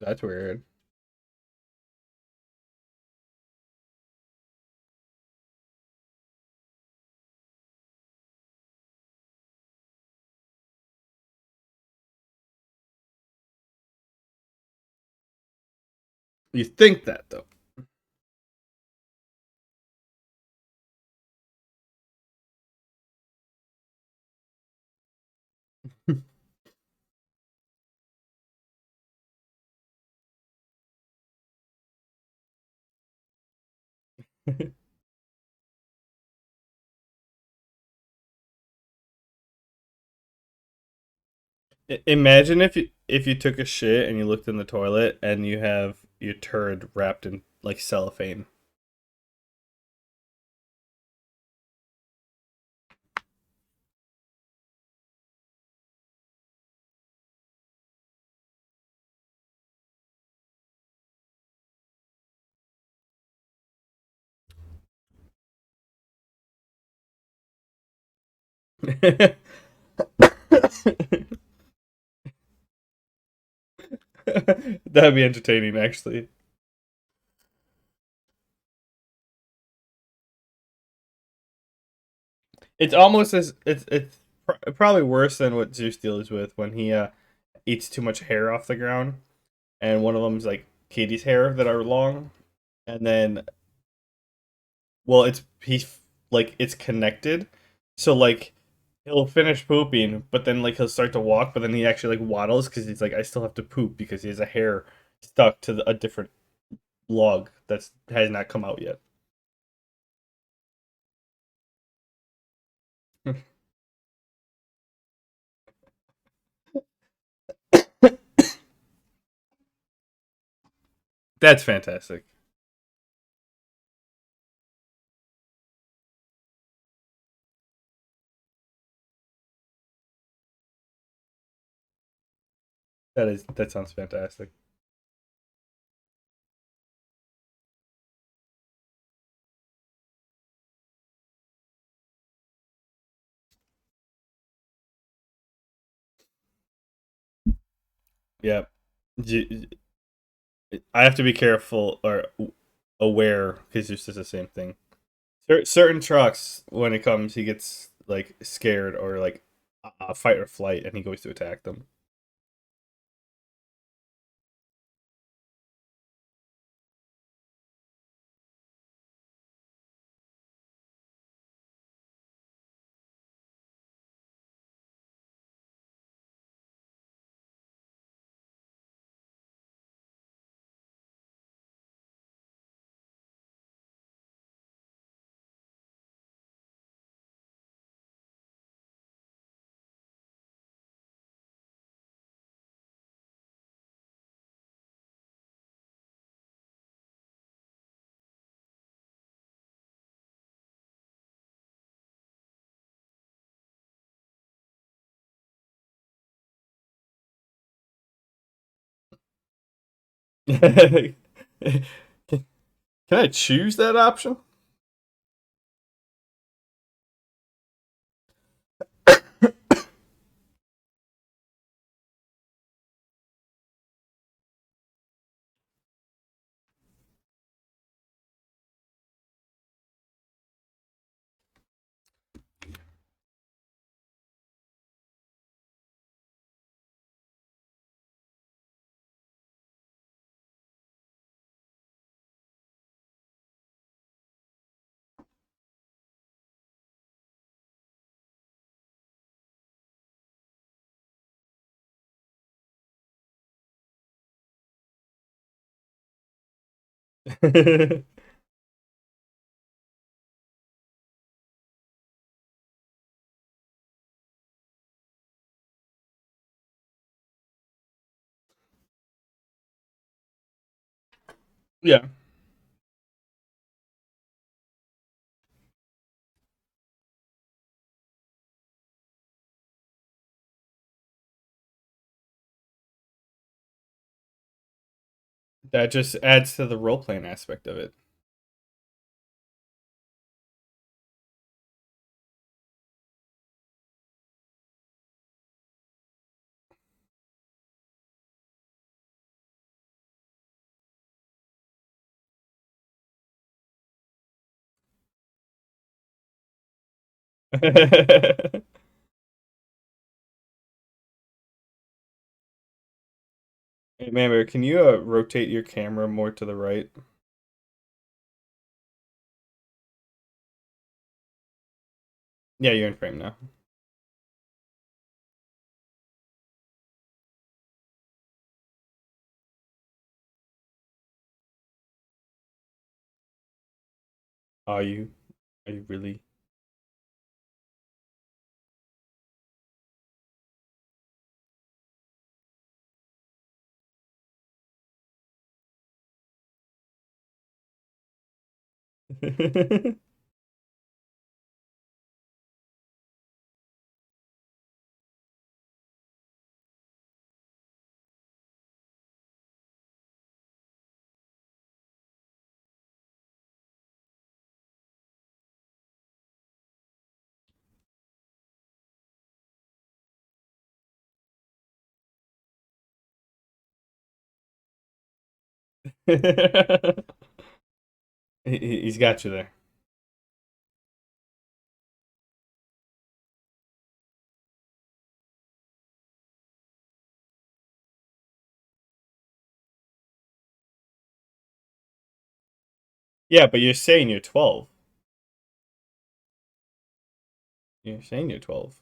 That's weird. You think that though. Imagine if you took a shit and you looked in the toilet and you have your turd wrapped in like cellophane. That'd be entertaining, actually. It's almost as it's probably worse than what Zeus deals with when he eats too much hair off the ground, and one of them's like Katie's hair that are long, and then well, he's like it's connected, so like he'll finish pooping, but then like he'll start to walk, but then he actually like waddles because he's like I still have to poop because he has a hair stuck to a different log that's has not come out yet. That's fantastic. That sounds fantastic. Yeah. I have to be careful or aware because it's just the same thing. Certain trucks, when it comes, he gets like scared or like fight or flight, and he goes to attack them. Can I choose that option? Yeah, that just adds to the role playing aspect of it. Hey, Mammer, can you rotate your camera more to the right? Yeah, you're in frame now. Are you? Are you really? He's got you there. Yeah, but you're saying you're 12. You're saying you're 12.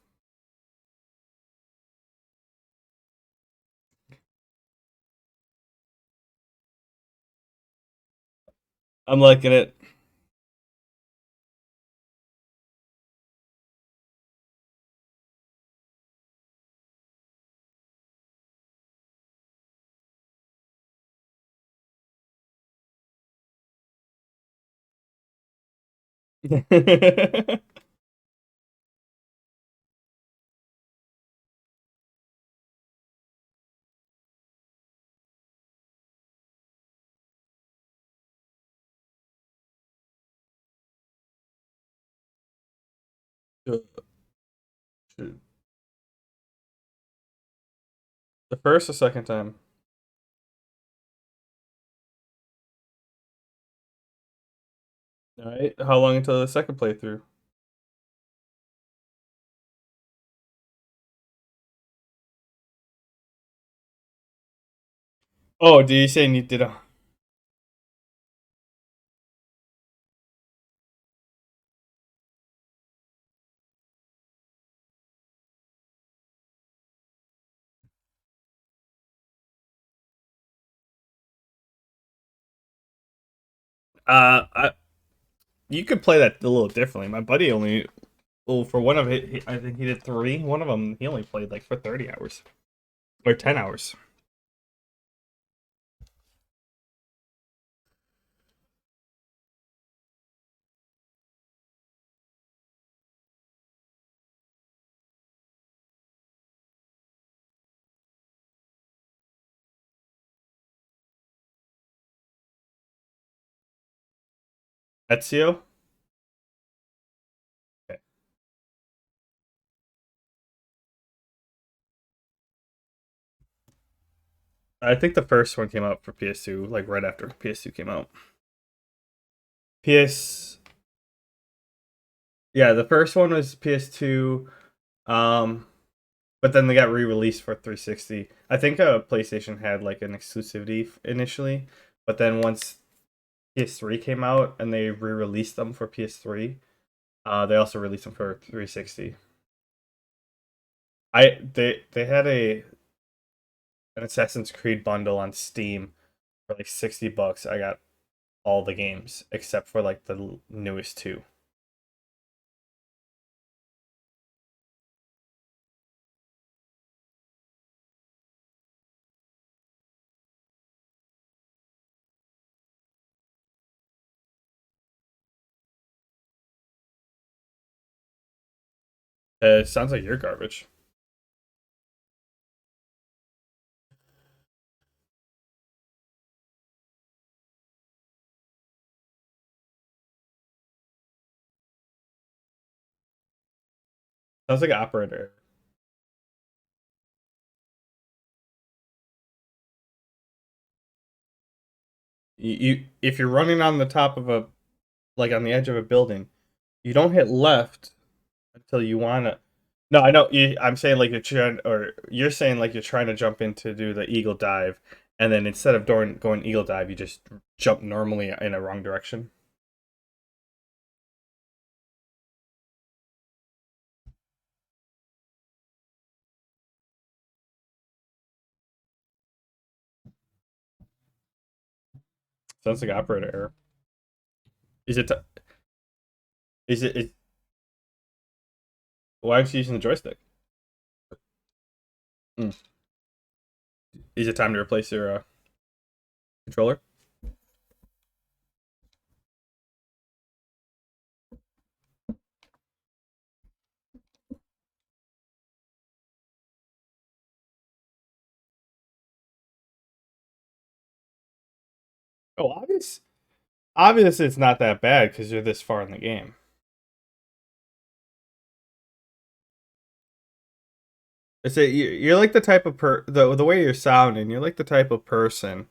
I'm liking it. The first or second time? All right. How long until the second playthrough? Oh, did you say you did a? I you could play that a little differently. My buddy only, well, for one of it, I think he did three. One of them, he only played like for 30 hours or 10 hours. Ezio. Okay. I think the first one came out for PS2, like right after PS2 came out. PS, yeah, the first one was PS2. Um, but then they got re-released for 360. I think PlayStation had like an exclusivity initially, but then once PS3 came out and they re-released them for PS3, they also released them for 360. They had a an Assassin's Creed bundle on Steam for like $60. I got all the games except for like the newest two. It sounds like you're garbage. Sounds like an operator. You if you're running on the top of a, like on the edge of a building, you don't hit left. until you wanna. No, I know. I'm saying like you're trying, or you're saying like you're trying to jump in to do the eagle dive, and then instead of going eagle dive, you just jump normally in a wrong direction. Sounds like operator error. Is it? Is it? Why aren't you using the joystick? Mm. Is it time to replace your controller? Oh, obviously it's not that bad because you're this far in the game. It's a, you're like the type of the way you're sounding. You're like the type of person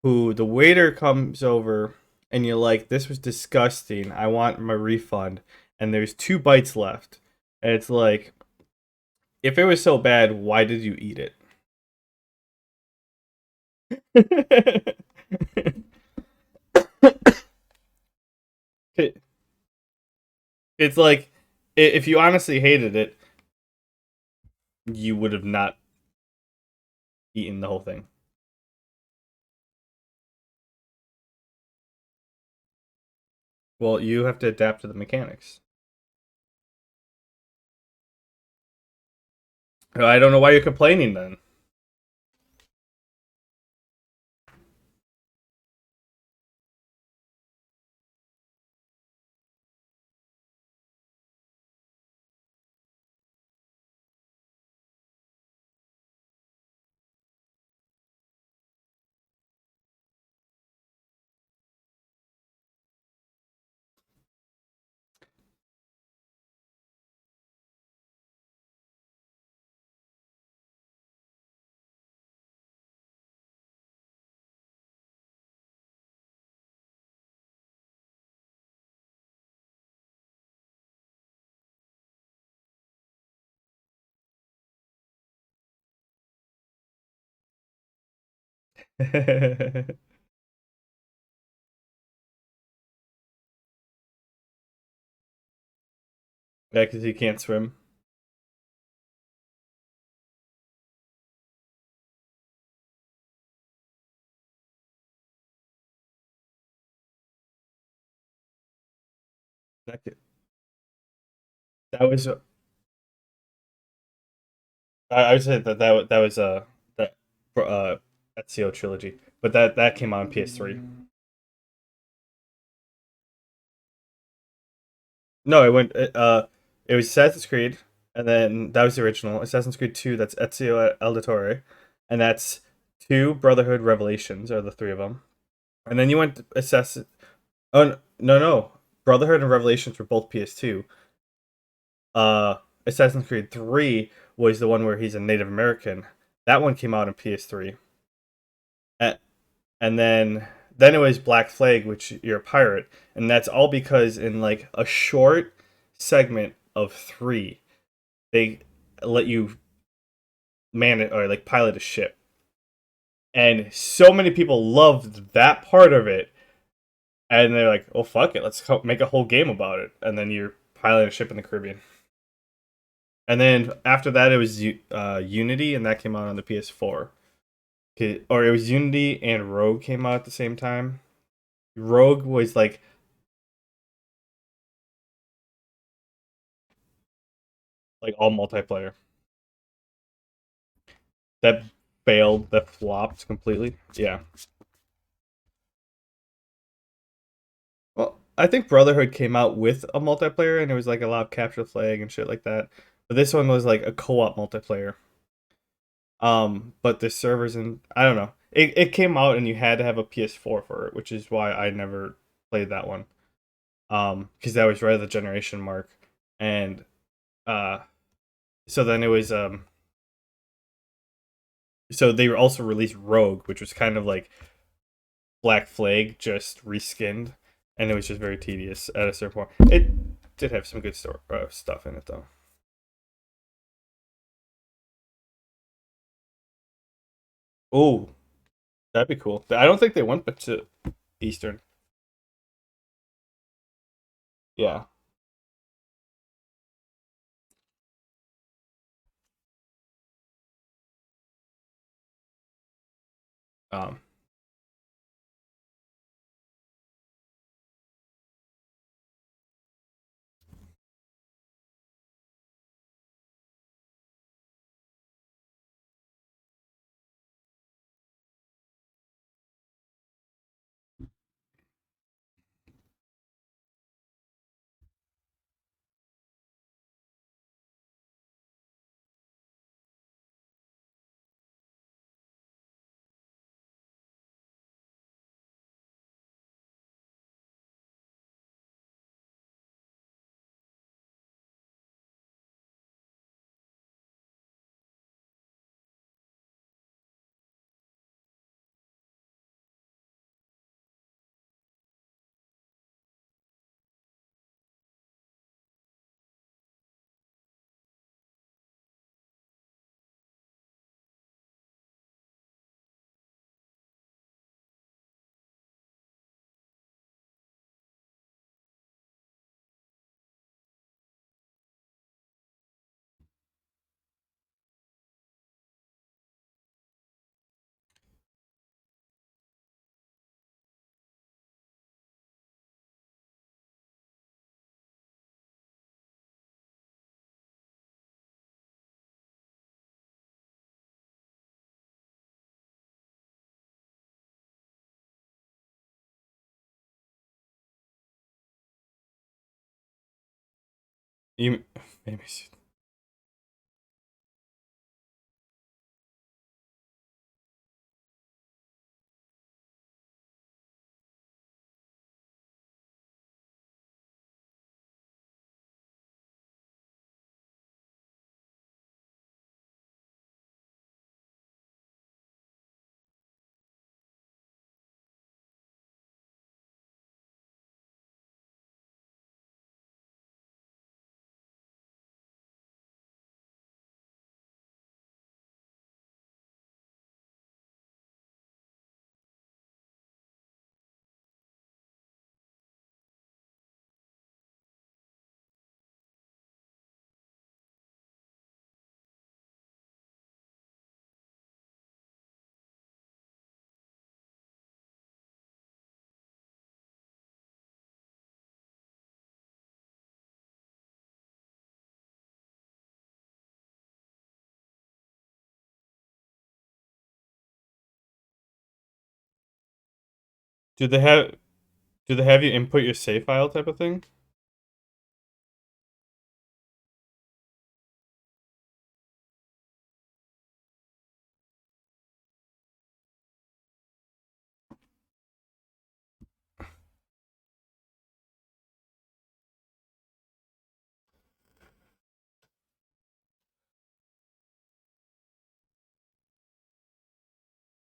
who the waiter comes over and you're like, "This was disgusting. I want my refund." And there's 2 bites left, and it's like, if it was so bad, why did you eat it? It's like, if you honestly hated it, you would have not eaten the whole thing. Well, you have to adapt to the mechanics. I don't know why you're complaining then. Yeah, because you can't swim. That, that was I would say that was that for Ezio trilogy, but that came out on PS3. No, it was Assassin's Creed, and then that was the original Assassin's Creed 2. That's Ezio Auditore, and that's 2 Brotherhood Revelations are the 3 of them, and then you went Assassin. Oh no, Brotherhood and Revelations were both PS2. Uh, Assassin's Creed 3 was the one where he's a Native American. That one came out on PS3. And then it was Black Flag, which you're a pirate, and that's all because in like a short segment of 3, they let you man it or like pilot a ship, and so many people loved that part of it, and they're like, "Oh fuck it, let's make a whole game about it," and then you're piloting a ship in the Caribbean. And then after that, it was Unity, and that came out on the PS4. Or it was Unity and Rogue came out at the same time. Rogue was like all multiplayer. That failed, that flopped completely. Yeah. Well, I think Brotherhood came out with a multiplayer and it was like a lot of capture the flag and shit like that. But this one was like a co-op multiplayer. But the servers and I don't know. It came out and you had to have a PS4 for it, which is why I never played that one. Because that was right at the generation mark. And uh so then it was so they also released Rogue, which was kind of like Black Flag just reskinned, and it was just very tedious at a certain point. did have some good stuff in it though. Oh, that'd be cool. I don't think they went but to Eastern. Yeah. Um. You maybe. Do they have do they have you input your save file type of thing?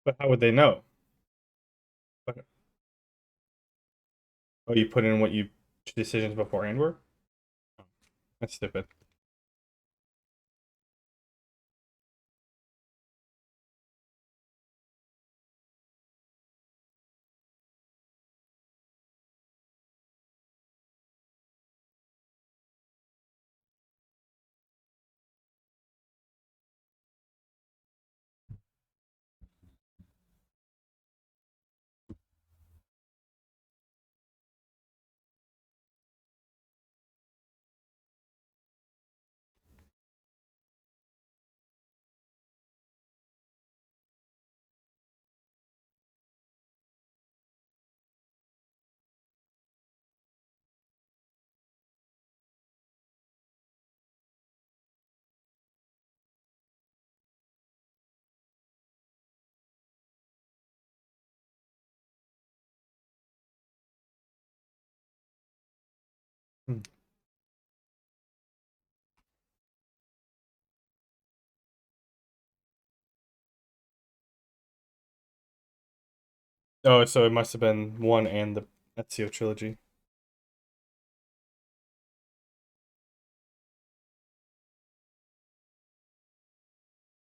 But how would they know? But, oh, you put in what you decisions beforehand were? Oh, that's stupid. Hmm. Oh, so it must have been one and the Ezio trilogy.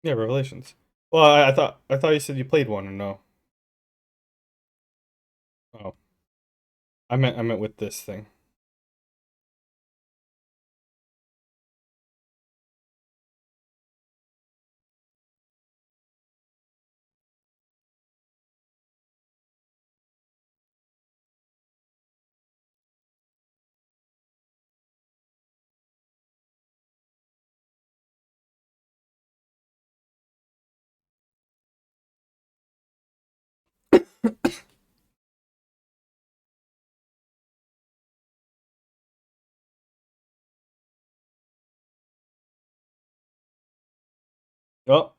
Yeah, Revelations. Well, I thought you said you played one or no? Oh, I meant with this thing. Oh,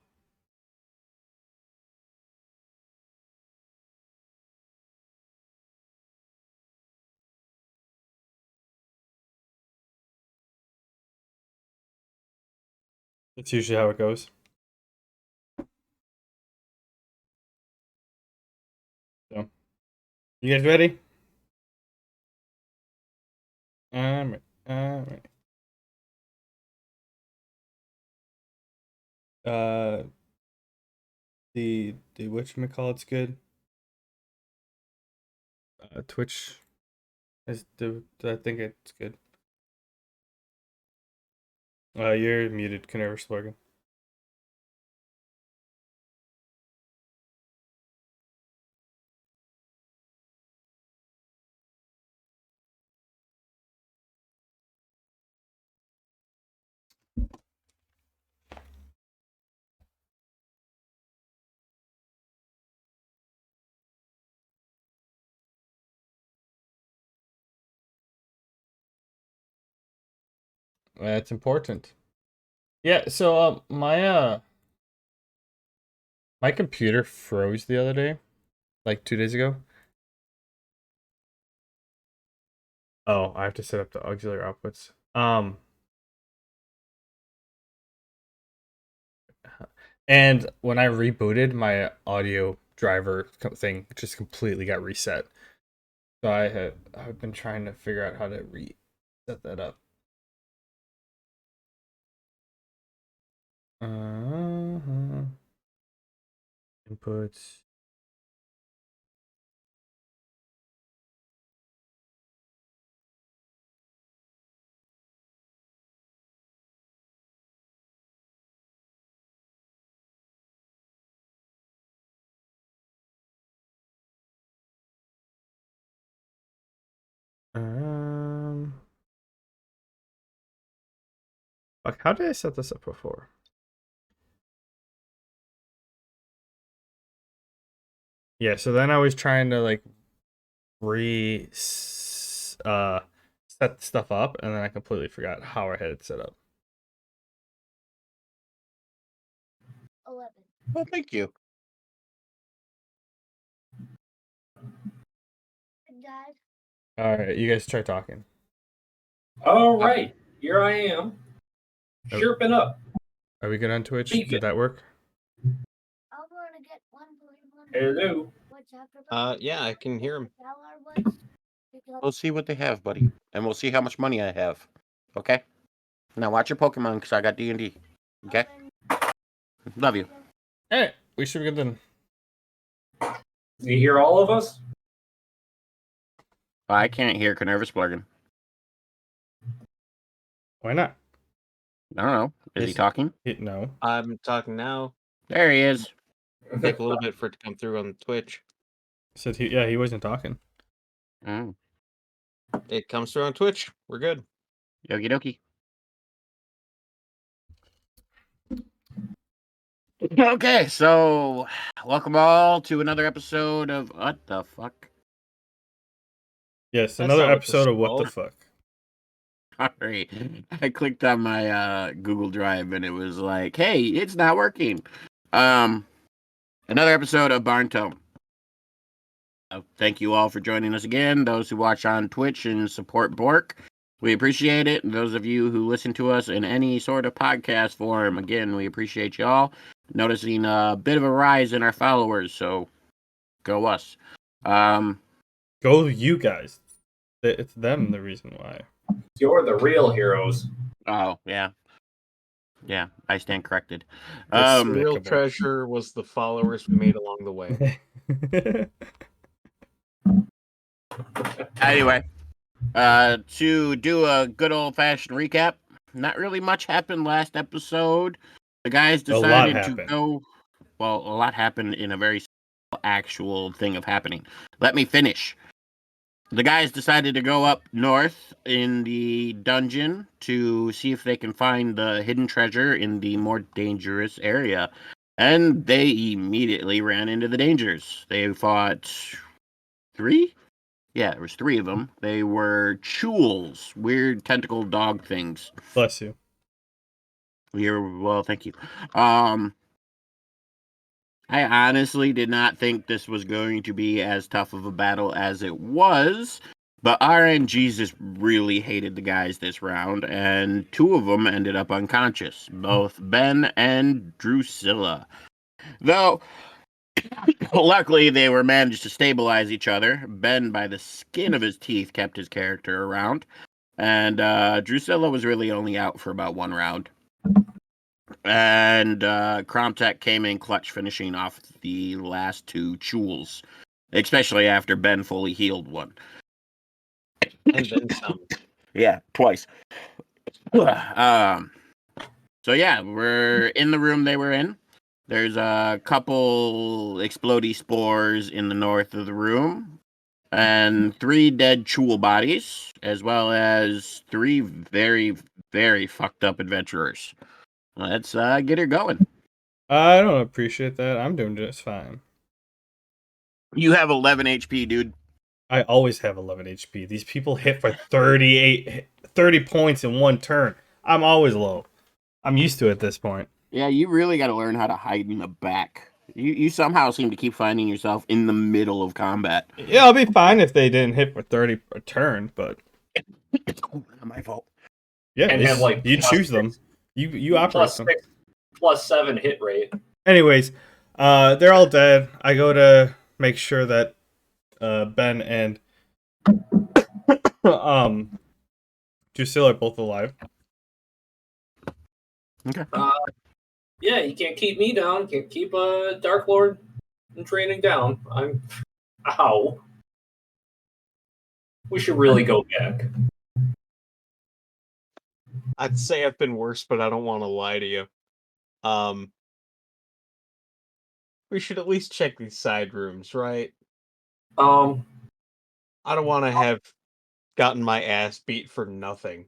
that's usually how it goes. So, you guys ready? I'm ready. Uh, the whatchamacallit's good. Twitch is I think it's good. You're muted. Can never slogan. That's important. Yeah. So my computer froze the other day, like 2 days ago. Oh, I have to set up the auxiliary outputs. And when I rebooted, my audio driver thing just completely got reset. So I've been trying to figure out how to reset that up. Uh-huh. Inputs. Um, Fuck, how did I set this up before? Yeah, so then I was trying to like re set stuff up, and then I completely forgot how I had it set up. 11. Well, thank you. Dad. All right, you guys try talking. All right, here I am. Oh. Chirping up. Are we good on Twitch? Vegan. Did that work? Hello. Yeah, I can hear him. We'll see what they have, buddy, and we'll see how much money I have. Okay. Now watch your Pokemon, because I got D&D. Okay. Love you. Hey, we should be good then. Do you hear all of us? I can't hear Canervus Blurgan. Why not? I don't know. Is he talking? No. I'm talking now. There he is. Take a little bit for it to come through on Twitch. Said he wasn't talking. Mm. It comes through on Twitch. We're good. Okie dokie. Okay, so welcome all to another episode of What the Fuck? Yes, That's another not what this episode is of What the called. Fuck. Sorry, I clicked on my Google Drive and it was like, hey, it's not working. Another episode of Barntome. Thank you all for joining us again. Those who watch on Twitch and support Bork, we appreciate it. And those of you who listen to us in any sort of podcast form, again, we appreciate you all. Noticing a bit of a rise in our followers, so go us. Go you guys. It's them the reason why. You're the real heroes. Oh, yeah. Yeah, I stand corrected. The real Despicable. treasure was the followers we made along the way. Anyway, to do a good old-fashioned recap, not really much happened last episode. The guys A lot decided to happened. go. Well, a lot happened in a very actual thing of happening. Let me finish. The guys decided to go up north in the dungeon to see if they can find the hidden treasure in the more dangerous area. And they immediately ran into the dangers. They fought 3? Yeah, there was 3 of them. They were chules, weird tentacle dog things. Bless you. Well, thank you. I honestly did not think this was going to be as tough of a battle as it was, but RNG just really hated the guys this round, and 2 of them ended up unconscious, both Ben and Drusilla. Though, luckily, they were managed to stabilize each other. Ben, by the skin of his teeth, kept his character around, and Drusilla was really only out for about 1 round. And Kromtech came in clutch, finishing off the last 2 chules, especially after Ben fully healed one. And then some. Yeah, twice. So yeah, we're in the room they were in. There's a couple explodey spores in the north of the room, and 3 dead chul bodies, as well as 3 very, very fucked up adventurers. Let's get her going. I don't appreciate that. I'm doing just fine. You have 11 HP, dude. I always have 11 HP. These people hit for 30 points in 1 turn. I'm always low. I'm used to it at this point. Yeah, you really got to learn how to hide in the back. You somehow seem to keep finding yourself in the middle of combat. Yeah, I'll be fine if they didn't hit for 30 a turn, but Not my fault. yeah, And have, like, you plus choose them. 6 You operate plus them. 6 plus 7 hit rate. Anyways, they're all dead. I go to make sure that Ben and Drusilla are both alive. Okay. Yeah, you can't keep me down. Can't keep a Dark Lord in training down. I'm. Ow. We should really go back. I'd say I've been worse, but I don't want to lie to you. We should at least check these side rooms, right? I don't want to have gotten my ass beat for nothing.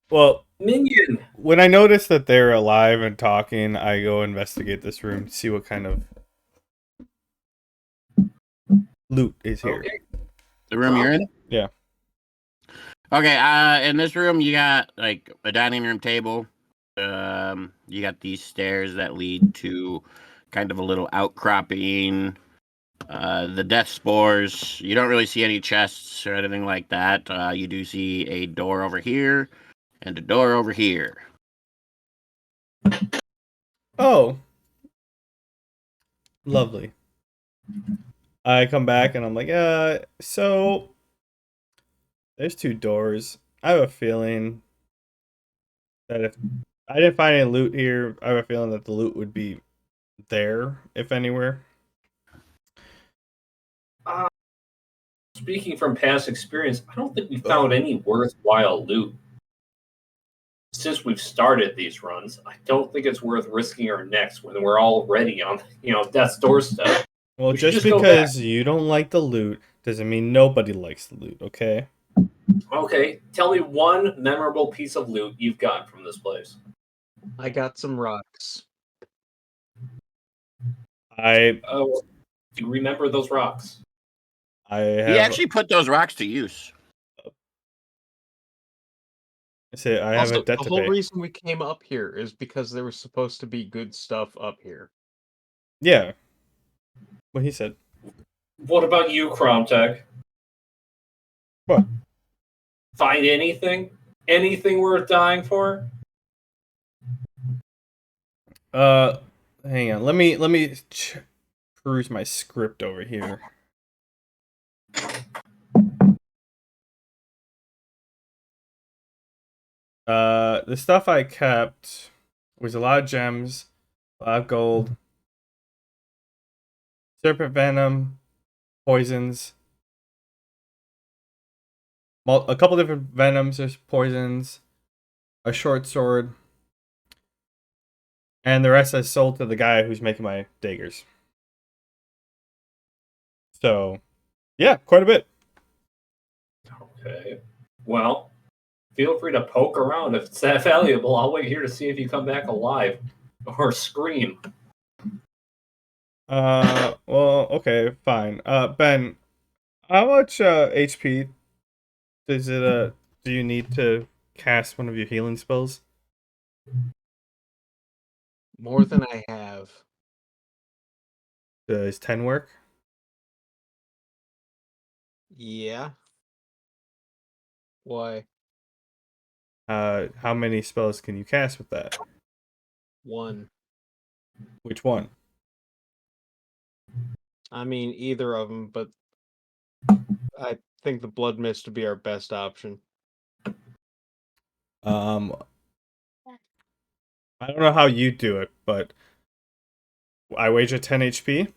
Well, Minion. when I notice that they're alive and talking, I go investigate this room to see what kind of loot is here. Okay. The room you're in? Yeah. Okay, in this room you got like a dining room table. You got these stairs that lead to kind of a little outcropping. The death spores. You don't really see any chests or anything like that. You do see a door over here and a door over here. Oh. Lovely. I come back and I'm like, so there's 2 doors. I have a feeling that if I didn't find any loot here, I have a feeling that the loot would be there, if anywhere. Speaking from past experience, I don't think we found any worthwhile loot since we've started these runs. I don't think it's worth risking our necks when we're already on, death's doorstep. Well, We should just just go because you don't like the loot doesn't mean nobody likes the loot, okay? Okay, tell me one memorable piece of loot you've gotten from this place. I got some rocks. Oh, do you remember those rocks? I He have actually put those rocks to use. I have Also, a debt the to whole pay. reason we came up here is because there was supposed to be good stuff up here. Yeah. What he said. What about you, Kromtech? What? Find anything? Anything worth dying for? Hang on. Let me peruse my script over here. The stuff I kept was a lot of gems, a lot of gold, serpent venom, poisons, a couple different venoms, there's poisons, a short sword, and the rest I sold to the guy who's making my daggers. So, yeah, quite a bit. Okay. Well, feel free to poke around if it's that valuable. I'll wait here to see if you come back alive or scream. Well, okay, fine. Ben, how much HP does it do you need to cast one of your healing spells? More than I have. Does 10 work? Yeah. Why? How many spells can you cast with that? 1. Which one? I mean, either of them, but I think the Blood Mist would be our best option. I don't know how you do it, but I wager 10 HP.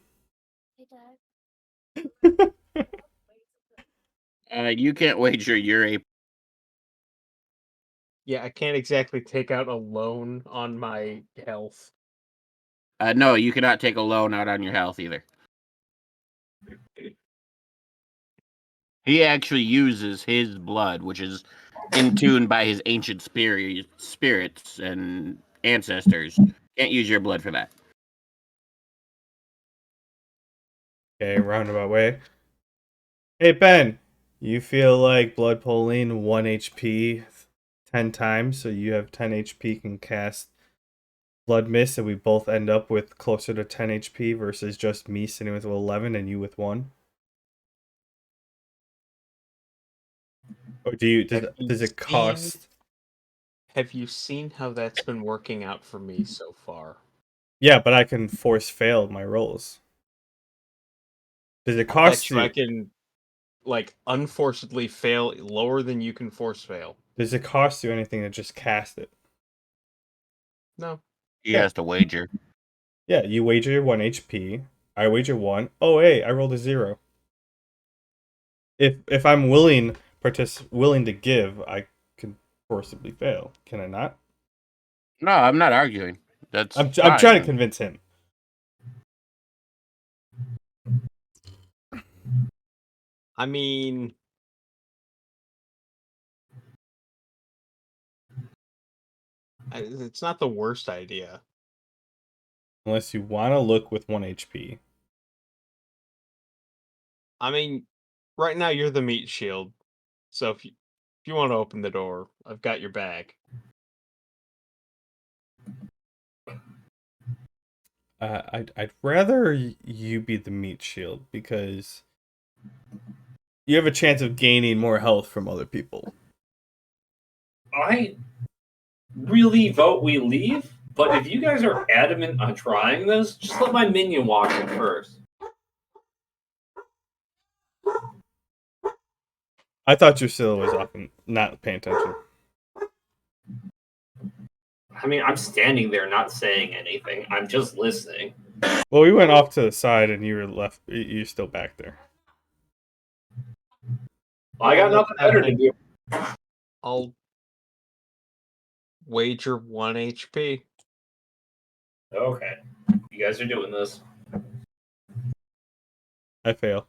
You can't wager your AP. Yeah, I can't exactly take out a loan on my health. No, you cannot take a loan out on your health either. He actually uses his blood, which is in tune by his ancient spirits and ancestors. Can't use your blood for that. Okay, roundabout way. Hey Ben, you feel like blood pulling 1 HP 10 times, so you have 10 HP, can cast Blood Mist, and we both end up with closer to 10 HP versus just me sitting with 11 and you with 1? Or does it cost? Have you seen how that's been working out for me so far? Yeah, but I can force fail my rolls. Does it I cost bet you I you? can, like, unforcedly fail lower than you can force fail. Does it cost you anything to just cast it? No. He Yeah. has to wager. Yeah, you wager your 1 HP. I wager 1. Oh, hey, I rolled a 0. If I'm willing to give, I can forcibly fail. Can I not? No, I'm not arguing. That's I'm trying to fine. convince him. I mean, it's not the worst idea. Unless you want to look with 1 HP. I mean, right now you're the meat shield, so if you want to open the door, I've got your back. I'd rather you be the meat shield because you have a chance of gaining more health from other people. I really vote we leave, but if you guys are adamant on trying this, just let my minion walk in first. I thought Drusilla was often not paying attention. I mean, I'm standing there not saying anything. I'm just listening. Well, we went off to the side and you were left. You're still back there. Well, I got nothing better to do. I'll wager 1 HP. Okay. You guys are doing this. I fail.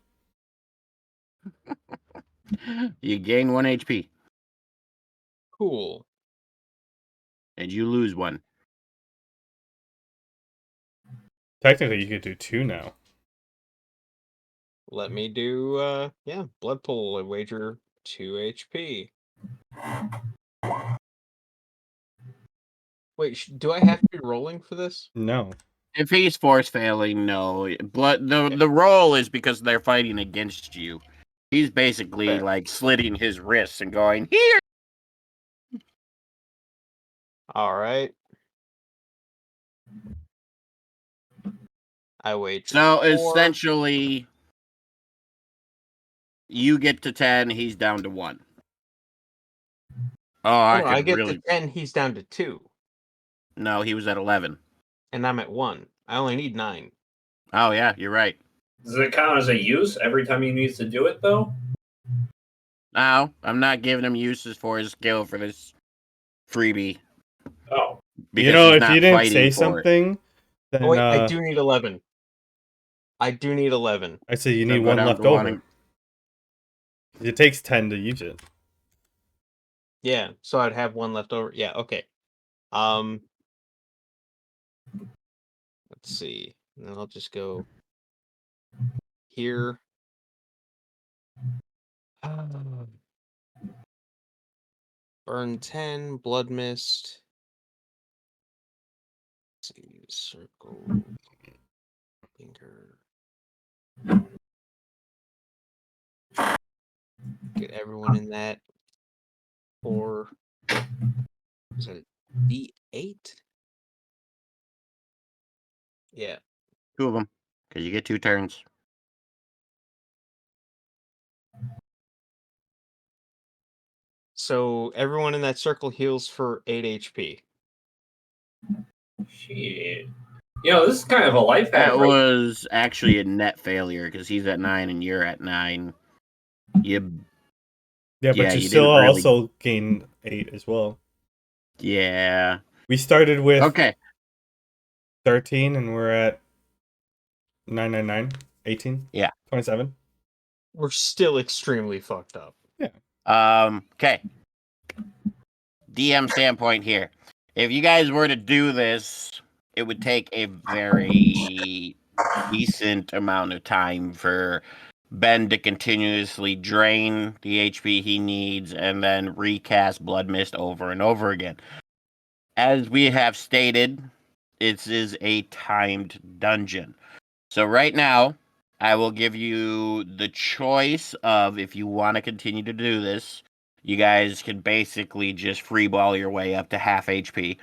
You gain 1 HP. Cool. And you lose 1. Technically, you could do 2 now. Let me do, blood pool. I wager 2 HP. Wait, do I have to be rolling for this? No. If he's force failing, no. The roll is because they're fighting against you. He's basically Okay. like slitting his wrists and going, here! All right. I wager So 4. essentially, you get to 10, he's down to 1. Oh, I No, I could get really. to 10, he's down to 2, No, he was at 11. and I'm at 1. I only need 9. Oh, yeah, you're right. Does it count as a use every time he needs to do it, though? No, I'm not giving him uses for his skill for this freebie. Oh. Because he's if not you didn't fighting say for it. something, then Oh, wait, I do need 11. I do need 11. I say you So need go one down left to one over. and- It takes 10 to use it. Yeah, so I'd have 1 left over. Yeah, okay. Let's see. And then I'll just go here. Burn 10, Blood Mist. Let's see, circle. Finger. Get everyone in that. 4. Is that a D8? Yeah. 2 of them. Because you get 2 turns. So everyone in that circle heals for 8 HP. Shit. This is kind of a life hack. That was actually a net failure because he's at 9 and you're at 9. Yeah, but Yeah, you you still didn't really- also gain 8 as well. Yeah. We started with Okay. 13 and we're at 999, 18. Yeah. 27. We're still extremely fucked up. Okay. DM standpoint here. If you guys were to do this, it would take a very decent amount of time for Ben to continuously drain the HP he needs and then recast Blood Mist over and over again. As we have stated, it is a timed dungeon. So right now, I will give you the choice of if you want to continue to do this. You guys can basically just freeball your way up to half HP.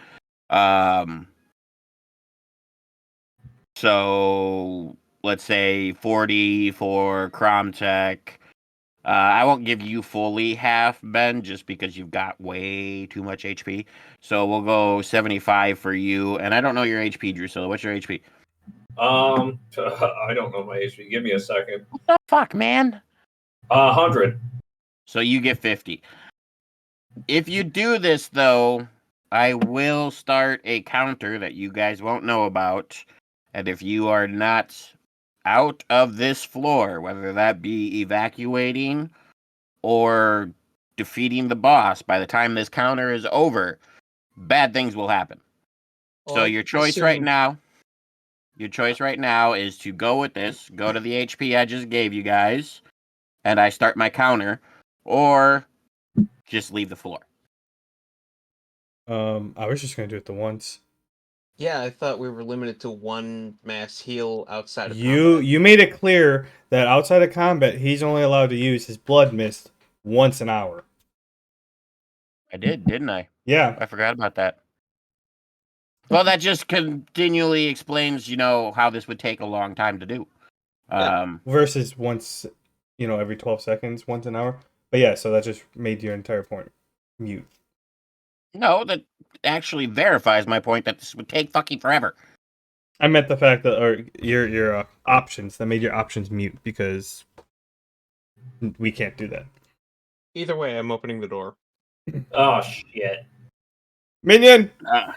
So let's say 40 for Cromtech. I won't give you fully half, Ben, just because you've got way too much HP. So we'll go 75 for you. And I don't know your HP, Drusilla. What's your HP? I don't know my HP. Give me a second. What the fuck, man? 100. So you get 50. If you do this, though, I will start a counter that you guys won't know about. And if you are not out of this floor, whether that be evacuating or defeating the boss by the time this counter is over, bad things will happen. So your choice right now is to go with this, go to the HP I just gave you guys, and I start my counter, or just leave the floor. I was just gonna do it the once. Yeah, I thought we were limited to 1 mass heal outside of combat. You made it clear that outside of combat, he's only allowed to use his Blood Mist once an hour. I did, didn't I? Yeah. I forgot about that. Well, that just continually explains, how this would take a long time to do. Versus once, every 12 seconds, once an hour. But yeah, so that just made your entire point mute. No, that actually verifies my point that this would take fucking forever. I meant the fact that, or your options, that made your options mute because we can't do that. Either way, I'm opening the door. Oh, shit. Minion! Uh,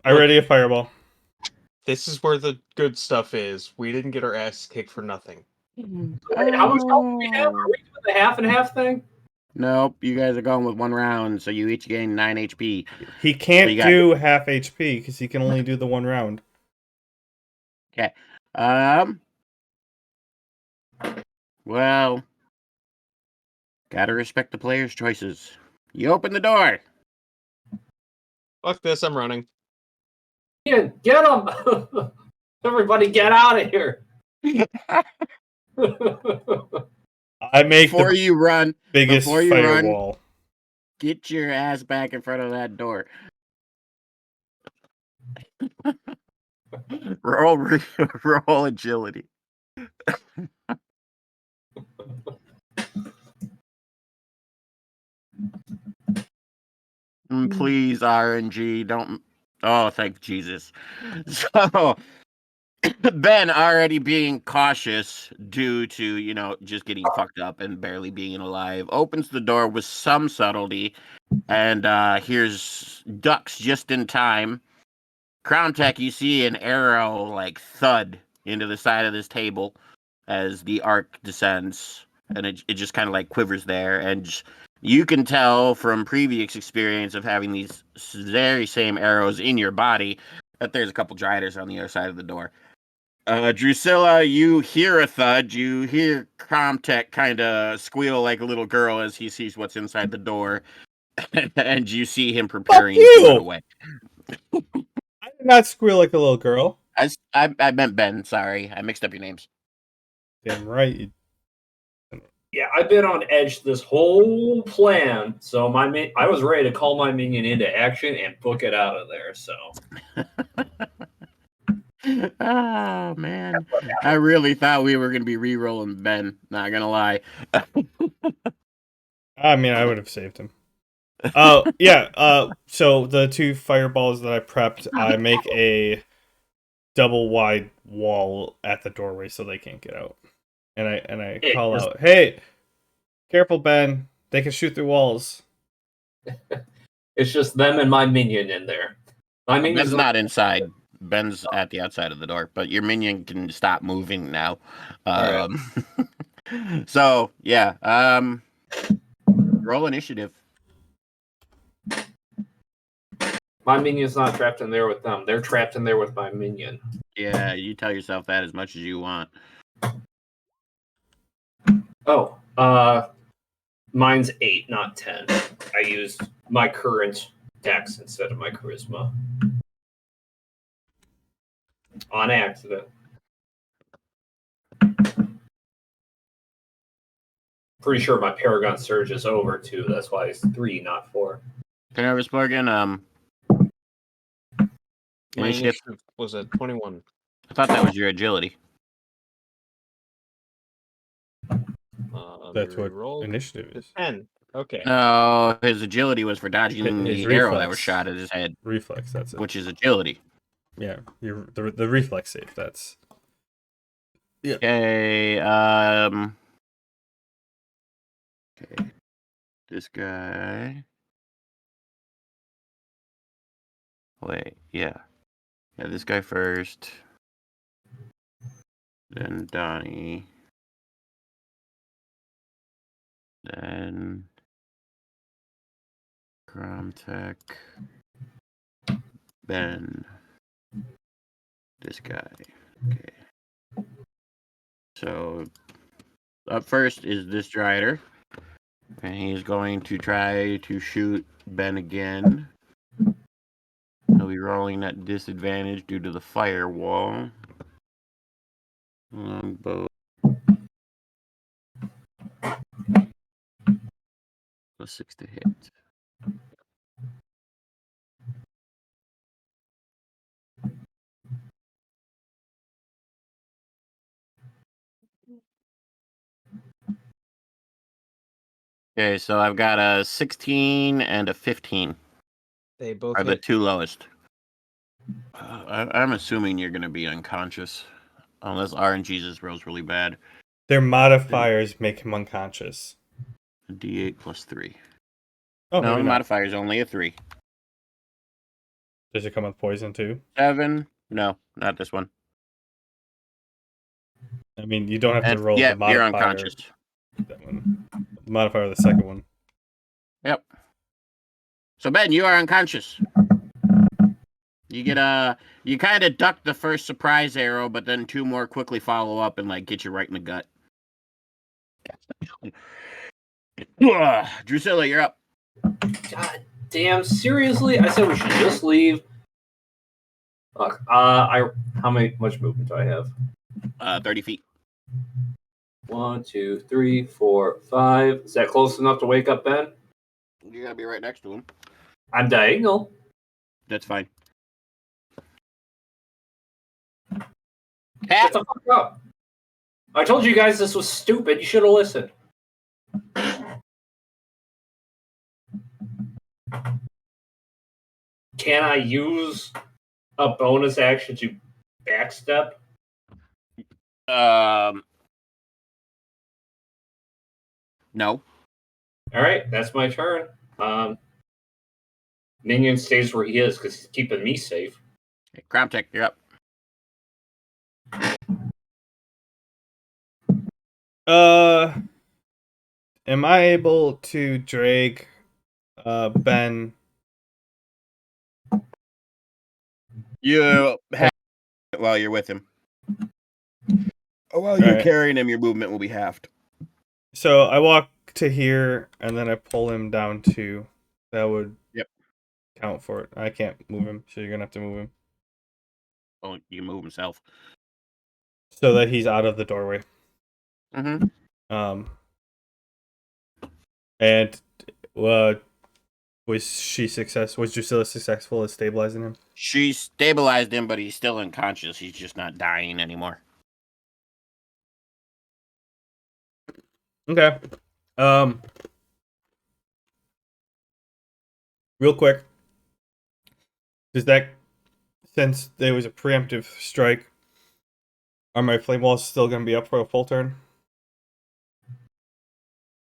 I ready a fireball. This is where the good stuff is. We didn't get our ass kicked for nothing. Wait, how much health do we have? Are we doing the half and half thing? Nope, you guys are going with 1 round, so you each gain 9 HP. He can't So do half HP because he can only do the 1 round. Okay. Well, gotta respect the player's choices. You open the door. Fuck this, I'm running. Yeah, get him! Everybody get out of here! I make Before the you run, biggest before you firewall. run, get your ass back in front of that door. roll agility. Please, RNG, don't. Oh, thank Jesus. So, Ben, already being cautious due to, just getting fucked up and barely being alive, opens the door with some subtlety and hears ducks just in time. Crown Tech, you see an arrow like thud into the side of this table as the arc descends, and it just kind of like quivers there. And you can tell from previous experience of having these very same arrows in your body that there's a couple Driders on the other side of the door. Drusilla, you hear a thud. You hear Cromtech kind of squeal like a little girl as he sees what's inside the door, and you see him preparing to run away. I did not squeal like a little girl. I meant Ben. Sorry, I mixed up your names. Damn right. Yeah, I've been on edge this whole plan, so I was ready to call my minion into action and book it out of there. So. Oh man, I really thought we were gonna be re-rolling Ben. Not gonna lie. I mean, I would have saved him. Oh yeah. So the 2 fireballs that I prepped, I make a double wide wall at the doorway so they can't get out. And I call out, "Hey, careful, Ben! They can shoot through walls." It's just them and my minion in there. My minion's Ben's not inside. Ben's at the outside of the door, but your minion can stop moving now. Right. So yeah, roll initiative. My minion's not trapped in there with them. They're trapped in there with my minion. Yeah, you tell yourself that as much as you want. Oh, mine's 8, not 10. I used my current dex instead of my charisma. On accident. Pretty sure my Paragon Surge is over, too. That's why it's 3, not 4. Can I have a score again? My initiative was at 21. I thought that was your agility. That's what initiative is. 10. Okay. No, his agility was for dodging the arrow that was shot at his head. Reflex, that's it. Which is agility. Yeah, the reflex save. That's. Yeah. Okay. Okay. This guy. Wait. Yeah. Yeah. This guy first. Then Donnie. Then Cromtech. Ben. This guy. Okay. So up first is this Drider. And he's going to try to shoot Ben again. He'll be rolling at disadvantage due to the firewall. Longbow. +6 to hit. Okay, so I've got a 16 and a 15. They both are the hit. 2 lowest. I'm assuming you're going to be unconscious. Unless RNG's rolls really bad. Their modifiers make him unconscious. A D8 +3. Oh, no, the modifier is only a 3. Does it come with poison too? 7? No, not this one. I mean, you don't have to roll the modifier. You're unconscious. That one. The modifier of the second one. Yep. So Ben, you are unconscious. You get you kind of duck the first surprise arrow, but then 2 more quickly follow up and like get you right in the gut. Drusilla, you're up. God damn! Seriously, I said we should just leave. Look, how much movement do I have? 30 feet. 1, 2, 3, 4, 5. Is that close enough to wake up Ben? You gotta be right next to him. I'm diagonal. That's fine. Shut the fuck up! I told you guys this was stupid. You should have listened. Can I use a bonus action to backstep? No. All right, that's my turn. Minion stays where he is because he's keeping me safe. Okay, Croptech, you're up. Am I able to drag Ben? You have it while you're with him. While you're carrying him, your movement will be halved. So I walk to here, and then I pull him down to. That would count for it. I can't move him, so you're gonna have to move him. Oh, you can move himself. So that he's out of the doorway. Mm-hmm. And was she successful? Was Drusilla successful at stabilizing him? She stabilized him, but he's still unconscious. He's just not dying anymore. Okay. Real quick. Does that, since there was a preemptive strike, are my flame walls still going to be up for a full turn?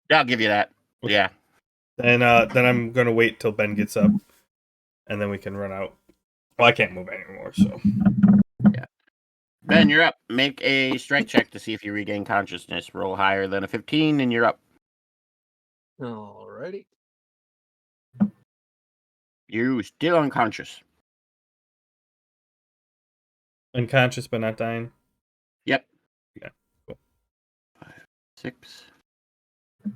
Yeah, I'll give you that. Okay. Yeah. And then I'm going to wait till Ben gets up, and then we can run out. Well, I can't move anymore, so. Yeah. Ben, you're up. Make a strike check to see if you regain consciousness. Roll higher than a 15, and you're up. Alrighty. You're still unconscious. Unconscious but not dying? Yep. Yeah, cool. 5, 6, 1.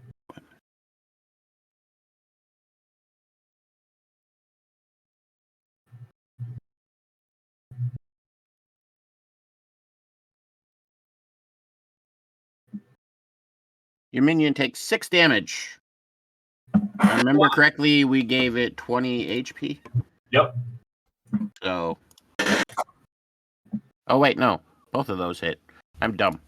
Your minion takes 6 damage. If I remember correctly, we gave it 20 HP. Yep. So. Oh, wait, no. Both of those hit. I'm dumb.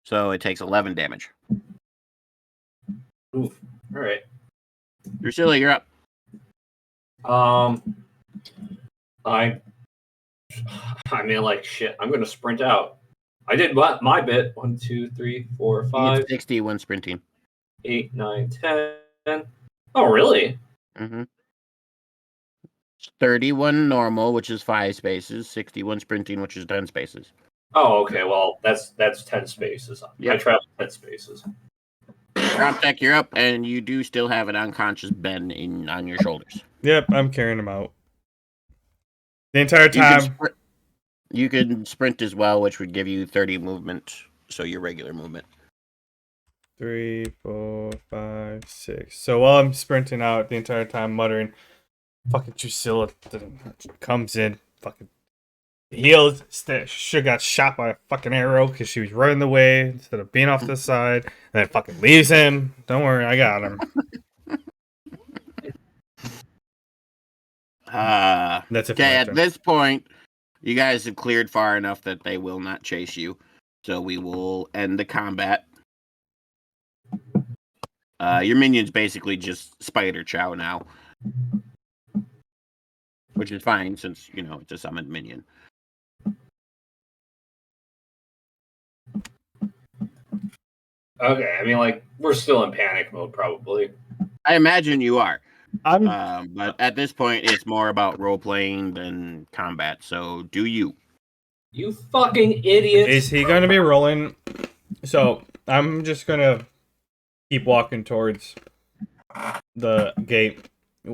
So it takes 11 damage. Oof. All right. Drusilla, you're up. I mean, like, shit. I'm going to sprint out. I did what? My bit. 1, 2, 3, 4, 5. You get 60 when sprinting. 8, 9, 10. Oh, really? Mm-hmm. 31 normal, which is 5 spaces. 61 sprinting, which is 10 spaces. Oh, okay. Well, that's 10 spaces. Yep. I traveled 10 spaces. Croptech, you're up, and you do still have an unconscious Ben on your shoulders. Yep, I'm carrying him out. The entire time. You can sprint as well, which would give you 30 movement, so your regular movement. 3, 4, 5, 6. So while I'm sprinting out the entire time, muttering, fucking Drusilla comes in, fucking healed. She got shot by a fucking arrow because she was running the way instead of being off the side. And then fucking leaves him. Don't worry, I got him. That's it. Okay, at this point, you guys have cleared far enough that they will not chase you. So we will end the combat. Your minion's basically just Spider Chow now. Which is fine since, it's a summoned minion. Okay, I mean, like, we're still in panic mode, probably. I imagine you are. But at this point, it's more about role-playing than combat, so do you. You fucking idiot! Is he going to be rolling? So, I'm just going to keep walking towards the gate.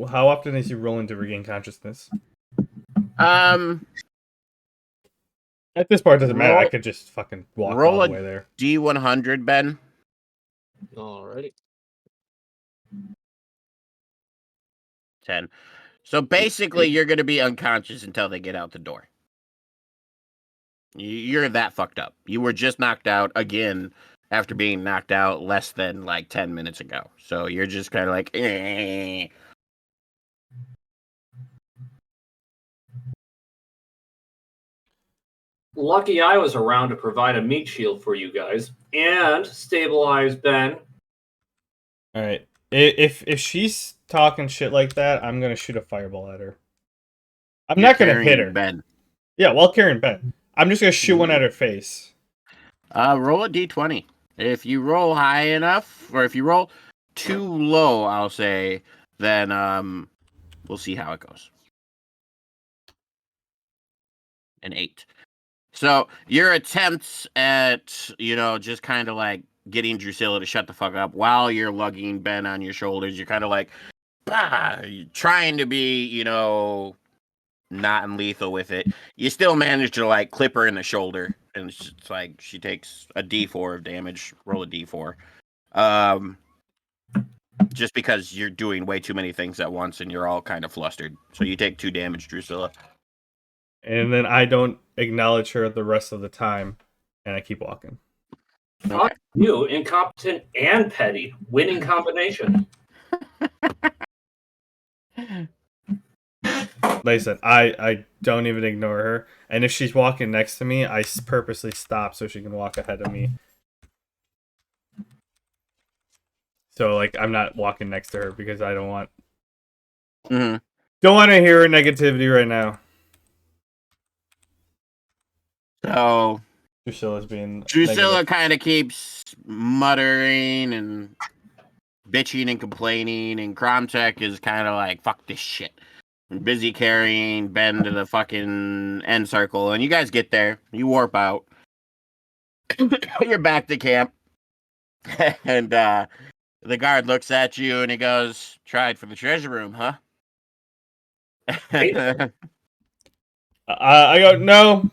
How often is he rolling to regain consciousness? At this part, it doesn't matter. I could just fucking walk all the way there. D100, Ben. Alrighty. 10. So basically, you're going to be unconscious until they get out the door. You're that fucked up. You were just knocked out again after being knocked out less than 10 minutes ago. So you're just kind of like, eh. Lucky I was around to provide a meat shield for you guys and stabilize Ben. All right. If she's talking shit like that, I'm gonna shoot a fireball at her. I'm You're not gonna hit carrying her. Ben. Yeah, while carrying Ben, I'm just gonna shoot one at her face. Roll a d20. If you roll high enough, or if you roll too low, I'll say, then we'll see how it goes. An 8. So your attempts at, just kind of like getting Drusilla to shut the fuck up while you're lugging Ben on your shoulders, you're kind of like, trying to be, not lethal with it. You still manage to like clip her in the shoulder, and it's like she takes a D4 of damage. Roll a D4. Just because you're doing way too many things at once and you're all kind of flustered. So you take 2 damage, Drusilla. And then I don't acknowledge her the rest of the time, and I keep walking. Fuck you, incompetent and petty. Winning combination. Like I said, I don't even ignore her. And if she's walking next to me, I purposely stop so she can walk ahead of me. So, like, I'm not walking next to her because I don't want... Mm-hmm. Don't want to hear her negativity right now. So Drusilla's being Drusilla kind of keeps muttering and bitching and complaining, and Kromtech is kind of like, fuck this shit. I'm busy carrying Ben to the fucking end circle, and you guys get there. You warp out. You're back to camp. And the guard looks at you and he goes, tried for the treasure room, huh? I go, no.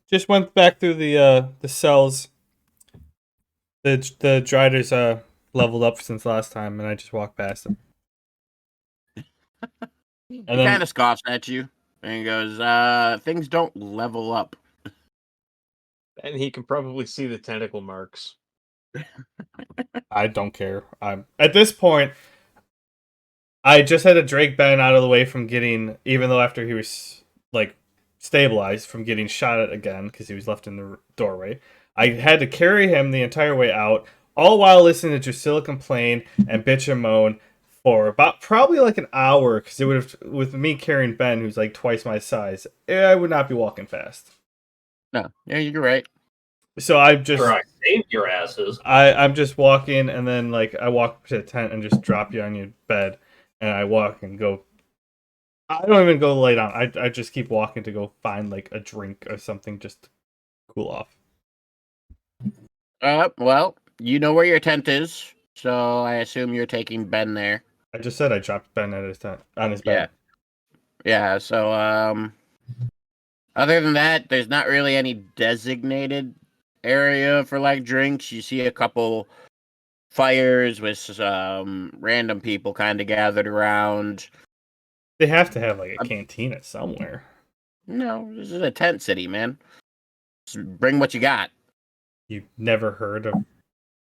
Just went back through the cells. The Driders leveled up since last time, and I just walked past them. He kind of scoffs at you and he goes, things don't level up. And he can probably see the tentacle marks. I don't care. At this point, I just had to drag Ben out of the way from getting, even though after he was like stabilized from getting shot at again because he was left in the doorway. I had to carry him the entire way out, all while listening to Drusilla complain and bitch and moan for about probably like an hour, because it would have, with me carrying Ben, who's like twice my size, I would not be walking fast. No, yeah, you're right. So I just I saved your asses. I'm just walking, and then like I walk to the tent and just drop you on your bed, and I walk and go. I don't even go lay down. I just keep walking to go find like a drink or something just to cool off. Well, you know where your tent is, so I assume you're taking Ben there. I just said I dropped Ben at his tent on his bed. Yeah. So other than that, there's not really any designated area for like drinks. You see a couple fires with random people kind of gathered around. They have to have like a cantina somewhere. No, this is a tent city, man. Just bring what you got. You've never heard of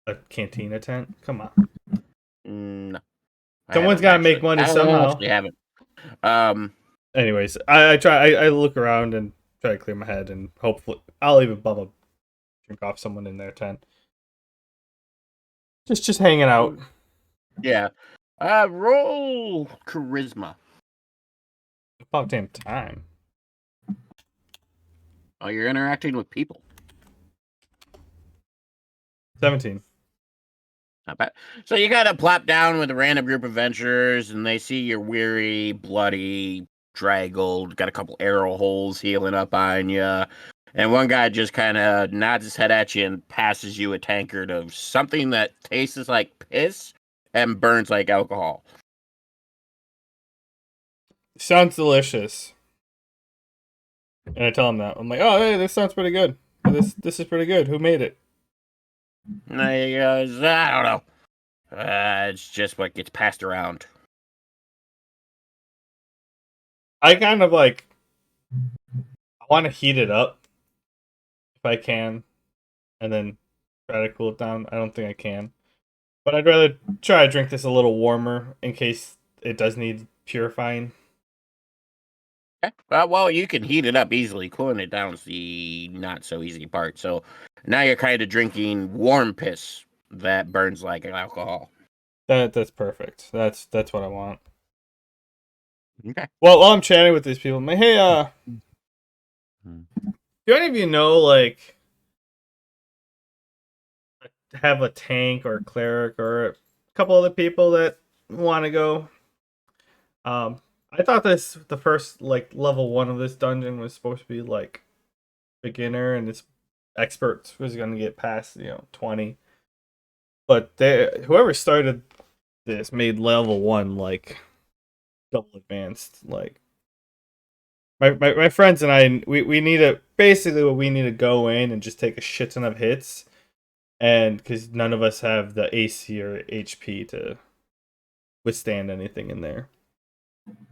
a cantina tent? Come on. No. Someone's got to make money somehow. You haven't. Anyways, I look around and try to clear my head, and hopefully I'll even bum a drink off someone in their tent. Just hanging out. Yeah. Roll charisma. About damn time. Oh, you're interacting with people. 17. Not bad. So you kind of plop down with a random group of adventurers, and they see you're weary, bloody, draggled, got a couple arrow holes healing up on you. And one guy just kind of nods his head at you and passes you a tankard of something that tastes like piss and burns like alcohol. Sounds delicious. And I tell him that. I'm like, oh, hey, this sounds pretty good. This is pretty good. Who made it? And he goes, I don't know. It's just what gets passed around. I kind of like, I want to heat it up if I can, and then try to cool it down. I don't think I can. But I'd rather try to drink this a little warmer in case it does need purifying. Okay. Well, you can heat it up easily. Cooling it down is the not so easy part. So now you're kind of drinking warm piss that burns like alcohol. That's perfect. That's what I want. Okay. Well, while I'm chatting with these people, I'm like, hey, Hmm. do any of you know, like, have a tank or a cleric or a couple other people that want to go? I thought the first like level 1 of this dungeon was supposed to be like beginner, and this expert was going to get past 20. But whoever started this made level 1 like double advanced. Like my friends and I, we need to basically what we need to go in and just take a shit ton of hits, and because none of us have the AC or HP to withstand anything in there.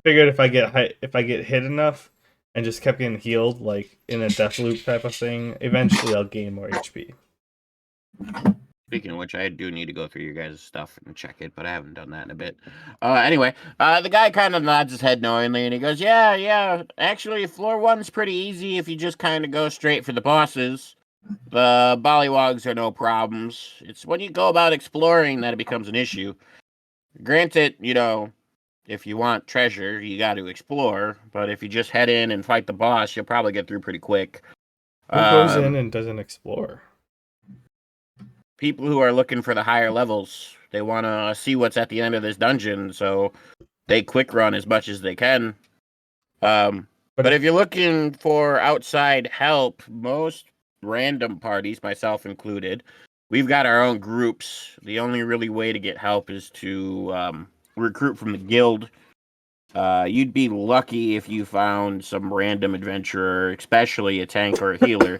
Figured if I get hit enough and just kept getting healed like in a death loop type of thing, eventually I'll gain more HP. Speaking of which, I do need to go through your guys' stuff and check it, but I haven't done that in a bit. Anyway, the guy kind of nods his head knowingly, and he goes, yeah, actually, floor 1's pretty easy if you just kind of go straight for the bosses. The bollywogs are no problems. It's when you go about exploring that it becomes an issue. Granted, if you want treasure, you got to explore, but if you just head in and fight the boss, you'll probably get through pretty quick. Who goes in and doesn't explore? People who are looking for the higher levels. They want to see what's at the end of this dungeon, so they quick run as much as they can. But if you're looking for outside help, most random parties, myself included, we've got our own groups. The only really way to get help is to recruit from the guild. You'd be lucky if you found some random adventurer, especially a tank or a healer,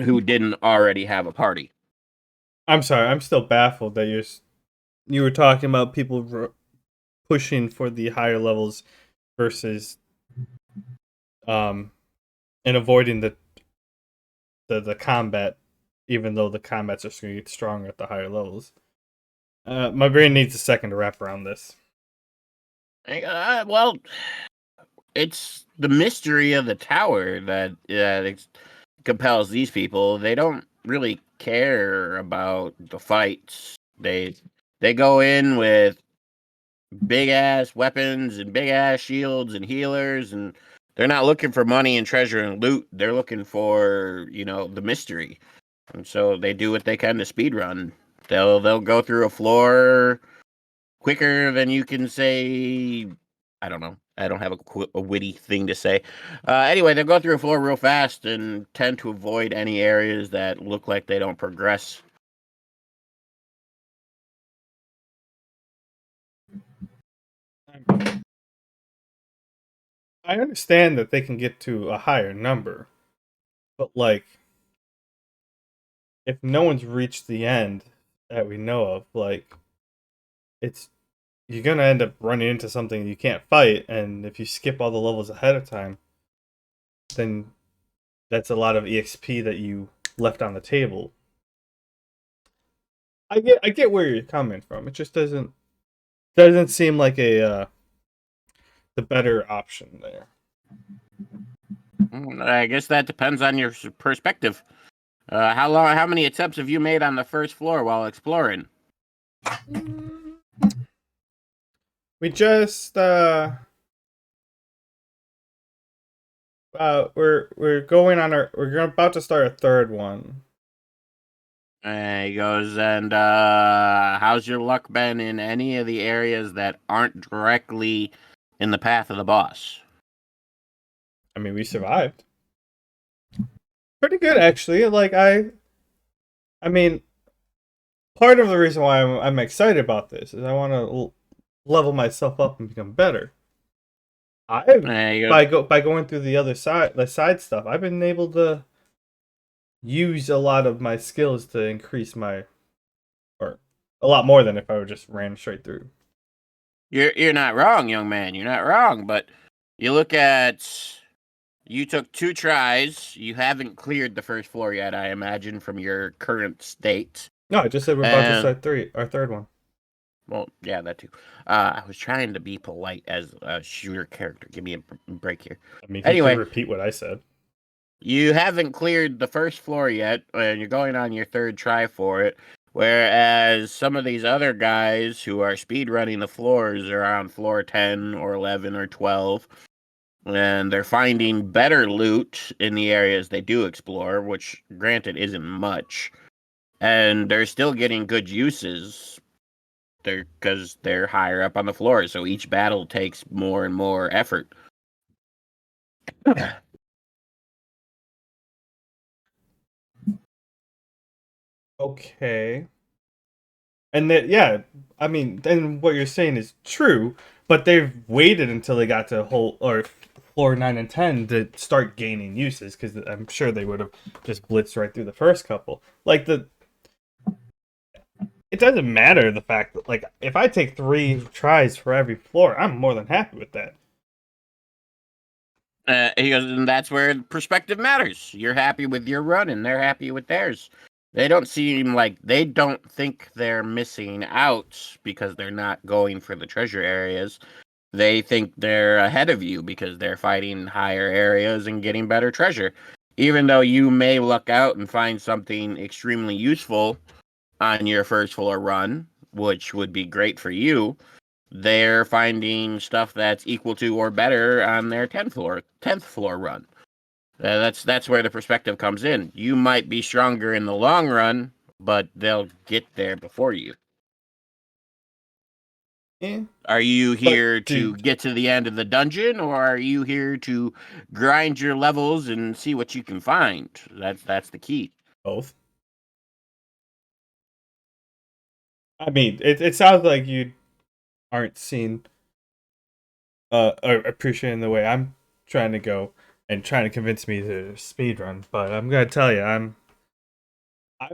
who didn't already have a party. I'm sorry, I'm still baffled that you were talking about people pushing for the higher levels versus and avoiding the combat, even though the combat's just going to get stronger at the higher levels. My brain needs a second to wrap around this. Well, it's the mystery of the tower that compels these people. They don't really care about the fights. They go in with big ass weapons and big ass shields and healers, and they're not looking for money and treasure and loot. They're looking for the mystery, and so they do what they can to speed run. They'll go through a floor quicker than you can say. I don't know. I don't have a witty thing to say. Anyway, they'll go through a floor real fast and tend to avoid any areas that look like they don't progress. I understand that they can get to a higher number, but like, if no one's reached the end that we know of, like, you're gonna end up running into something you can't fight, and if you skip all the levels ahead of time, then that's a lot of EXP that you left on the table. I get where you're coming from. It just doesn't seem like the better option there. I guess that depends on your perspective. How many attempts have you made on the first floor while exploring? We just we're going on we're about to start a third one. He goes, and how's your luck been in any of the areas that aren't directly in the path of the boss? I mean, we survived. Pretty good, actually. Like, I mean, part of the reason why I'm excited about this is I want to level myself up and become better. By going through the side stuff, I've been able to use a lot of my skills to increase or a lot more than if I would just ran straight through. You're not wrong, young man. You're not wrong, but you look at. You took 2 tries. You haven't cleared the first floor yet, I imagine, from your current state. No, I just said we're about to start our third one. Well, yeah, that too. I was trying to be polite as a shooter character. Give me a break here. I mean, anyway, you can repeat what I said. You haven't cleared the first floor yet, and you're going on your 3rd try for it. Whereas some of these other guys who are speed running the floors are on floor 10 or 11 or 12, and they're finding better loot in the areas they do explore, which granted isn't much, and they're still getting good uses because they're higher up on the floor, so each battle takes more and more effort. Okay. And that, yeah, I mean, then what you're saying is true, but they've waited until they got to floor 9 and 10 to start gaining uses, because I'm sure they would have just blitzed right through the first couple. Like, it doesn't matter the fact that, like, if I take 3 tries for every floor, I'm more than happy with that. He goes, and that's where perspective matters. You're happy with your run, and they're happy with theirs. They don't seem like they don't think they're missing out because they're not going for the treasure areas. They think they're ahead of you because they're fighting higher areas and getting better treasure. Even though you may luck out and find something extremely useful on your first floor run, which would be great for you, they're finding stuff that's equal to or better on their 10th floor run. That's where the perspective comes in. You might be stronger in the long run, but they'll get there before you. Yeah. Are you here But, to get to the end of the dungeon, or are you here to grind your levels and see what you can find? That's the key. Both. I mean, it sounds like you aren't seeing or appreciating the way I'm trying to go and trying to convince me to speed run. But I'm gonna tell you, I'm I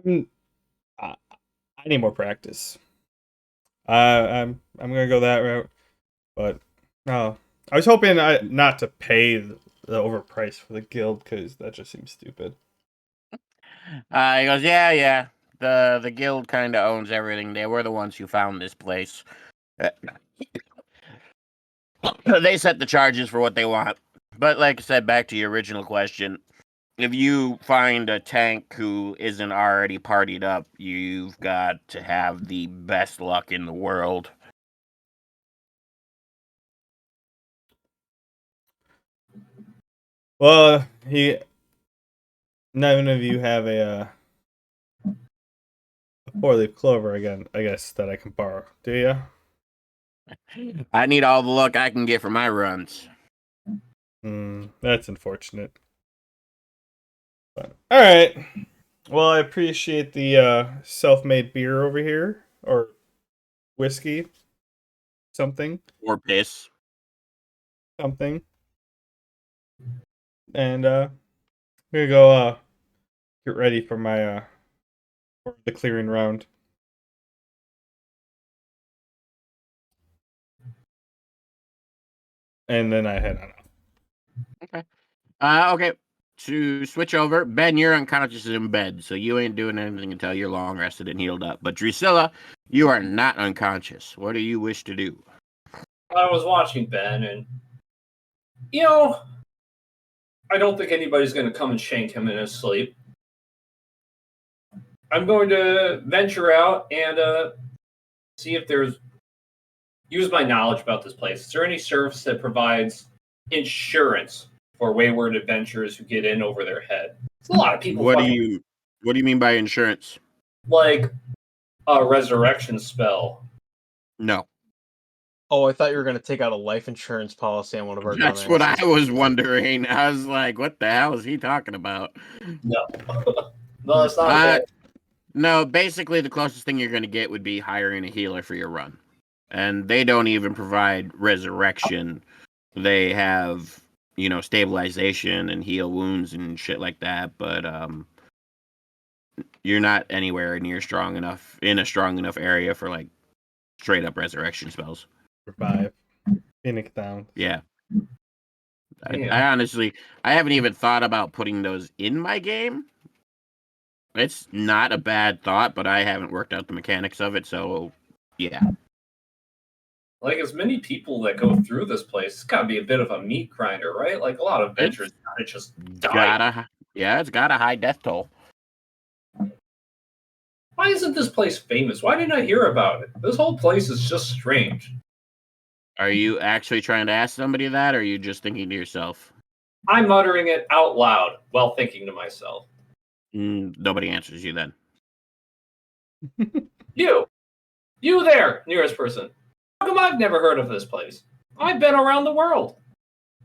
need more practice. I'm gonna go that route, but no, I was hoping not to pay the overprice for the guild, because that just seems stupid. He goes, yeah. The guild kind of owns everything. They were the ones who found this place. They set the charges for what they want. But like I said, back to your original question, if you find a tank who isn't already partied up, you've got to have the best luck in the world. Well, none of you have a 4-leaf clover again, I guess, that I can borrow. Do you? I need all the luck I can get for my runs. That's unfortunate. But, all right. Well, I appreciate the self-made beer over here, or whiskey, something, Or piss. something, and I'm gonna go get ready for my for the clearing round. And then I head on out. Okay. Okay. To switch over, Ben, you're unconscious in bed, so you ain't doing anything until you're long rested and healed up. But Drusilla, you are not unconscious. What do you wish to do? I was watching Ben, and I don't think anybody's going to come and shank him in his sleep. I'm going to venture out and see if use my knowledge about this place. Is there any service that provides insurance for wayward adventurers who get in over their head? It's a lot of people. What do you mean by insurance? Like a resurrection spell. No. Oh, I thought you were going to take out a life insurance policy on one of our That's what I was wondering. I was like, what the hell is he talking about? No. No, that's not No, basically the closest thing you're going to get would be hiring a healer for your run. And they don't even provide resurrection. They have, stabilization and heal wounds and shit like that, but you're not anywhere near in a strong enough area for like straight up resurrection spells. Revive. Phoenix down. Yeah. I honestly, I haven't even thought about putting those in my game. It's not a bad thought, but I haven't worked out the mechanics of it, so yeah. Like, as many people that go through this place, it's got to be a bit of a meat grinder, right? Like, a lot of adventurers gotta just die. It's got a high death toll. Why isn't this place famous? Why didn't I hear about it? This whole place is just strange. Are you actually trying to ask somebody that, or are you just thinking to yourself? I'm muttering it out loud while thinking to myself. Nobody answers you then. You there, nearest person. How come I've never heard of this place? I've been around the world.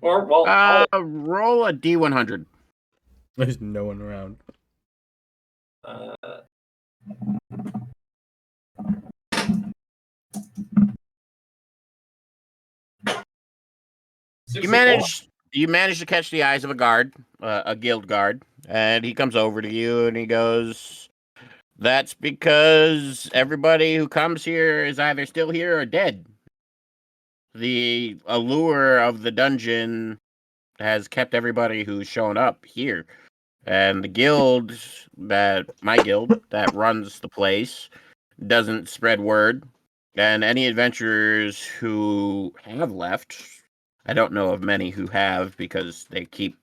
Or, well, roll a D100. There's no one around. You manage to catch the eyes of a guard, a guild guard, and he comes over to you and he goes, "That's because everybody who comes here is either still here or dead. The allure of the dungeon has kept everybody who's shown up here. And the guild my guild that runs the place doesn't spread word. And any adventurers who have left, I don't know of many who have because they keep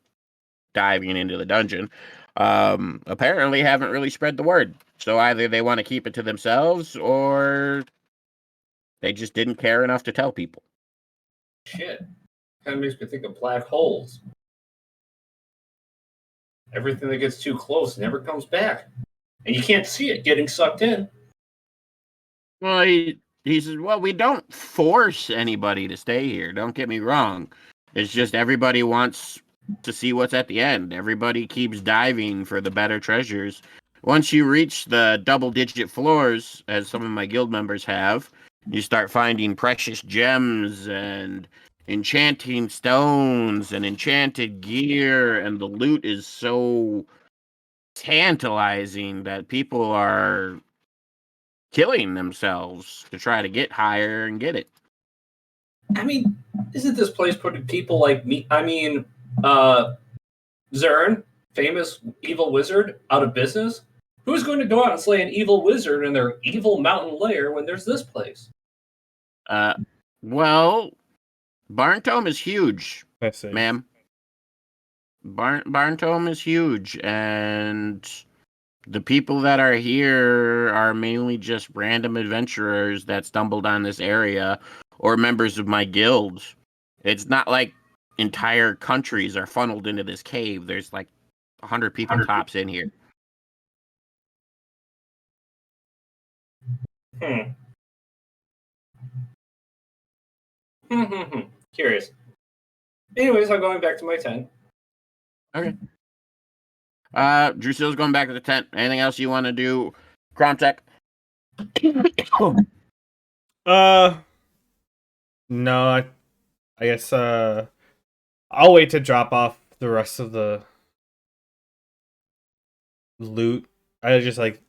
diving into the dungeon, apparently haven't really spread the word. So either they want to keep it to themselves or they just didn't care enough to tell people." Shit. Kind of makes me think of black holes. Everything that gets too close never comes back. And you can't see it getting sucked in. Well, he says, "Well, we don't force anybody to stay here. Don't get me wrong. It's just everybody wants to see what's at the end. Everybody keeps diving for the better treasures. Once you reach the double-digit floors, as some of my guild members have, you start finding precious gems and enchanting stones and enchanted gear, and the loot is so tantalizing that people are killing themselves to try to get higher and get it." I mean, isn't this place putting people like me? I mean, Zern, famous evil wizard, out of business? Who's going to go out and slay an evil wizard in their evil mountain lair when there's this place? Well, Barntome is huge, I see. ma'am. Barntome is huge, and the people that are here are mainly just random adventurers that stumbled on this area or members of my guild. It's not like entire countries are funneled into this cave. There's like 100 people tops in here. Curious. Anyways, I'm going back to my tent. Okay. Drusille's going back to the tent. Anything else you want to do? Crown check. No, I guess I'll wait to drop off the rest of the loot. I just I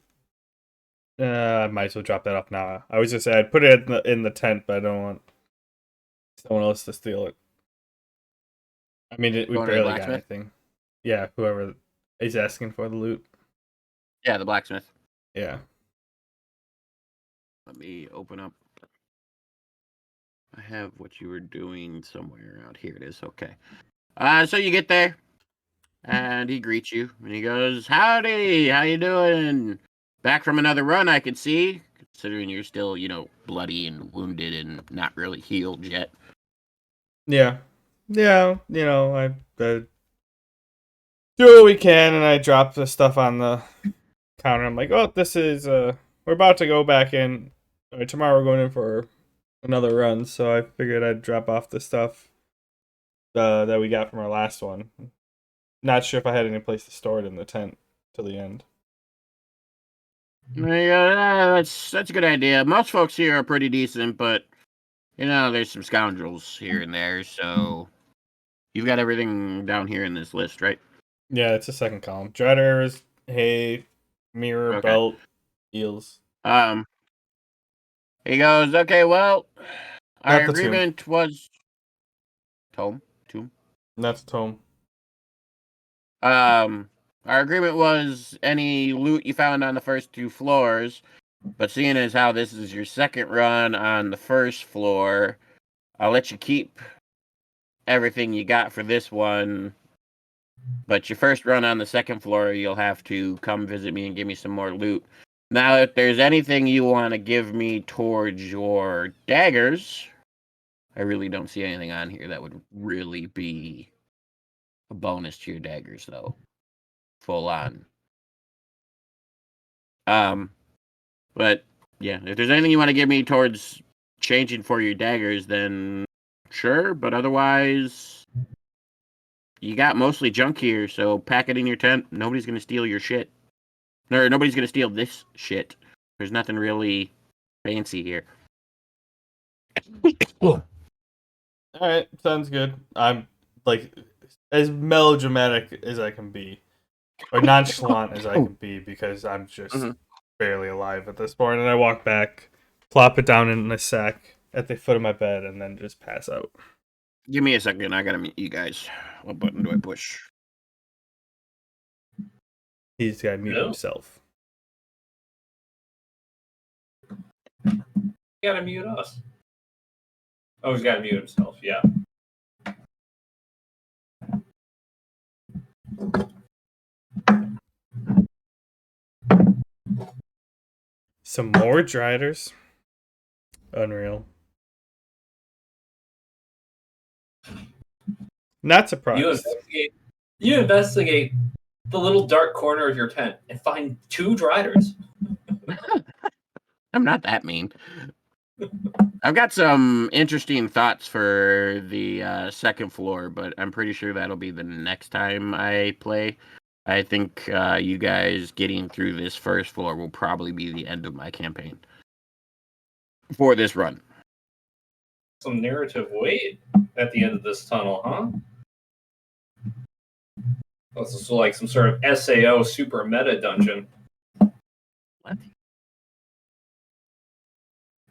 might as well drop that off now. I was just say I'd put it in the tent, but I don't want someone else to steal it. I mean, we barely got anything. Yeah, whoever is asking for the loot. Yeah, the blacksmith. Yeah. Let me open up. I have what you were doing somewhere out here. It is okay. So you get there, and he greets you, and he goes, "Howdy, how you doing? Back from another run, I could see. Considering you're still, bloody and wounded and not really healed yet." Yeah. Yeah, I do what we can, and I drop the stuff on the counter. I'm like, "Oh, this is we're about to go back in. Tomorrow we're going in for another run, so I figured I'd drop off the stuff that we got from our last one. Not sure if I had any place to store it in the tent till the end." That's a good idea. Most folks here are pretty decent, but there's some scoundrels here and there. So you've got everything down here in this list, right? Yeah, it's the second column. Dreaders, hay, mirror, belt, eels. He goes, "Okay, well, our Not the agreement was tomb. That's the tome. Our agreement was any loot you found on the first 2 floors, but seeing as how this is your second run on the first floor, I'll let you keep everything you got for this one. But your first run on the second floor, you'll have to come visit me and give me some more loot. Now, if there's anything you want to give me towards your daggers, I really don't see anything on here that would really be a bonus to your daggers, though. Full on. But yeah, if there's anything you want to give me towards changing for your daggers, then sure. But otherwise, you got mostly junk here, so pack it in your tent. Nobody's gonna steal your shit. Or nobody's gonna steal this shit. There's nothing really fancy here. All right, sounds good. I'm like as melodramatic as I can be, or nonchalant as I can be, because I'm just barely alive at this point. And I walk back, plop it down in a sack at the foot of my bed, and then just pass out. Give me a second. I gotta mute you guys. What button do I push? He's got to mute himself. You gotta mute us. Oh, he's gotta mute himself, yeah. Some more Driders. Unreal. Not surprised. You investigate the little dark corner of your tent and find 2 Driders. I'm not that mean. I've got some interesting thoughts for the second floor, but I'm pretty sure that'll be the next time I play. I think you guys getting through this first floor will probably be the end of my campaign for this run. Some narrative weight at the end of this tunnel, huh? This is like some sort of SAO super meta dungeon. What?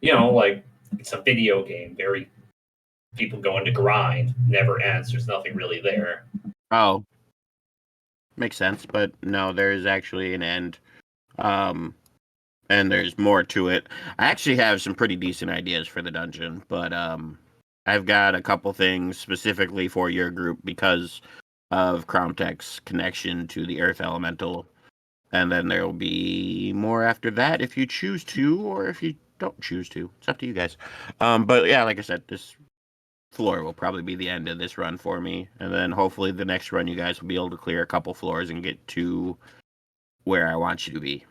You know, like it's a video game. Very people going to grind, never ends. There's nothing really there. Oh, makes sense, but no, there is actually an end, and there's more to it. I actually have some pretty decent ideas for the dungeon, but I've got a couple things specifically for your group because of Crown Tech's connection to the Earth Elemental, and then there will be more after that if you choose to, or if you don't choose to. It's up to you guys. But yeah, like I said, this floor will probably be the end of this run for me, and then hopefully the next run you guys will be able to clear a couple floors and get to where I want you to be.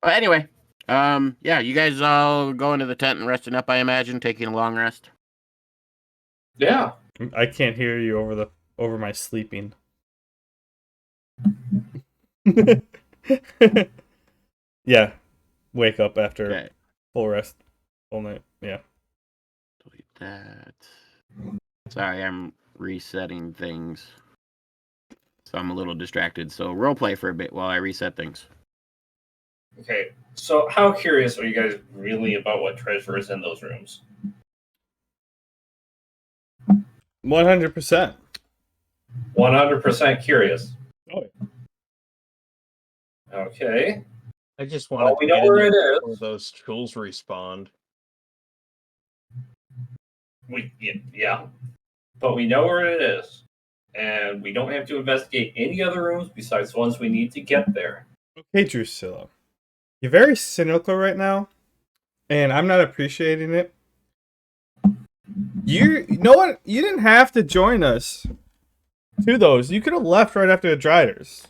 But anyway, yeah, you guys all go into the tent and resting up, I imagine, taking a long rest. Yeah. I can't hear you over my sleeping. Yeah, wake up after full rest, full night. Yeah. Delete that. Sorry, I'm resetting things, so I'm a little distracted. So roleplay for a bit while I reset things. Okay, so how curious are you guys really about what treasure is in those rooms? 100%. 100% curious. Oh, yeah. Okay. I just want to know where it is. Before those tools respawned. Yeah. But we know where it is. And we don't have to investigate any other rooms besides the ones we need to get there. Okay, Drusilla. You're very cynical right now, and I'm not appreciating it. You know what? You didn't have to join us to those. You could have left right after the Driders.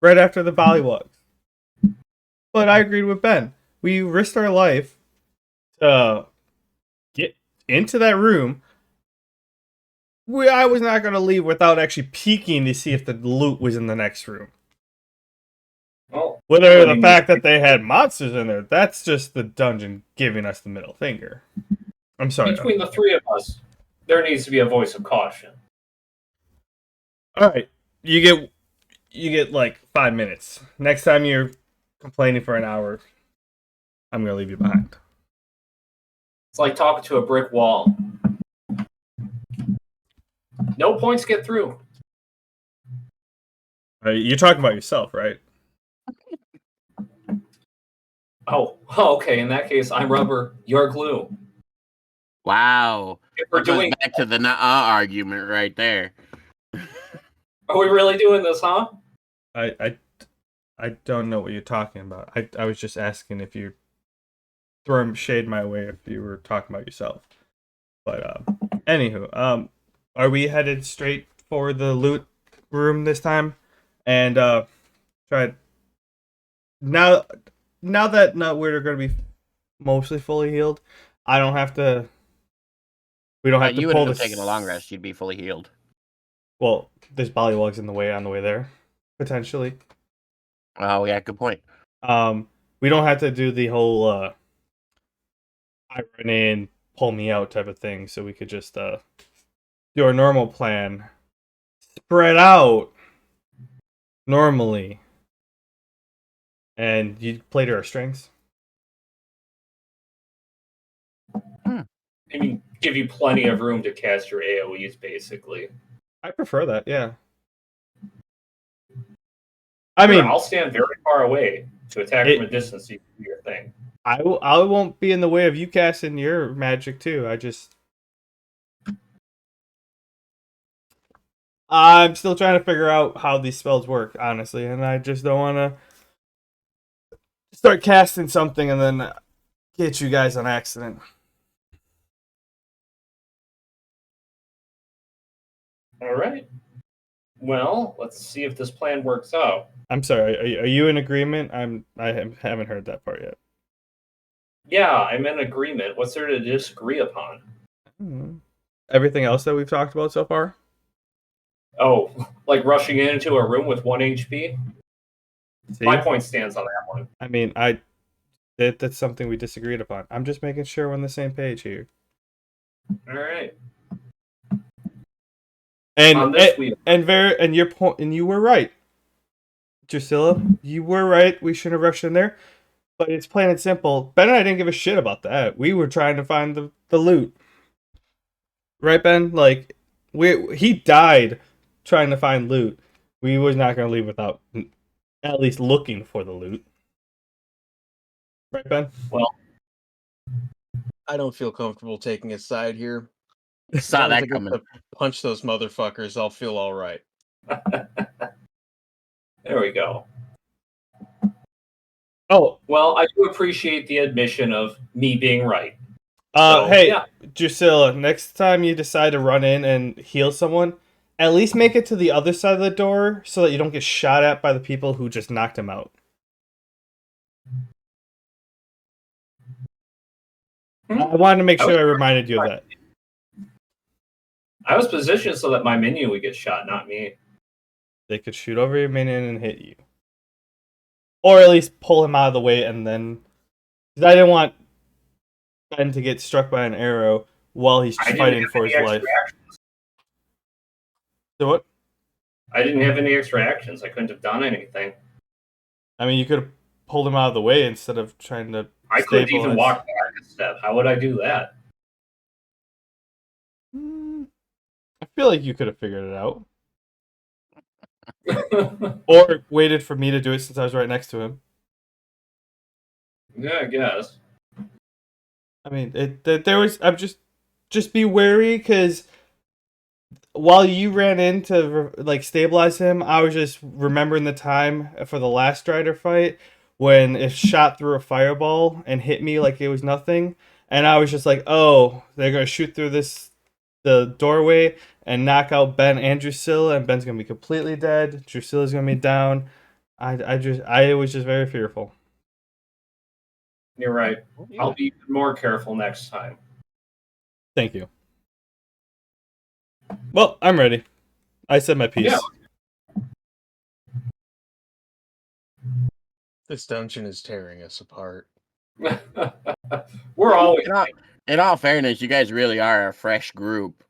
Right after the Bollywogs. But I agreed with Ben. We risked our life to get into that room. I was not going to leave without actually peeking to see if the loot was in the next room. Well, whether the fact that they had monsters in there, that's just the dungeon giving us the middle finger. I'm sorry. Between the 3 of us, there needs to be a voice of caution. All right, you get like 5 minutes. Next time you're complaining for an hour, I'm gonna leave you behind. It's like talking to a brick wall. No points get through. You're talking about yourself, right? Oh, okay. In that case, I'm rubber, you're glue. Wow. If we're doing back to the argument right there. Are we really doing this, huh? I I don't know what you're talking about. I was just asking if you're throwing shade my way if you were talking about yourself. But anywho, are we headed straight for the loot room this time? And try now that we're going to be mostly fully healed, I don't have to. We don't have to You would pull end up this. taking a long rest. You'd be fully healed. Well, there's Bollywogs in the way on the way there, potentially. Oh yeah, good point. We don't have to do the whole I run in, pull me out type of thing. So we could just do our normal plan, spread out normally, and you play to our strengths. I mean, give you plenty of room to cast your AoEs, basically. I prefer that, yeah. I'll stand very far away to attack from a distance so you can do your thing. I won't be in the way of you casting your magic too. I'm still trying to figure out how these spells work, honestly, and I just don't want to start casting something and then get you guys on accident. All right. Well, let's see if this plan works out. I'm sorry. Are you in agreement? I haven't heard that part yet. Yeah, I'm in agreement. What's there to disagree upon? Everything else that we've talked about so far? Oh, like rushing into a room with 1 HP? See? My point stands on that one. I mean, that's something we disagreed upon. I'm just making sure we're on the same page here. All right. And your point, and you were right, Drusilla. You were right. We shouldn't have rushed in there. But it's plain and simple. Ben and I didn't give a shit about that. We were trying to find the loot. Right, Ben? Like, he died trying to find loot. We was not going to leave without at least looking for the loot. Right, Ben? Well, I don't feel comfortable taking a side here. Saw that coming. Punch those motherfuckers. I'll feel all right. There we go. Oh. Well, I do appreciate the admission of me being right. Hey, yeah. Drusilla, next time you decide to run in and heal someone, at least make it to the other side of the door so that you don't get shot at by the people who just knocked him out. I wanted to make sure I reminded you of that. I was positioned so that my minion would get shot, not me. They could shoot over your minion and hit you. Or at least pull him out of the way and then... Because I didn't want Ben to get struck by an arrow while he's fighting for his life. So what? I didn't have any extra actions. I couldn't have done anything. I mean, you could have pulled him out of the way instead of trying to I couldn't even walk back a step. How would I do that? I feel like you could have figured it out. Or waited for me to do it since I was right next to him. Yeah, I guess. I mean, there was... I'm just be wary, because while you ran in to like stabilize him, I was just remembering the time for the last Strider fight when it shot through a fireball and hit me like it was nothing, and I was just like, oh, they're gonna shoot through the doorway and knock out Ben and Drusilla, and Ben's gonna be completely dead. Drusilla's gonna be down. I was just very fearful. You're right. I'll be even more careful next time. Thank you. Well, I'm ready. I said my piece. Yeah. This dungeon is tearing us apart. We're always... In all fairness, you guys really are a fresh group.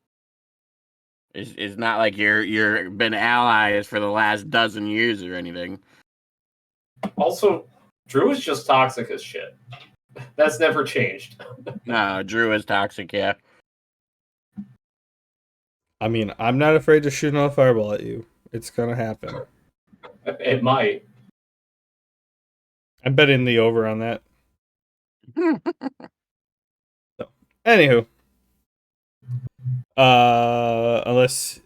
It's not like you're been allies for the last dozen years or anything. Also, Drew is just toxic as shit. That's never changed. No, Drew is toxic, yeah. I mean, I'm not afraid to shoot another fireball at you. It's gonna happen. It might. I'm betting the over on that. So, anywho. Unless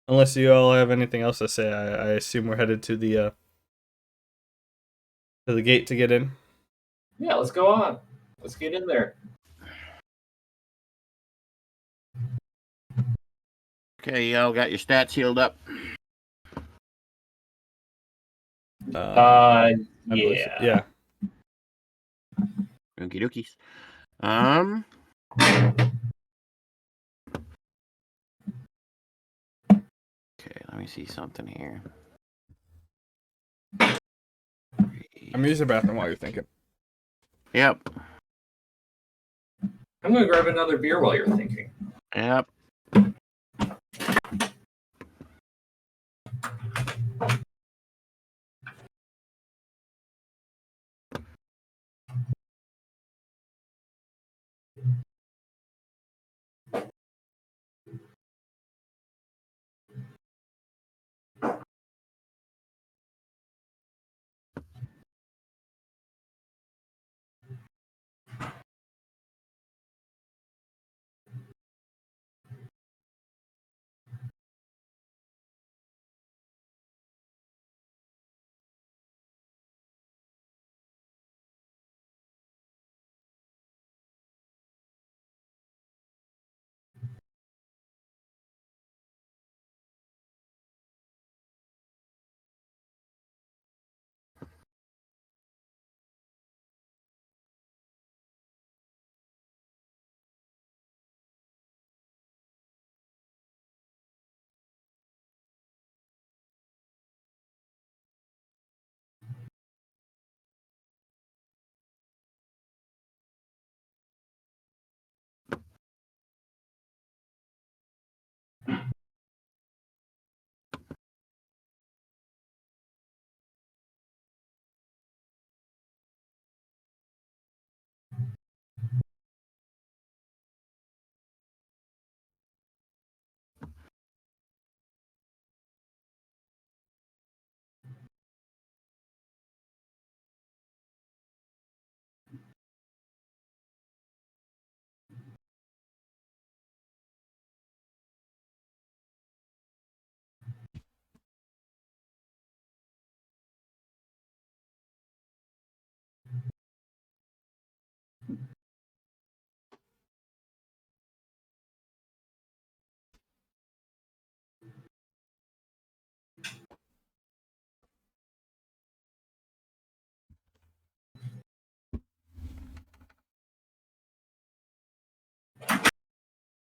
Unless you all have anything else to say, I assume we're headed to the gate to get in. Yeah, let's go on. Let's get in there. Okay, y'all got your stats healed up. I believe so. Yeah. Yeah. Okie dokies. Okay, let me see something here. I'm using the bathroom while you're thinking. Yep. I'm gonna grab another beer while you're thinking. Yep.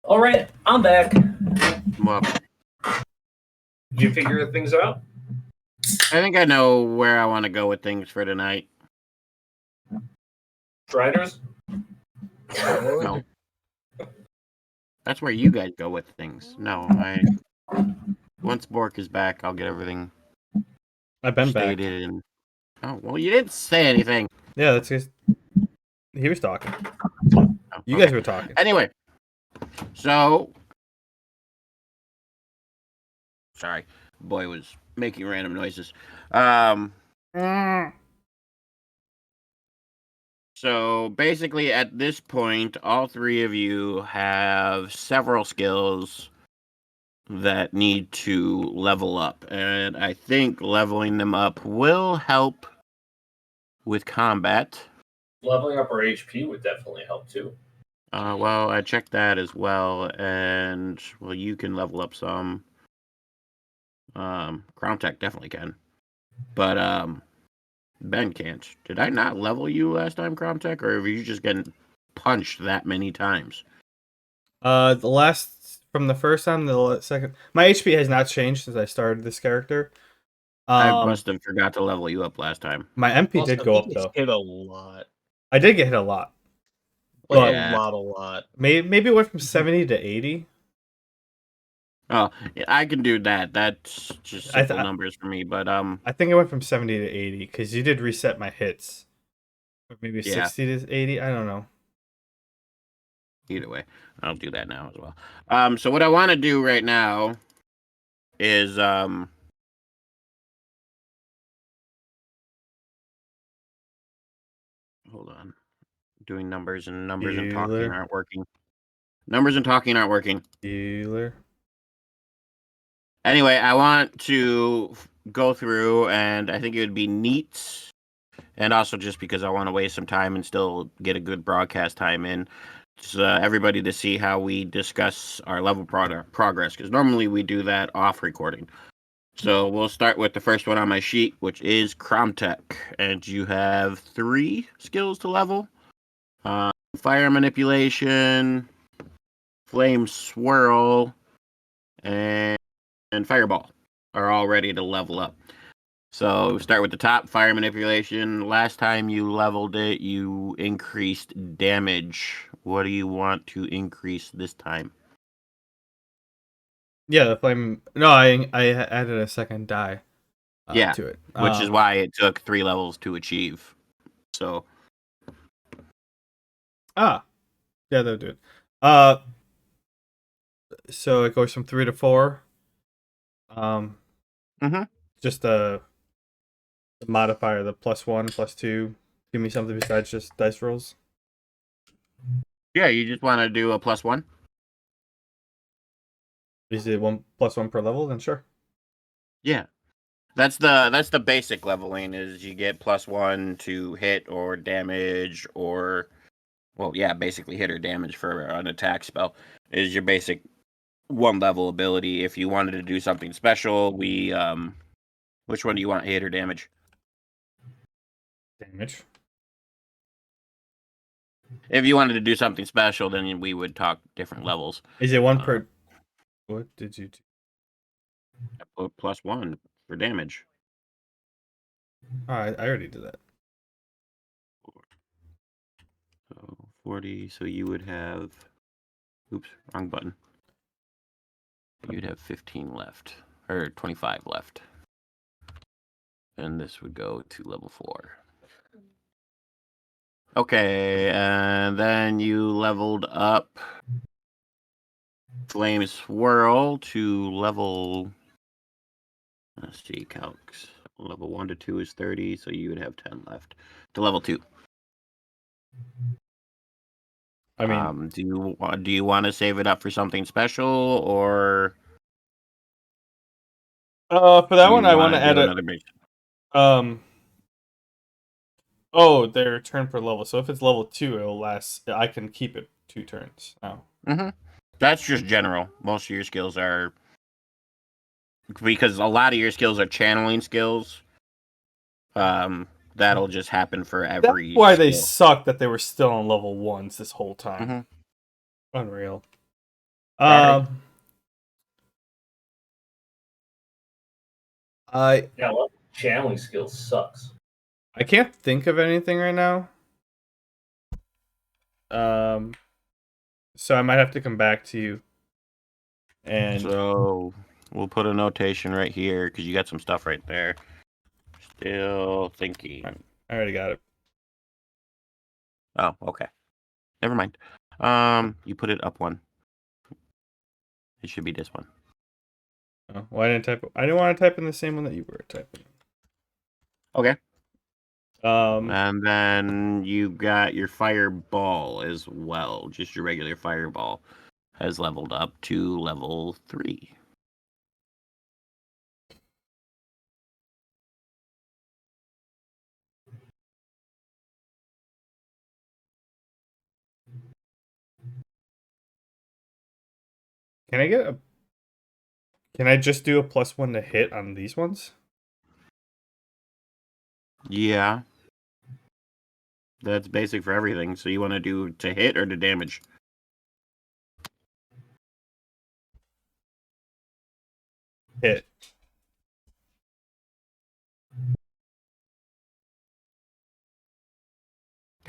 All right, I'm back. Well, Did you figure things out? I think I know where I want to go with things for tonight. Striders? No. That's where you guys go with things. No, once Bork is back, I'll get everything I've been back. stated. And oh, well, you didn't say anything. Yeah, that's just he was talking. Oh, You okay. guys were talking. Anyway, so sorry, boy was making random noises. So basically, at this point, all three of you have several skills that need to level up, and I think leveling them up will help with combat. Leveling up our HP would definitely help too. Well, I checked that as well, and well, you can level up some. Crown Tech definitely can, but Ben can't. Did I not level you last time, Crown Tech, or have you just getting punched that many times? The last from the first time, the second, my HP has not changed since I started this character. I must have forgot to level you up last time. My MP Also, did go he up gets though. hit a lot. I did get hit a lot. Like But Yeah. a lot. maybe it went from 70 to 80. Oh, yeah, I can do that. That's just I simple numbers for me. But I think it went from 70 to 80 because you did reset my hits. Or maybe Yeah. 60 to 80. I don't know. Either way, I'll do that now as well. So what I want to do right now is hold on. Doing numbers and talking Bueller. aren't working. Numbers and talking aren't working. Bueller. Anyway, I want to go through, and I think it would be neat, and also just because I want to waste some time and still get a good broadcast time in, just everybody to see how we discuss our level progress, because normally we do that off recording. So we'll start with the first one on my sheet, which is Cromtech, and you have 3 skills to level. Fire Manipulation, Flame Swirl, and Fireball are all ready to level up. So we start with the top, Fire Manipulation. Last time you leveled it, you increased damage. What do you want to increase this time? Yeah, the flame. No, I added a second die. To it, which is why it took 3 levels to achieve. So. Yeah, they'll do it. So it goes from 3 to 4. Just the modifier, the +1, +2. Give me something besides just dice rolls. Yeah, you just want to do a +1. Is it +1 per level? Then sure. Yeah, that's the basic leveling. Is you get +1 to hit or damage or, well, yeah, basically hit or damage for an attack spell is your basic 1 level ability. If you wanted to do something special, we which one do you want, hit or damage? Damage. If you wanted to do something special, then we would talk different levels. Is it 1 per? What did you do? +1 for damage. I already did that. So 40. So you would have. Oops, wrong button. You'd have 15 left, or 25 left. And this would go to level 4. Okay, and then you leveled up Flame Swirl to level. Let's see, calcs. Level 1 to 2 is 30, so you would have 10 left. To level 2. I mean, do you want to save it up for something special, or? For that one, I want to add another base? Oh, their turn per level. So if it's level 2, it'll last. I can keep it 2 turns. Oh. That's just general. Most of your skills are, because a lot of your skills are channeling skills. That'll just happen for every. That's why skill. they suck that they were still on level 1s this whole time. Unreal. Sorry. Well, channeling skills sucks. I can't think of anything right now. So I might have to come back to you. And so we'll put a notation right here because you got some stuff right there. Still thinking. I already got it. Oh, okay. Never mind. You put it up 1. It should be this one. Oh, well, I didn't want to type in the same one that you were typing. Okay. Um, And then you got your fireball as well. Just your regular fireball has leveled up to level 3. Can I just do a +1 to hit on these ones? Yeah. That's basic for everything. So you want to do to hit or to damage? Hit.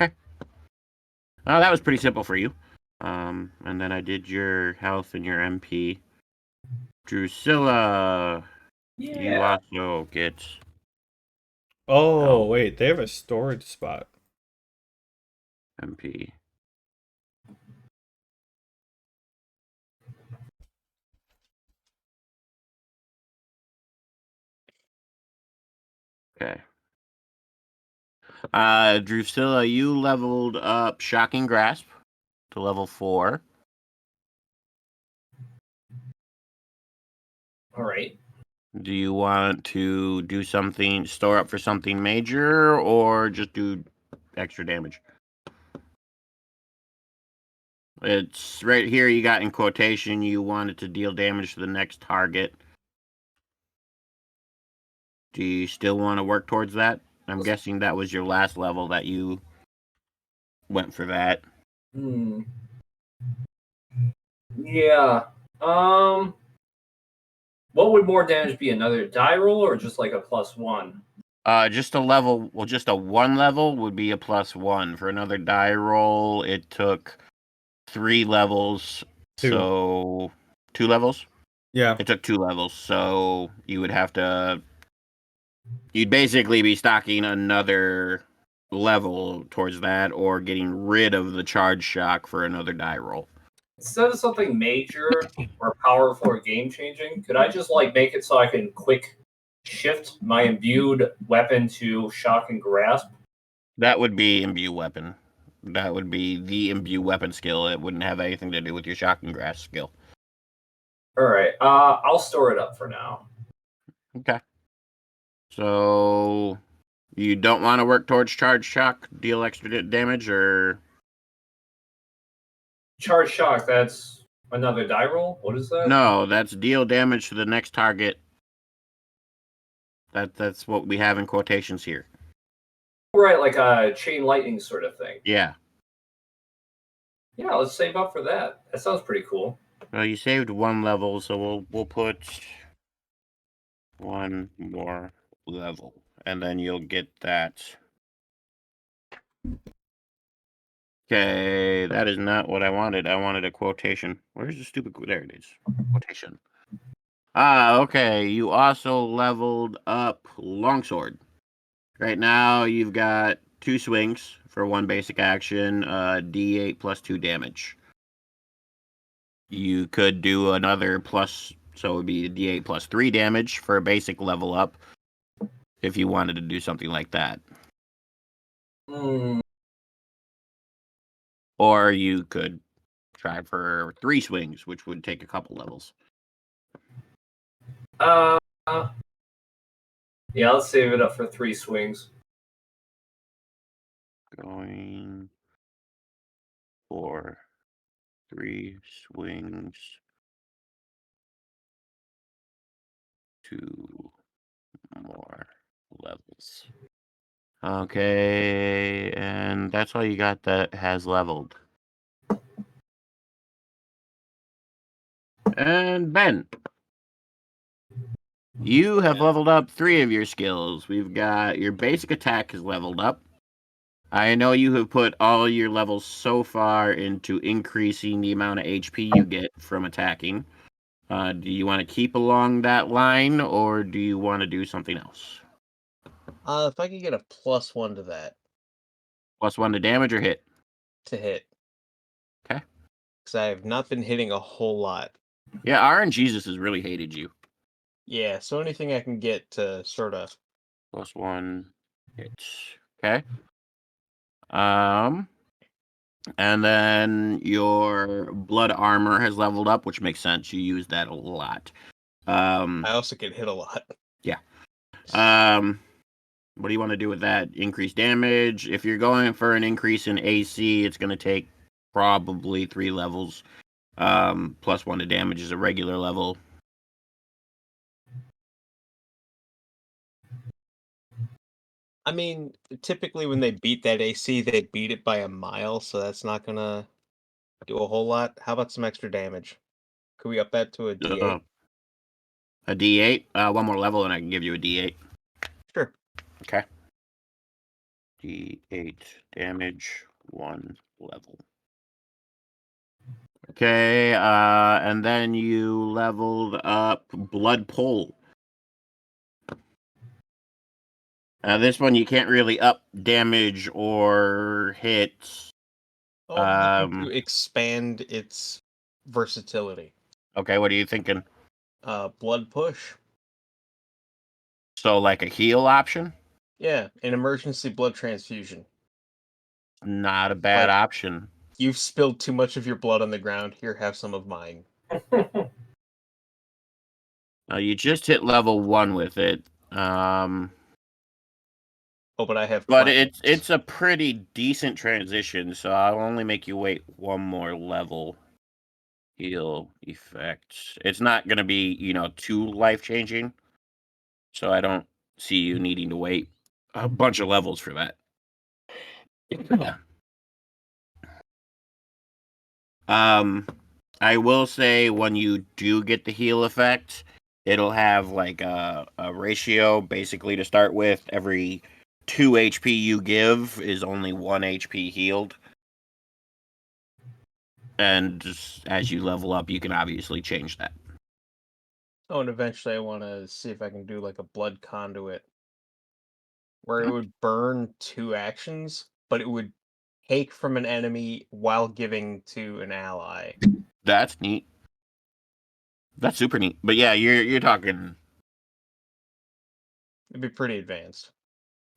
Okay. Oh, that was pretty simple for you. And then I did your health and your MP. Drusilla, you also get. Oh, wait, they have a storage spot. MP. Okay. Drusilla, you leveled up Shocking Grasp to level 4. All right. Do you want to do something, store up for something major, or just do extra damage? It's right here. You got in quotation. You wanted to deal damage to the next target. Do you still want to work towards that? I'm guessing that was your last level that you went for that. Yeah. What would more damage be? Another die roll or just like a +1? Just a level. Well, just a 1 level would be a +1. For another die roll, it took 3 levels. 2. So 2 levels. Yeah. It took 2 levels, so you would have to. You'd basically be stocking another level towards that, or getting rid of the charge shock for another die roll. Instead of something major or powerful or game changing, could I just like make it so I can quick shift my imbued weapon to shock and grasp? That would be imbue weapon. That would be the imbue weapon skill. It wouldn't have anything to do with your shock and grasp skill. All right. I'll store it up for now. Okay. So you don't want to work towards charge shock, deal extra damage, or Charge shock. That's another die roll. What is that? no? That's deal damage to the next target. That's what we have in quotations here. Right, like a chain lightning sort of thing. Yeah. Yeah, let's save up for that. That sounds pretty cool. Well, you saved 1 level, so we'll put 1 more level, and then you'll get that. Okay, that is not what I wanted. I wanted a quotation. Where's the stupid? There it is. Quotation. Okay. You also leveled up longsword. Right now, you've got 2 swings for 1 basic action, D8 plus 2 damage. You could do another plus, so it would be D8 plus 3 damage for a basic level up, if you wanted to do something like that. Or you could try for 3 swings, which would take a couple levels. Yeah, let's save it up for 3 swings. Going for 3 swings. 2 more levels. Okay, and that's all you got that has leveled. And Ben, you have leveled up 3 of your skills. We've got your basic attack is leveled up. I know you have put all your levels so far into increasing the amount of HP you get from attacking. Do you want to keep along that line, or do you want to do something else? If I could get a +1 to that +1 to damage or hit? to hit. Okay. Because I have not been hitting a whole lot. Yeah, RNGesus has really hated you. Yeah, so anything I can get to sort of +1 hits. Okay. And then your blood armor has leveled up, which makes sense. You use that a lot. I also get hit a lot. Yeah. What do you want to do with that? Increase damage. If you're going for an increase in AC, it's going to take probably 3 levels. +1 to damage is a regular level. I mean, typically when they beat that AC, they beat it by a mile, so that's not gonna do a whole lot. How about some extra damage? Could we up that to a D8? A D8? 1 more level and I can give you a D8. Sure. Okay. D8 damage, 1 level. Okay, and then you leveled up Blood Pull. This one you can't really up damage or hit. Oh, I'm looking to expand its versatility. Okay, what are you thinking? Blood push. So like a heal option? Yeah, an emergency blood transfusion. Not a bad option. You've spilled too much of your blood on the ground. Here, have some of mine. You just hit level 1 with it. Oh, but I have. But platinums. it's a pretty decent transition, so I'll only make you wait one more level. Heal effects. It's not gonna be, too life changing. So I don't see you needing to wait a bunch of levels for that. I will say when you do get the heal effect, it'll have like a ratio basically to start with. Every 2 HP you give is only 1 HP healed. And just as you level up, you can obviously change that. Oh, and eventually I want to see if I can do like a blood conduit where it would burn 2 actions, but it would take from an enemy while giving to an ally. That's neat. That's super neat. But yeah, you're talking. It'd be pretty advanced.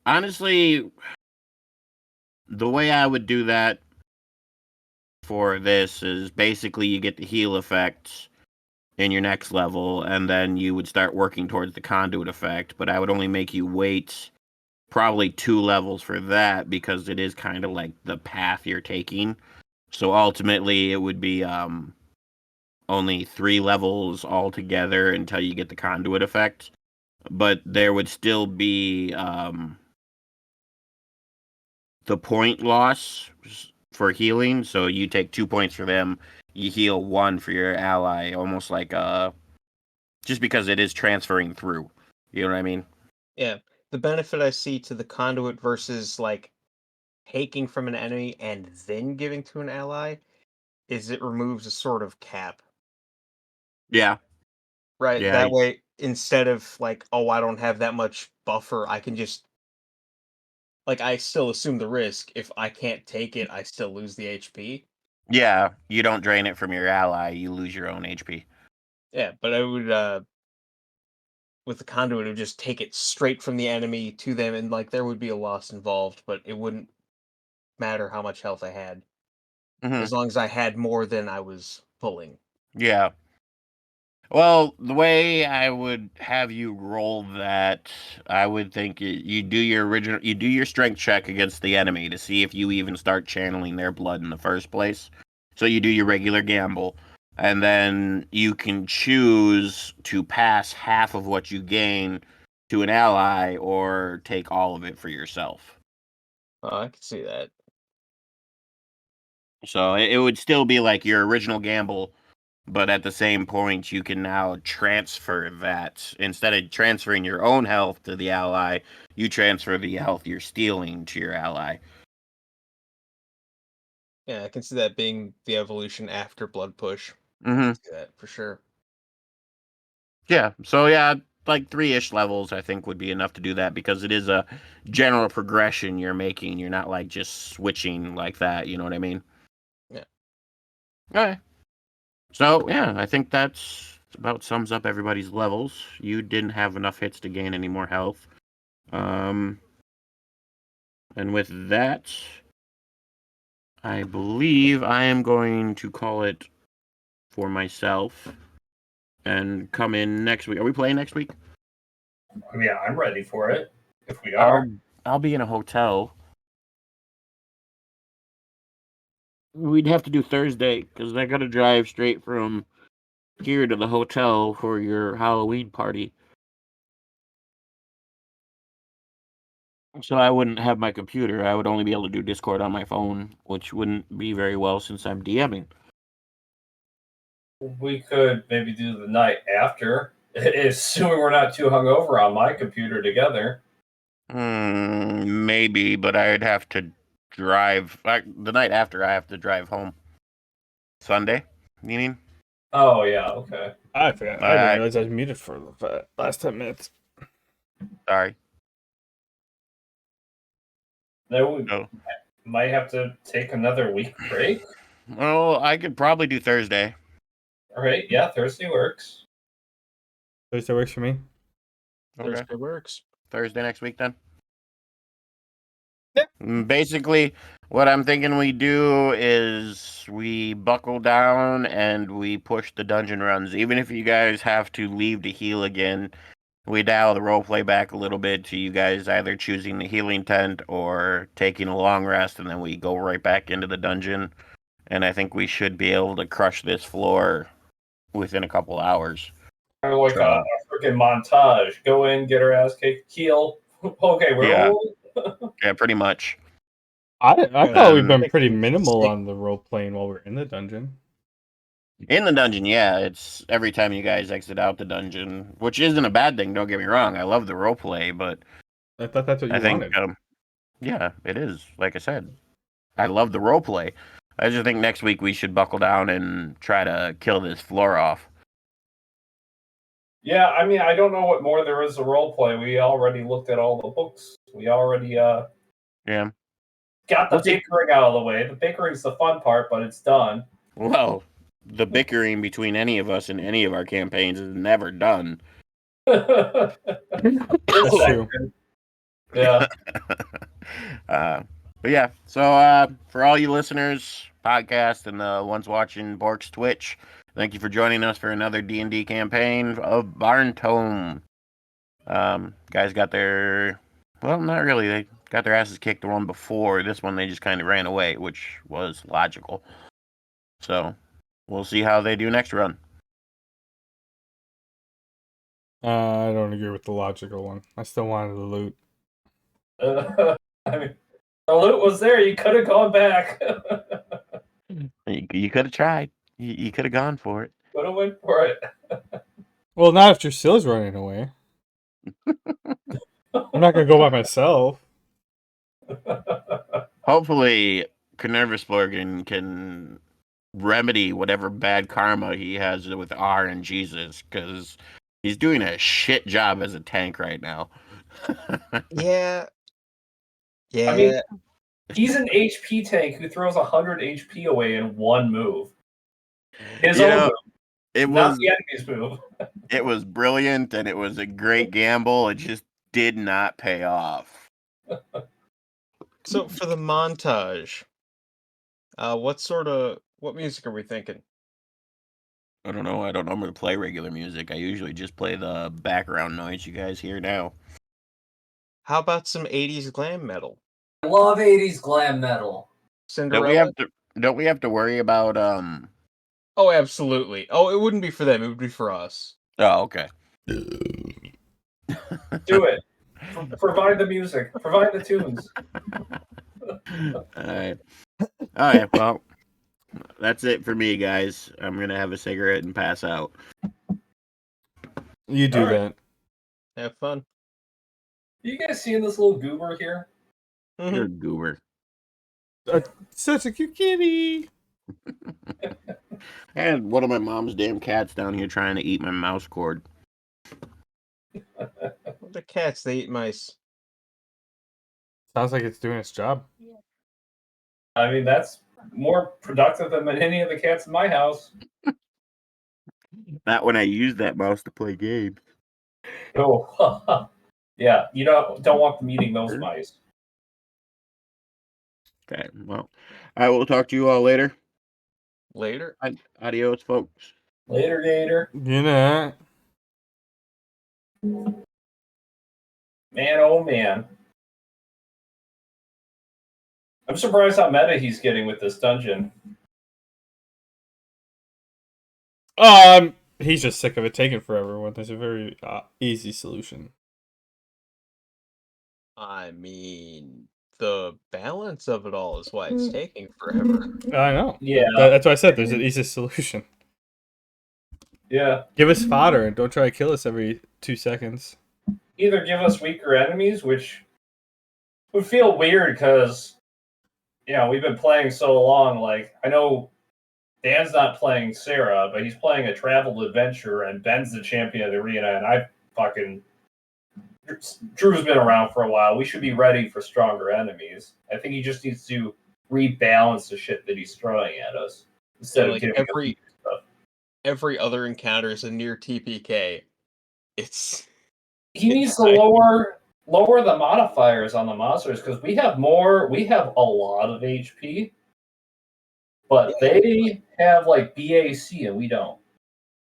Honestly, the way I would do that for this is basically you get the heal effect in your next level, and then you would start working towards the conduit effect. But I would only make you wait probably 2 levels for that because it is kind of like the path you're taking. So ultimately, it would be only 3 levels altogether until you get the conduit effect. But there would still be the point loss for healing. So you take 2 points for them, you heal 1 for your ally, almost like just because it is transferring through. You know what I mean? Yeah. The benefit I see to the conduit versus like taking from an enemy and then giving to an ally is it removes a sort of cap. Yeah, Right? yeah, That way, instead of like, oh, I don't have that much buffer, I can just like I still assume the risk. If I can't take it, I still lose the HP. yeah. You don't drain it from your ally; you lose your own HP. Yeah, but I would with the conduit, it would just take it straight from the enemy to them, and like there would be a loss involved, but it wouldn't matter how much health I had Hmm. as long as I had more than I was pulling. Yeah. Well, the way I would have you roll that, I would think you do you do your strength check against the enemy to see if you even start channeling their blood in the first place. So you do your regular gamble, and then you can choose to pass half of what you gain to an ally or take all of it for yourself. Oh, I can see that. So it would still be like your original gamble, but at the same point, you can now transfer that. Instead of transferring your own health to the ally, you transfer the health you're stealing to your ally. Yeah, I can see that being the evolution after Blood Push. I Hmm. can see that for sure. Yeah. So yeah, like 3-ish levels, I think would be enough to do that because it is a general progression you're making. You're not like just switching like that. You know what I mean? Yeah. Okay. So yeah, I think that's about sums up everybody's levels. You didn't have enough hits to gain any more health. Um, and with that, I believe I am going to call it for myself and come in next week. Are we playing next week? Yeah, I'm ready for it. If we I'll are. I'll be in a hotel. We'd have to do Thursday because I got to drive straight from here to the hotel for your Halloween party. So I wouldn't have my computer. I would only be able to do Discord on my phone, which wouldn't be very well since I'm DMing. We could maybe do the night after, assuming we're not too hungover on my computer together. Maybe, but I'd have to drive. The night after, I have to drive home. Sunday, you mean? Oh yeah, okay. I forgot. I didn't Uh, realize I was muted for the last 10 minutes. sorry. Then we No. might have to take another week break. Well, I could probably do Thursday. All right, yeah, Thursday works. Thursday works for me. Okay. Thursday works. Thursday next week then. Basically, what I'm thinking we do is we buckle down and we push the dungeon runs. Even if you guys have to leave to heal again, we dial the roleplay back a little bit to you guys either choosing the healing tent or taking a long rest, and then we go right back into the dungeon. And I think we should be able to crush this floor within a couple hours. Kind of like So, a freaking montage. Go in, get our ass kicked, heal. Okay, we're yeah, rolling. yeah, pretty much. I thought we've been Like, pretty minimal sick. on the role playing while we're in the dungeon. In the dungeon, yeah, it's every time you guys exit out the dungeon, which isn't a bad thing. Don't get me wrong. I love the roleplay, but I thought that's what I you think, wanted. yeah, it is. Like I said, I love the roleplay. I just think next week we should buckle down and try to kill this floor off. Yeah, I mean, I don't know what more there is to role play. We already looked at all the books. We already Yeah, got the We'll see. bickering out of the way. The bickering's the fun part, but it's done. Well, the bickering between any of us in any of our campaigns is never done. This That's true. section. Yeah. But yeah, so for all you listeners, podcast, and the ones watching Bork's Twitch, thank you for joining us for another D&D campaign of Barntome. Guys got their, well, not really. They got their asses kicked the one before. This one, they just kind of ran away, which was logical. So we'll see how they do next run. I don't agree with the logical one. I still wanted the loot. I mean, the loot was there. You could have gone back. You could have tried. You could have gone for it. Could have went for it. Well, not if Drusilla's running away. I'm not gonna go by myself. Hopefully, Canervusborgen can remedy whatever bad karma he has with R and Jesus, because he's doing a shit job as a tank right now. Yeah. I mean, he's an HP tank who throws 100 HP away in one move. His You own know, move, it not was the enemy's move. it was brilliant and it was a great gamble. It just did not pay off. So for the montage, what music are we thinking? I don't know. I don't normally play regular music. I usually just play the background noise you guys hear now. How about some 80s glam metal? I love 80s glam metal. Cinderella? Don't we have to worry about Oh, absolutely. Oh, it wouldn't be for them, it would be for us. Oh, okay. Do it. Provide the music. Provide the tunes. Alright. Alright, well, that's it for me, guys. I'm gonna have a cigarette and pass out. You do All right. that. Have fun. You guys seeing this little goober here? You're a goober. Such a cute kitty. I had one of my mom's damn cats down here trying to eat my mouse cord. The cats, they eat mice. Sounds like it's doing its job. I mean, that's more productive than any of the cats in my house. Not when I use that mouse to play games. Oh, yeah. You don't want them eating those mice. Okay, well, I will talk to you all later. Later. Adios, folks. Later, Gator. You know. Man, oh man. I'm surprised how meta he's getting with this dungeon. He's just sick of it taking forever when there's a very easy solution. I mean, the balance of it all is why it's taking forever. I know. Yeah. That's why I said there's an easy solution. Yeah. Give us fodder and don't try to kill us every 2 seconds. Either give us weaker enemies, which would feel weird because, we've been playing so long. Like, I know Dan's not playing Sarah, but he's playing a travel adventure, and Ben's the champion of the arena, and Drew's been around for a while. We should be ready for stronger enemies. I think he just needs to rebalance the shit that he's throwing at us instead of giving us stuff. Every other encounter is a near TPK. He needs to lower lower the modifiers on the monsters because we have a lot of HP, but they have like BAC and we don't.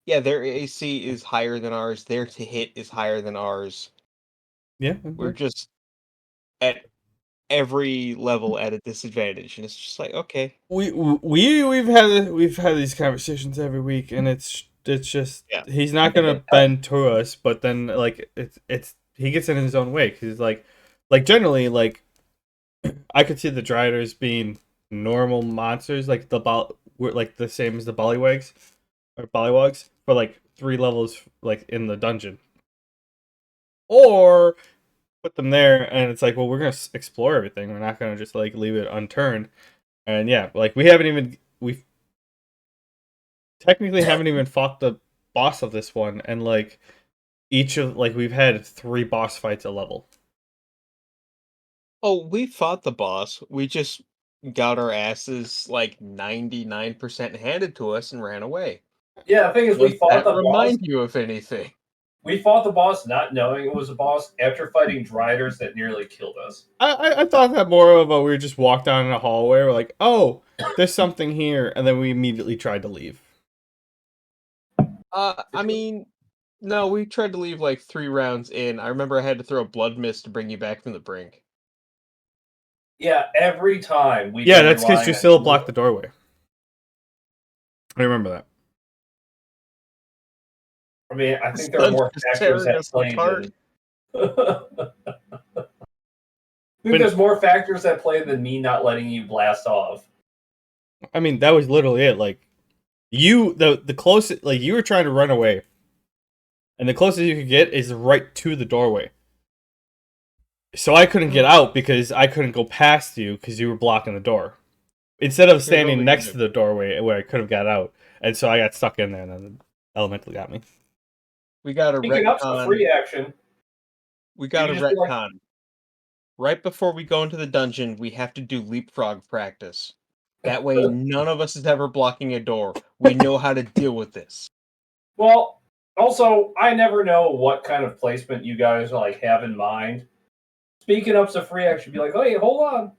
Yeah, their AC is higher than ours. Their to hit is higher than ours. Yeah, We're just at every level at a disadvantage, and it's just like, okay, we've had these conversations every week, and it's just Yeah. he's not gonna bend to us, but then like it's he gets in his own way because like generally like I could see the Driders being normal monsters like were like the same as the Bollywags or Bollywogs for like 3 levels like in the dungeon, or put them there and it's like, well, we're gonna explore everything. We're not gonna just like leave it unturned. And yeah, like we technically haven't even fought the boss of this one, and like we've had 3 boss fights a level. oh, we fought the boss. We just got our asses like 99% handed to us and ran away. Yeah, the thing is, we Does fought that the boss. remind you of anything? We fought the boss not knowing it was a boss after fighting Driders that nearly killed us. I thought that more of a we just walked down in a hallway, we're like, oh, there's something here, and then we immediately tried to leave. I mean, no, we tried to leave like 3 rounds in. I remember I had to throw a blood mist to bring you back from the brink. Yeah, every time we. Yeah, that's because Drusilla blocked the doorway. I remember that. I mean, I think there are more Just factors tearing at us play apart. than. I think there's more factors at play than me not letting you blast off. I mean, that was literally it. Like the closest, like you were trying to run away, and the closest you could get is right to the doorway. So I couldn't get out because I couldn't go past you because you were blocking the door. Instead of standing next to the doorway where I could have got out, and so I got stuck in there, and then the elemental got me. We got a Picking up some retcon. free action. We got a You can just be like- retcon. Right before we go into the dungeon, we have to do leapfrog practice. That way, none of us is ever blocking a door. We know how to deal with this. Well, also, I never know what kind of placement you guys like have in mind. Speaking up some free action, be like, hey, hold on.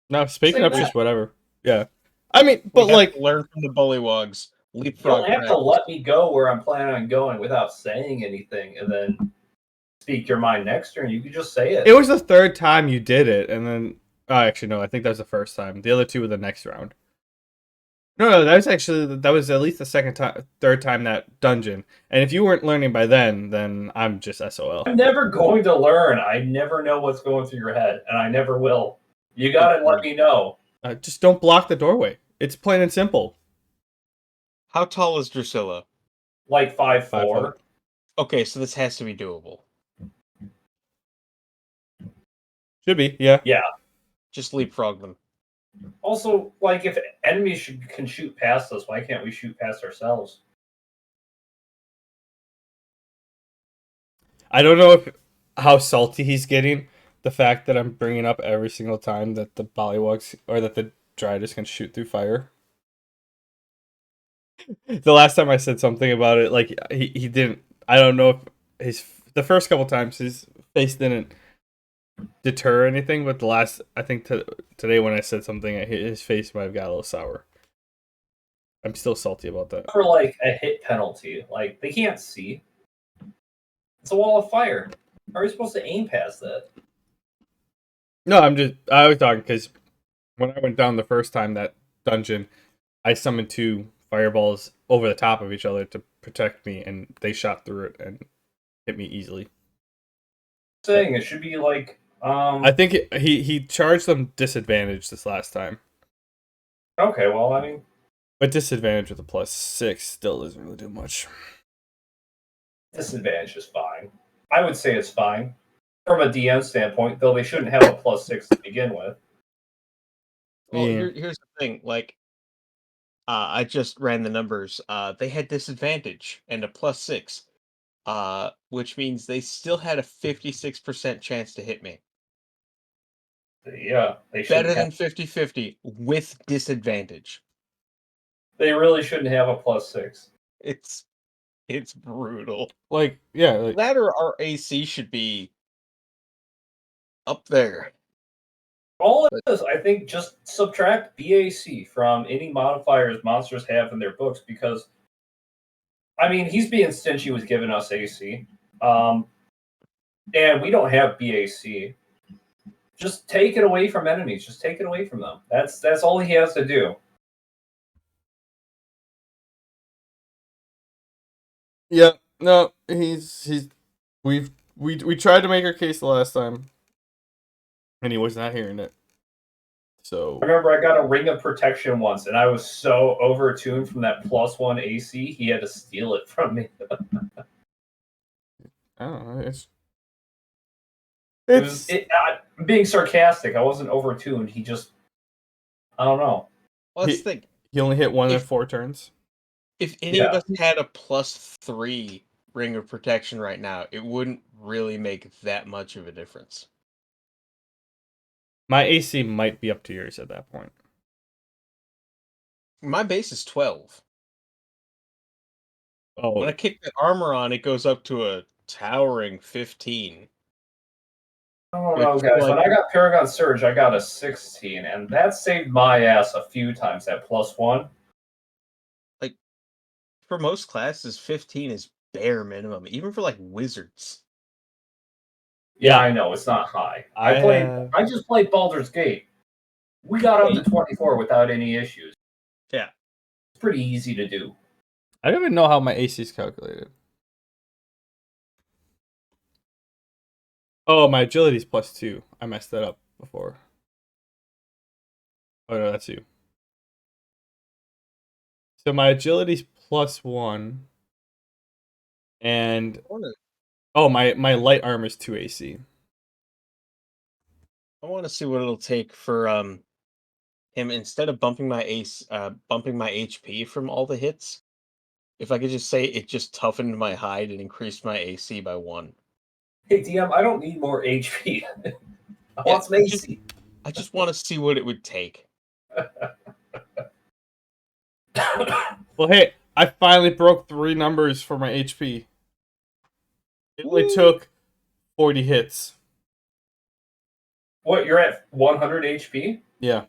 No, speaking Say up, that. just whatever. Yeah, I mean, We but have like, to learn from the bullywogs. You Leapfrog don't have to practice. let me go where I'm planning on going without saying anything, and then speak your mind next turn. You can just say it. it was the third time you did it, and then actually no, I think that was the first time. The other 2 were the next round. No, that was at least the third time that dungeon. And if you weren't learning by then I'm just SOL. I'm never going to learn. I never know what's going through your head, and I never will. You gotta let me know. Just don't block the doorway. It's plain and simple. How tall is Drusilla? Like 5'4". 5 foot. Okay, so this has to be doable. Should be, yeah. Yeah. Just leapfrog them. Also, like if enemies can shoot past us, why can't we shoot past ourselves? I don't know how salty he's getting. The fact that I'm bringing up every single time that the Bollywogs or that the Driders can shoot through fire. The last time I said something about it, like he didn't. I don't know if the first couple times his face didn't deter anything, but I think today when I said something, his face might have got a little sour. I'm still salty about that. For like a hit penalty, like they can't see. It's a wall of fire. How are you supposed to aim past that? No, I was talking because when I went down the first time that dungeon, I summoned 2 fireballs over the top of each other to protect me, and they shot through it and hit me easily. Saying it should be like I think he charged them disadvantage this last time, okay, well, I mean, but disadvantage with a +6 still doesn't really do much. disadvantage is fine. I would say it's fine from a DM standpoint, though they shouldn't have a +6 to begin with. Well, Yeah. here's the thing. Like, I just ran the numbers. They had disadvantage and a +6, which means they still had a 56% chance to hit me. Yeah, they Better shouldn't than have, 50-50 with disadvantage. they really shouldn't have a +6. It's brutal. Like, yeah, like, That or our AC should be up there. All it is, I think, just subtract BAC from any modifiers monsters have in their books because, I mean, he's being stingy with giving us AC. And we don't have BAC. Just take it away from enemies. Just take it away from them. That's all he has to do. Yeah, no, we tried to make our case the last time, and he was not hearing it. So I remember I got a ring of protection once, and I was so overtuned from that +1 AC, he had to steal it from me. I don't know. I'm being sarcastic. I wasn't overtuned. He just, I don't know. Well, let's think. He only hit one in If- 4 turns. If any of us had a +3 ring of protection right now, it wouldn't really make that much of a difference. My AC might be up to yours at that point. My base is 12. Oh, When I kick that armor on, it goes up to a towering 15. I don't know, guys. When I got Paragon Surge, I got a 16, and that saved my ass a few times, that +1. For most classes, 15 is bare minimum, even for like wizards. Yeah, I know it's not high. I just played Baldur's Gate. We got up to 24 without any issues. Yeah, it's pretty easy to do. I don't even know how my AC is calculated. Oh, my agility is +2. I messed that up before. Oh no, that's you. So my agility's +1, and my light armor is 2 AC. I want to see what it'll take for him instead of bumping my HP from all the hits. If I could just say it just toughened my hide and increased my AC by 1. Hey DM, I don't need more HP. I want some AC. I just want to see what it would take. Well, hey, I finally broke 3 numbers for my HP. It only took 40 hits. What, you're at 100 HP? Yeah.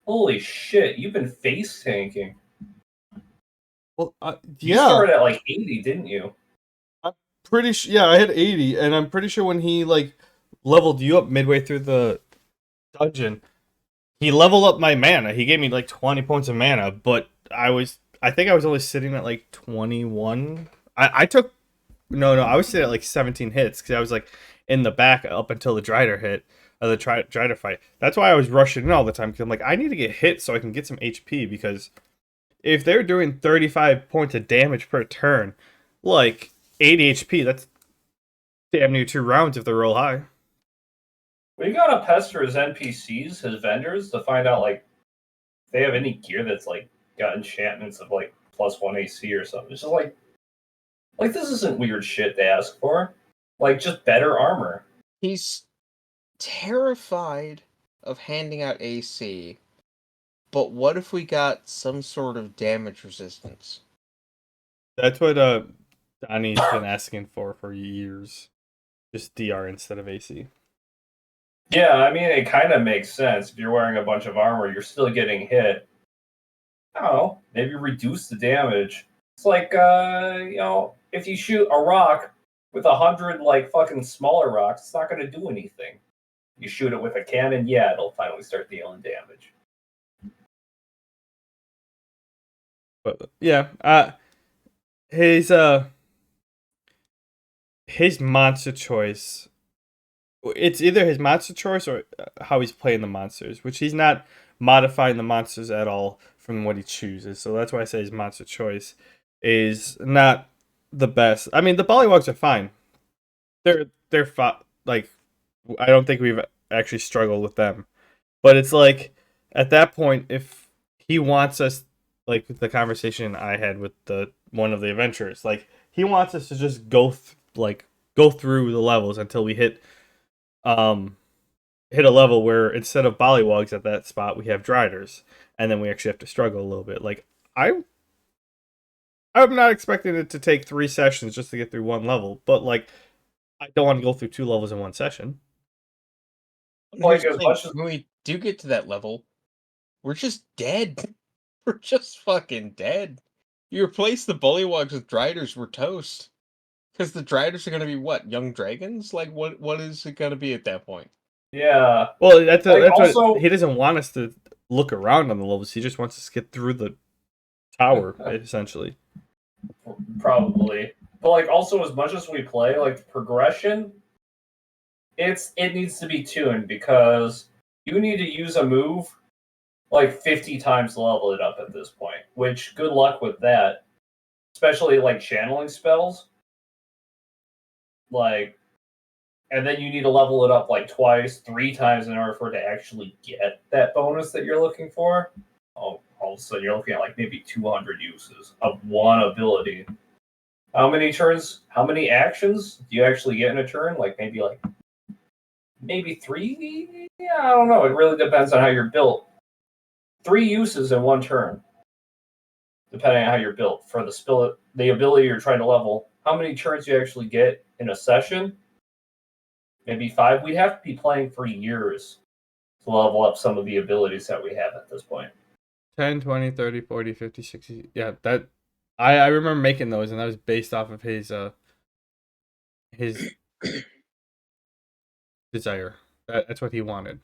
Holy shit, you've been face tanking. Well, You started at like 80, didn't you? I'm pretty sure. Yeah, I had 80, and I'm pretty sure when he like leveled you up midway through the dungeon, he leveled up my mana. He gave me like 20 points of mana, but I think I was only sitting at like 21. I took I was sitting at like 17 hits because I was like in the back up until the Drider hit. The Drider fight. That's why I was rushing in all the time because I'm like, I need to get hit so I can get some HP because if they're doing 35 points of damage per turn, like 80 HP, that's damn near 2 rounds if they're real high. We gotta pester his NPCs, his vendors, to find out like if they have any gear that's like got enchantments of like +1 AC or something. It's just like this isn't weird shit to ask for. Like just better armor. He's terrified of handing out AC, but what if we got some sort of damage resistance? That's what Donnie's been asking for years. Just DR instead of AC. Yeah, I mean it kind of makes sense. If you're wearing a bunch of armor, you're still getting hit. I don't know, maybe reduce the damage. It's like if you shoot a rock with 100 like fucking smaller rocks, it's not gonna do anything. You shoot it with a cannon, yeah, it'll finally start dealing damage. But yeah, his monster choice. It's either his monster choice or how he's playing the monsters, which he's not modifying the monsters at all from what he chooses. So that's why I say his monster choice is not the best. I mean, the Bollywogs are fine. They're like I don't think we've actually struggled with them. But it's like at that point, if he wants us, like the conversation I had with one of the adventurers, like he wants us to just go through the levels until we hit a level where instead of Bollywogs at that spot, we have Driders, and then we actually have to struggle a little bit. Like I'm not expecting it to take 3 sessions just to get through one level, but like I don't want to go through 2 levels in one session. Like, Here's the as thing, much as when we do get to that level, we're just dead. We're just fucking dead. You replace the Bullywugs with Driders, we're toast. Because the Driders are gonna be what? Young dragons? Like what is it gonna be at that point? yeah. Well, that's Like, that's also- what he doesn't want us to look around on the levels. He just wants us to get through the tower, essentially. Probably. But like also as much as we play, like progression, it needs to be tuned because you need to use a move like 50 times to level it up at this point. Which good luck with that. Especially like channeling spells. Like and then you need to level it up like twice, 3 times in order for it to actually get that bonus that you're looking for. Oh, all of a sudden you're looking at like maybe 200 uses of one ability. How many turns? How many actions do you actually get in a turn? Like maybe 3. Yeah, I don't know. It really depends on how you're built. 3 uses in one turn, depending on how you're built. For the ability you're trying to level, how many turns do you actually get in a session? Maybe 5. We'd have to be playing for years to level up some of the abilities that we have at this point. 10, 20, 30, 40, 50, 60. Yeah, that I remember making those, and that was based off of his desire. That's what he wanted.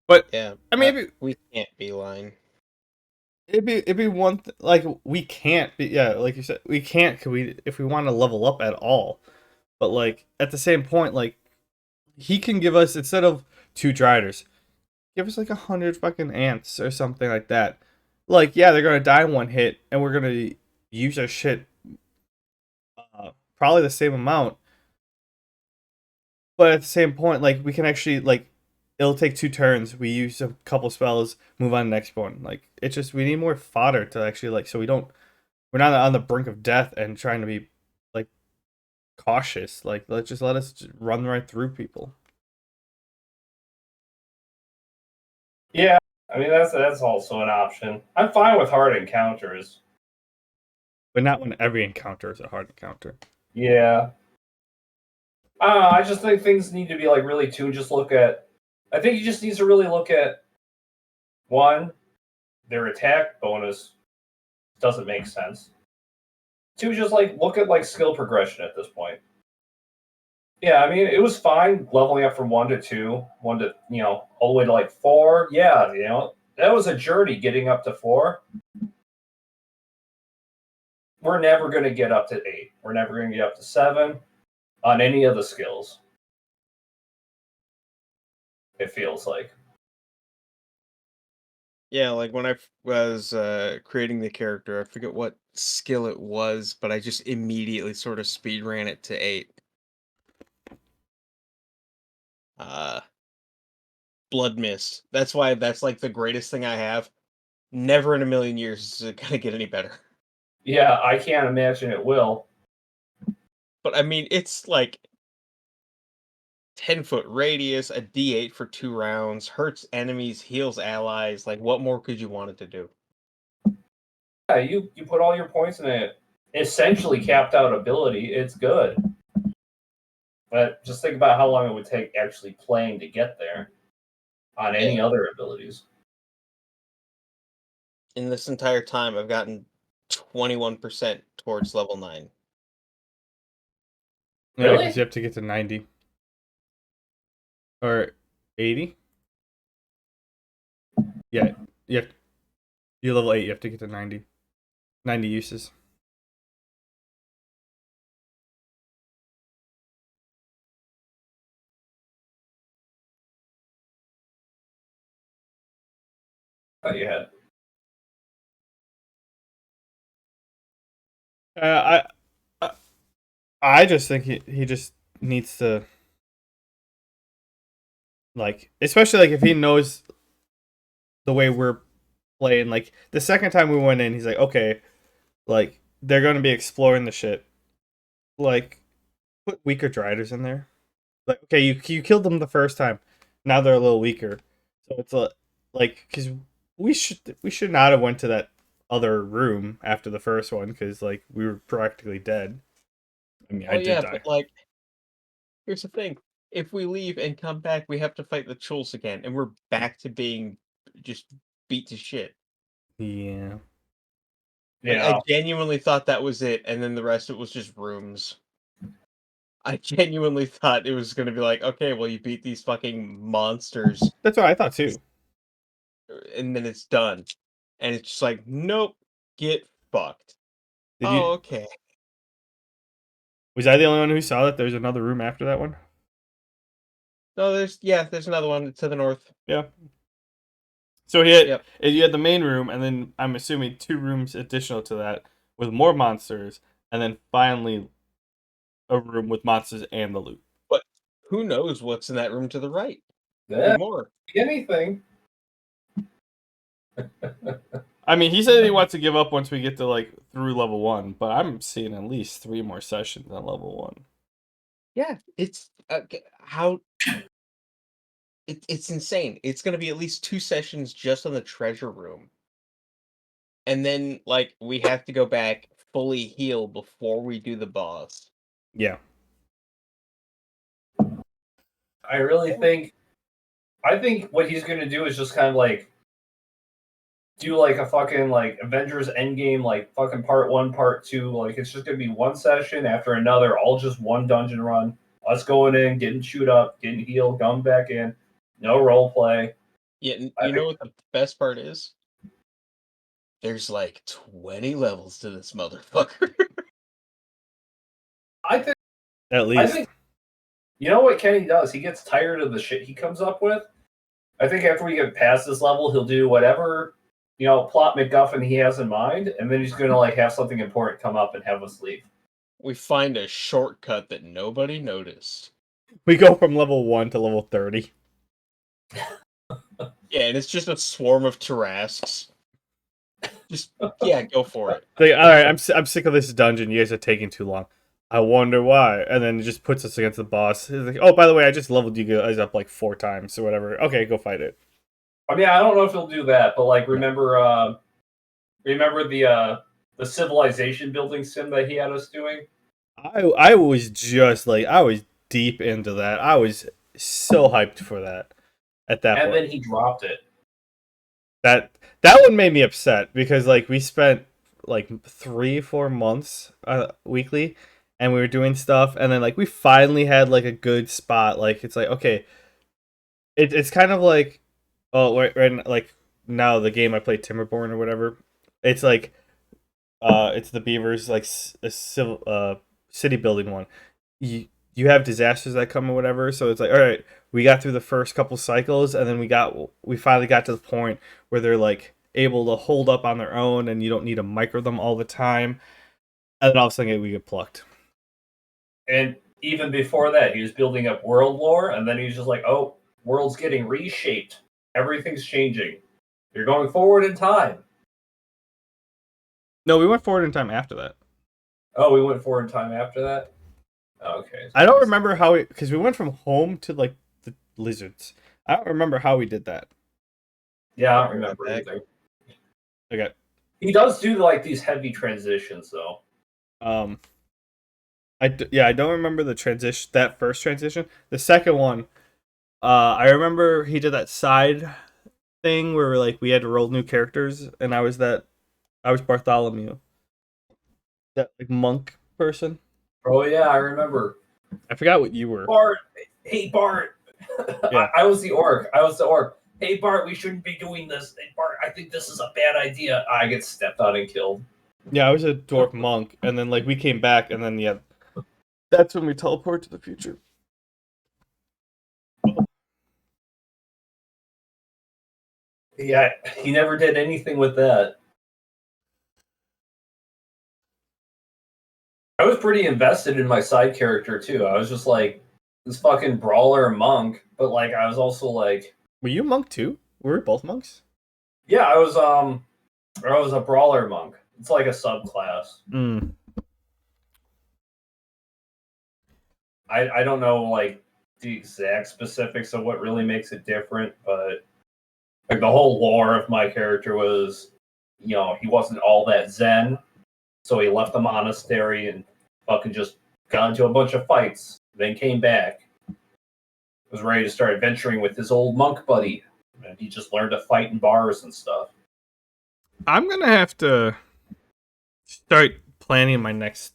But Yeah. I mean, we can't be lying. it'd be one like we can't be, yeah, like you said, we can't, cause we if we want to level up at all. But like at the same point, like he can give us, instead of 2 Driders, give us like 100 fucking ants or something like that. Like, yeah, they're gonna die in one hit, and we're gonna use our shit probably the same amount. But at the same point, like we can actually, like, it'll take 2 turns. We use a couple spells, move on to the next one. Like it's just, we need more fodder to actually, like, so we're not on the brink of death and trying to be like cautious. Like let us just run right through people. Yeah, I mean that's also an option. I'm fine with hard encounters. But not when every encounter is a hard encounter. Yeah. I don't know. I just think things need to be like really tuned. I think you just need to really look at one, their attack bonus doesn't make sense. 2, just like look at like skill progression at this point. Yeah, I mean it was fine leveling up from 1 to 2, 1 to all the way to like 4. Yeah, that was a journey getting up to 4. We're never going to get up to 8. We're never going to get up to 7 on any of the skills. It feels like. Yeah, like when I was creating the character, I forget what skill it was, but I just immediately sort of speed ran it to 8. Uh Blood Mist. That's why that's like the greatest thing I have. Never in a million years is it gonna get any better. Yeah, I can't imagine it will. But I mean, it's like 10-foot radius, a D8 for 2 rounds, hurts enemies, heals allies. Like, what more could you want it to do? Yeah, you put all your points in it. Essentially capped out ability. It's good. But just think about how long it would take actually playing to get there on any other abilities. In this entire time, I've gotten 21% towards level 9. Yeah, Really? because you have to get to 90 or 80. Yeah, you level 8. You have to get to 90. 90 uses. Thought you had. I I just think he just needs to, like, especially like if he knows the way we're playing. Like the second time we went in, he's like, okay, like they're gonna be exploring the shit. Like, put weaker Driders in there. Like, okay, you killed them the first time. Now they're a little weaker, so it's like, because we should not have went to that other room after the first one, because like we were practically dead. I mean, I Oh did yeah, die. but like, here's the thing: if we leave and come back, we have to fight the Chuls again, and we're back to being just beat to shit. Yeah. Like, Yeah. I genuinely thought that was it, and then the rest of it was just rooms. I genuinely thought it was gonna be like, okay, well, you beat these fucking monsters, That's what I thought too. and then it's done. And it's just like, nope, get fucked. Did Oh, you? okay. Was I the only one who saw that there's another room after that one? No, there's another one to the north. Yeah. So you Yep. had the main room, and then I'm assuming 2 rooms additional to that with more monsters, and then finally a room with monsters and the loot. But who knows what's in that room to the right? Yeah, Be more. anything. I mean, he said he wants to give up once we get to like through level 1, but I'm seeing at least 3 more sessions on level 1. Yeah, it's how it's insane. It's gonna be at least 2 sessions just on the treasure room. And then like we have to go back fully heal before we do the boss. Yeah. I really think what he's gonna do is just kind of like do like a fucking like Avengers Endgame, like fucking part 1, part 2. Like it's just gonna be one session after another, all just one dungeon run. Us going in, getting chewed up, getting healed, going back in, no role play. Yeah, and I you know what the best part is? There's like 20 levels to this motherfucker. I think At least. you know what Kenny does? He gets tired of the shit he comes up with. I think after we get past this level, he'll do whatever, plot MacGuffin he has in mind, and then he's gonna like have something important come up and have us leave. We find a shortcut that nobody noticed. We go from level 1 to level 30. Yeah, and it's just a swarm of Tarrasques. Just yeah, go for it. Like, all right, I'm sick of this dungeon. You guys are taking too long. I wonder why. And then it just puts us against the boss. He's like, oh, by the way, I just leveled you guys up like 4 times or whatever. Okay, go fight it. I mean, I don't know if he'll do that, but like, remember the civilization building sim that he had us doing? I was just like, I was deep into that. I was so hyped for that at that And point. then he dropped it. That one made me upset because like we spent like 3-4 months weekly, and we were doing stuff, and then like we finally had like a good spot. Like it's like, okay, it's kind of like, oh, right, like now the game I played, Timberborn or whatever. It's like it's the beavers, like a civil city building one. You have disasters that come or whatever, so it's like, all right, we got through the first couple cycles, and then we finally got to the point where they're like able to hold up on their own, and you don't need to micro them all the time. And then all of a sudden we get plucked. And even before that, he was building up world lore, and then he's just like, oh, world's getting reshaped. Everything's changing. You're going forward in time. No, we went forward in time after that. Oh, we went forward in time after that? Okay. I don't remember how because we went from home to like the lizards. I don't remember how we did that. Yeah, I don't remember either. Okay. He does do like these heavy transitions, though. I don't remember the transition, that first transition. The second one, I remember he did that side thing where like we had to roll new characters, and I was Bartholomew, that like monk person. Oh yeah, I remember. I forgot what you were. Bart, hey Bart. Yeah. I was the orc. Hey Bart, we shouldn't be doing this. Hey Bart, I think this is a bad idea. I get stepped on and killed. Yeah, I was a dwarf monk, and then like we came back, and then yeah, that's when we teleport to the future. Yeah, he never did anything with that. I was pretty invested in my side character too. I was just like this fucking brawler monk, but like I was also like, Were you a monk too? Were we both monks? yeah, I was a brawler monk. It's like a subclass. I don't know like the exact specifics of what really makes it different, but like the whole lore of my character was, he wasn't all that zen, so he left the monastery and fucking just got into a bunch of fights, then came back. was ready to start adventuring with his old monk buddy. And he just learned to fight in bars and stuff. I'm gonna have to start planning my next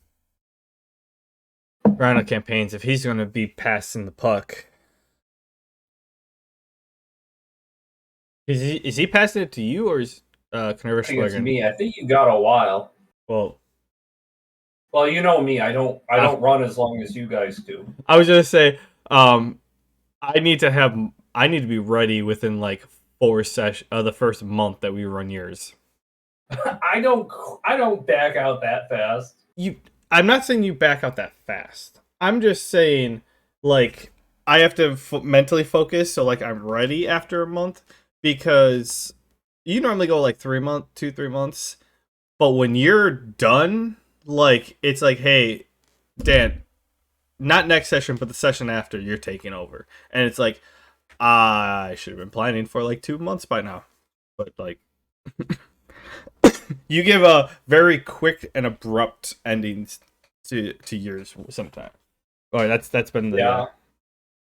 round of campaigns if he's gonna be passing the puck. Is he passing it to you or is I think it's Knurr me. I think you got a while. Well, you know me. I don't run as long as you guys do. I was gonna say, I need to be ready within like the first month that we run yours. I don't back out that fast. I'm not saying you back out that fast. I'm just saying, like, I have to mentally focus, so like I'm ready after a month because you normally go like 3 months, but when you're done, like it's like, hey, Dan, not next session, but the session after, you're taking over, and it's like I should have been planning for like 2 months by now, but like. You give a very quick and abrupt endings to yours sometimes. Oh, that's been the. Yeah.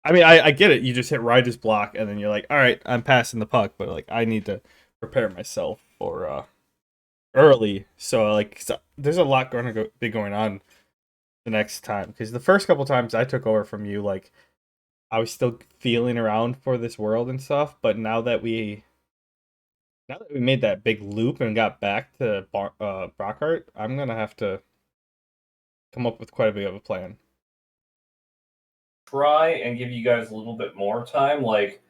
I mean, I get it. You just hit writer's block, and then you're like, all right, I'm passing the puck, but like I need to prepare myself for early. So there's a lot going to be going on the next time because the first couple times I took over from you, like I was still feeling around for this world and stuff, but now that we made that big loop and got back to Brockhart, I'm gonna have to come up with quite a bit of a plan. Try and give you guys a little bit more time. Like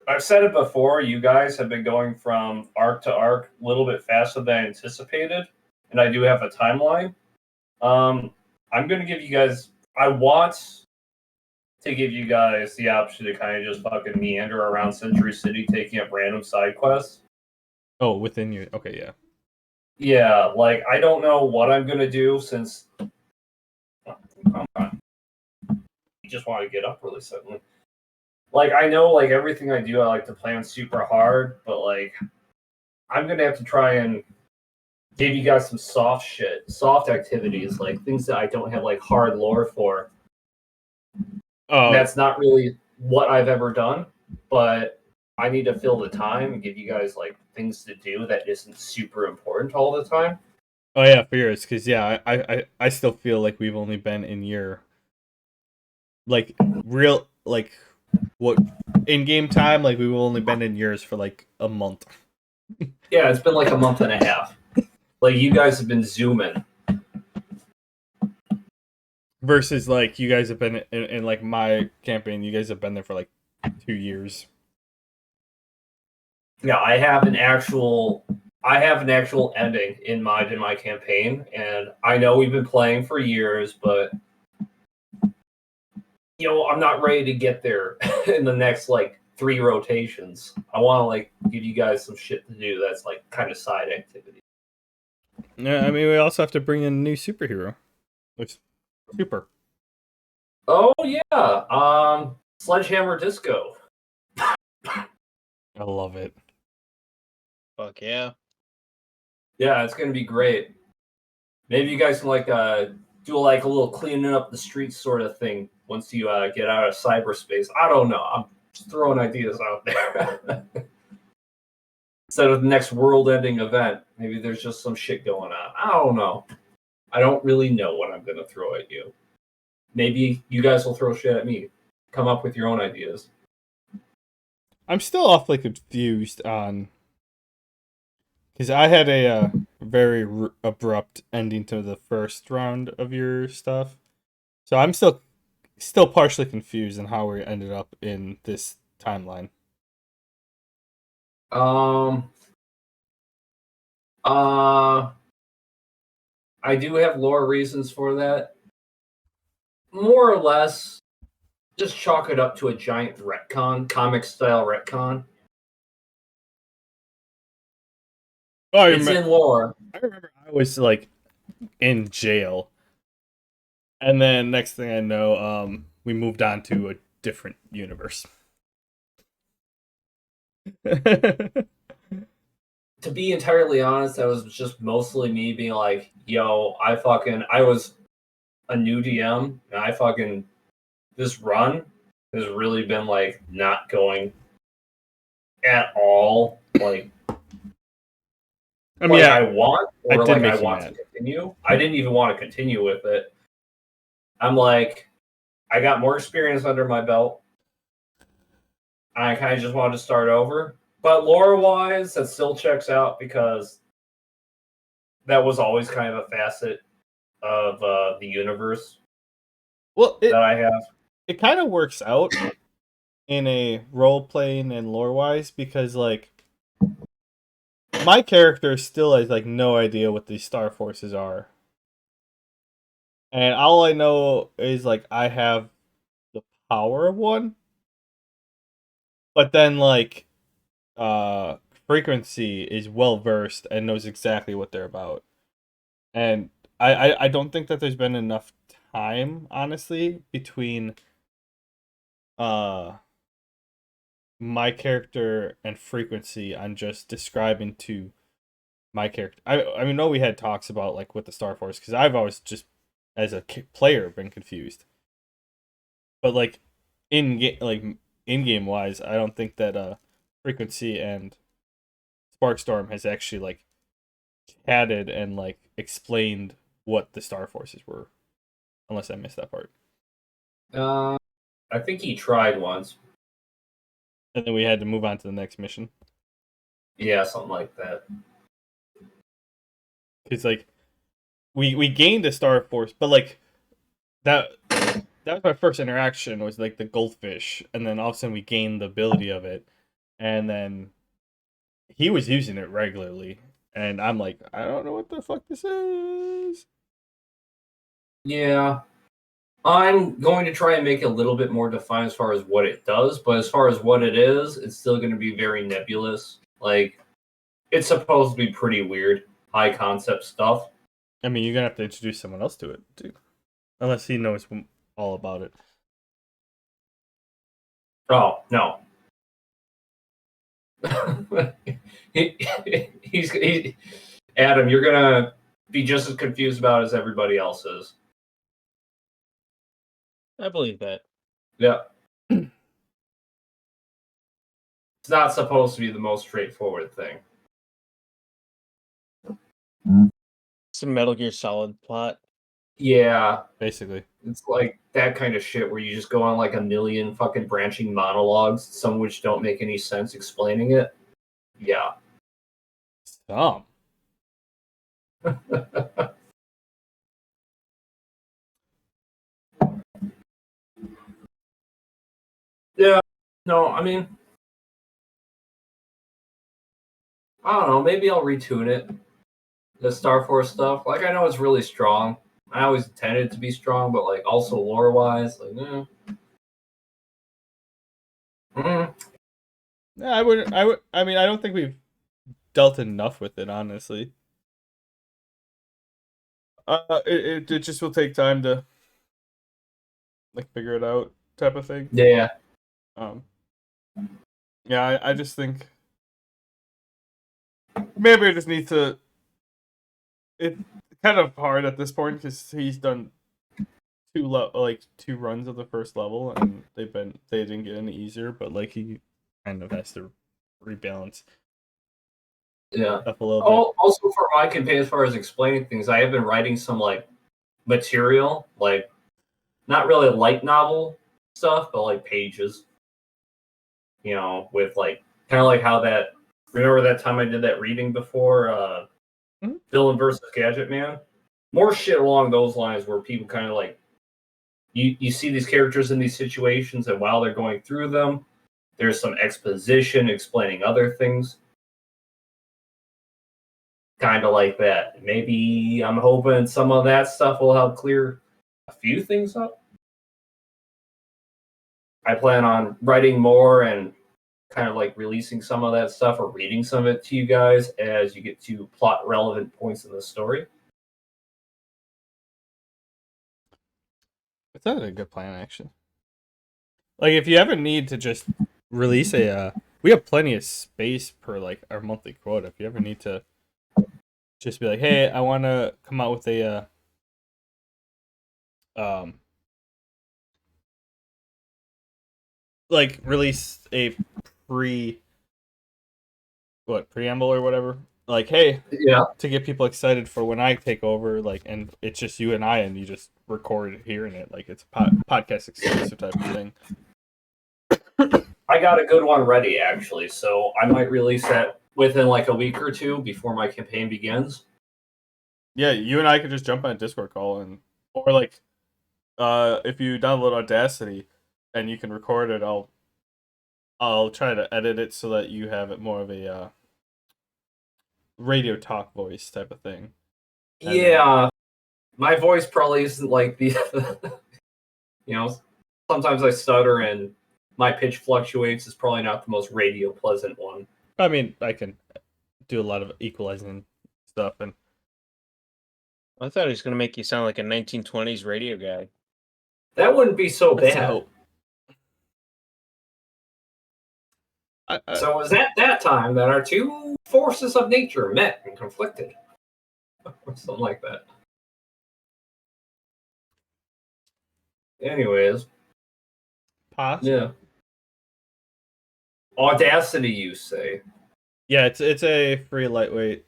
I've said it before, you guys have been going from arc to arc a little bit faster than I anticipated, and I do have a timeline. I'm gonna give you guys. I want to give you guys the option to kind of just fucking meander around Century City, taking up random side quests. Oh, within you. Okay, yeah. Yeah, like I don't know what I'm gonna do since you just want to get up really suddenly. Like I know, like everything I do, I like to plan super hard, but like I'm gonna have to try and give you guys some soft activities, like things that I don't have like hard lore for. That's not really what I've ever done, but I need to fill the time and give you guys like things to do that isn't super important all the time. Oh yeah, for yours, because yeah, I still feel like we've only been in your like real like what in game time, like we've only been in yours for like a month. Yeah, it's been like a month and a half. Like you guys have been zooming. Versus like you guys have been in like my campaign, you guys have been there for like 2 years. Yeah, I have an actual ending in my campaign, and I know we've been playing for years, but I'm not ready to get there in the next like 3 rotations. I want to like give you guys some shit to do that's like kind of side activity. Yeah, I mean we also have to bring in a new superhero. Looks super. Oh yeah, Sledgehammer Disco. I love it. Fuck yeah. Yeah, it's gonna be great. Maybe you guys can like do like a little cleaning up the streets sort of thing once you get out of cyberspace. I don't know. I'm just throwing ideas out there. Instead of the next world-ending event, maybe there's just some shit going on. I don't know. I don't really know what I'm gonna throw at you. Maybe you guys will throw shit at me. Come up with your own ideas. I'm still awfully confused on because I had a very abrupt ending to the first round of your stuff, so I'm still partially confused on how we ended up in this timeline. I do have lore reasons for that. More or less, just chalk it up to a giant retcon, comic style retcon. Oh, It's in lore. I remember I was like in jail, and then next thing I know, we moved on to a different universe. To be entirely honest, that was just mostly me being like, yo, I was a new DM and I fucking this run has really been like not going at all. Like, I mean, I want, or did like make I you want to mad. continue. I didn't even want to continue with it. I'm like, I got more experience under my belt. I kind of just wanted to start over. But lore-wise, that still checks out because that was always kind of a facet of the universe Well, that I have. it kind of works out in a role playing and lore wise because like my character still has like no idea what these star forces are, and all I know is like I have the power of one, but then like uh frequency is well versed and knows exactly what they're about, and I don't think that there's been enough time honestly between uh my character and frequency on just describing to my character. I know we had talks about like with the Star Force because I've always just as a player been confused, but like in game wise, I don't think that frequency and Sparkstorm has actually like added and like explained what the Star Forces were, unless I missed that part. I think he tried once. And then we had to move on to the next mission Yeah, something like that. because like we gained a Star Force, but like that that was my first interaction was like the goldfish, and then all of a sudden we gained the ability of it, and then he was using it regularly, and I'm like, I don't know what the fuck this is. Yeah. I'm going to try and make it a little bit more defined as far as what it does, but as far as what it is, it's still going to be very nebulous. Like, it's supposed to be pretty weird, high concept stuff. I mean, you're gonna have to introduce someone else to it too, unless he knows all about it. Oh, no. He, Adam, you're going to be just as confused about it as everybody else is. I believe that. Yeah. It's not supposed to be the most straightforward thing. It's a Metal Gear Solid plot. Yeah. Basically, It's like that kind of shit where you just go on like a million fucking branching monologues, some of which don't make any sense explaining it. Yeah. some. Yeah. No, I mean, I don't know. Maybe I'll retune it. The Star Force stuff. Like, I know it's really strong. I always intended it to be strong, but like also lore wise, like, Yeah, I would. I mean, I don't think we've dealt enough with it, honestly. It just will take time to like figure it out, type of thing. Yeah. Um. Yeah, I just think maybe I just need to. It's kind of hard at this point because he's done two runs of the first level and they didn't get any easier, but like he kind of has to rebalance Yeah. stuff a little bit. Also for my campaign, as far as explaining things, I have been writing some like material, like not really light novel stuff, but like pages. You know, with like kind of like how that. Remember that time I did that reading before Villain versus Gadget Man? More shit along those lines where people kind of like you see these characters in these situations, and while they're going through them, there's some exposition explaining other things. Kind of like that. Maybe I'm hoping some of that stuff will help clear a few things up. I plan on writing more and kind of like releasing some of that stuff or reading some of it to you guys as you get to plot relevant points in the story. It's not a good plan, actually. Like, if you ever need to just release we have plenty of space per like our monthly quota. If you ever need to just be like, hey, I want to come out with a um like release a pre preamble or whatever. Like, hey, Yeah. to get people excited for when I take over, like, and it's just you and I, and you just record hearing it, like it's a podcast exclusive type of thing. I got a good one ready, actually, so I might release that within like a week or two before my campaign begins. Yeah, you and I could just jump on a Discord call or like, if you download Audacity and you can record it, I'll try to edit it so that you have it more of a radio talk voice type of thing. Yeah, my voice probably isn't like the, sometimes I stutter and my pitch fluctuates. It's probably not the most radio pleasant one. I mean, I can do a lot of equalizing stuff, and I thought he was going to make you sound like a 1920s radio guy. That wouldn't be so that's a bad. hope. So it was at that time that our two forces of nature met and conflicted. Or something like that. Anyways. Yeah. Audacity, you say? Yeah, it's a free lightweight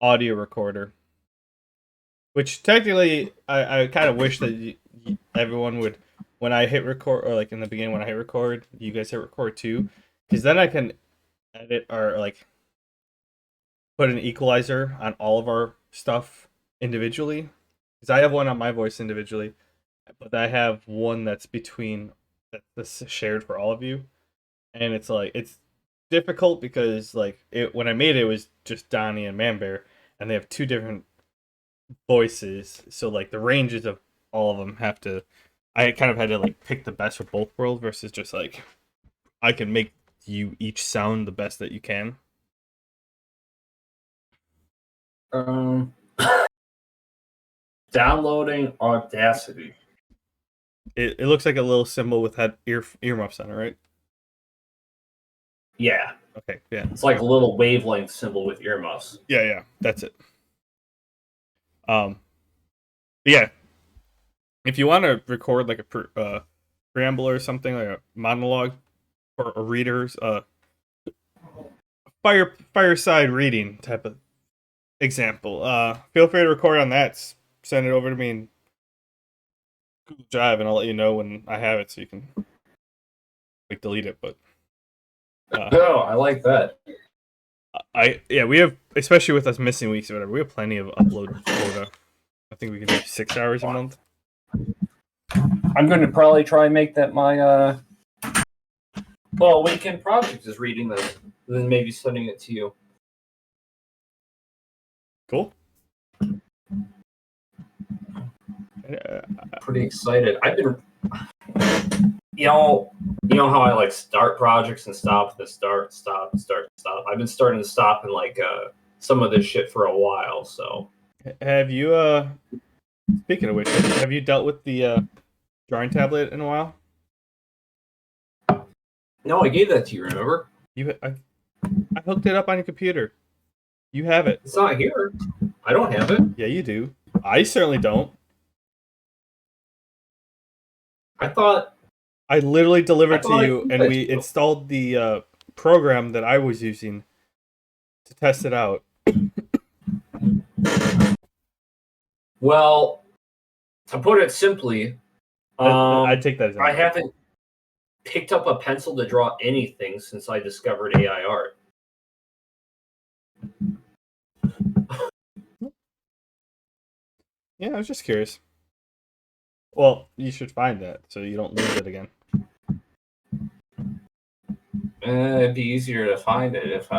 audio recorder. Which technically, I kind of wish that everyone would, when I hit record, or like in the beginning when I hit record, you guys hit record too, because then I can edit or like put an equalizer on all of our stuff individually. Because I have one on my voice individually, but I have one that's that's shared for all of you, and it's like it's difficult because like when I made it, it was just Donnie and Manbear, and they have two different voices, so like the ranges of all of them have to. I kind of had to like pick the best of both worlds versus just like I can make you each sound the best that you can. Downloading Audacity. It looks like a little symbol with earmuffs on it, right? Yeah. Okay, yeah. It's like a little wavelength symbol with earmuffs. Yeah, that's it. Yeah. If you want to record like a preamble or something, like a monologue or a reader's fireside reading type of example, feel free to record on that. Send it over to me in Google Drive, and I'll let you know when I have it, so you can like delete it. But Oh, I like that. We have, especially with us missing weeks or whatever, we have plenty of upload quota. I think we can do 6 hours a month. I'm going to probably try and make that my weekend project is reading this, and then maybe sending it to you. Cool. Pretty excited. I've been, you know how I like start projects and stop, then start, stop. I've been starting to stop in like some of this shit for a while. So, have you speaking of which, have you dealt with the drawing tablet in a while? No, I gave that to you. Remember? I hooked it up on your computer. You have it. It's not here. I don't have it. Yeah, you do. I certainly don't. I literally delivered to you, and we installed the program that I was using to test it out. Well, to put it simply, I'd take that as I haven't picked up a pencil to draw anything since I discovered AI art. Yeah, I was just curious. Well, you should find that so you don't lose it again. It'd be easier to find it if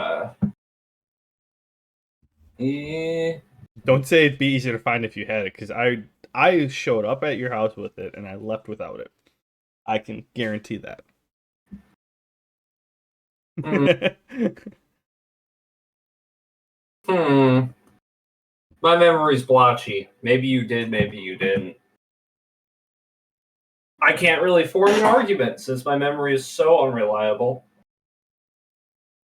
Don't say it'd be easier to find if you had it, because I showed up at your house with it and I left without it. I can guarantee that. My memory's blotchy. Maybe you did, maybe you didn't. I can't really form an argument since my memory is so unreliable.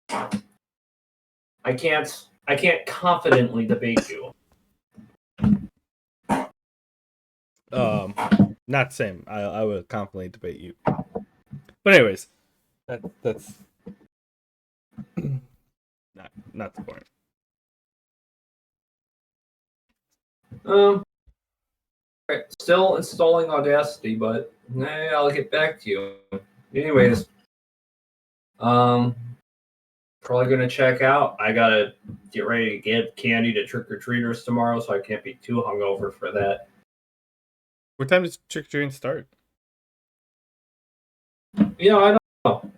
I can't confidently debate you. Not same. I would confidently debate you. But anyways, that's not the point. Right, still installing Audacity, but I'll get back to you. Anyways, probably gonna check out. I gotta get ready to get candy to trick or treaters tomorrow, so I can't be too hungover for that. What time does trick or treating start? I don't know.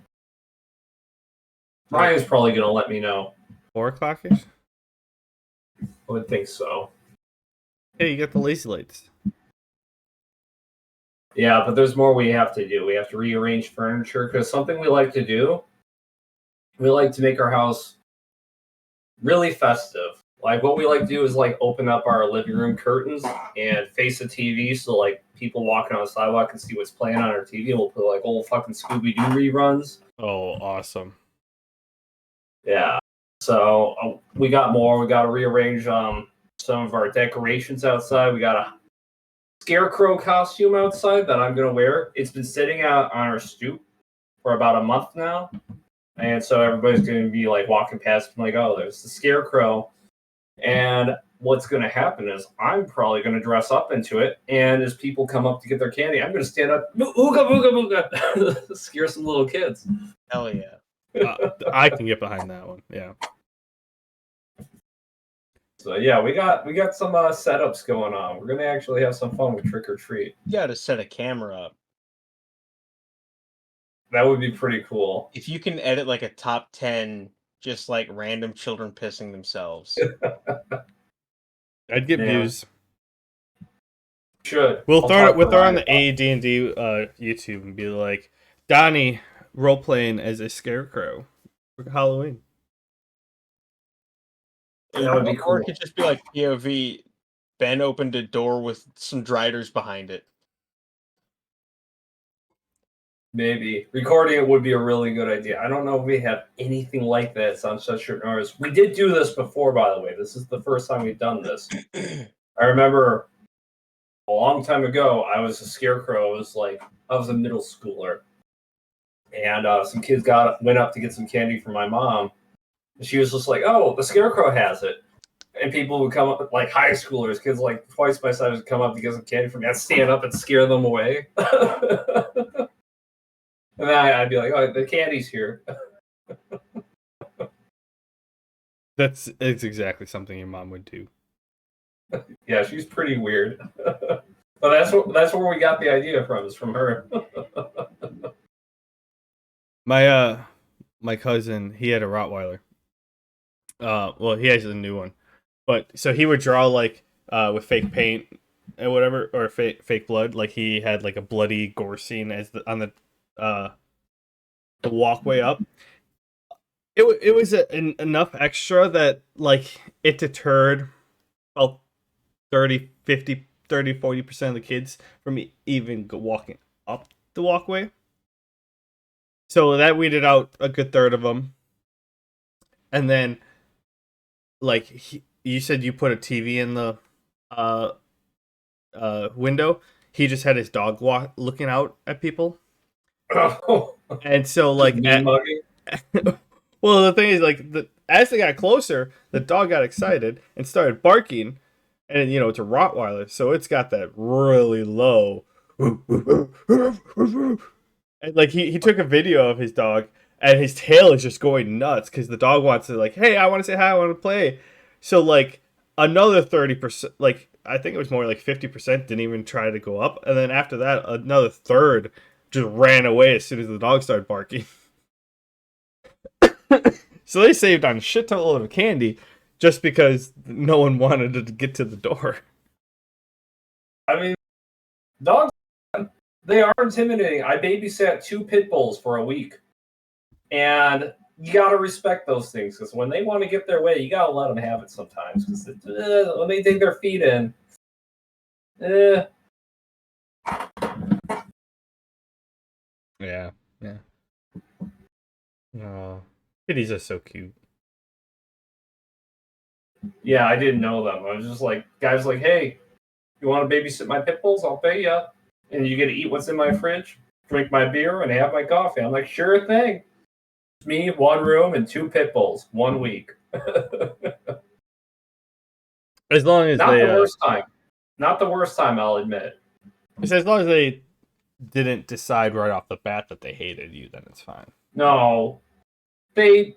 Ryan's probably gonna let me know. 4:00ish. I would think so. Hey, you got the lazy lights. Yeah, but there's more we have to do. We have to rearrange furniture because something we like to do. We like to make our house really festive. Like what we like to do is like open up our living room curtains and face the TV so like people walking on the sidewalk can see what's playing on our TV. We'll put like old fucking Scooby Doo reruns. Oh, awesome. Yeah. So we got more. We got to rearrange some of our decorations outside. We got a scarecrow costume outside that I'm gonna wear. It's been sitting out on our stoop for about a month now. And so everybody's going to be like walking past and like, oh, there's the scarecrow. And what's going to happen is I'm probably going to dress up into it. And as people come up to get their candy, I'm going to stand up, ooga, booga, booga, scare some little kids. Hell yeah. I can get behind that one. Yeah. So yeah, we got some setups going on. We're going to actually have some fun with trick or treat. You got to set a camera up. That would be pretty cool. If you can edit like a top 10, just like random children pissing themselves. I'd get views. Should. We'll throw it on the AD&D YouTube and be like, Donnie role playing as a scarecrow for Halloween. That would be cool. Or it could just be like POV. Ben opened a door with some driders behind it. Maybe. Recording it would be a really good idea. I don't know if we have anything like that on such short notice. We did do this before, by the way. This is the first time we've done this. I remember a long time ago, I was a scarecrow. I was a middle schooler. And some kids went up to get some candy from my mom. And she was just like, oh, the scarecrow has it. And people would come up, like high schoolers, kids like twice my size would come up to get some candy from me. I'd stand up and scare them away. And then I'd be like, oh, the candy's here. It's exactly something your mom would do. Yeah, she's pretty weird. But that's where we got the idea from, is from her. My cousin, he had a Rottweiler. Well, he has a new one. But so he would draw like with fake paint and whatever, or fake blood. Like he had like a bloody gore scene on the walkway up. It was enough extra that like it deterred about 30, 50, 30, 40% of the kids from even walking up the walkway. So that weeded out a good third of them. And then like you said you put a TV in the window. He just had his dog looking out at people. Oh. And so like well, the thing is like as they got closer, the dog got excited and started barking. And it's a Rottweiler, so it's got that really low. And like he took a video of his dog, and his tail is just going nuts because the dog wants to like, hey, I want to say hi, I want to play. So like another 30%, like I think it was more like 50% didn't even try to go up, and then after that, another third just ran away as soon as the dog started barking. So they saved on a shit ton of candy just because no one wanted to get to the door. I mean, dogs, they are intimidating. I babysat 2 pit bulls for a week. And you got to respect those things, because when they want to get their way, you got to let them have it sometimes. Because when they dig their feet in, Yeah. Oh, kitties are so cute. Yeah, I didn't know them. I was just like, guys like, hey, you want to babysit my pit bulls? I'll pay you. And you get to eat what's in my fridge? drink my beer and have my coffee. I'm like, sure thing. It's me, one room, and 2 pit bulls, 1 week. As long as Not they, the worst time. Not the worst time, I'll admit. as long as they didn't decide right off the bat that they hated you, then it's fine. No, they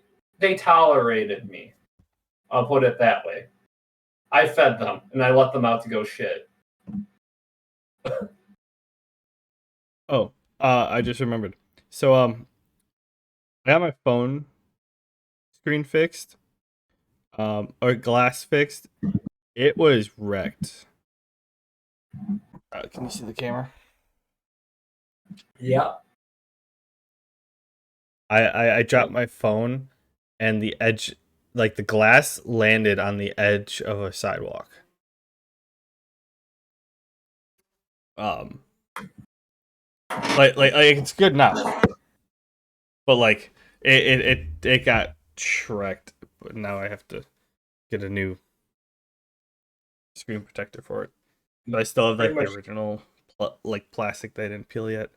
tolerated me. I'll put it that way. I fed them and I let them out to go shit. Oh, I just remembered. So, I got my phone screen fixed, or glass fixed. It was wrecked. Can you see the camera? Yeah. I dropped my phone, and the edge, like the glass, landed on the edge of a sidewalk. Like it's good now, but like it got shreked. But now I have to get a new screen protector for it. But I still have like the original like plastic that I didn't peel yet.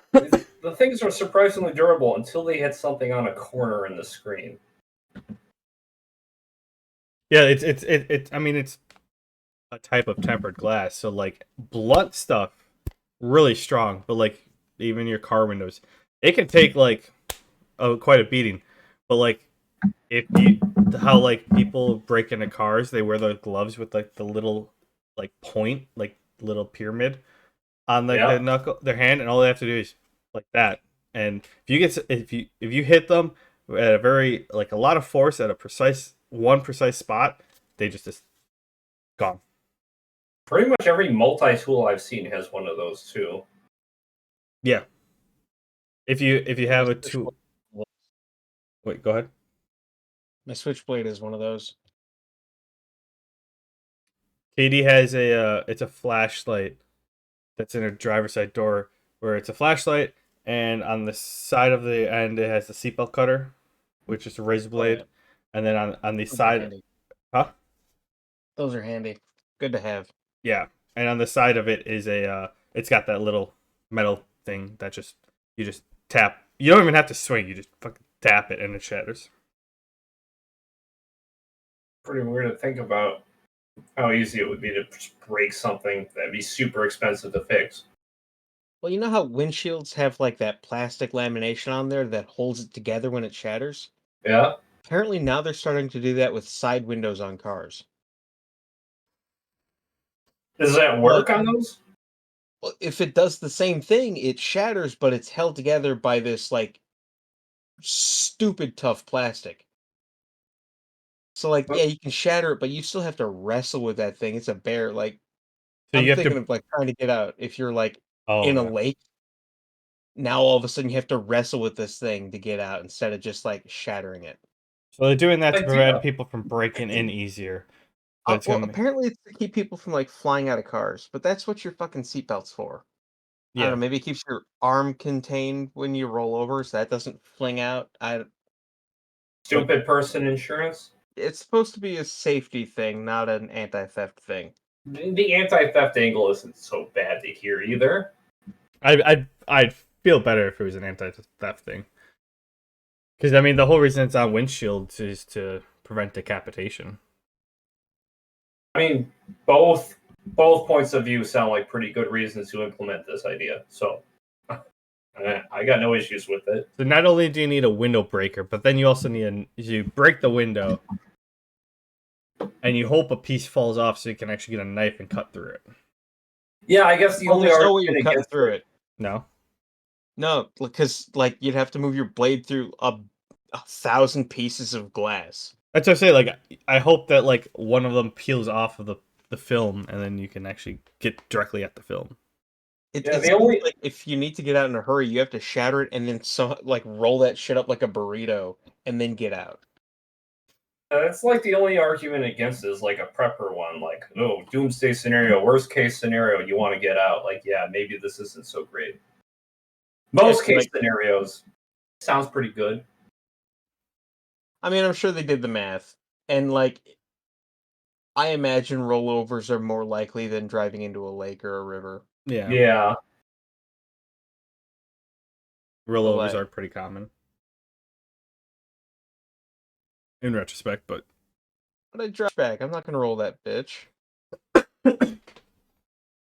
The things are surprisingly durable until they hit something on a corner in the screen. Yeah, it's. I mean, it's a type of tempered glass, so like blunt stuff, really strong. But like even your car windows, it can take like quite a beating. But like if you how like people break into cars, they wear the gloves with like the little like point, like little pyramid on like their knuckle, their hand, and all they have to do is like that. And if you hit them at a very like a lot of force at a precise spot, they just gone. Pretty much every multi-tool I've seen has one of those too. Yeah. If you have a tool, wait, go ahead. My switchblade is one of those. Katie has it's a flashlight that's in her driver's side door, where it's a flashlight, and on the side of the end it has the seatbelt cutter, which is a razor blade, and then on the side, huh? Those are handy. Good to have. Yeah, and on the side of it is it's got that little metal thing that you just tap. You don't even have to swing. You just fucking tap it and it shatters. Pretty weird to think about how easy it would be to just break something that'd be super expensive to fix. Well, you know how windshields have like that plastic lamination on there that holds it together when it shatters? Yeah. Apparently now they're starting to do that with side windows on cars. Does that work on those? Well, if it does the same thing, it shatters, but it's held together by this like stupid tough plastic. So like, yeah, you can shatter it, but you still have to wrestle with that thing. It's a bear. Like, So I'm you have thinking to. of like trying to get out. If you're like Oh in a yeah. lake, now all of a sudden you have to wrestle with this thing to get out instead of just like shattering it. So they're doing that to prevent Idea. people from breaking in easier. But it's Well, gonna. apparently it's to keep people from like flying out of cars, but that's what your fucking seatbelt's for. I don't Yeah. know. Maybe it keeps your arm contained when you roll over, so that doesn't fling out. Stupid person insurance? It's supposed to be a safety thing, not an anti-theft thing. The anti-theft angle isn't so bad to hear either. I'd feel better if it was an anti-theft thing. Because I mean, the whole reason it's on windshields is to prevent decapitation. I mean, both points of view sound like pretty good reasons to implement this idea. So I got no issues with it. So not only do you need a window breaker, but then you also need you break the window, and you hope a piece falls off so you can actually get a knife and cut through it. Yeah, I guess the only there's no way argument you're cutting against through it. No. No, because like you'd have to move your blade through a 1,000 pieces of glass. That's what I say. Like, I hope that like one of them peels off of the film, and then you can actually get directly at the film. the only like if you need to get out in a hurry, you have to shatter it and then like roll that shit up like a burrito and then get out. it's like the only argument against it is like a prepper one, like, oh, doomsday scenario, worst case scenario, you want to get out. Like, yeah, maybe this isn't so great. Most case scenarios sounds pretty good. I mean, I'm sure they did the math, and like, I imagine rollovers are more likely than driving into a lake or a river. Yeah. Yeah. Rollovers way. are pretty common in retrospect, but But I drive back. I'm not gonna roll that bitch.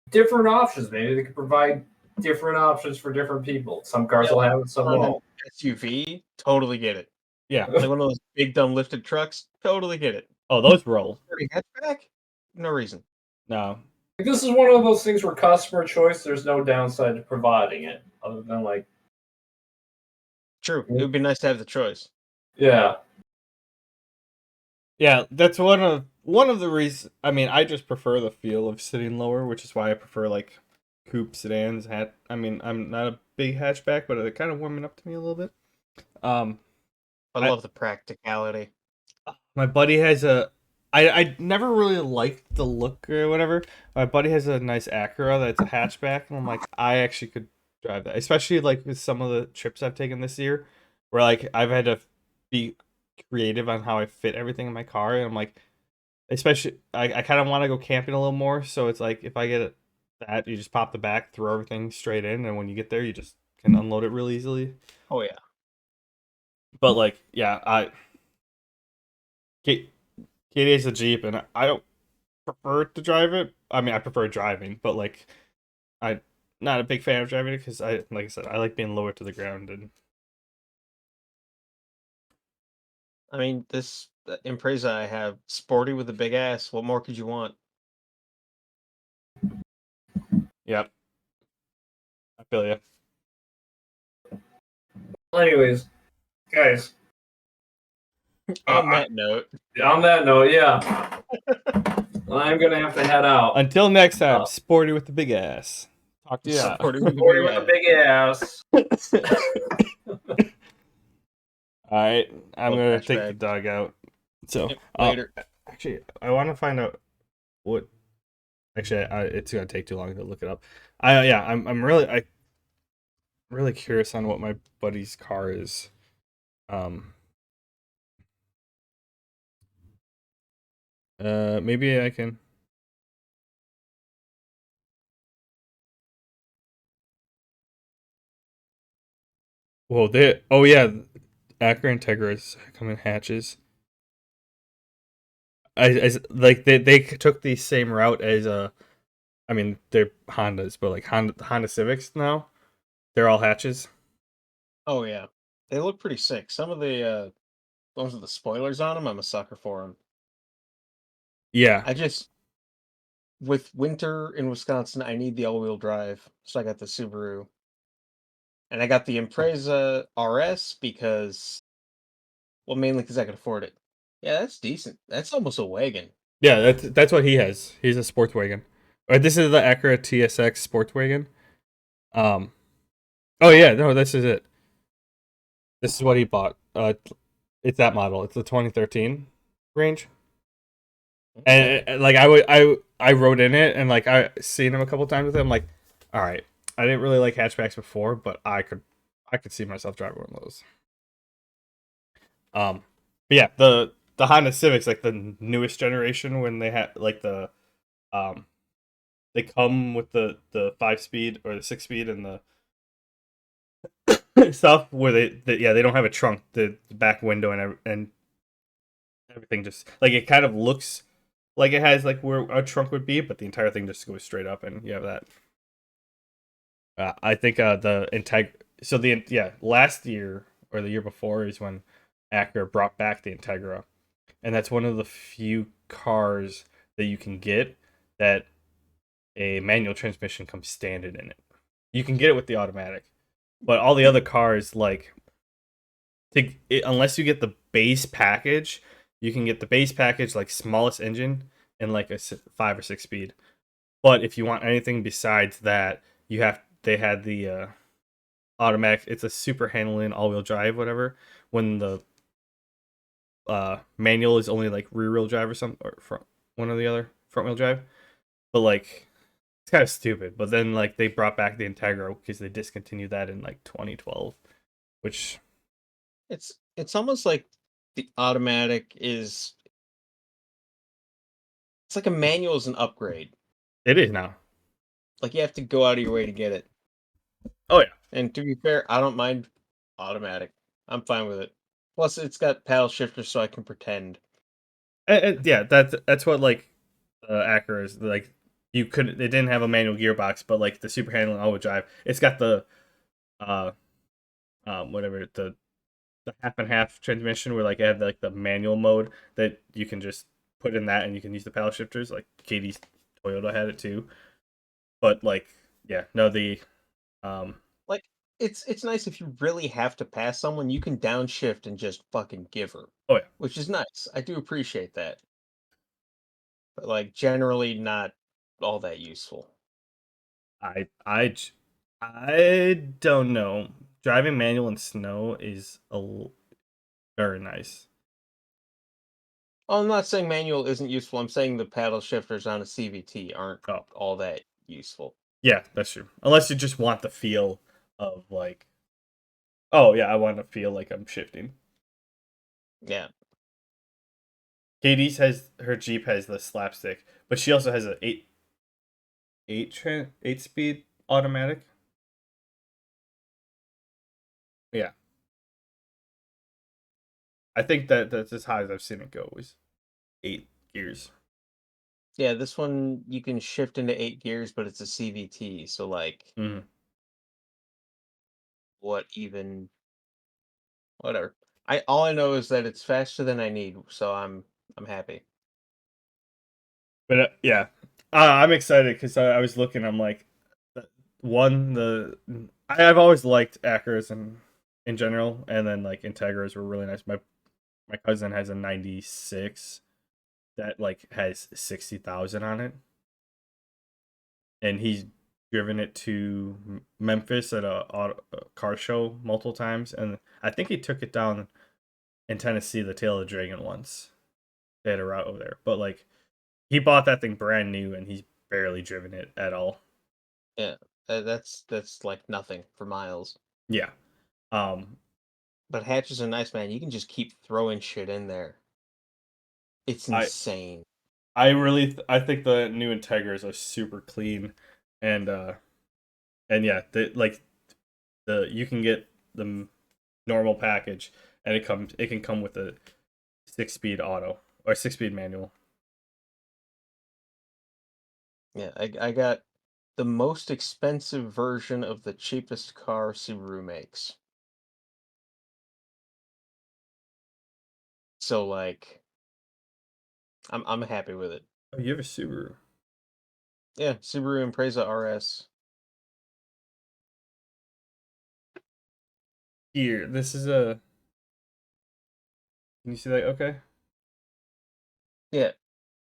Different options. Maybe they could provide different options for different people. Some cars will have it, some On an won't. SUV, totally get it. yeah. Like one of those big dumb lifted trucks, totally get it. Oh, those roll. Pretty hatchback? No reason. No. This is one of those things where customer choice, there's no downside to providing it, other than like, True. It would be nice to have the choice. yeah. Yeah, that's one of the reasons. I mean, I just prefer the feel of sitting lower, which is why I prefer like coupe sedans. I mean, I'm not a big hatchback, but they're kind of warming up to me a little bit. I love the practicality. My buddy has a. I never really liked the look or whatever. My buddy has a nice Acura that's a hatchback, and I'm like, I actually could drive that, especially like with some of the trips I've taken this year, where like I've had to be creative on how I fit everything in my car, and I'm like, especially I kind of want to go camping a little more, so it's like if I get that, you just pop the back, throw everything straight in, and when you get there, you just can unload it real easily. Oh yeah. But like, yeah, Katie has a Jeep, and I don't prefer to drive it. I mean, I prefer driving, but like, I'm not a big fan of driving it because like I said, I like being lower to the ground. And I mean, this Impreza I have, sporty with a big ass. What more could you want? yep, I feel you. Anyways, guys. On that note, yeah. I'm gonna have to head out. Until next time, sporty with the big ass. Talk to you. sporty with a Sporty big with ass. a big ass. All right, I'm Love gonna take hashtag. the dog out. So Yep, later. actually, I want to find out what. Actually, it's gonna take too long to look it up. I'm really curious on what my buddy's car is. Maybe I can. Well, they. Oh yeah, Acura Integras come in hatches. Like they took the same route as I mean they're Hondas, but like Honda Civics now, they're all hatches. Oh yeah, they look pretty sick. Some of the ones with the spoilers on them, I'm a sucker for them. Yeah, I just with winter in Wisconsin, I need the all-wheel drive, so I got the Subaru, and I got the Impreza RS because, well, mainly because I could afford it. Yeah, that's decent. That's almost a wagon. yeah, that's what he has. He's a sports wagon. Or this is the Acura TSX sports wagon. Oh yeah, no, this is it. This is what he bought. It's that model. It's the 2013 range. And like I rode in it, and like I seen him a couple times with it. I'm like, all right, I didn't really like hatchbacks before, but I could see myself driving one of those. But yeah, the Honda Civics, like the newest generation, when they had like um they come with the 5 speed or the 6 speed and the stuff where they don't have a trunk, the back window and everything just like it kind of looks like it has like where a trunk would be, but the entire thing just goes straight up, and you have that. I think the last year or the year before is when Acura brought back the Integra, and that's one of the few cars that you can get that a manual transmission comes standard in it. You can get it with the automatic, but all the other cars unless you get the base package, you can get the base package like smallest engine and like a 5 or 6 speed. But if you want anything besides that, they had the automatic. It's a super handling all-wheel drive, whatever. When the manual is only like rear-wheel drive or something, or one or the other front-wheel drive. But like it's kind of stupid. But then like they brought back the Integra because they discontinued that in like 2012, which It's almost like the automatic is it's like a manual is an upgrade. it is now. Like you have to go out of your way to get it. Oh yeah. And to be fair, I don't mind Automatic. I'm fine with it. Plus, it's got paddle shifters, so I can pretend. Yeah, that's what like Acura is like. You could they didn't have a manual gearbox, but like the super handling all-wheel drive, it's got the uh whatever the half and half transmission where like I have like the manual mode that you can just put in that and you can use the paddle shifters. Like Katie's Toyota had it too, but like yeah, no the um Like, it's nice if you really have to pass someone, you can downshift and just fucking give her, oh yeah, which is nice. I do appreciate that, but like generally not all that useful. I I j- I don't know. Driving manual in snow is very nice. Oh, I'm not saying manual isn't useful. I'm saying the paddle shifters on a CVT aren't Oh all that useful. yeah, that's true. Unless you just want the feel of like, oh yeah, I want to feel like I'm shifting. Yeah. Katie's has her Jeep has the slapstick, but she also has a 8 speed automatic. Yeah, I think that's as high as I've seen it go is 8 gears. Yeah, this one you can shift into 8 gears, but it's a CVT, so like Mm-hmm. what even whatever. I all I know is that it's faster than I need, so I'm happy. But yeah, I'm excited because I was looking. I'm like, one I've always liked Acuras in general, and then like Integras were really nice. My cousin has a '96 that like has 60,000 on it, and he's driven it to Memphis at a car show multiple times, and I think he took it down in Tennessee, the Tail of the Dragon once. They had a route over there, but like he bought that thing brand new, and he's barely driven it at all. Yeah, that's like nothing for miles. Yeah, um, But hatches are nice, man. You can just keep throwing shit in there. It's I insane. I think the new Integras are super clean, and yeah, like the you can get the normal package, and it can come with a 6 speed auto or 6 speed manual. Yeah, I got the most expensive version of the cheapest car Subaru makes. So like I'm happy with it. Oh, you have a Subaru. Yeah, Subaru Impreza RS. Here, this is a. Can you see that? Okay, Yeah,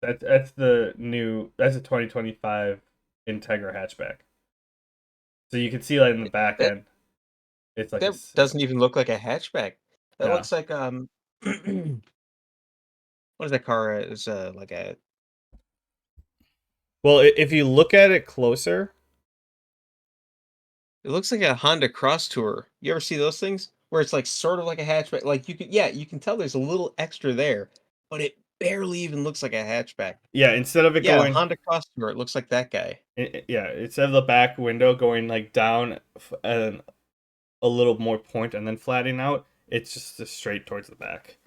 that's the new. That's a 2025 Integra hatchback. So you can see like in the back that end, it's like a that doesn't even look like a hatchback. That no. looks like what is that car? Is like a Well, if you look at it closer, it looks like a Honda Cross Tour. You ever see those things where it's like sort of like a hatchback? Like you can tell there's a little extra there, but it barely even looks like a hatchback. yeah, instead of it Yeah, going Honda Cross Tour. It looks like that guy. yeah, instead of the back window going like down and a little more point and then flattening out, it's just straight towards the back.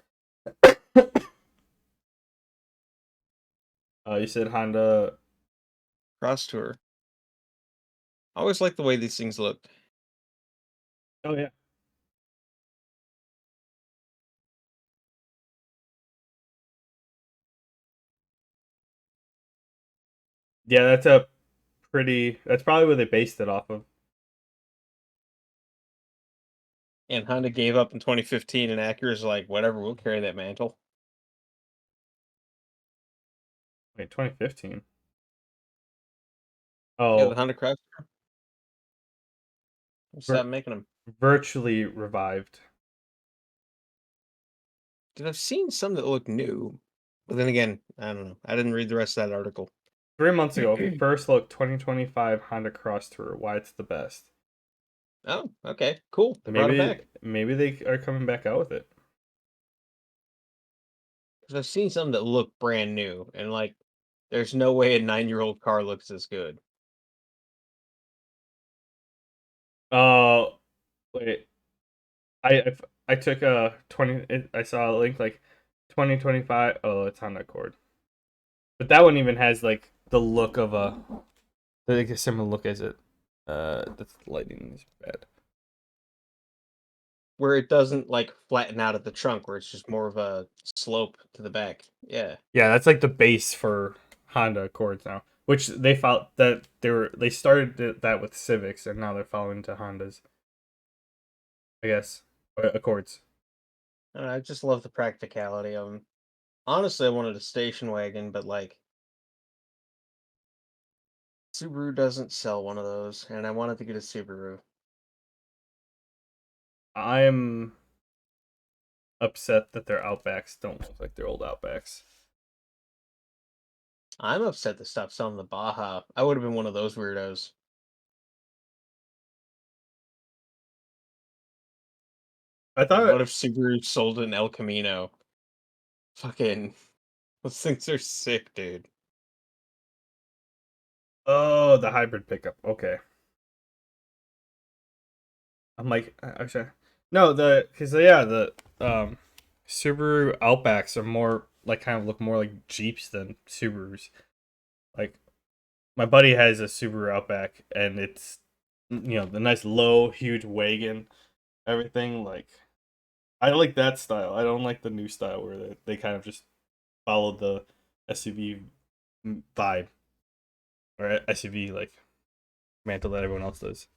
You said Honda. Cross Tour. I always like the way these things look. Oh yeah, yeah. That's a pretty. That's probably where they based it off of. And Honda gave up in 2015, and Acura's like, whatever, we'll carry that mantle. Wait, 2015. Yeah, the Oh, Honda Cross. vir- Stop making them. virtually revived. Because I've seen some that look new, but then again, I don't know. I didn't read the rest of that article. 3 months ago, first look 2025 Honda Cross Tour. Why it's the best. Oh, okay, cool. They brought it Maybe back. maybe they are coming back out with it. Because I've seen some that look brand new, and like, there's no way a 9-year-old car looks this good. Oh, wait. I took a 20. I saw a link like 2025. Oh, it's Honda Accord, but that one even has like the look of like a similar look as it. The lighting is bad. Where it doesn't like flatten out at the trunk, where it's just more of a slope to the back. Yeah. Yeah, that's like the base for Honda Accords now, which they felt that they started that with Civics and now they're following to Hondas, I guess, Accords. I just love the practicality of them. Honestly, I wanted a station wagon, but like Subaru doesn't sell one of those, and I wanted to get a Subaru. I'm upset that their Outbacks don't look like their old Outbacks. I'm upset to stop selling the Baja. I would have been one of those weirdos. I Like, thought, what if Subaru sold an El Camino? Fucking, those things are sick, dude. oh, the hybrid pickup. Okay, I'm like, actually, no, because yeah, the Subaru Outbacks are more like kind of look more like Jeeps than Subarus. Like my buddy has a Subaru Outback, and it's the nice low, huge wagon, everything. Like I like that style. I don't like the new style where they kind of just follow the SUV vibe or SUV like mantle that everyone else does.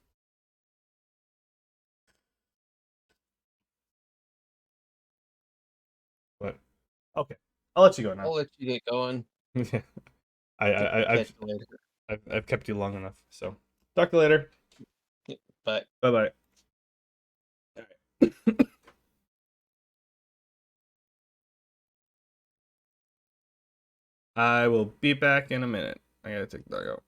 But okay, I'll let you go now. I'll let you get going. I've, Catch you later. I've kept you long enough. So talk to you later. Bye. Bye bye. I will be back in a minute. I gotta take the dog out.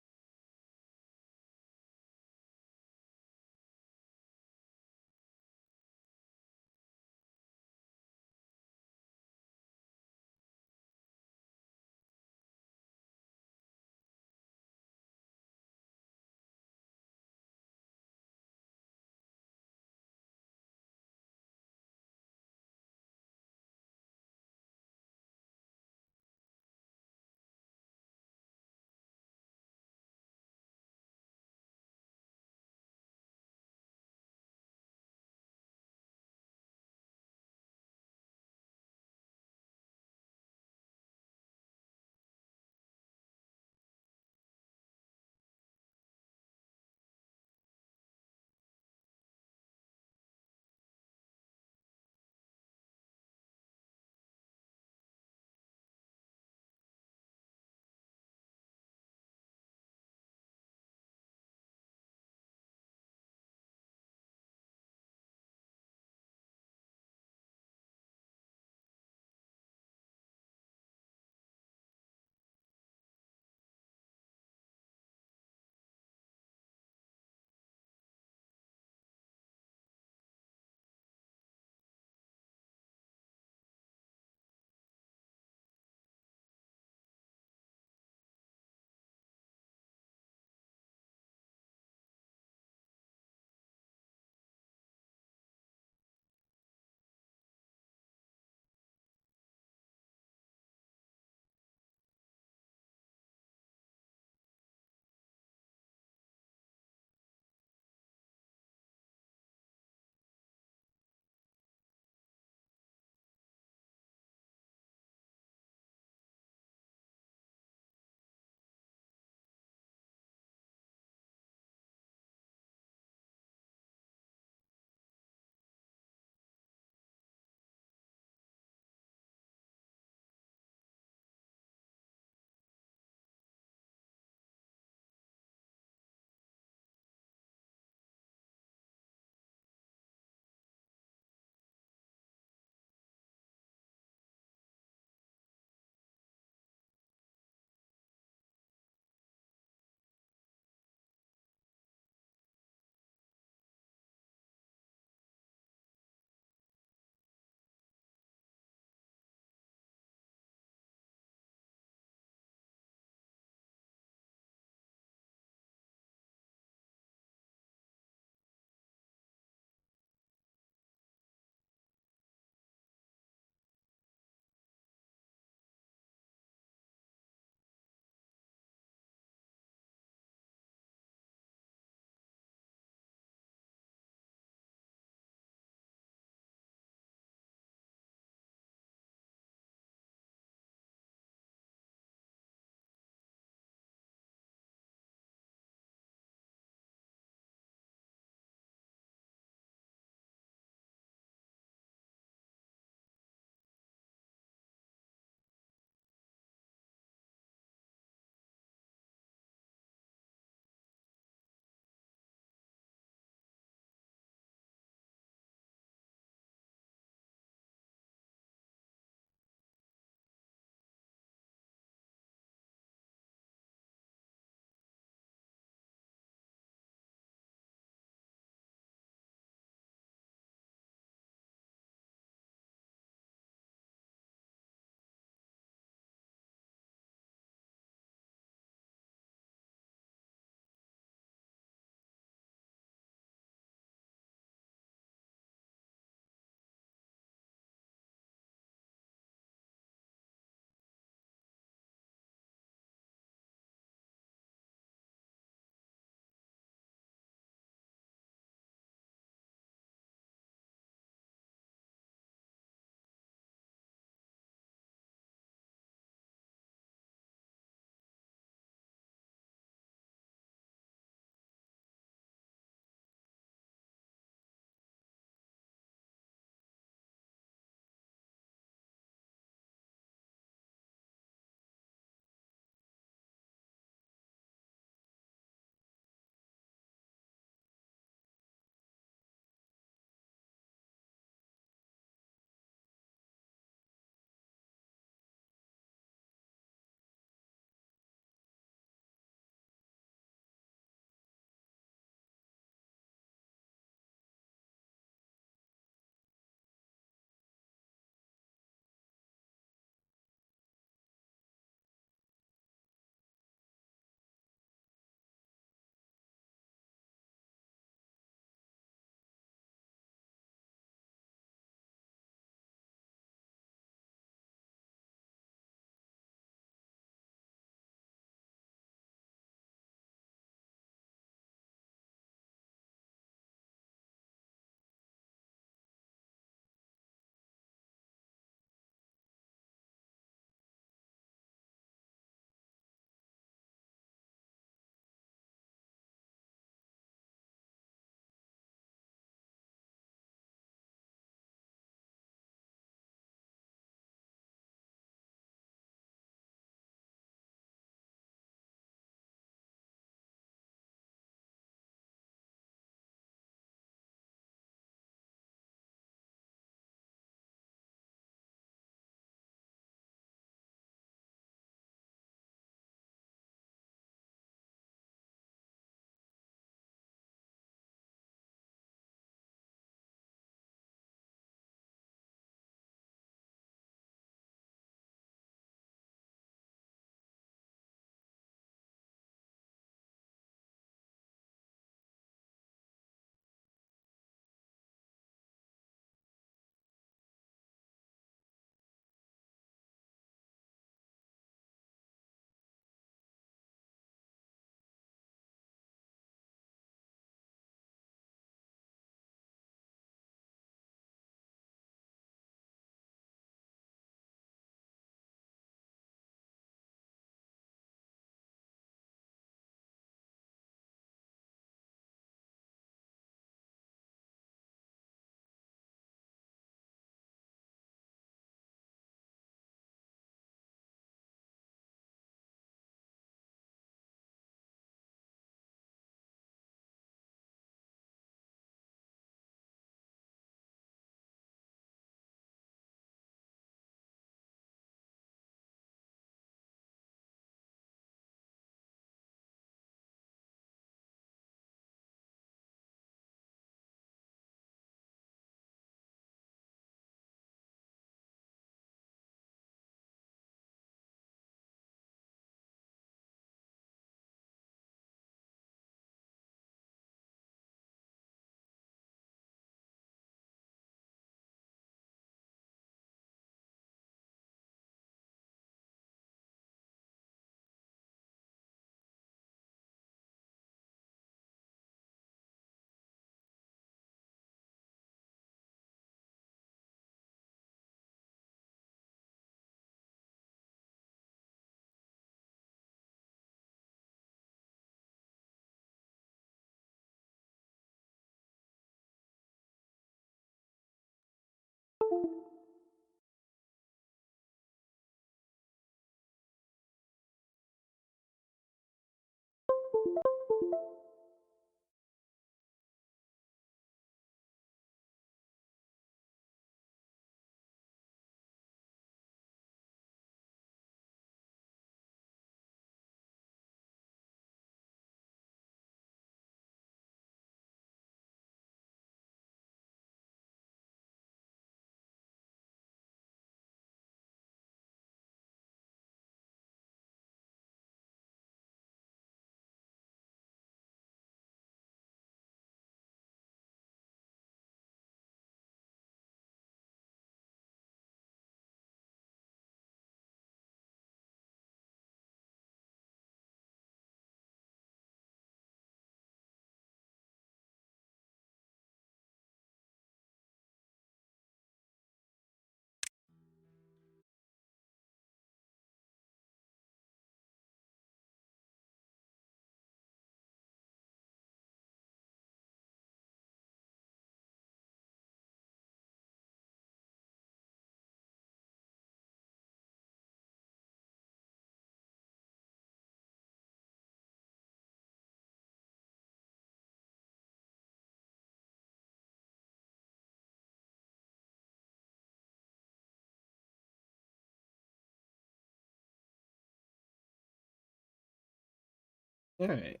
All right.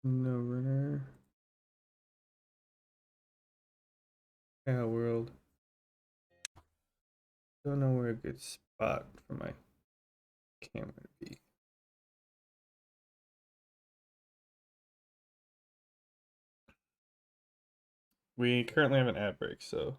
No runner. Yeah, world. Don't know where a good spot for my camera to be. We currently have an ad break, so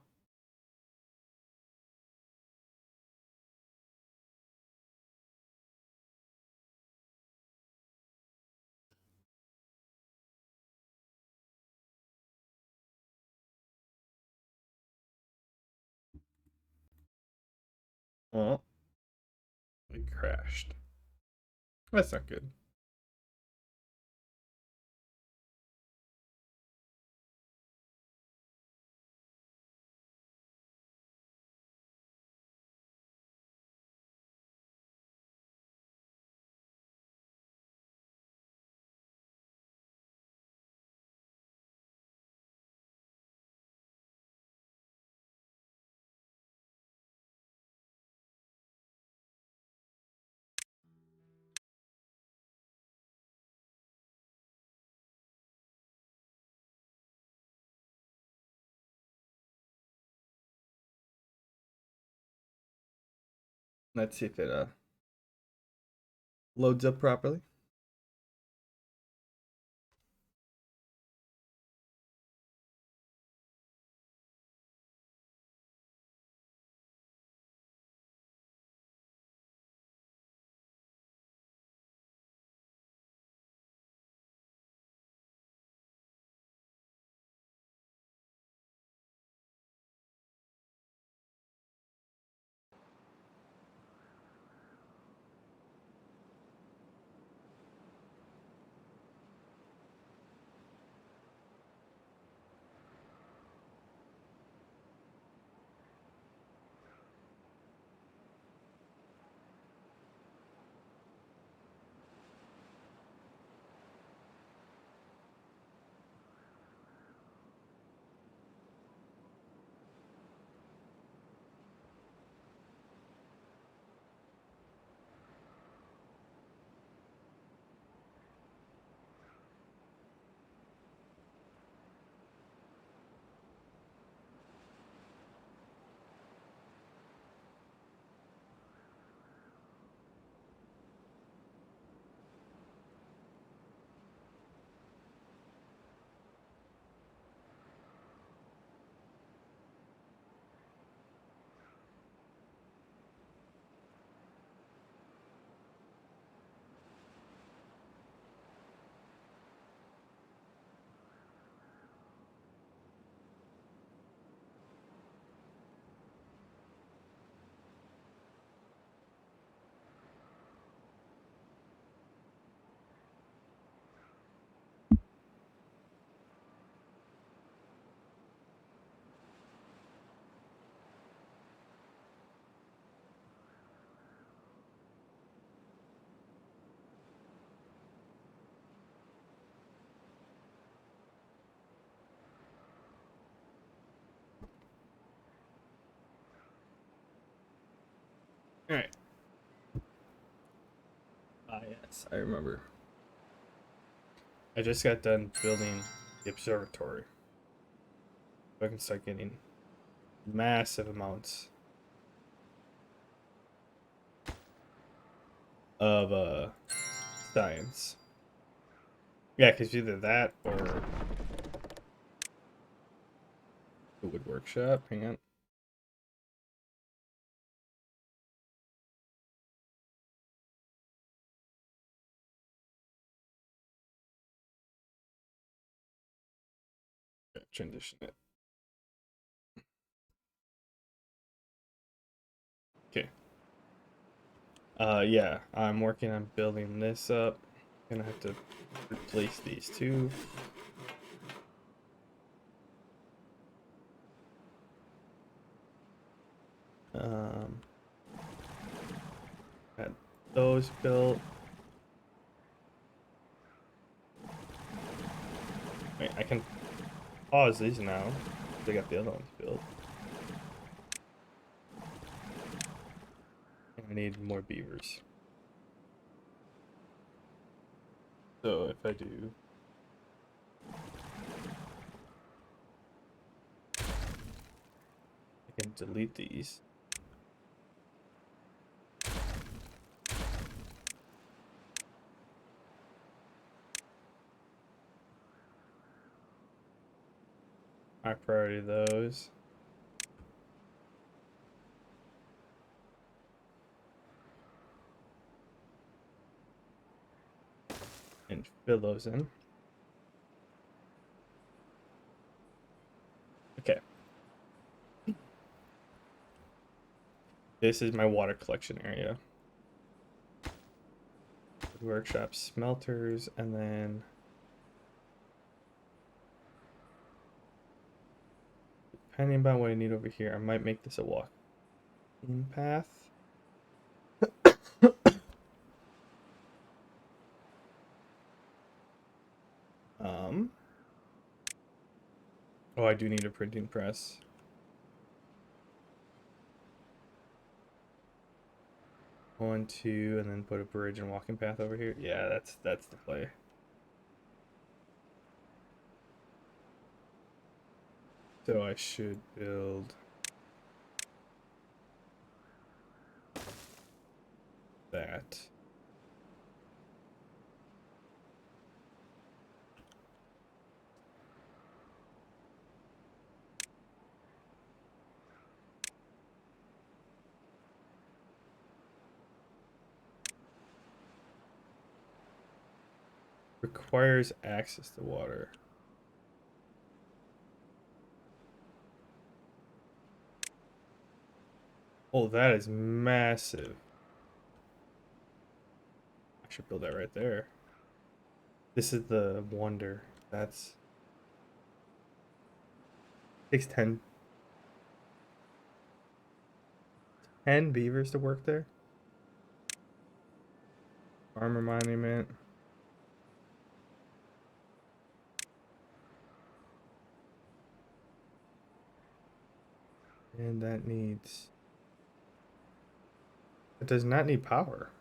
well, we crashed. That's not good. Let's see if it loads up properly. Ah, yes, I remember. I just got done building the observatory. So I can start getting massive amounts of science. Yeah, because either that or the wood workshop. Hang on. Yeah, transition it. Okay. Yeah, I'm working on building this up. Gonna have to replace these two. Got those built. Wait, I can pause these now. They got the other ones built. I need more beavers. So if I do I can delete these. I priority those. And fill those in. Okay. This is my water collection area. Workshop, smelters, and then depending on what I need over here, I might make this a walking path. Oh, I do need a printing press. One, two, and then put a bridge and walking path over here. Yeah, that's the play. So I should build that. Requires access to water. Oh, that is massive. I should build that right there. This is the wonder. That's takes 10 beavers to work there. Farmer monument. And that needs... It does not need power.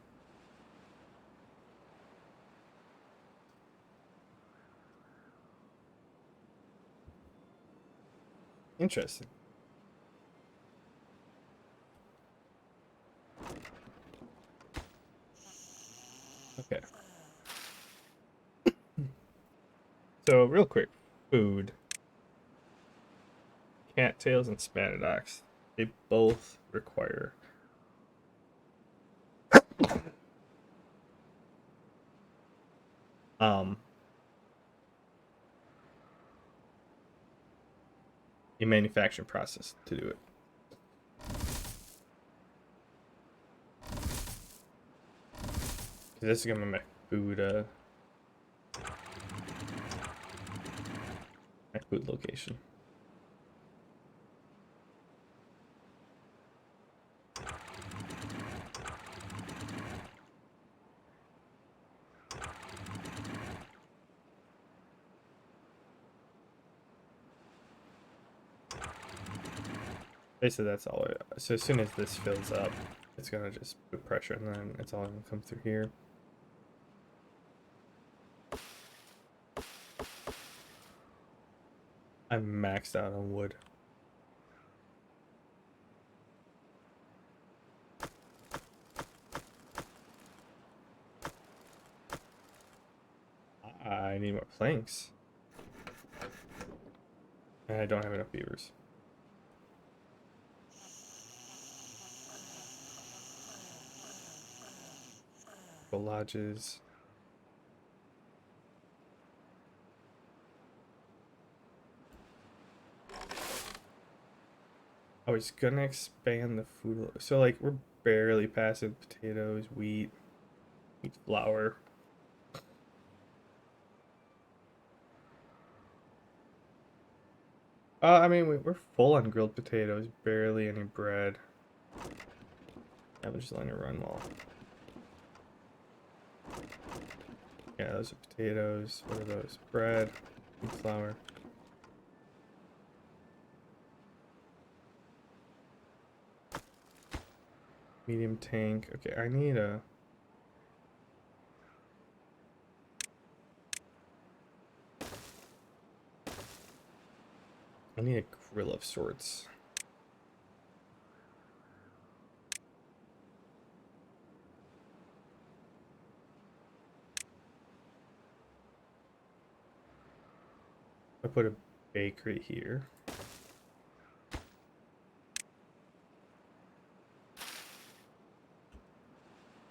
Interesting. Okay. So real quick, food. Cattails and Spanadox. They both require a manufacturing process to do it. This is gonna be my food location. Basically, that's all. So as soon as this fills up, it's gonna just put pressure, and then it's all gonna come through here. I'm maxed out on wood. I need more planks. And I don't have enough beavers. Lodges. I was gonna expand the food. So like we're barely passing potatoes, wheat flour. I mean we're full on grilled potatoes, barely any bread. I'm just letting it run well. Yeah, those are potatoes. What are those? Bread, wheat flour. Medium tank. Okay, I need a... I need a grill of sorts. I put a bakery here.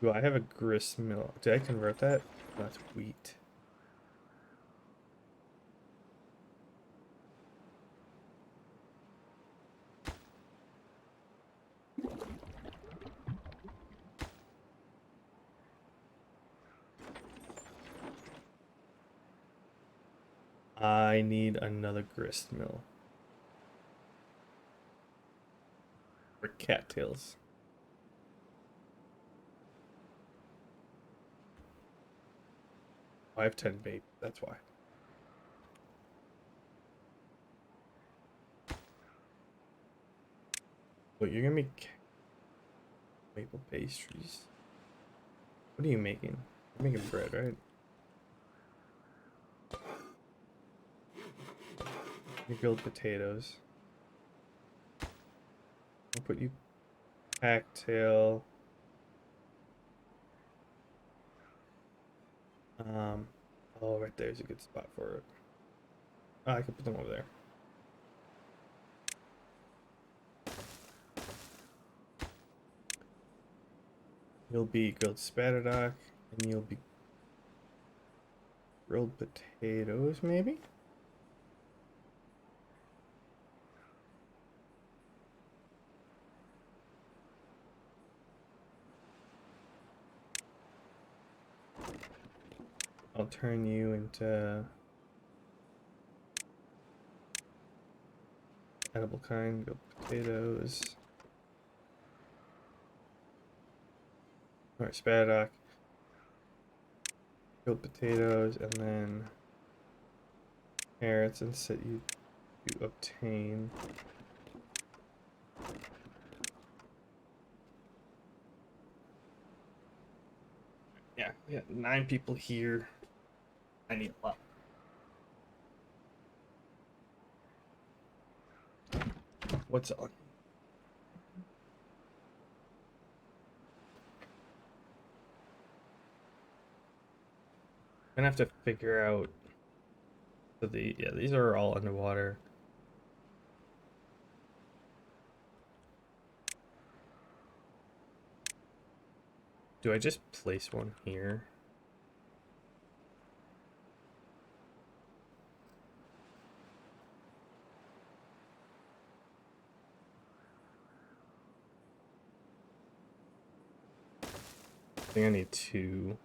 Do I have a grist mill? Did I convert that? That's wheat. I need another grist mill. For cattails. I have 10 babies, that's why. Wait, you're gonna make maple pastries. What are you making? You're making bread, right? You grilled potatoes. I'll put you cattail. Oh, right there's a good spot for it. Oh, I can put them over there. You'll be grilled spadadoc, and you'll be grilled potatoes, maybe? I'll turn you into edible kind, grilled potatoes. Alright, spadadoc, grilled potatoes, and then carrots, and set you to obtain. Yeah, we got 9 people here. I need a lot. What's on? I'm gonna have to figure out. So these are all underwater. Do I just place one here? I think I need 2.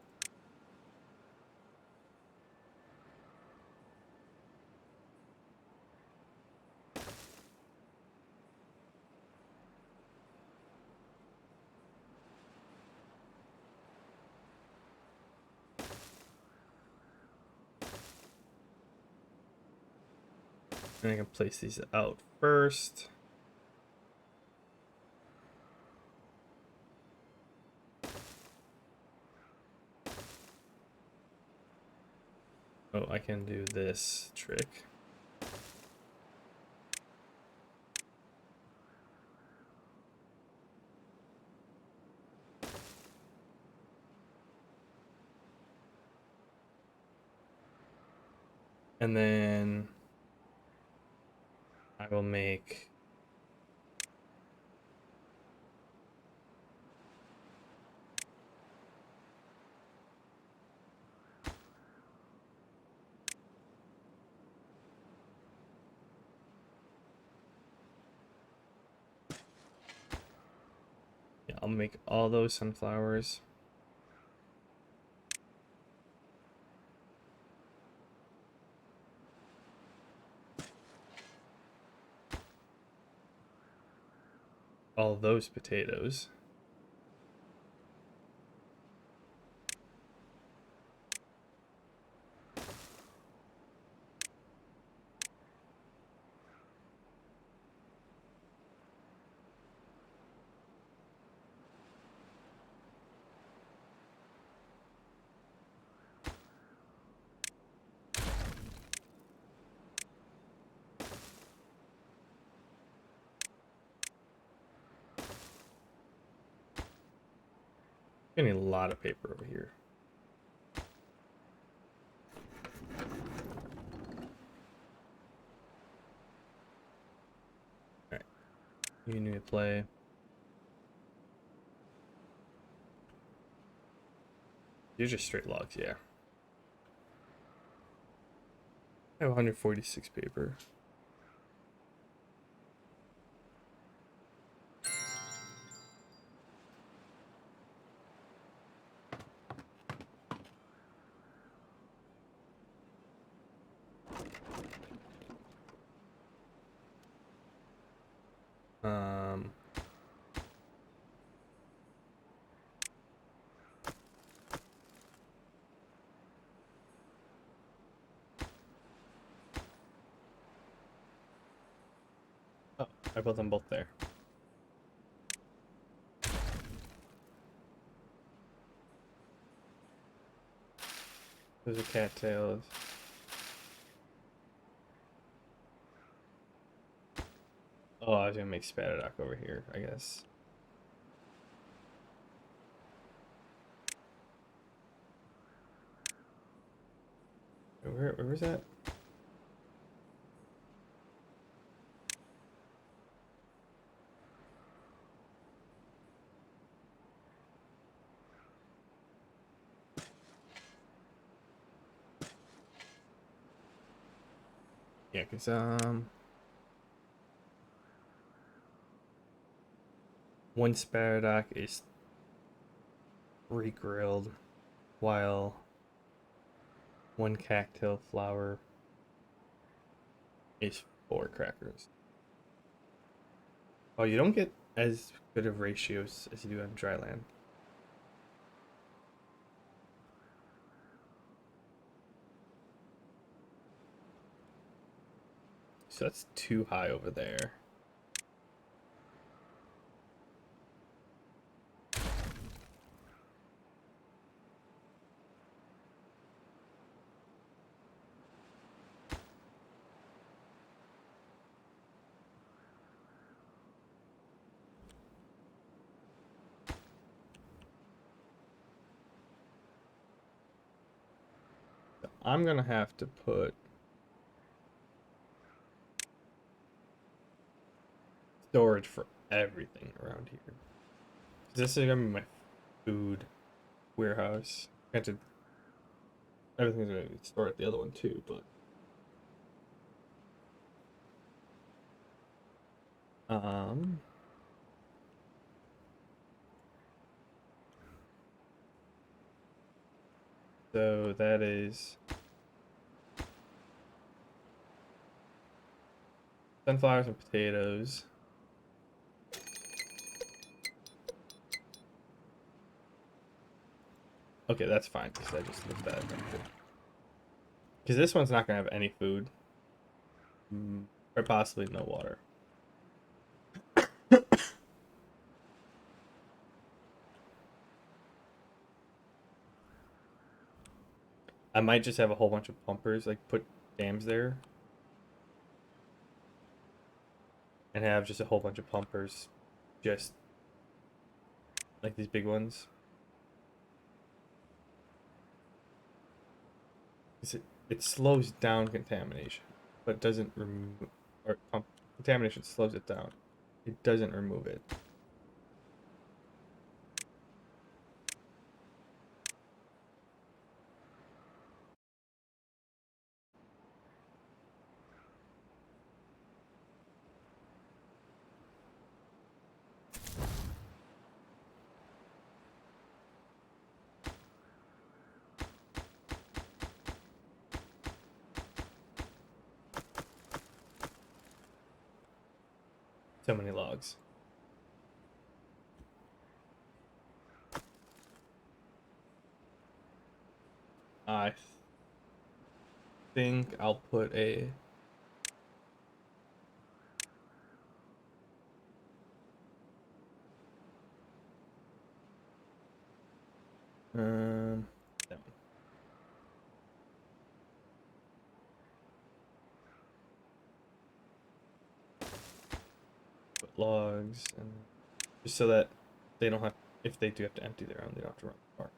And I can place these out first. Oh, I can do this trick. And then I will make I'll make all those sunflowers. All those potatoes. Getting a lot of paper over here. Alright. You need to play. You're just straight logs, yeah. I have 146 paper. Um, oh, I built them both there. Those are cattails. Oh, I was gonna make spadadoc over here, I guess. Where was that? Yeah, cause one spadadoc is 3 grilled, while one cattail flower is 4 crackers. Oh, you don't get as good of ratios as you do on dry land. So that's too high over there. So I'm gonna have to put storage for everything around here. This is gonna be my food warehouse. Granted, everything's gonna be stored at the other one too, but so that is sunflowers and potatoes. Okay, that's fine because I just looked at it. Because this one's not gonna have any food, or possibly no water. I might just have a whole bunch of pumpers, like put dams there, and have just a whole bunch of pumpers, just like these big ones. it slows down contamination, but doesn't remove contamination slows it down. It doesn't remove it. So many logs. I think I'll put a that one. Put logs and just so that they don't have, if they do have to empty their own, they don't have to run the car.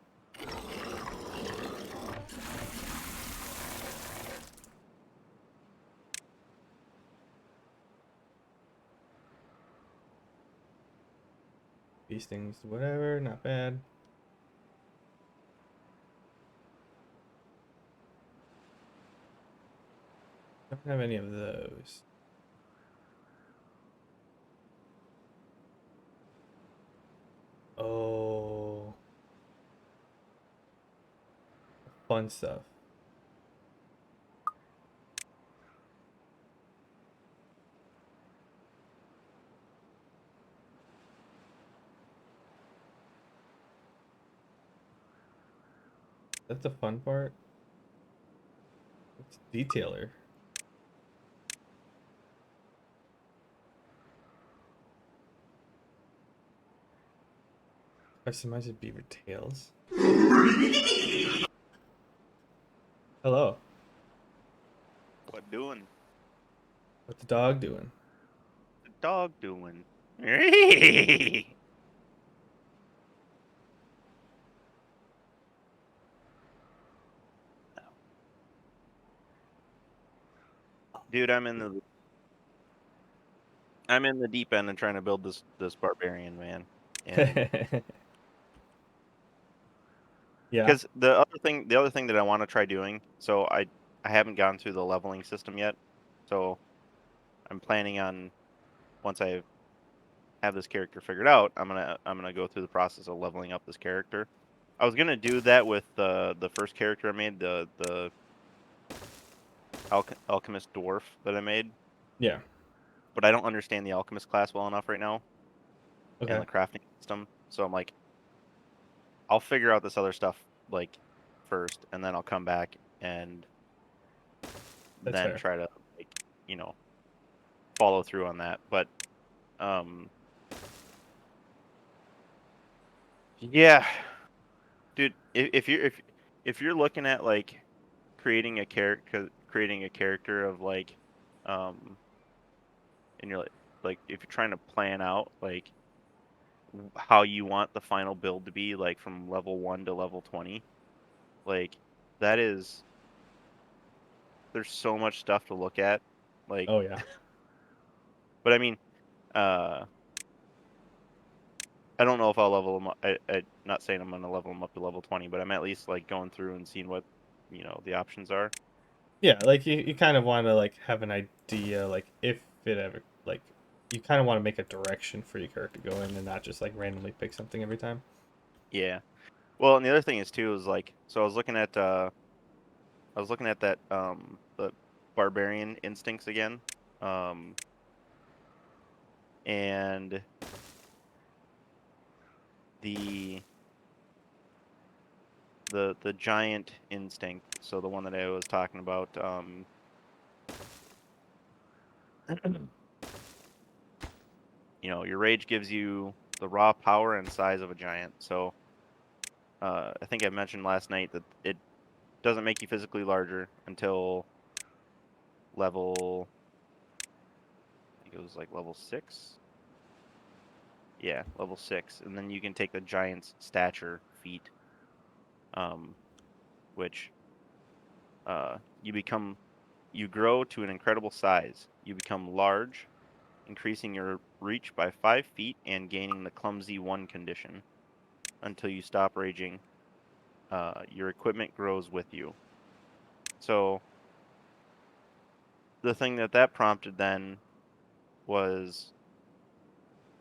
These things, whatever, not bad. Don't have any of those. Oh, fun stuff. That's the fun part. It's detailer. Customized beaver tails. Hello. What doing? What's the dog doing? The dog doing? Dude, I'm in the deep end and trying to build this barbarian, man. And Yeah. because the other thing that I want to try doing, so I haven't gone through the leveling system yet. So I'm planning on, once I have this character figured out, I'm gonna go through the process of leveling up this character. I was gonna do that with the first character I made, the alchemist dwarf that I made, Yeah. but I don't understand the alchemist class well enough right now and Okay. the crafting system. So I'm like, I'll figure out this other stuff like first, and then I'll come back and That's then fair. try to, like, you know, follow through on that. But um yeah, dude, if you're looking at like creating a character of like um and you're like if you're trying to plan out like how you want the final build to be, like from level 1 to level 20, like that is there's so much stuff to look at, like, Oh yeah. but I mean, I don't know if I'll level them up. Not saying I'm gonna level them up to level 20, but I'm at least like going through and seeing what, the options are. Yeah, like you kind of want to like have an idea, like if it ever like you kind of want to make a direction for your character to go in and not just like randomly pick something every time. Yeah. Well, and the other thing is too is like, so I was looking at that the barbarian instincts again, um and the the giant instinct, so the one that I was talking about, your rage gives you the raw power and size of a giant. So I think I mentioned last night that it doesn't make you physically larger until level, I think it was like level 6. Yeah, level 6, and then you can take the giant's stature feat, which you grow to an incredible size. You become large, increasing your reach by 5 feet and gaining the clumsy 1 condition until you stop raging. Your equipment grows with you. So the thing that prompted then was,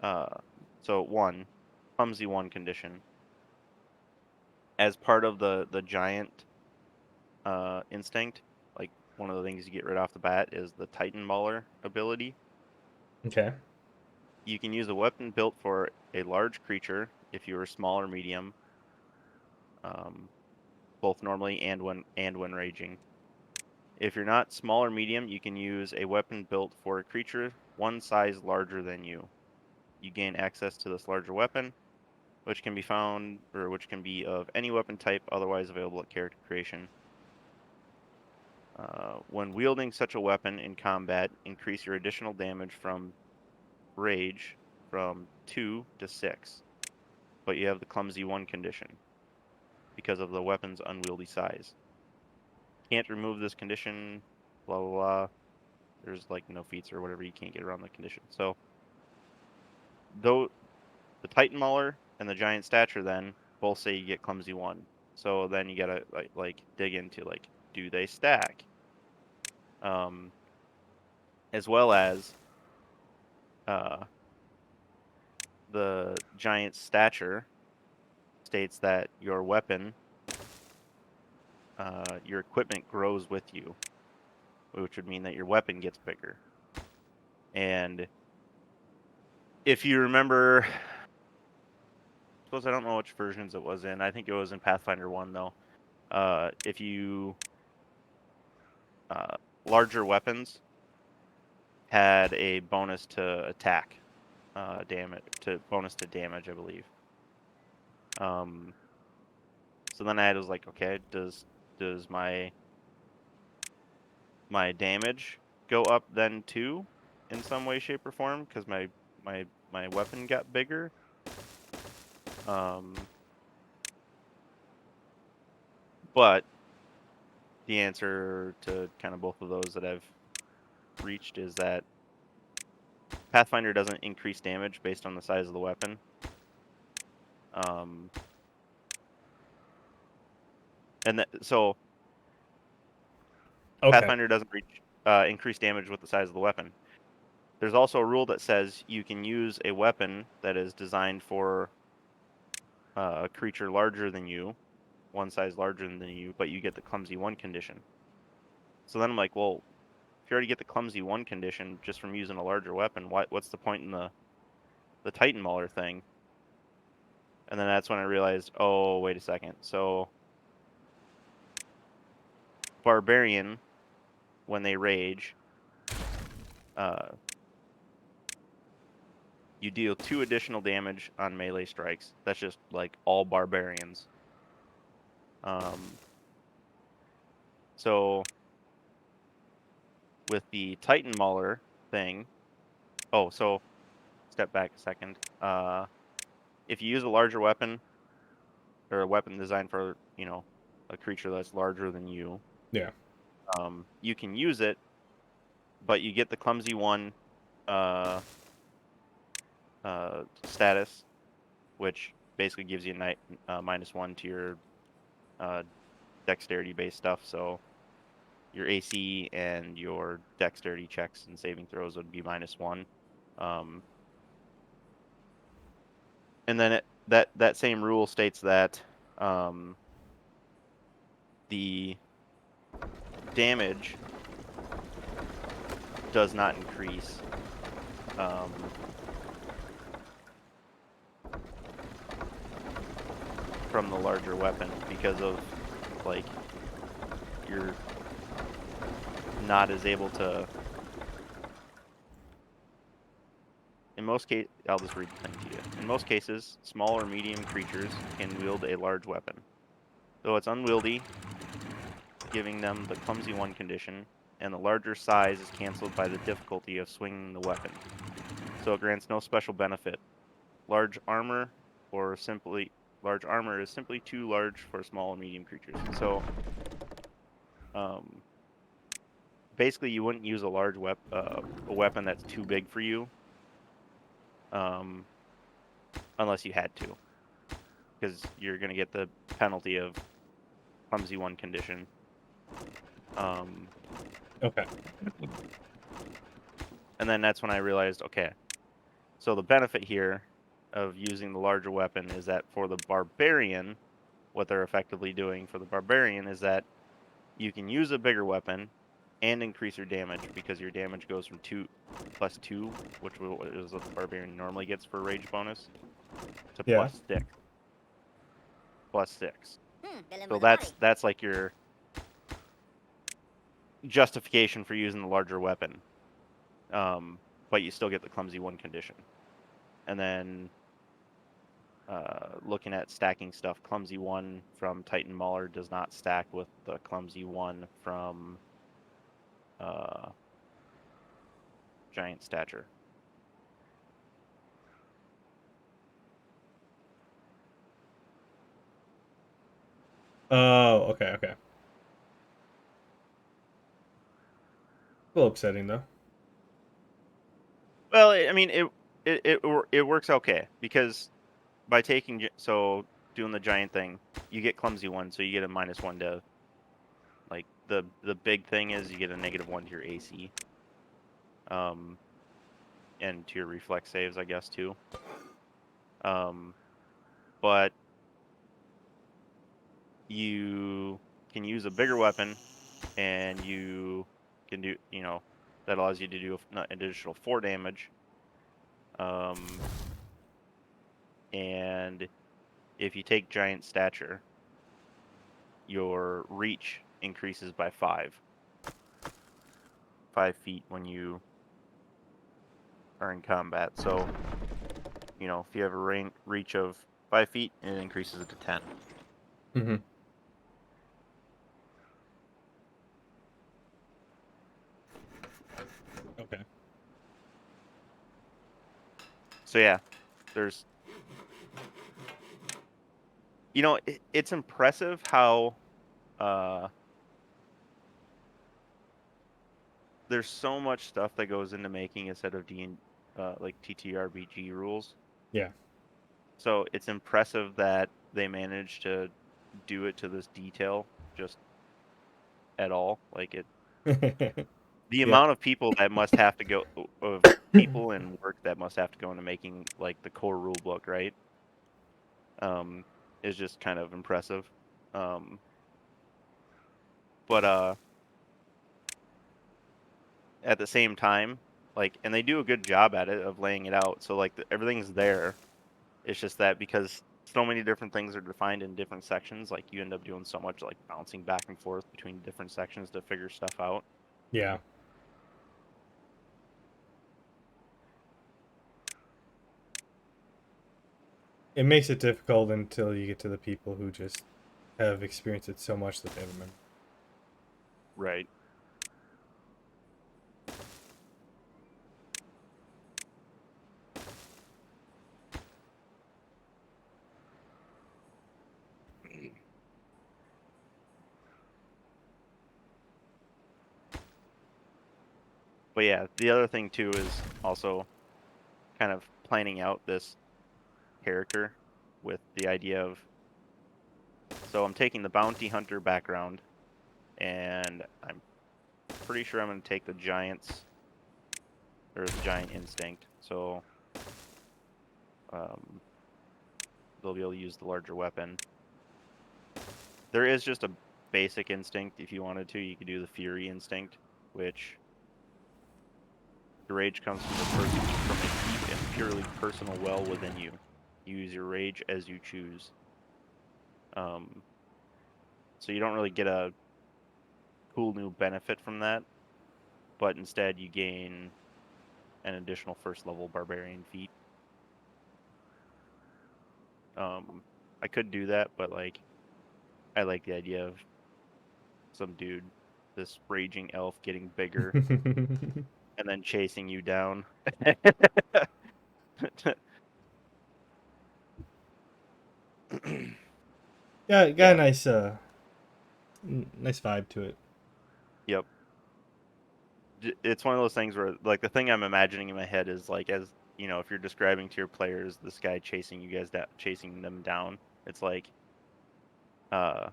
so 1, clumsy 1 condition. As part of the giant instinct, like one of the things you get right off the bat is the Titan Mauler ability. Okay. You can use a weapon built for a large creature if you are small or medium, both normally and when raging. If you're not small or medium, you can use a weapon built for a creature 1 size larger than you. You gain access to this larger weapon, which can be of any weapon type otherwise available at character creation. When wielding such a weapon in combat, increase your additional damage from rage from 2 to 6, but you have the clumsy 1 condition because of the weapon's unwieldy size. Can't remove this condition, blah, blah, blah. There's like no feats or whatever, you can't get around the condition. So, though the Titan Mauler and the Giant Stature then both say you get clumsy 1. So then you gotta like dig into like, do they stack? As well as the Giant Stature states that your weapon, your equipment grows with you, which would mean that your weapon gets bigger. And if you remember, I suppose I don't know which versions it was in. I think it was in Pathfinder 1 though. If you larger weapons had a bonus to attack, bonus to damage, I believe. So then I was like, okay, does my damage go up then too, in some way, shape, or form? Because my weapon got bigger. But the answer to kind of both of those that I've reached is that Pathfinder doesn't increase damage based on the size of the weapon. So Okay. Pathfinder doesn't increase damage with the size of the weapon. There's also a rule that says you can use a weapon that is designed for a creature larger than you, 1 size larger than you, but you get the clumsy 1 condition. So then I'm like, well, if you already get the clumsy 1 condition just from using a larger weapon, what's the point in the Titan Mauler thing? And then that's when I realized, oh, wait a second. So Barbarian, when they rage, you deal 2 additional damage on melee strikes. That's just like all barbarians. So with the Titan Mauler thing, so step back a second. If you use a larger weapon or a weapon designed for, a creature that's larger than you, Yeah. you can use it, but you get the clumsy 1 status, which basically gives you -1 to your dexterity based stuff. So your AC and your dexterity checks and saving throws would be -1. And then that same rule states that the damage does not increase from the larger weapon because of, like, you're not as able to. In most cases, I'll just read the thing to you. In most cases, small or medium creatures can wield a large weapon. Though it's unwieldy, giving them the clumsy 1 condition, and the larger size is cancelled by the difficulty of swinging the weapon. So it grants no special benefit. Large armor is simply too large for small and medium creatures. So, basically you wouldn't use a large a weapon that's too big for you, unless you had to, because you're gonna get the penalty of clumsy one condition. Okay. And then that's when I realized, okay, so the benefit here of using the larger weapon is that for the barbarian, what they're effectively doing for the barbarian is that you can use a bigger weapon and increase your damage, because your damage goes from 2 plus 2, which is what the barbarian normally gets for rage bonus, to Yeah. plus 6. So that's like your justification for using the larger weapon. But you still get the clumsy one condition. And then looking at stacking stuff, clumsy 1 from Titan Mauler does not stack with the clumsy 1 from Giant Stature. Oh, okay. A little upsetting though. Well, I mean, it works okay, because by doing the giant thing, you get clumsy 1, so you get a -1 to, like, the big thing is you get a -1 to your AC, and to your reflex saves, I guess, too. But you can use a bigger weapon, and you can do, that allows you to do an additional 4 damage. And if you take Giant Stature, your reach increases by 5 feet when you are in combat. So, if you have a reach of 5 feet, it increases it to 10. Mm-hmm. Okay. So yeah, there's, it's impressive how there's so much stuff that goes into making a set of like TTRPG rules. Yeah. So it's impressive that they managed to do it to this detail just at all. Like, the Yeah. amount of people that must have to go, of people and work that must have to go into making, like, the core rule book, right? Is just kind of impressive. But at the same time, like, and they do a good job at it of laying it out. So, like, everything's there. It's just that because so many different things are defined in different sections, like, you end up doing so much, like, bouncing back and forth between different sections to figure stuff out. Yeah. It makes it difficult until you get to the people who just have experienced it so much that they remember. Right. But yeah, the other thing too is also kind of planning out this character with the idea of, so I'm taking the bounty hunter background, and I'm pretty sure I'm going to take the giant instinct. So they'll be able to use the larger weapon. There is just a basic instinct. If you wanted to, you could do the fury instinct, which the rage comes from a deep and purely personal well within you. Use your rage as you choose. So you don't really get a cool new benefit from that, but instead you gain an additional first level barbarian feat. I could do that, but, like, I like the idea of some dude, this raging elf, getting bigger and then chasing you down. Yeah, it got Yeah. a nice nice vibe to it. Yep. it's one of those things where like the thing I'm imagining in my head is like, as you know, if you're describing to your players this guy chasing you guys down, chasing them down, it's like uh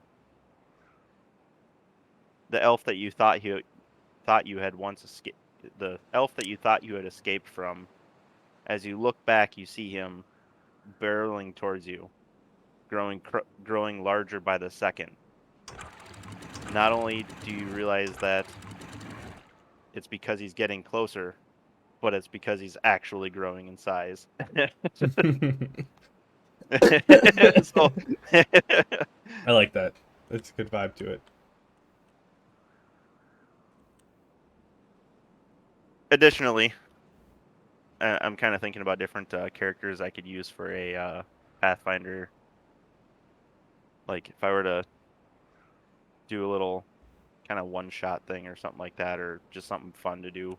the elf that you thought you had once escaped, the elf that you thought you had escaped from. As you look back, you see him barreling towards you, growing larger by the second. Not only do you realize that it's because he's getting closer, but it's because he's actually growing in size. So, I like that. It's a good vibe to it. additionally, I'm kind of thinking about different characters I could use for a Pathfinder. Like if I were to do a little kind of one-shot thing or something like that, or just something fun to do.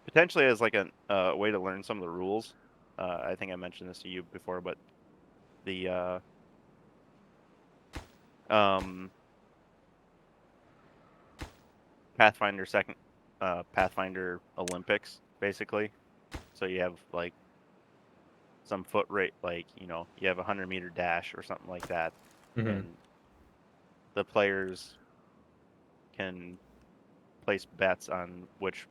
Potentially as like a way to learn some of the rules. I think I mentioned this to you before, but the um, Pathfinder Olympics, basically. So you have like some foot rate, like you have a 100-meter dash or something like that, Hmm. and the players can place bets on which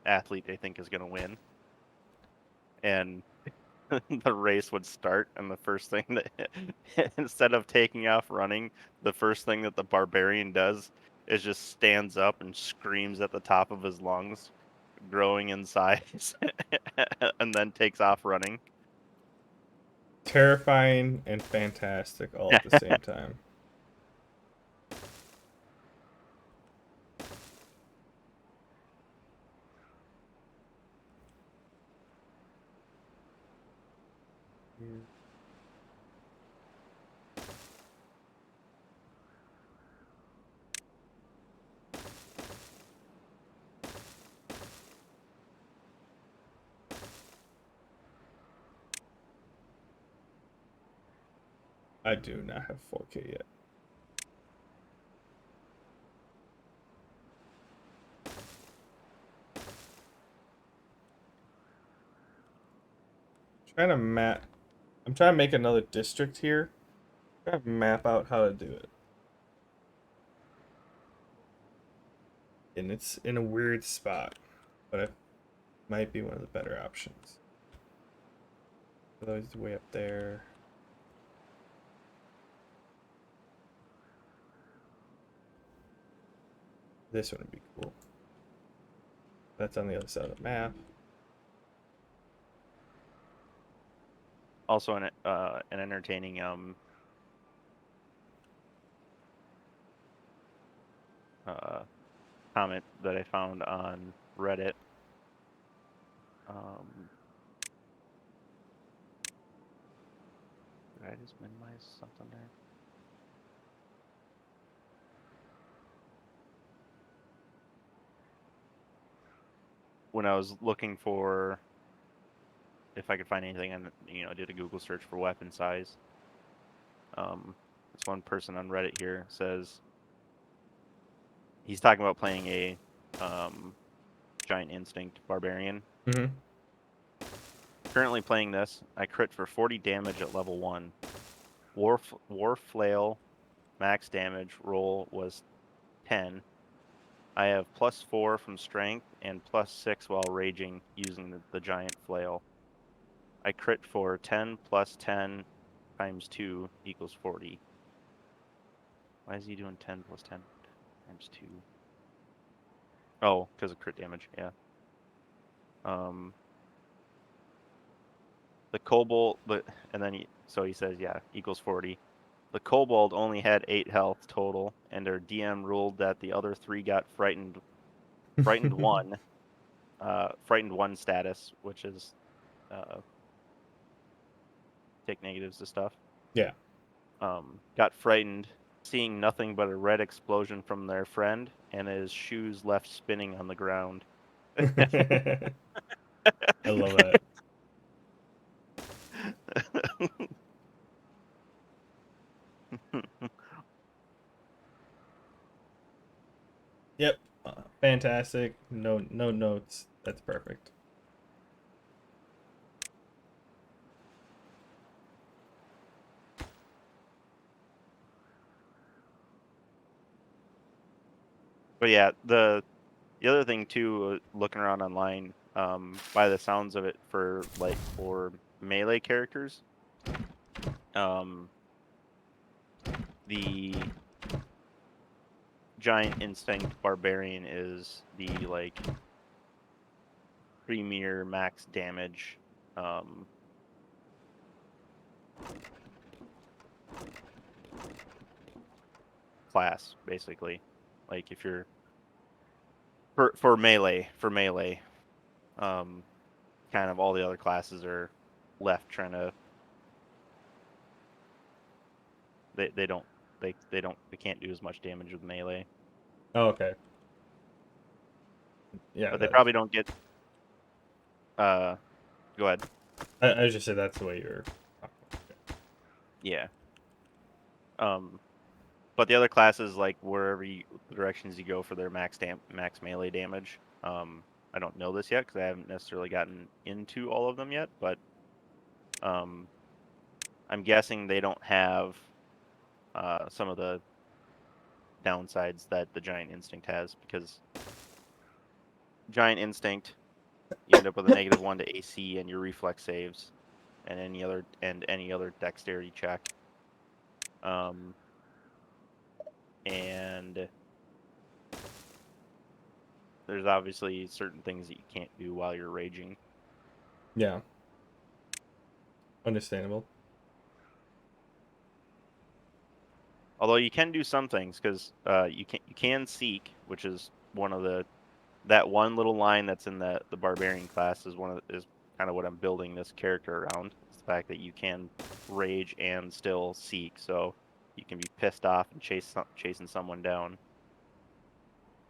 athlete they think is going to win, and the race would start, and the first thing that instead of taking off running, the first thing that the barbarian does is just stands up and screams at the top of his lungs, growing in size, and then takes off running. Terrifying and fantastic all at the same time. I do not have 4K yet. Trying to map. I'm trying to make another district here. Trying to map out how to do it. And it's in a weird spot, but it might be one of the better options. Otherwise, way up there. This one would be cool. That's on the other side of the map. Also, an entertaining comment that I found on Reddit. Did I just minimize something there? When I was looking for if I could find anything, and did a Google search for weapon size. This one person on Reddit here says he's talking about playing a giant instinct barbarian. Mm-hmm. Currently playing this, I crit for 40 damage at level 1. War flail max damage roll was 10. I have +4 from strength and +6 while raging using the giant flail. I crit for 10 plus 10 times 2 equals 40. Why is he doing 10 plus 10 times 2? Oh, because of crit damage, yeah. The kobold, and then he says, yeah, equals 40. The kobold only had 8 health total, and their DM ruled that the other 3 got frightened 1, frightened 1 status, which is take negatives to stuff. Yeah. Got frightened, seeing nothing but a red explosion from their friend, and his shoes left spinning on the ground. I love that. Yep. Fantastic. No notes. That's perfect. But yeah, the other thing too, looking around online, by the sounds of it, for melee characters, the Giant Instinct Barbarian is the premier max damage class, basically. Like if you're for melee, kind of all the other classes are left trying to they don't they can't do as much damage with melee. Oh, okay. Yeah, But they probably don't get go ahead. I was just say that's the way you're. Yeah. But the other classes, like wherever the directions you go for their max melee damage, I don't know this yet because I haven't necessarily gotten into all of them yet, but I'm guessing they don't have some of the downsides that the Giant Instinct has, because Giant Instinct, you end up with a -1 to AC and your reflex saves, and any other dexterity check. And there's obviously certain things that you can't do while you're raging. Yeah. Understandable. Although you can do some things, because you can seek, which is that one little line that's in the barbarian class is kind of what I'm building this character around. It's the fact that you can rage and still seek, so you can be pissed off and chasing someone down.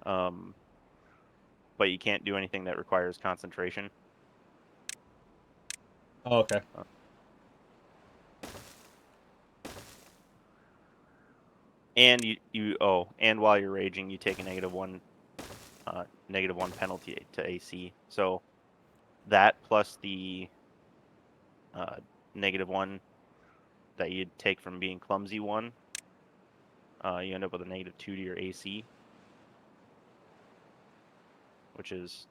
But you can't do anything that requires concentration. Oh, okay. And and while you're raging, you take a -1 penalty to AC. So that plus the -1 that you'd take from being clumsy 1, you end up with a -2 to your AC, which is,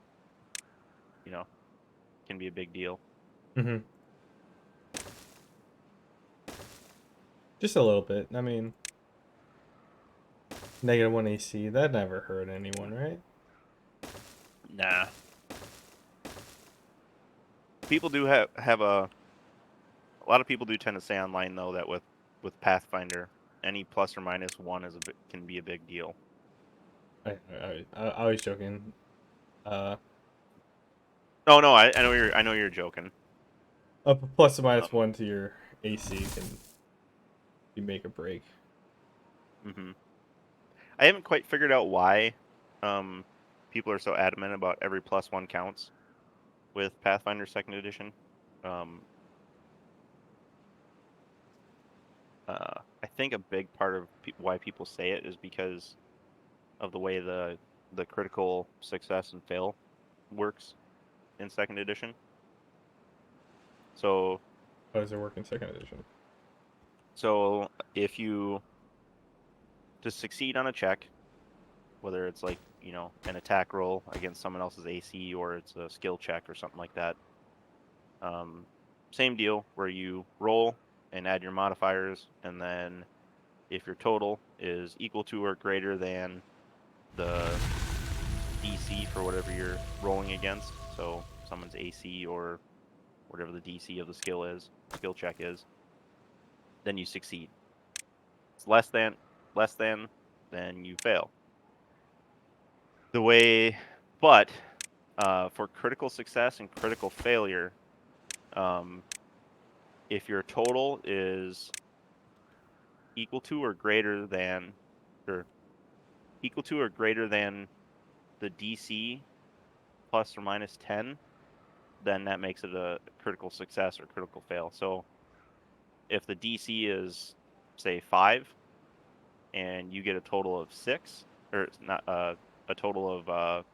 can be a big deal. Mm-hmm. Just a little bit. I mean, -1 AC. That never hurt anyone, right? Nah. People do have a lot of people do tend to say online though that with Pathfinder, any ±1 can be a big deal. I was joking. No, I know you're joking. A plus or minus 1 to your AC can be make or break. Mm-hmm. I haven't quite figured out why people are so adamant about every +1 counts with Pathfinder 2nd Edition. I think a big part of why people say it is because of the way the critical success and fail works in 2nd Edition. So How does it work in 2nd edition? So if you to succeed on a check, whether it's an attack roll against someone else's AC or it's a skill check or something like that, same deal where you roll and add your modifiers, and then if your total is equal to or greater than the DC for whatever you're rolling against, so someone's AC or whatever the DC of the skill check is, then you succeed. It's less than, then you fail. But for critical success and critical failure, if your total is equal to or greater than, or the DC ±10, then that makes it a critical success or critical fail. So if the DC is, say, 5, and you get a total of 6, or not a total of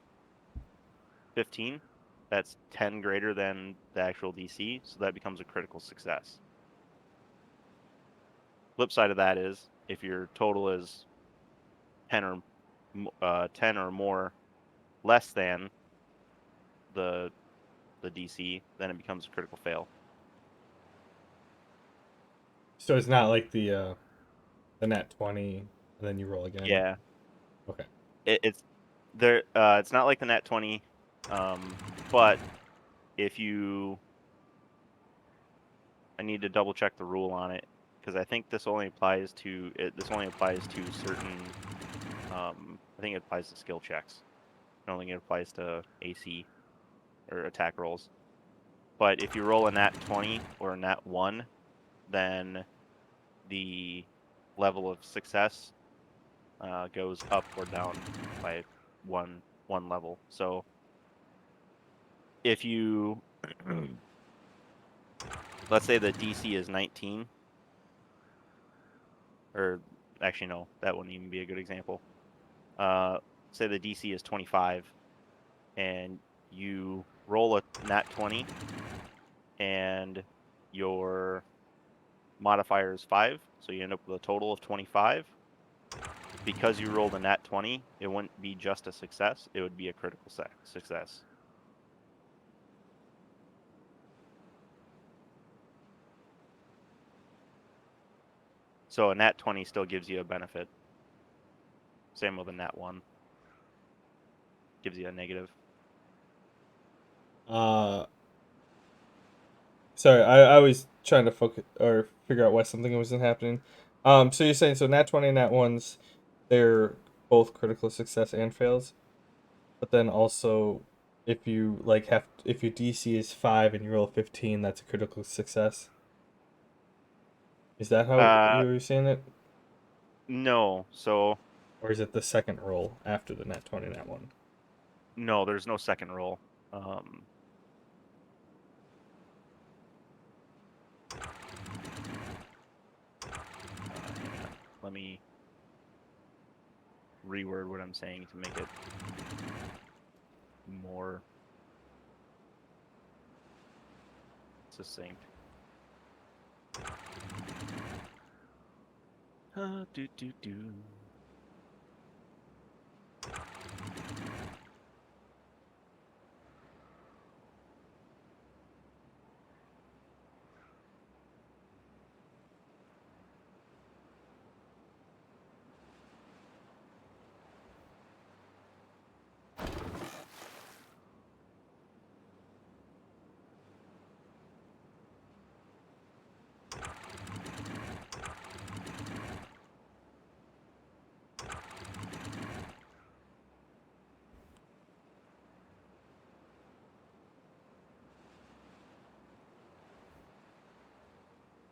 15, that's 10 greater than the actual DC, so that becomes a critical success. Flip side of that is if your total is 10 or more less than the DC, then it becomes a critical fail. So it's not like the nat 20 and then you roll again. Yeah, Okay. it's there. It's not like the nat 20, but if you, I need to double check the rule on it because I think this only applies to certain. I think it applies to skill checks. I don't think it applies to AC or attack rolls. But if you roll a nat 20 or a nat 1, then the level of success goes up or down by one level. So if you let's say the DC is 19, or actually no, that wouldn't even be a good example. Say the DC is 25, and you roll a nat 20, and your modifier is 5, so you end up with a total of 25. Because you rolled a nat 20, it wouldn't be just a success, it would be a critical success. So a nat 20 still gives you a benefit. Same with a nat 1. Gives you a negative. Sorry, I was trying to focus or figure out why something wasn't happening. So you're saying so nat 20 and nat 1s, they're both critical success and fails, but then also if you like have if your DC is 5 and you roll 15, that's a critical success. Is that how Uh, you were saying it, no. So or is it the second roll after the nat 20 nat 1? no, there's no second roll. Um, hang on. Let me reword what I'm saying to make it more succinct. Do do do.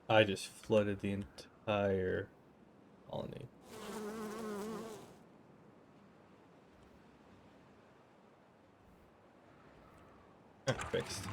I just flooded the entire colony. Fixed.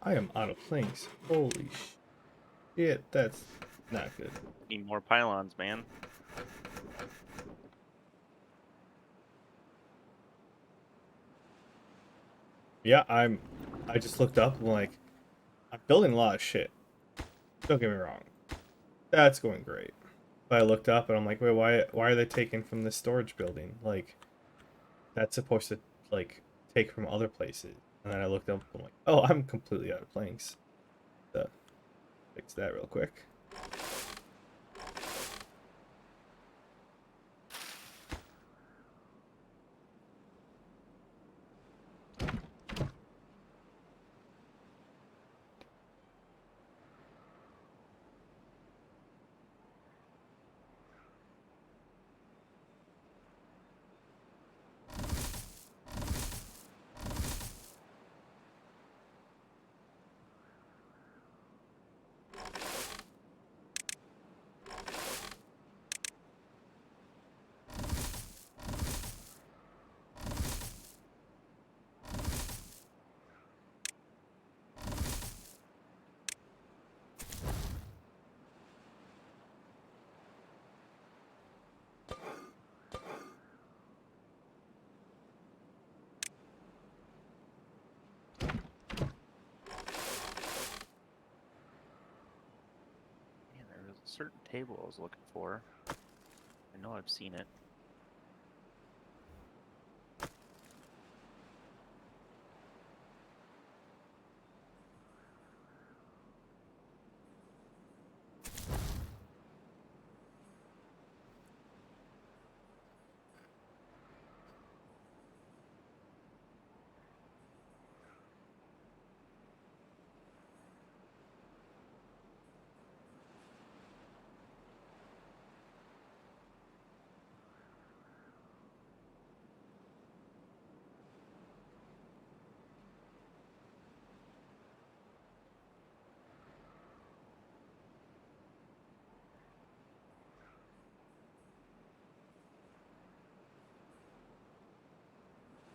I am out of planks. Holy shit, that's not good. Need more pylons, man. Yeah, I just looked up. I'm like, I'm building a lot of shit. Don't get me wrong. That's going great. But I looked up and I'm like, wait, why are they taking from this storage building? Like, that's supposed to like take from other places. And then I looked up. I'm like, oh, I'm completely out of planks. So fix that real quick. Man, there was a certain table I was looking for. I know I've seen it.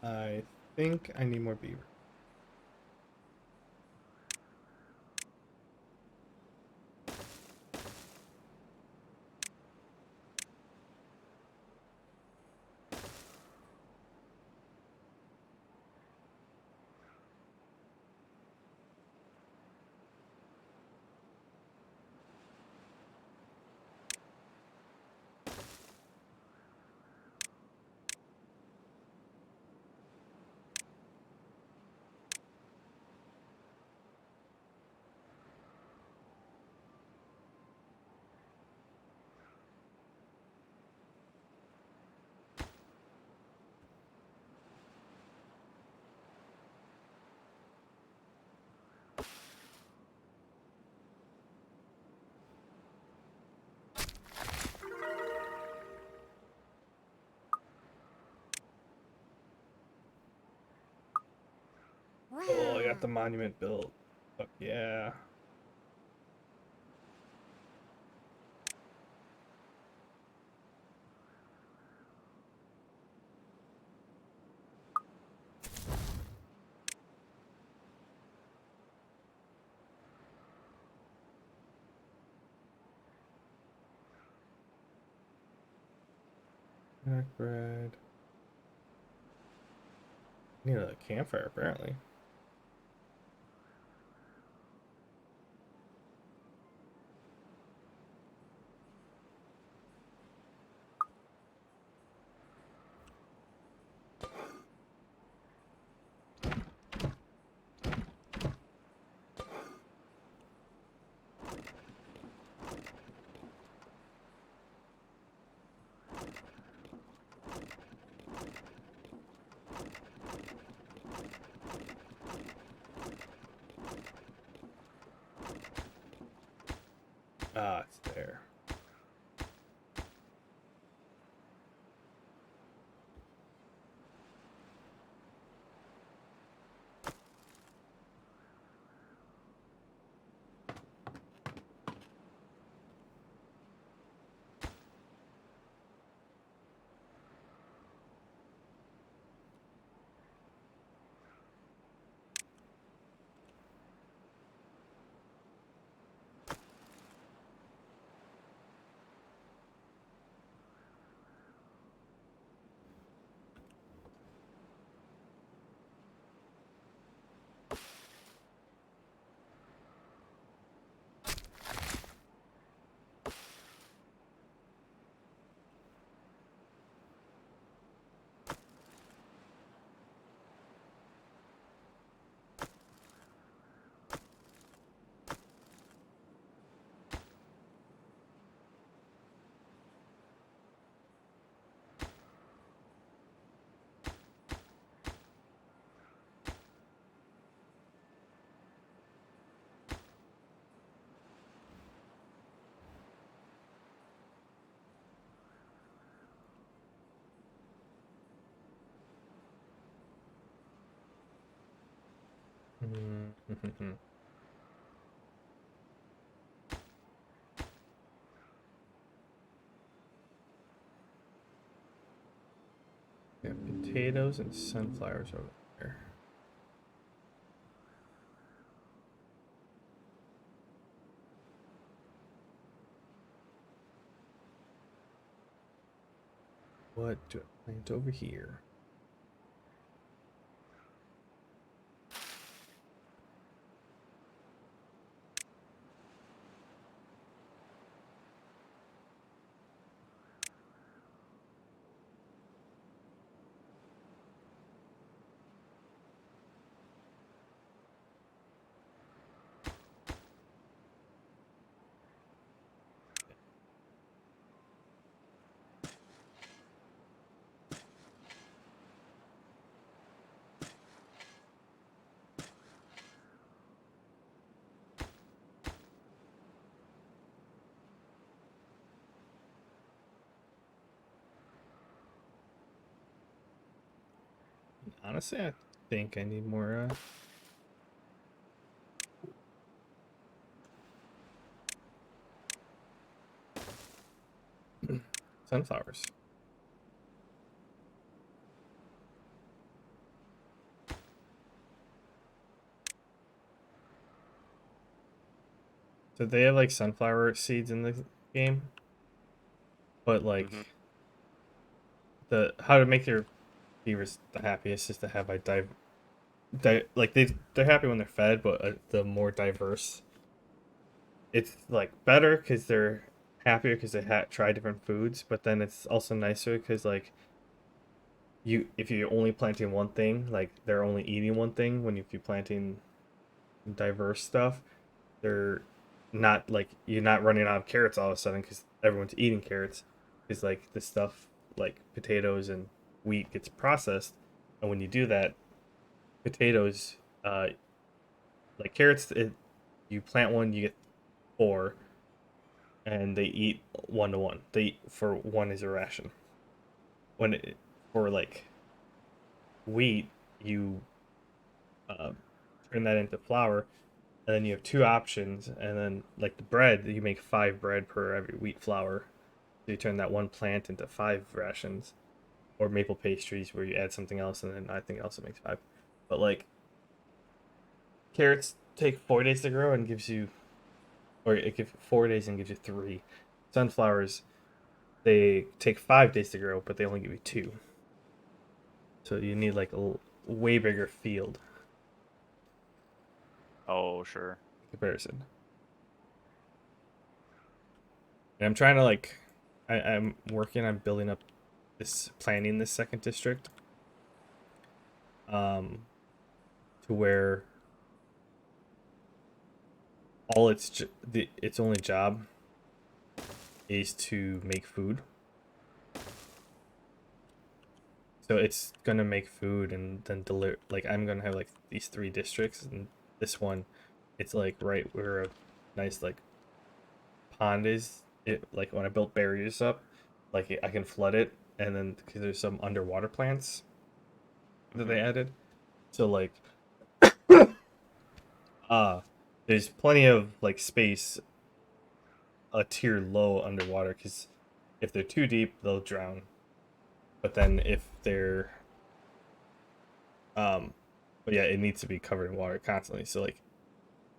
I think I need more beaver. Oh, I got the monument built. Fuck yeah. Black bread. Need a campfire, apparently. Ah, it's there. Mm-hmm. Got potatoes and sunflowers over there. What do I plant over here? Honestly, I think I need more sunflowers. So they have like sunflower seeds in the game, but like Mhm. the how to make your beavers the happiest is to have like like they're happy when they're fed, but the more diverse, it's like better because they're happier because they try different foods. But then it's also nicer because like if you're only planting one thing, like they're only eating one thing. When if you're planting diverse stuff, they're not like you're not running out of carrots all of a sudden because everyone's eating carrots. Because like the stuff like potatoes and wheat gets processed, and when you do that, potatoes, like carrots, you plant one, you get four, and they eat 1 to 1. They eat for one is a ration. When for like wheat, you uh, turn that into flour, and then you have two options, and then like the bread, you make 5 bread per every wheat flour. So you turn that one plant into 5 rations, or maple pastries where you add something else, and then I think it also makes 5. But like carrots take 4 days to grow and gives you, or it gives 4 days and gives you 3. Sunflowers, they take 5 days to grow, but they only give you 2. So you need like a way bigger field Oh, sure. comparison. And I'm trying to like, I'm working on building up planning this second district, um, to where all its only job is to make food. So it's gonna make food and then deliver. Like I'm gonna have like these 3 districts, and this one, it's like right where a nice like pond is. It like when I built barriers up, like I can flood it, and then because there's some underwater plants that they added, so like uh there's plenty of like space a tier low underwater because if they're too deep they'll drown. But then if they're um but yeah, it needs to be covered in water constantly. So like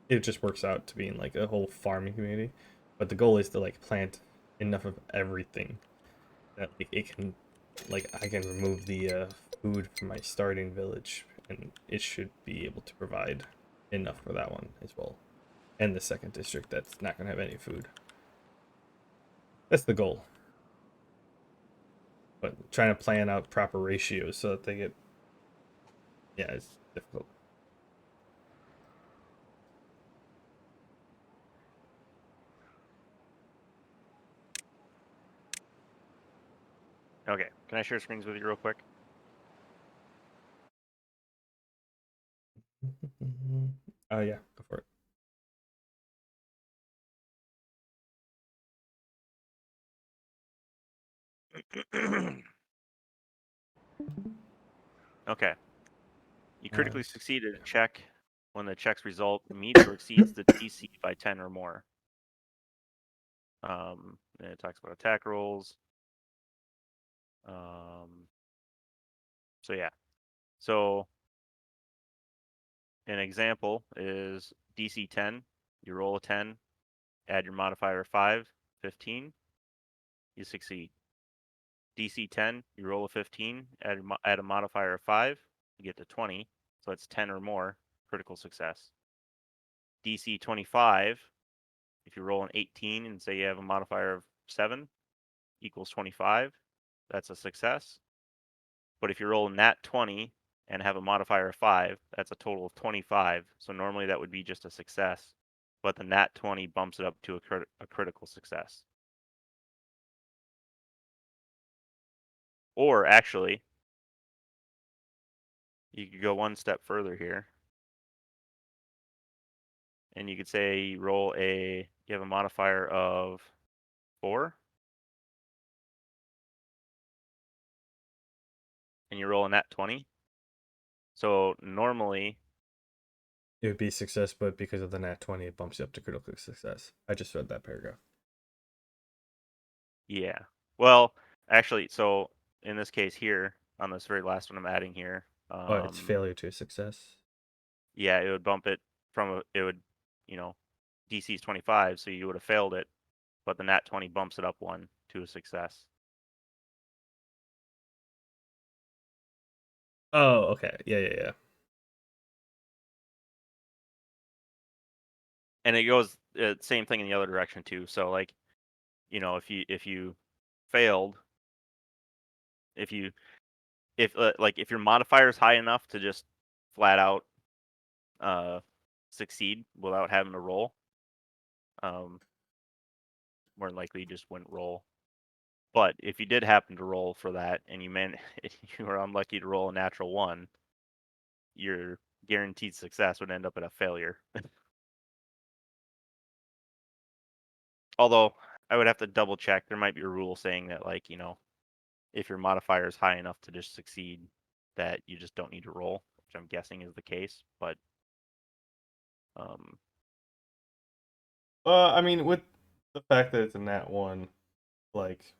it just works out to being like a whole farming community. But the goal is to like plant enough of everything that like it can like I can remove the food from my starting village, and it should be able to provide enough for that one as well. And the second district that's not gonna have any food. That's the goal. But trying to plan out proper ratios so that they get, yeah, it's difficult. Okay. Can I share screens with you real quick? Oh yeah, go for Okay. You it. critically succeeded. Check. when the check's result meets or exceeds the DC by 10 or more. And it talks about attack rolls. So yeah. So an example is DC 10. You roll a 10, add your modifier 5, 15. You succeed. DC 10, you roll a 15, add a modifier of 5, you get to 20. So that's 10 or more, critical success. DC 25, if you roll an 18 and say you have a modifier of 7, equals 25, that's a success. But if you roll a nat 20 and have a modifier of 5, that's a total of 25. So normally that would be just a success, but the nat 20 bumps it up to a critical success. Or actually, you could go one step further here. And you could say you have a modifier of 4. And you roll a nat 20. So normally, It would be success, but because of the nat 20, it bumps you up to critical success. I just read that paragraph. yeah. Well, actually, so in this case here, on this very last one I'm adding here, It's failure to success. yeah, it would bump it DC is 25, so you would have failed it, but the nat 20 bumps it up 1 to a success. Oh, okay. Yeah. And it goes same thing in the other direction too. So like, if you failed, if your modifier is high enough to just flat out succeed without having to roll, more than likely you just wouldn't roll. But if you did happen to roll for that and you were unlucky to roll a natural 1, your guaranteed success would end up at a failure. Although I would have to double check. There might be a rule saying that, like, if your modifier is high enough to just succeed, that you just don't need to roll, which I'm guessing is the case. But I mean, with the fact that it's a nat 1, like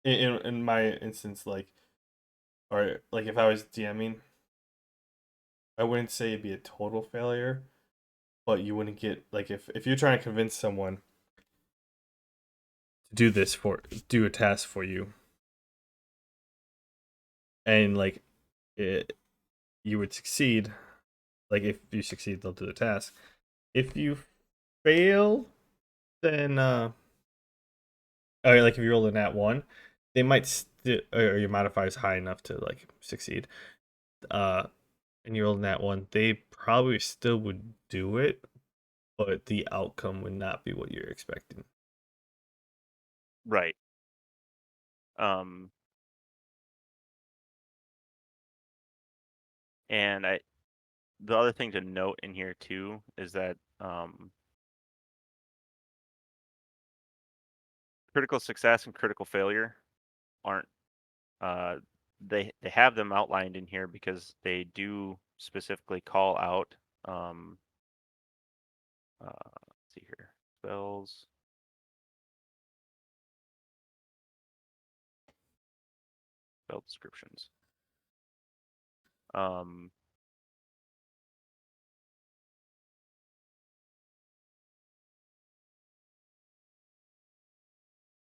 in my instance, like, or like if I was DMing, I wouldn't say it'd be a total failure, but you wouldn't get, like, if you're trying to convince someone to do a task for you, and like you would succeed. Like, if you succeed, they'll do the task. If you fail, then or like if you roll a nat 1, they might or your modifier is high enough to like succeed. And you roll a nat 1, they probably still would do it, but the outcome would not be what you're expecting. right. And the other thing to note in here too is that critical success and critical failure aren't they have them outlined in here because they do specifically call out let's see here, spell descriptions.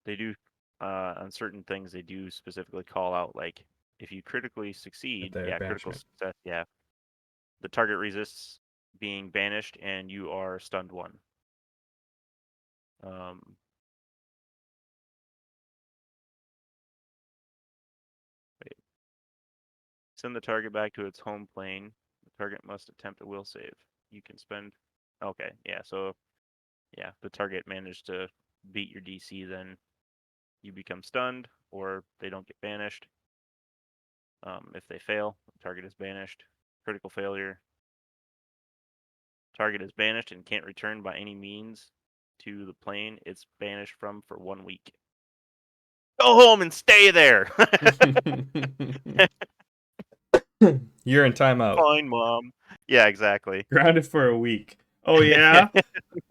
They do on certain things they do specifically call out, like, if you critically succeed, critical success, the target resists being banished and you are stunned 1. Send the target back to its home plane. The target must attempt a will save. You can spend. Okay, yeah. So, yeah, the target managed to beat your DC, then you become stunned, or they don't get banished. If they fail, the target is banished. Critical failure. Target is banished and can't return by any means to the plane it's banished from for 1 week. Go home and stay there. You're in timeout. Fine, Mom. Yeah, exactly. Grounded for a week. Oh yeah.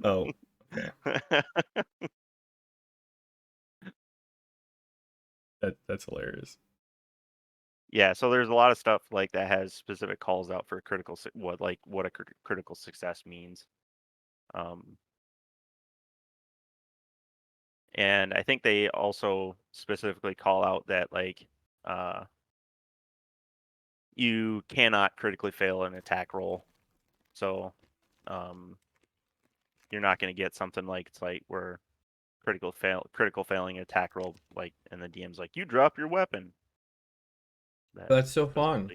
Oh, okay. That's hilarious. Yeah, so there's a lot of stuff like that has specific calls out for what a critical success means. And I think they also specifically call out that like you cannot critically fail an attack roll. So you're not going to get something like it's like where critical failing attack roll, like, and the DM's like, you drop your weapon. That's so fun.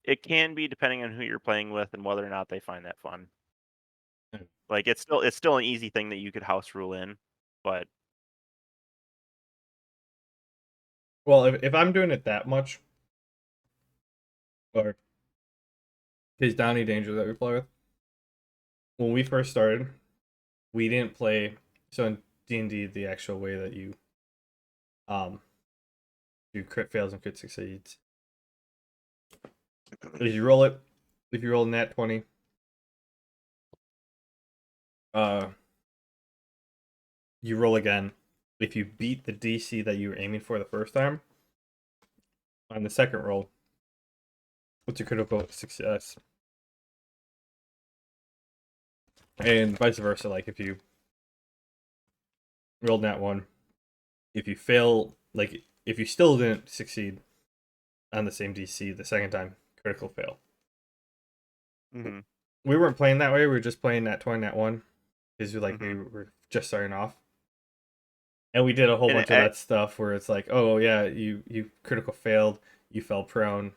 It can be depending on who you're playing with and whether or not they find that fun. Hmm. Like it's still an easy thing that you could house rule in, but Well, if I'm doing it that much, or his Donnie Danger that we play with, when we first started, we didn't play. So in D&D, the actual way that you do crit fails and crit succeeds is you roll it. If you roll a nat 20, you roll again. If you beat the DC that you were aiming for the first time, on the second roll, it's a critical success. And vice versa, like if you rolled nat 1, if you fail, like if you still didn't succeed on the same DC the second time, critical fail. mm-hmm. We weren't playing that way. We were just playing nat 20, nat 1, because we were just starting off. And we did a whole bunch of that stuff where it's like, oh yeah, you critical failed, you fell prone,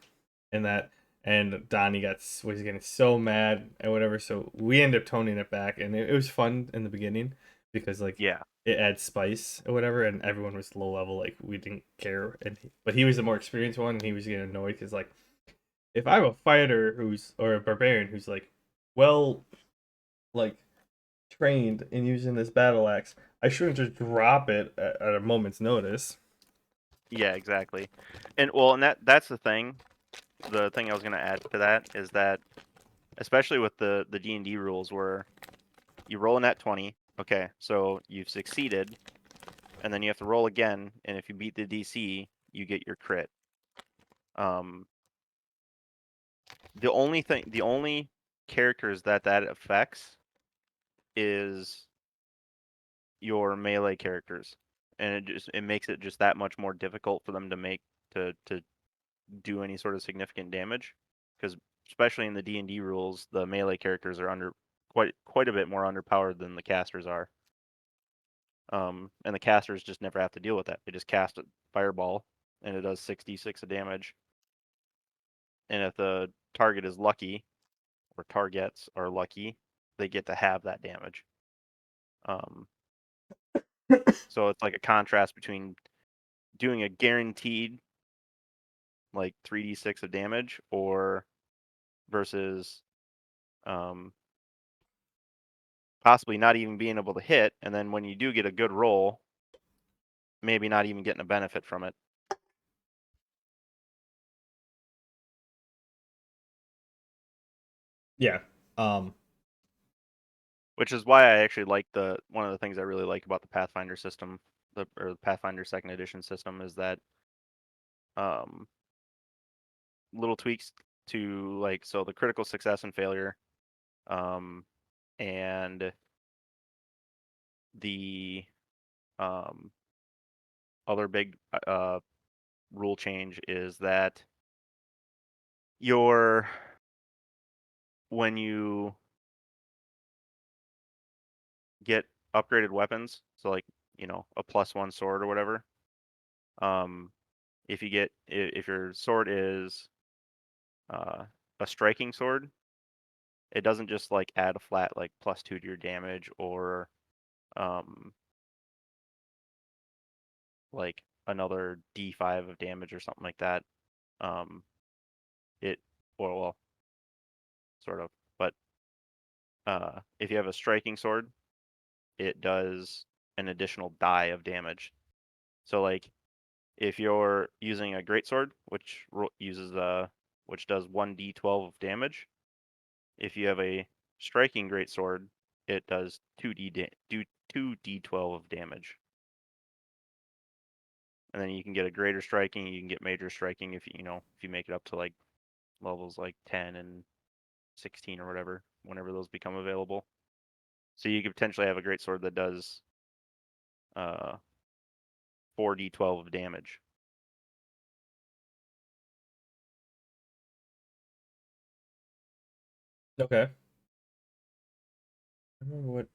and that, and Donnie was getting so mad and whatever. So we ended up toning it back, and it was fun in the beginning because like Yeah. it adds spice or whatever, and everyone was low level, like we didn't care, but he was the more experienced one, and he was getting annoyed because like if I'm a fighter or a barbarian who's like well like trained in using this battle axe, I shouldn't just drop it at a moment's notice. Yeah, exactly. And well, and that's the thing. The thing I was going to add to that is that, especially with the D&D rules, where you roll a nat 20, okay, so you've succeeded, and then you have to roll again, and if you beat the DC, you get your crit. The only characters that affects is your melee characters, and it makes it just that much more difficult for them to do any sort of significant damage, because especially in the D&D rules, the melee characters are under quite a bit more underpowered than the casters are. And the casters just never have to deal with that. They just cast a fireball, and it does 66 of damage. And if the target is lucky, or targets are lucky, they get to have that damage. So it's like a contrast between doing a guaranteed like 3d6 of damage, or versus possibly not even being able to hit, and then when you do get a good roll, maybe not even getting a benefit from it. Yeah. Which is why I actually like one of the things I really like about the Pathfinder system, or the Pathfinder Second Edition system, is that little tweaks to like, so the critical success and failure, and the other big rule change is that when you get upgraded weapons, so like, a +1 sword or whatever, if your sword is a striking sword, it doesn't just like add a flat like +2 to your damage, or like another D5 of damage or something like that. It well, sort of, but if you have a striking sword, it does an additional die of damage. So like if you're using a greatsword, which uses which does 1d12 of damage. If you have a striking greatsword, it does 2d12 of damage. And then you can get a greater striking, you can get major striking if you make it up to like levels like 10 and 16 or whatever, whenever those become available. So you could potentially have a greatsword that does 4d12 of damage. Okay. I remember what.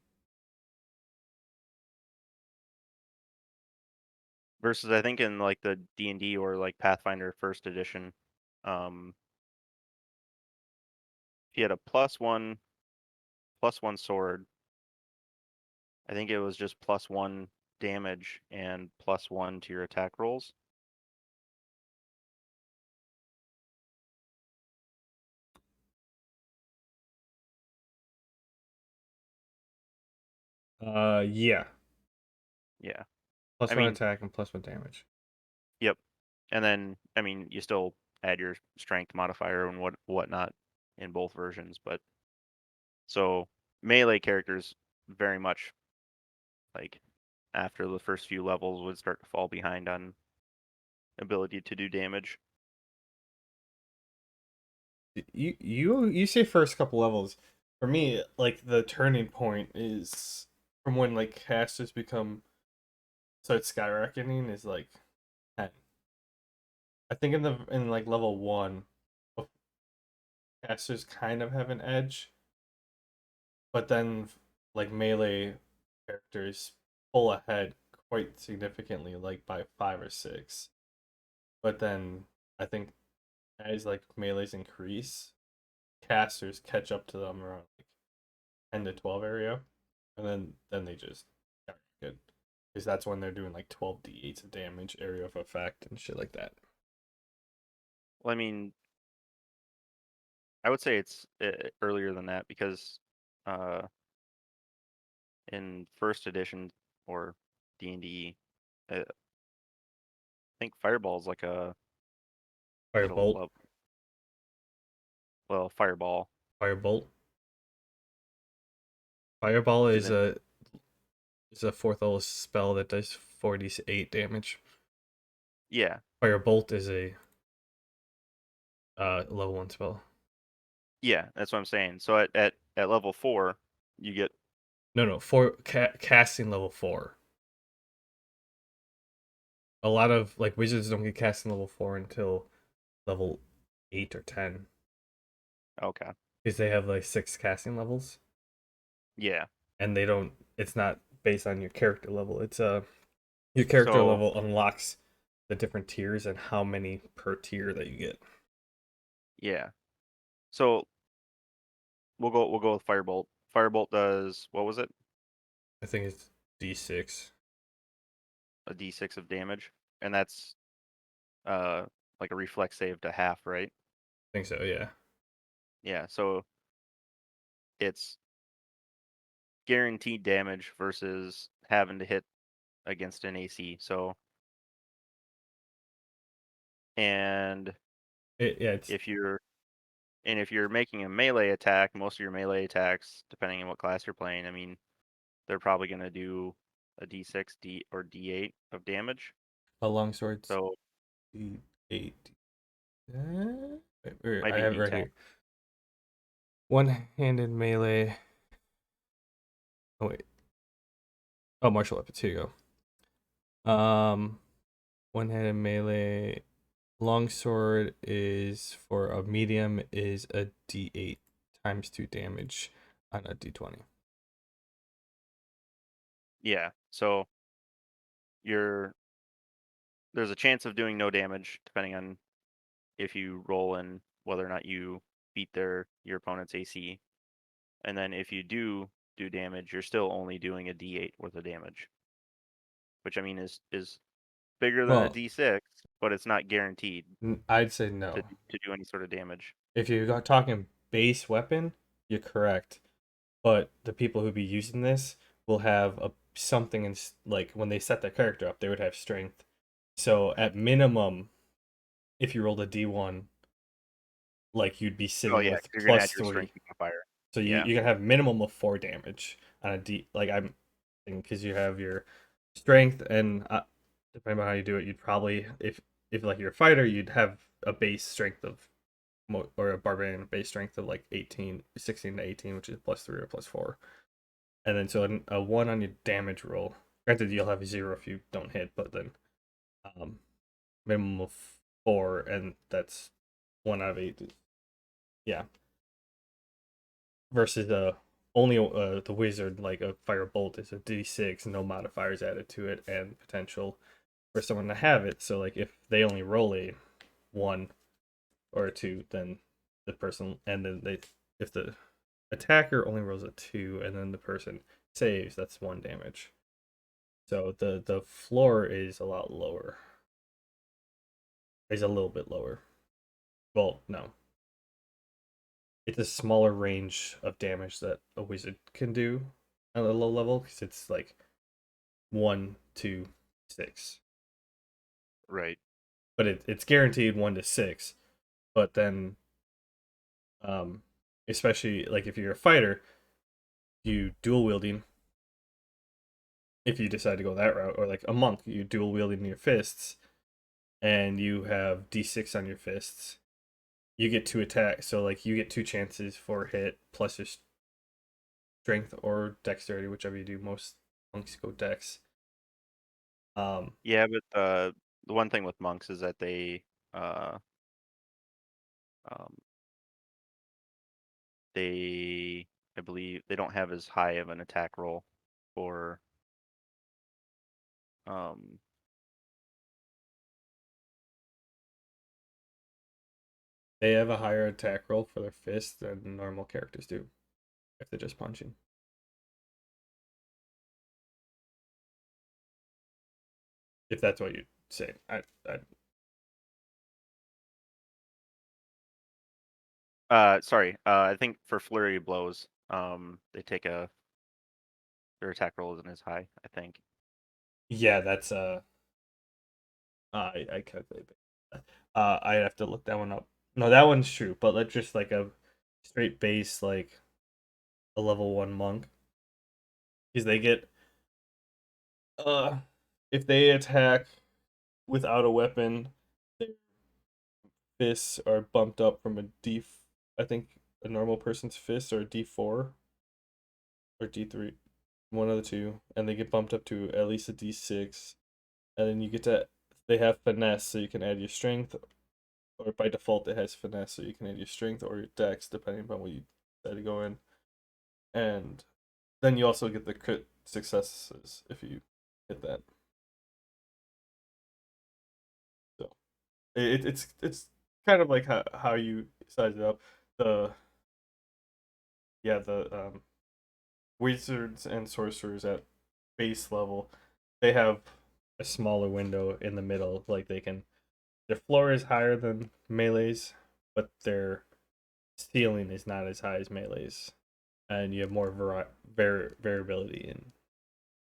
Versus I think in like the D&D or like Pathfinder first edition, if you had a +1 sword, I think it was just +1 damage and +1 to your attack rolls. Yeah. Yeah. Plus I one mean, attack and plus one damage. yep. And then I mean you still add your strength modifier and whatnot in both versions, but so melee characters very much like after the first few levels would start to fall behind on ability to do damage. You say first couple levels. For me, like the turning point is from when like casters start skyrocketing is like 10. I think in like level 1, casters kind of have an edge, but then like melee characters pull ahead quite significantly, like by 5 or 6. But then I think as like melees increase, casters catch up to them around like 10 to 12 area, and then they just good because that's when they're doing like 12d8s of damage, area of effect, and shit like that. Well, I mean, I would say it's earlier than that because uh, in first edition or D&D, I think Fireball is like a middle Firebolt, level. Well, Fireball firebolt, fireball isn't. is a fourth level spell that does 48 damage. Yeah, Firebolt is a level 1 spell. yeah, that's what I'm saying. So at level 4, you get No, casting level 4. A lot of like wizards don't get casting level 4 until level 8 or 10 okay. because they have like 6 casting levels, Yeah. and they don't. It's not based on your character level. It's your character So level unlocks the different tiers and how many per tier that you get. yeah. So we'll go with Firebolt. Firebolt does what was it? I think it's D6. A D6 of damage, and that's uh like a reflex save to half, right? I think so. Yeah. Yeah. So it's guaranteed damage versus having to hit against an AC. So and Yeah. It's if you're if you're making a melee attack, most of your melee attacks, depending on what class you're playing, I mean, they're probably gonna do a D6, D or D8 of damage. a longsword's So D8. Wait, might I be a have it right D10. here. One-handed melee. Oh wait. Oh, martial weapons. Here you go. One-handed melee. Longsword is for a medium is a D8 times 2 damage on a D20. Yeah. So you're there's a chance of doing no damage depending on if you roll and whether or not you beat your opponent's AC. And then if you do damage, you're still only doing a D8 worth of damage, which I mean is bigger than a Well, D6, but it's not guaranteed I'd say to no. to do any sort of damage. If you're talking base weapon, you're correct. But the people who be using this will have a something in like when they set their character up, they would have strength. So at minimum, if you rolled a D1, like you'd be sitting Oh yeah, with 'cause you're gonna add plus your 3. strength modifier. So Yeah. you can have minimum of 4 damage on a D. Like I'm thinking because you have your strength and depending on how you do it, you'd probably if like you're a fighter, you'd have a base strength of or a barbarian base strength of like 16 to 18, which is plus 3 or plus 4. And then so a 1 on your damage roll. Granted, you'll have a 0 if you don't hit, but then minimum of 4, and that's 1 out of 8. Yeah. Versus only the wizard, like a firebolt, is a d6, no modifiers added to it, and potential for someone to have it. So like if they only roll a 1 or a 2, then the person, and then if the attacker only rolls a 2 and then the person saves, that's 1 damage. So the floor is a lot lower. Is a little bit lower. Well, no. It's a smaller range of damage that a wizard can do at a low level because it's like 1 to 6. Right. But it's guaranteed 1 to 6. But then, especially like if you're a fighter, you dual wielding. If you decide to go that route, or like a monk, you dual wielding your fists, and you have d6 on your fists. You get 2 attacks, so like you get 2 chances for hit plus your strength or dexterity, whichever you do. Most monks go dex. Yeah, but the one thing with monks is that uh um they I believe they don't have as high of an attack roll for um They have a higher attack roll for their fists than normal characters do if they're just punching. If that's what you say, sorry, I think for flurry of blows, they take their attack roll isn't as high, I think. yeah, that's I calculated. I have to look that one up. No, that one's true, but let's just like a straight base like a level 1 monk, because they get uh if they attack without a weapon, their fists are bumped up from a D. I think a normal person's fists are D4 or D3, one of the two, and they get bumped up to at least a D6, and then you get to they have finesse, so you can add your strength, or by default it has finesse, so you can add your strength or your dex depending upon what you decide to go in, and then you also get the crit successes if you hit that. So it's kind of like how you size it up. The yeah the wizards and sorcerers at base level, they have a smaller window in the middle. Like their floor is higher than melee's, but their ceiling is not as high as melee's, and you have more variability in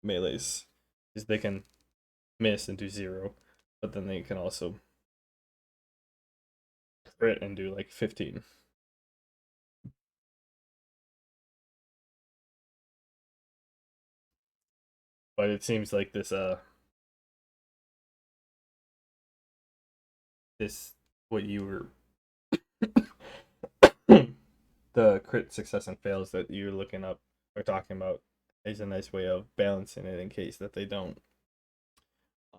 melee's because they can miss and do 0, but then they can also crit and do like 15. But it seems like this what you were the crit success and fails that you're looking up or talking about is a nice way of balancing it in case that they don't.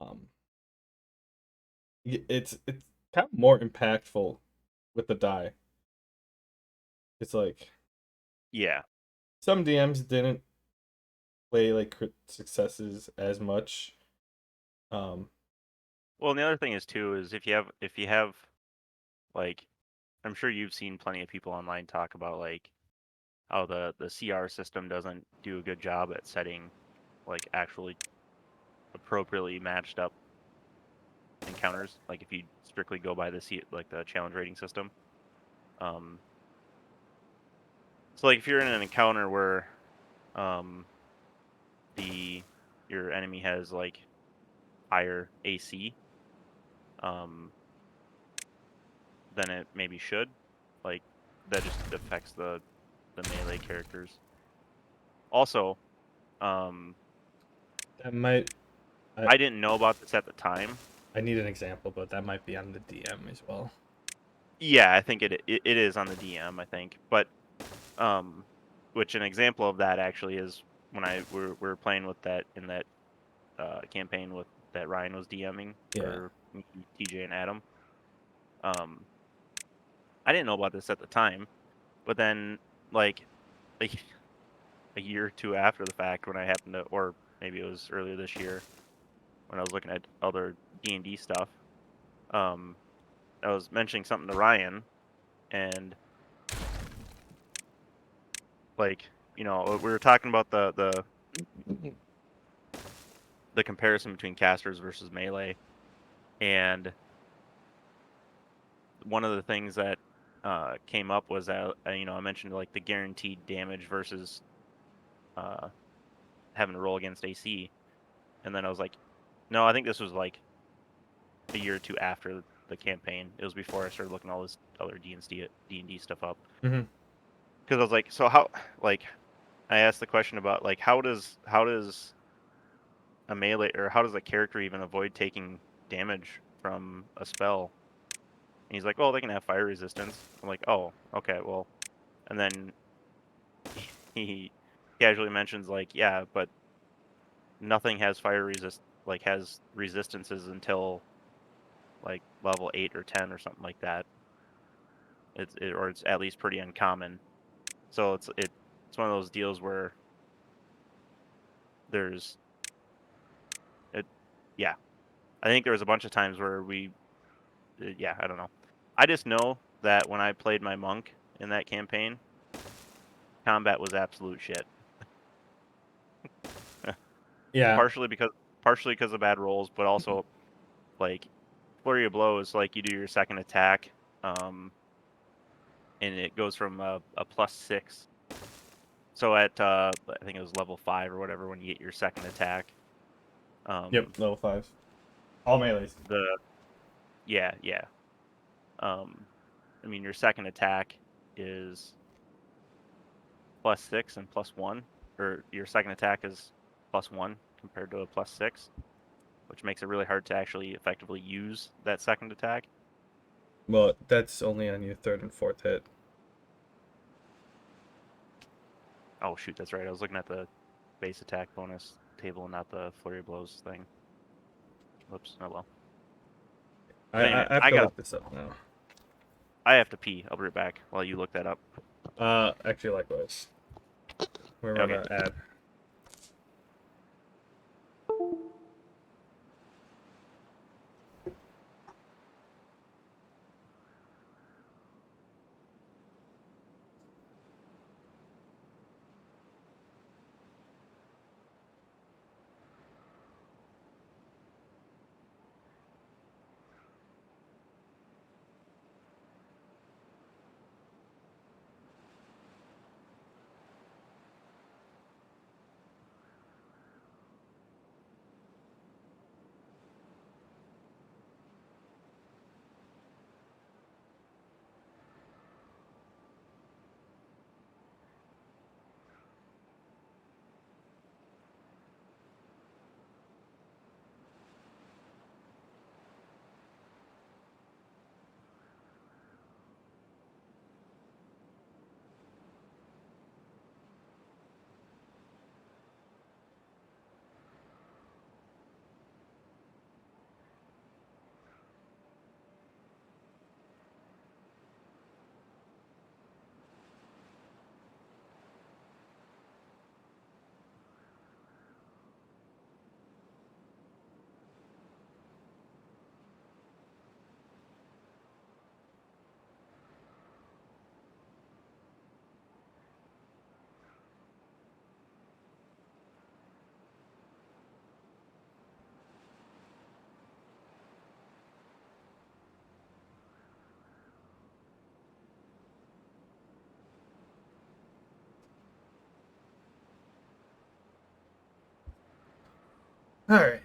Um, it's kind of more impactful with the die. It's like Yeah. some DMs didn't play like crit successes as much. Well, and the other thing is too is if you have like I'm sure you've seen plenty of people online talk about like how the CR system doesn't do a good job at setting like actually appropriately matched up encounters. Like if you strictly go by the challenge rating system. So like if you're in an encounter where um the your enemy has like higher AC, than it maybe should, Like that just affects the melee characters. Also, That might. I didn't know about this at the time. I need an example, but that might be on the DM as well. Yeah, I think it is on the DM, I think. But which an example of that actually is when we were playing with that in that campaign with that Ryan was DMing Yeah. for me, TJ and Adam. I didn't know about this at the time, but then like a, a year or two after the fact when I happened to, or maybe it was earlier this year when I was looking at other D&D stuff, I was mentioning something to Ryan, and like, you know, we were talking about the comparison between casters versus melee, and one of the things that came up was that you know, I mentioned like the guaranteed damage versus uh, having to roll against AC, and then I was like, no, I think this was like a year or two after the campaign. It was before I started looking all this other D&D stuff up. Mm-hmm. Because I was like, so how, like, I asked the question about like how does a melee, or how does a character even avoid taking damage from a spell? And he's like, oh, they can have fire resistance. I'm like, oh, okay, well, and then he casually mentions like, yeah, but nothing has has resistances until like level 8 or 10 or something like that. Or it's at least pretty uncommon. So it's one of those deals where there's it yeah. I think there was a bunch of times where yeah, I don't know. I just know that when I played my monk in that campaign, combat was absolute shit. Yeah. partially because of bad rolls, but also like flurry of blows, like you do your second attack, and it goes from a +6. So at I think it was level 5 or whatever when you get your second attack. Yep. Level 5. All melees. The yeah, yeah. I mean your second attack is +6 and +1, or your second attack is +1 compared to a +6, which makes it really hard to actually effectively use that second attack. Well, that's only on your third and fourth hit. Oh shoot, that's right. I was looking at the base attack bonus table and not the flurry of blows thing. Whoops. Oh well. But anyway, I have to look this up now. I have to pee. I'll be right back while you look that up. Actually, likewise. We're Okay. on an ad. All right.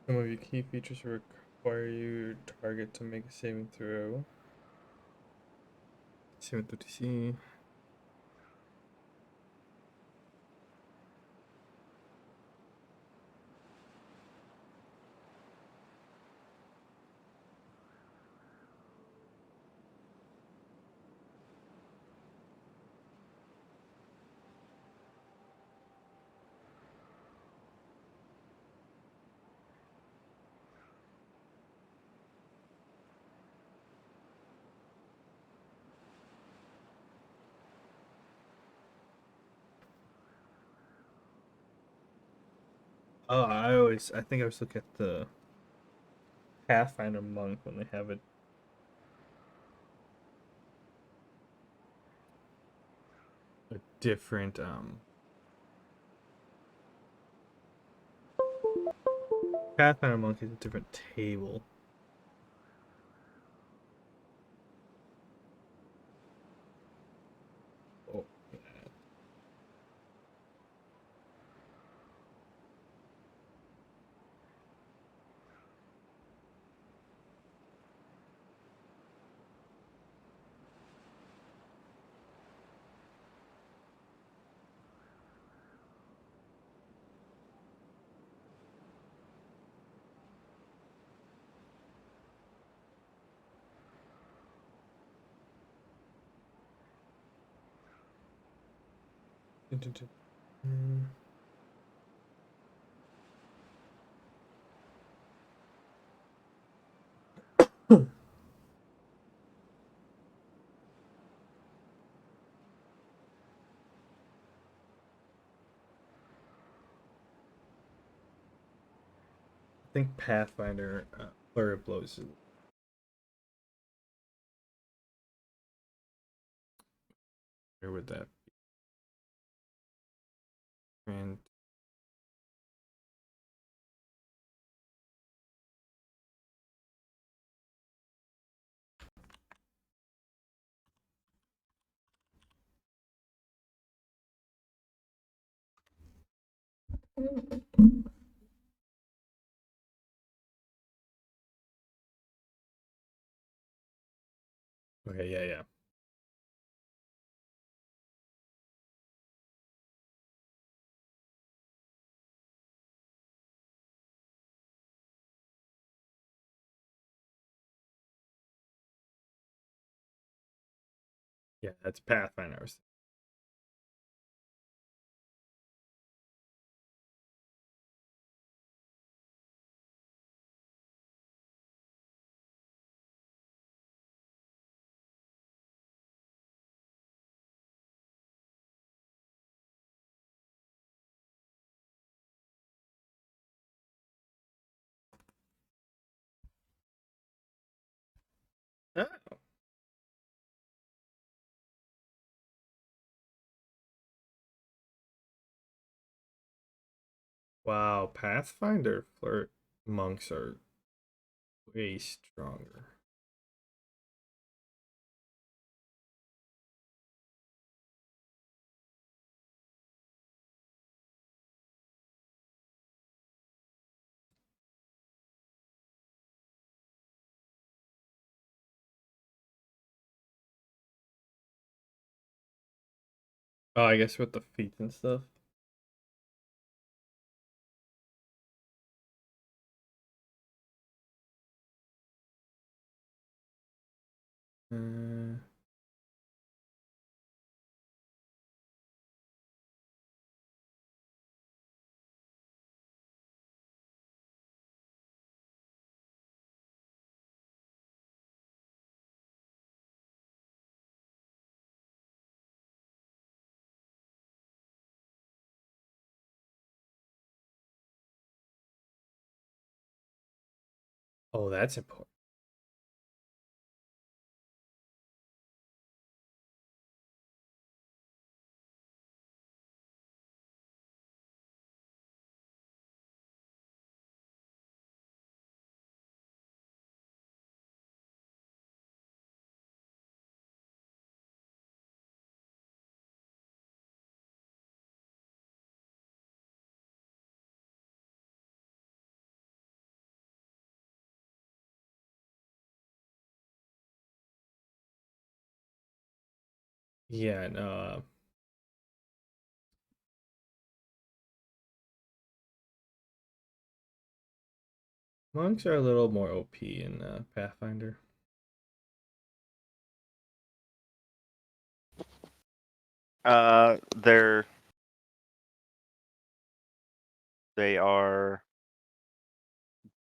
Some of your key features require your target to make a saving throw. Saving throw DC. Oh, I think I always look at the Pathfinder monk when they have it. A different Pathfinder monk is a different table. Oh, yeah. Mm. I think Pathfinder Flurry of Blows is where would that be? And okay, yeah. Yeah, that's Pathfinder. Wow, Pathfinder flirt monks are way stronger. Oh, I guess with the feet and stuff. Uh, oh, that's important. Yeah, no. Monks are a little more OP in Pathfinder. They're they are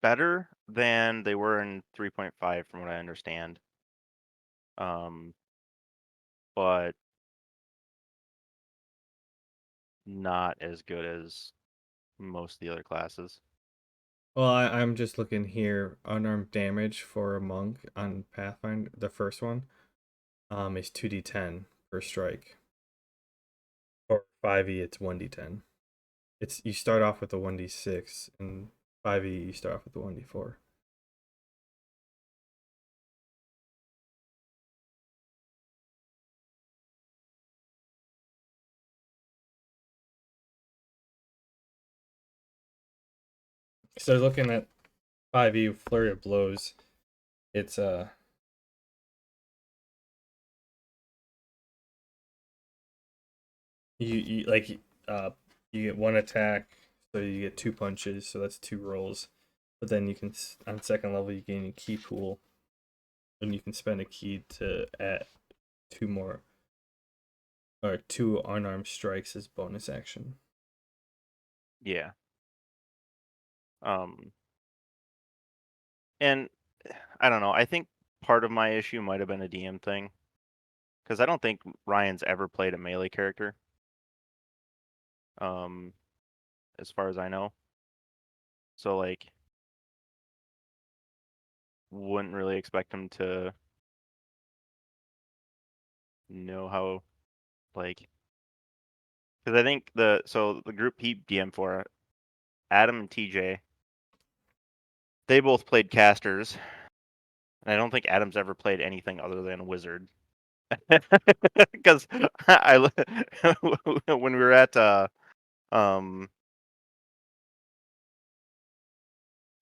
better than they were in 3.5 from what I understand. But not as good as most of the other classes. Well, I'm just looking here. Unarmed damage for a monk on Pathfinder, the first one, is 2d10 per strike. For 5e, it's 1d10. It's you start off with a 1d6, and 5e you start off with a 1d4. So looking at 5e flurry of blows, it's you like you get one attack, so you get two punches, so that's two rolls. But then you can on second level you gain a key pool, and you can spend a key to add two more or two unarmed strikes as bonus action. Yeah. And I don't know. I think part of my issue might have been a DM thing, because I don't think Ryan's ever played a melee character. Um, as far as I know. So like, wouldn't really expect him to know how, like, because I think the group he DM for, Adam and TJ, they both played casters, and I don't think Adam's ever played anything other than a wizard. Because when we were at um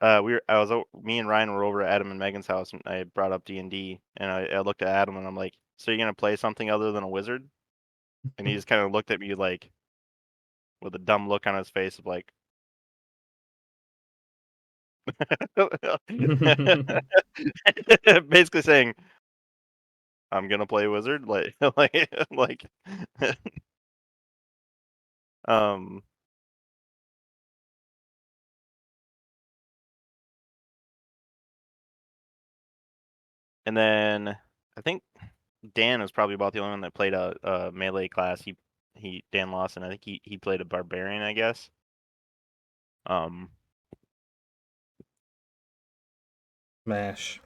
me and Ryan were over at Adam and Megan's house, and I brought up D&D, and I looked at Adam and I'm like, so you're gonna play something other than a wizard? And he just kind of looked at me like with a dumb look on his face of like basically saying, I'm gonna play wizard, like um and then I think Dan was probably about the only one that played a melee class. He Dan Lawson, I think he played a barbarian, I guess. Um Smash.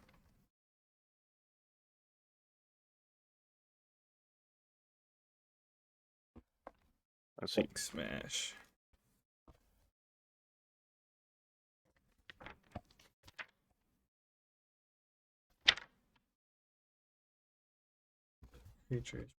let's see. Hulk smash. Creatures.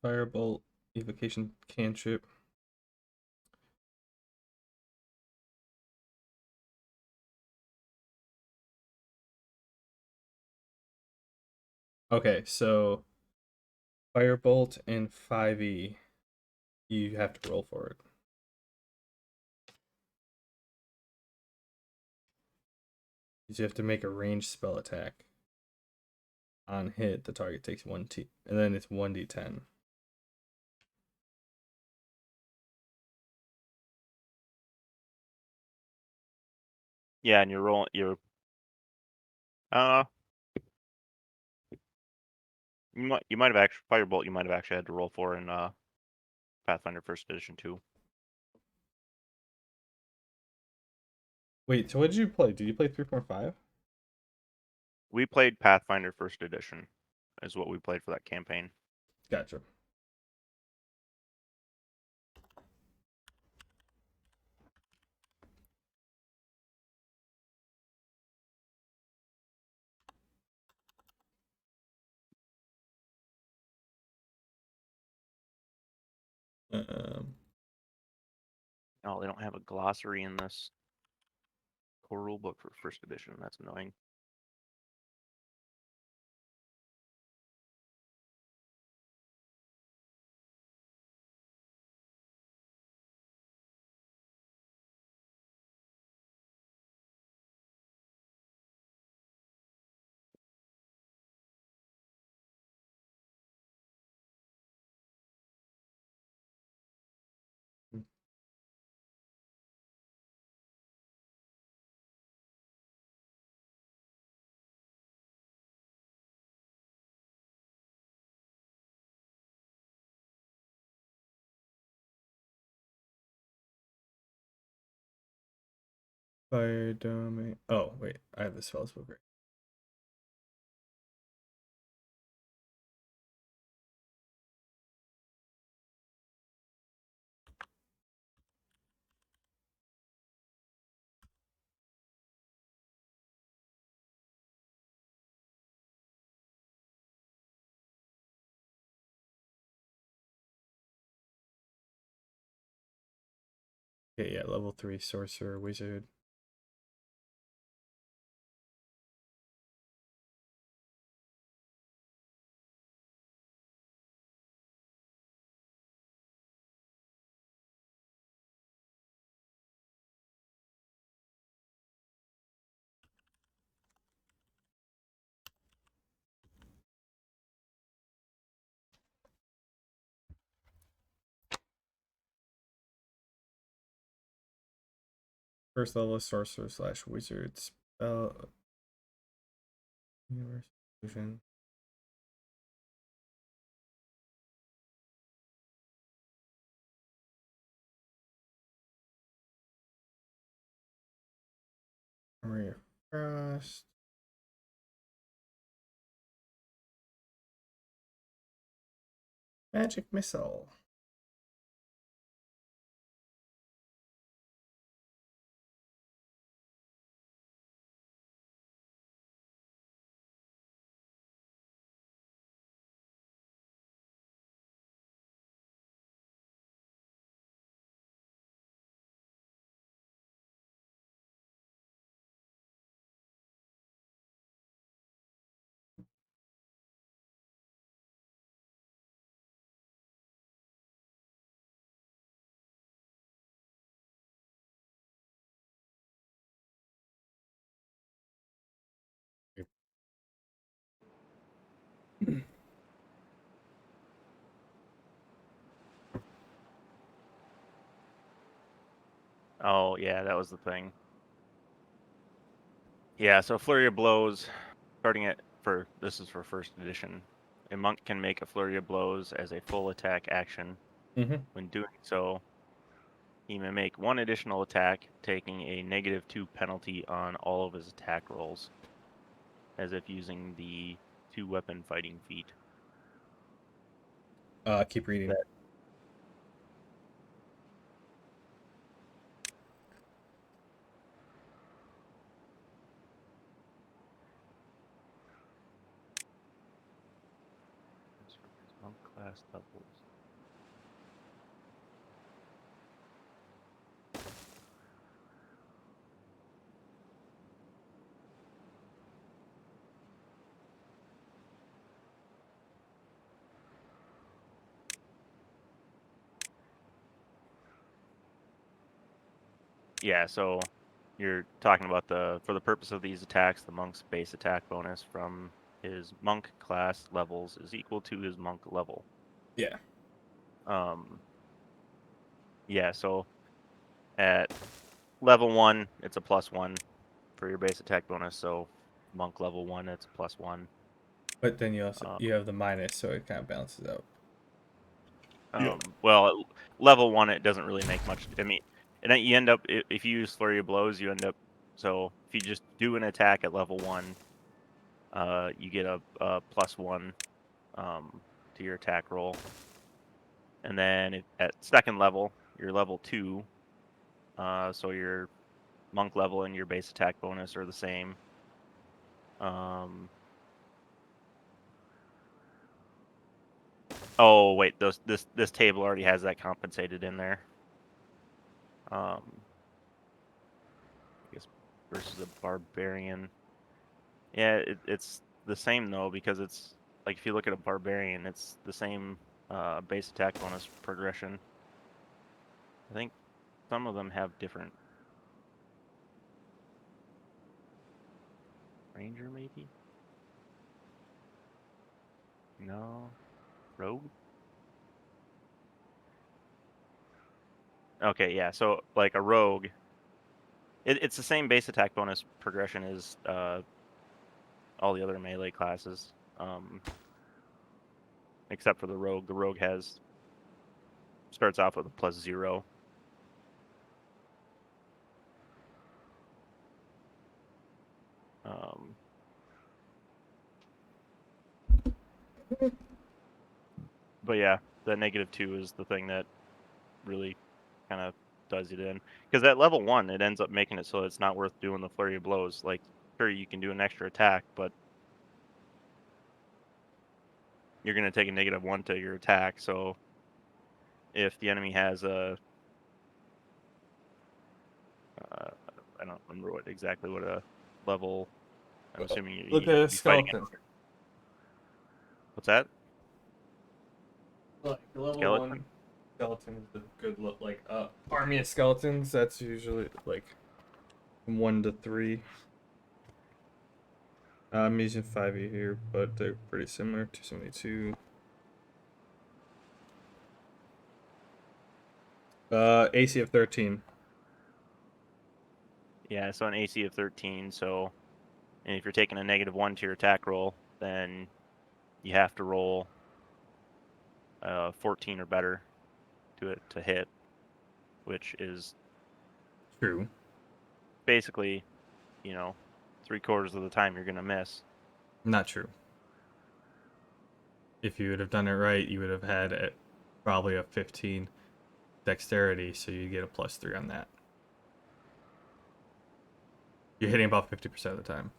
Firebolt, evocation cantrip. Okay, so Firebolt and 5e, you have to roll for it. You have to make a ranged spell attack. On hit, the target takes 1t, and then it's 1d10. Yeah, and you're rolling. Uh, you might have actually Firebolt. You might have actually had to roll for in Pathfinder First Edition too. Wait, so what did you play? Did you play 3.5? We played Pathfinder First Edition, is what we played for that campaign. Gotcha. Oh, they don't have a glossary in this core rulebook for First Edition. That's annoying. Barntome. Oh, wait, I have the spells book right. Okay, yeah, level 3 sorcerer wizard. First level sorcerer / wizard spell. Universe vision. Armory of Frost. Magic missile. Oh, yeah, that was the thing. Yeah, so Flurry of Blows, this is for First Edition. A monk can make a Flurry of Blows as a full attack action. Mm-hmm. When doing so, he may make one additional attack, taking a -2 penalty on all of his attack rolls, as if using the 2-weapon fighting feat. Keep reading. Monk class levels. Yeah, so you're talking about for the purpose of these attacks, the monk's base attack bonus from his monk class levels is equal to his monk level. Yeah. Yeah, so at level 1, it's a +1 for your base attack bonus, so monk level 1, it's a +1. But then you also you have the minus, so it kind of balances out. Well, at level 1, it doesn't really make much. I mean, and then you end up, if you use Flurry of Blows, you end up, so if you just do an attack at level 1, you get a +1 to your attack roll. And then at second level, you're level 2, so your monk level and your base attack bonus are the same. Oh wait, this table already has that compensated in there. I guess versus a barbarian. Yeah, it's the same though, because it's like if you look at a barbarian, it's the same base attack bonus progression. I think some of them have different. Ranger maybe? No. Rogue? Okay, yeah. So like a rogue, it's the same base attack bonus progression as all the other melee classes, except for the rogue. The rogue starts off with a +0. But yeah, the -2 is the thing that really kind of does it in, because at level 1 it ends up making it so it's not worth doing the flurry of blows. Like, sure, you can do an extra attack, but you're going to take a -1 to your attack. So if the enemy has a I don't remember exactly what a level. I'm assuming Look you'd at a be fighting skeleton. What's that? Like level Skeleton? 1 skeleton is a good look. Like army of skeletons. That's usually like from 1 to 3. I'm using 5e here, but they're pretty similar. 272. AC of 13. Yeah, so an AC of 13. So, and if you're taking a -1 to your attack roll, then you have to roll 14 or better to hit, which is True. basically, 3/4 of the time you're gonna miss. Not true. If you would have done it right, you would have had probably a 15 dexterity, so you get a +3 on that. You're hitting about 50% of the time.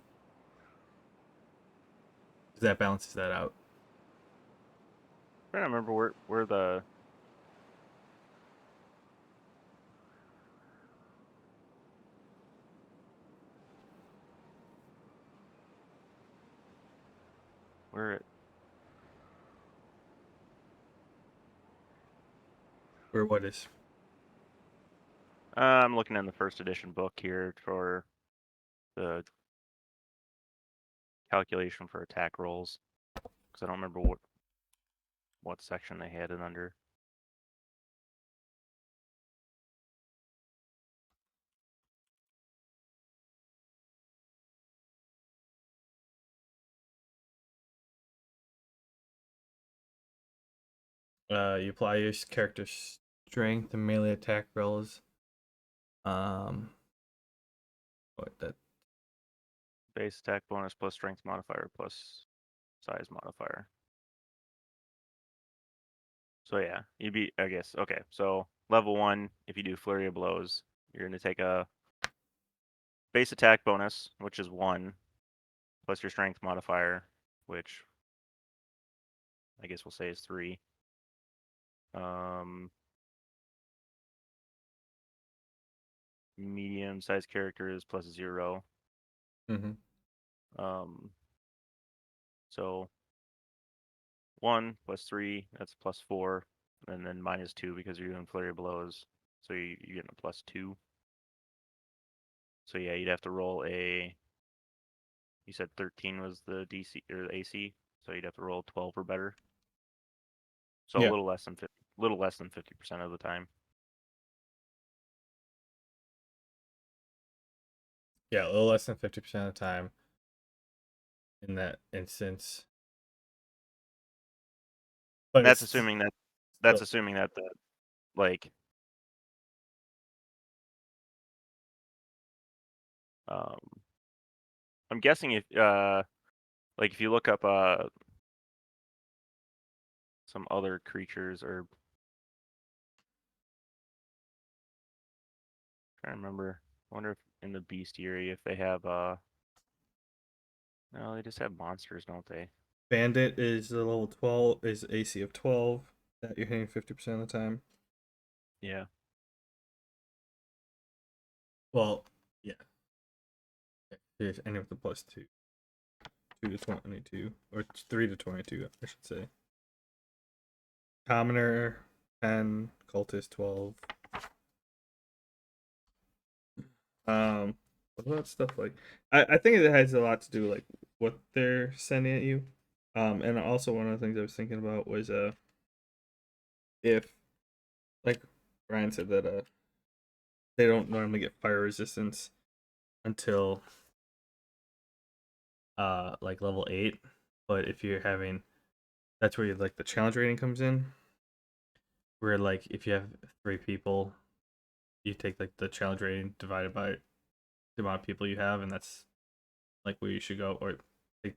That balances that out. I'm trying to remember where the where it Or what is? I'm looking in the first edition book here for the calculation for attack rolls, because I don't remember what section they had it under. You apply your character's strength and melee attack rolls. What that? Base attack bonus plus strength modifier plus size modifier. So yeah, you'd be, I guess, okay. So level 1, if you do flurry of blows, you're going to take a base attack bonus, which is 1, plus your strength modifier, which I guess we'll say is 3. Medium-sized character is plus 0. Mm-hmm. So 1 plus 3, that's plus 4, and then minus 2 because you're doing flurry of blows, so you're getting a plus 2. So yeah, you'd have to roll a. You said 13 was the DC or the AC, so you'd have to roll 12 or better. So Yeah. a little less than 50% of the time. Yeah, a little less than 50% of the time. In that instance, but That's it's assuming that. still- That's assuming that the like. I'm guessing if like if you look up some other creatures or trying to remember. I wonder if in the bestiary if they have no, they just have monsters, don't they? Bandit is a level 12, is AC of 12 that you're hitting 50% of the time. Yeah. Well, yeah. There's any with the plus 2. 2 to 22, or 3 to 22, I should say. Commoner 10, cultist 12. What about stuff like? I think it has a lot to do with, like, what they're sending at you. And also one of the things I was thinking about was if, like Ryan said, that they don't normally get fire resistance until like level 8, but if you're having, that's where like the challenge rating comes in, where like if you have 3 people, you take like the challenge rating divided by the amount of people you have, and that's like where you should go. Or like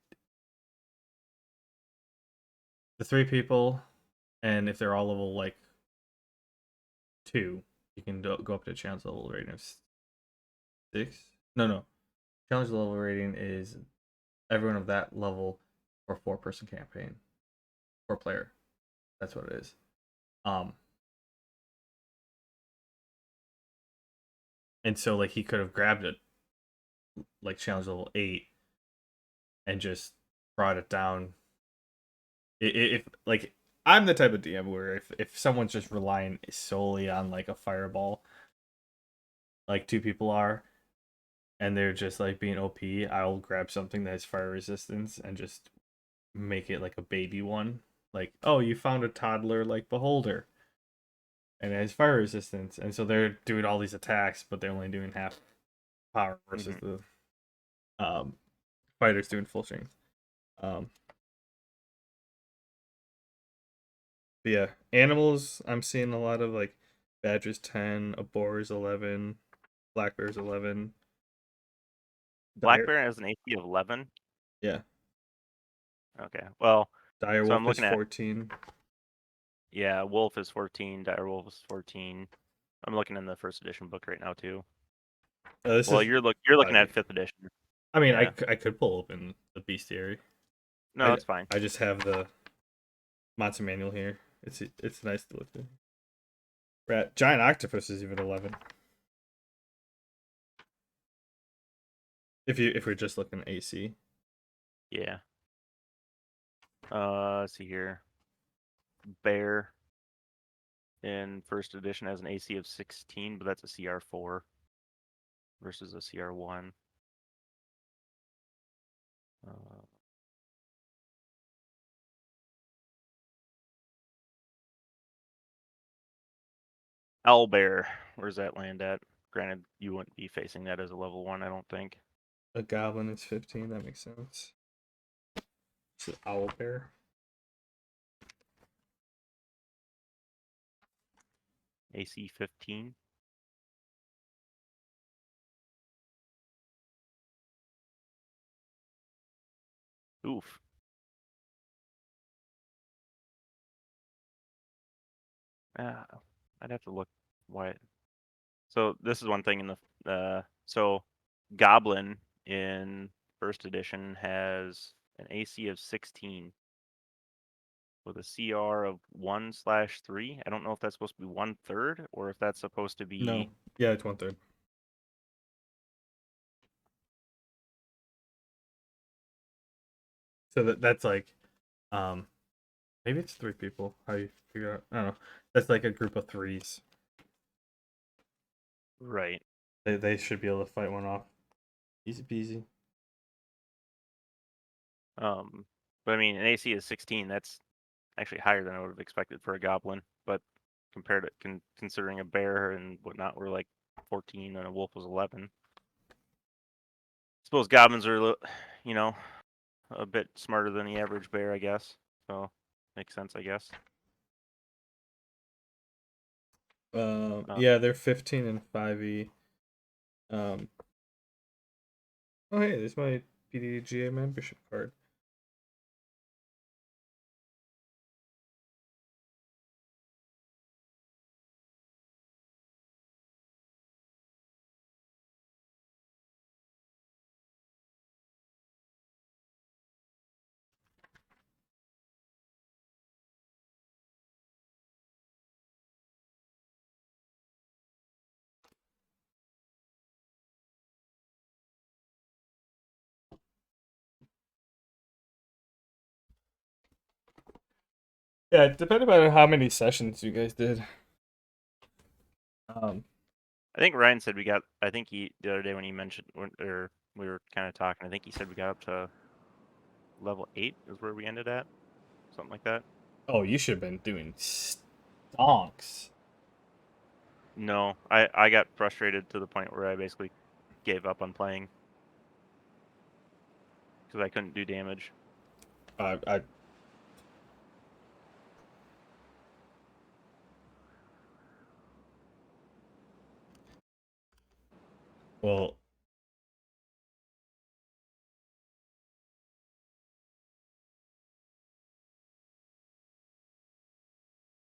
the 3 people, and if they're all level like 2, you can go up to challenge level rating of 6. No, challenge level rating is everyone of that level for 4-person campaign, 4-player. That's what it is. And so like he could have grabbed it like challenge level 8 and just brought it down. If like I'm the type of DM where if someone's just relying solely on like a fireball, like 2 people are, and they're just like being OP, I'll grab something that has fire resistance and just make it like a baby one. Like, oh, you found a toddler like beholder, and it has fire resistance, and so they're doing all these attacks, but they're only doing half power versus the fighters doing full strength. But yeah, animals. I'm seeing a lot of like badgers 10, a boar is 11, black bear's 11. Black bear has an AC of 11. Yeah. Okay. Well, Dire so wolf I'm is looking at 14. yeah, wolf is 14, dire wolf is 14. I'm looking in the first edition book right now too. This Well, is you're looking at 5th edition. I mean, Yeah. I could pull open the bestiary. No, it's fine. I just have the monster manual here. It's nice to look at. Rat giant octopus is even 11. If we're just looking at AC. Yeah. Let's see here. Bear in first edition has an AC of 16, but that's a CR4 versus a CR1. Owlbear, where's that land at? Granted, you wouldn't be facing that as a level 1, I don't think. A goblin is 15. That makes sense. It's an owl bear. AC 15. Oof. I'd have to look why. So this is one thing in the so Goblin in first edition has an AC of 16 with a CR of 1/3. I don't know if that's supposed to be 1/3 or if that's supposed to be No. Yeah, it's 1/3. So that's like, maybe it's 3 people. How you figure out? I don't know. That's like a group of 3s. right. They should be able to fight one off. Easy peasy. But I mean, an AC is 16. That's actually higher than I would have expected for a goblin. But compared to considering a bear and whatnot were like 14 and a wolf was 11. Suppose goblins are, you know, a bit smarter than the average bear, I guess. So makes sense, I guess. Yeah, they're 15 and 5e. Oh hey, there's my PDGA membership card. Yeah, depending on how many sessions you guys did. I think Ryan said we got. I think he the other day when he mentioned or we were kind of talking. I think he said we got up to level 8 is where we ended at, something like that. Oh, you should have been doing stonks. No, I got frustrated to the point where I basically gave up on playing because I couldn't do damage. I well,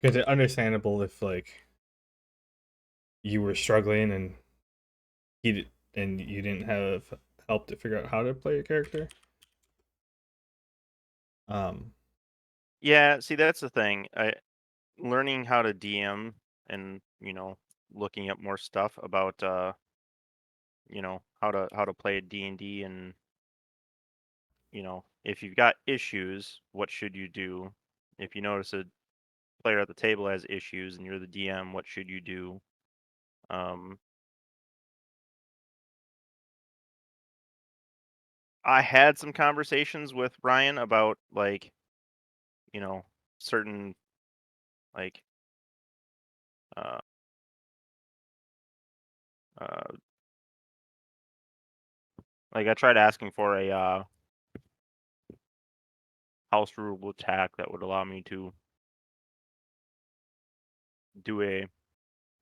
because it's understandable if like you were struggling and and you didn't have help to figure out how to play your character. Yeah, see that's the thing. Learning how to DM and looking up more stuff about how to play D&D and if you've got issues, what should you do? If you notice a player at the table has issues and you're the DM, what should you do? I had some conversations with Ryan about like, certain like uh uh like I tried asking for a house rule attack that would allow me to do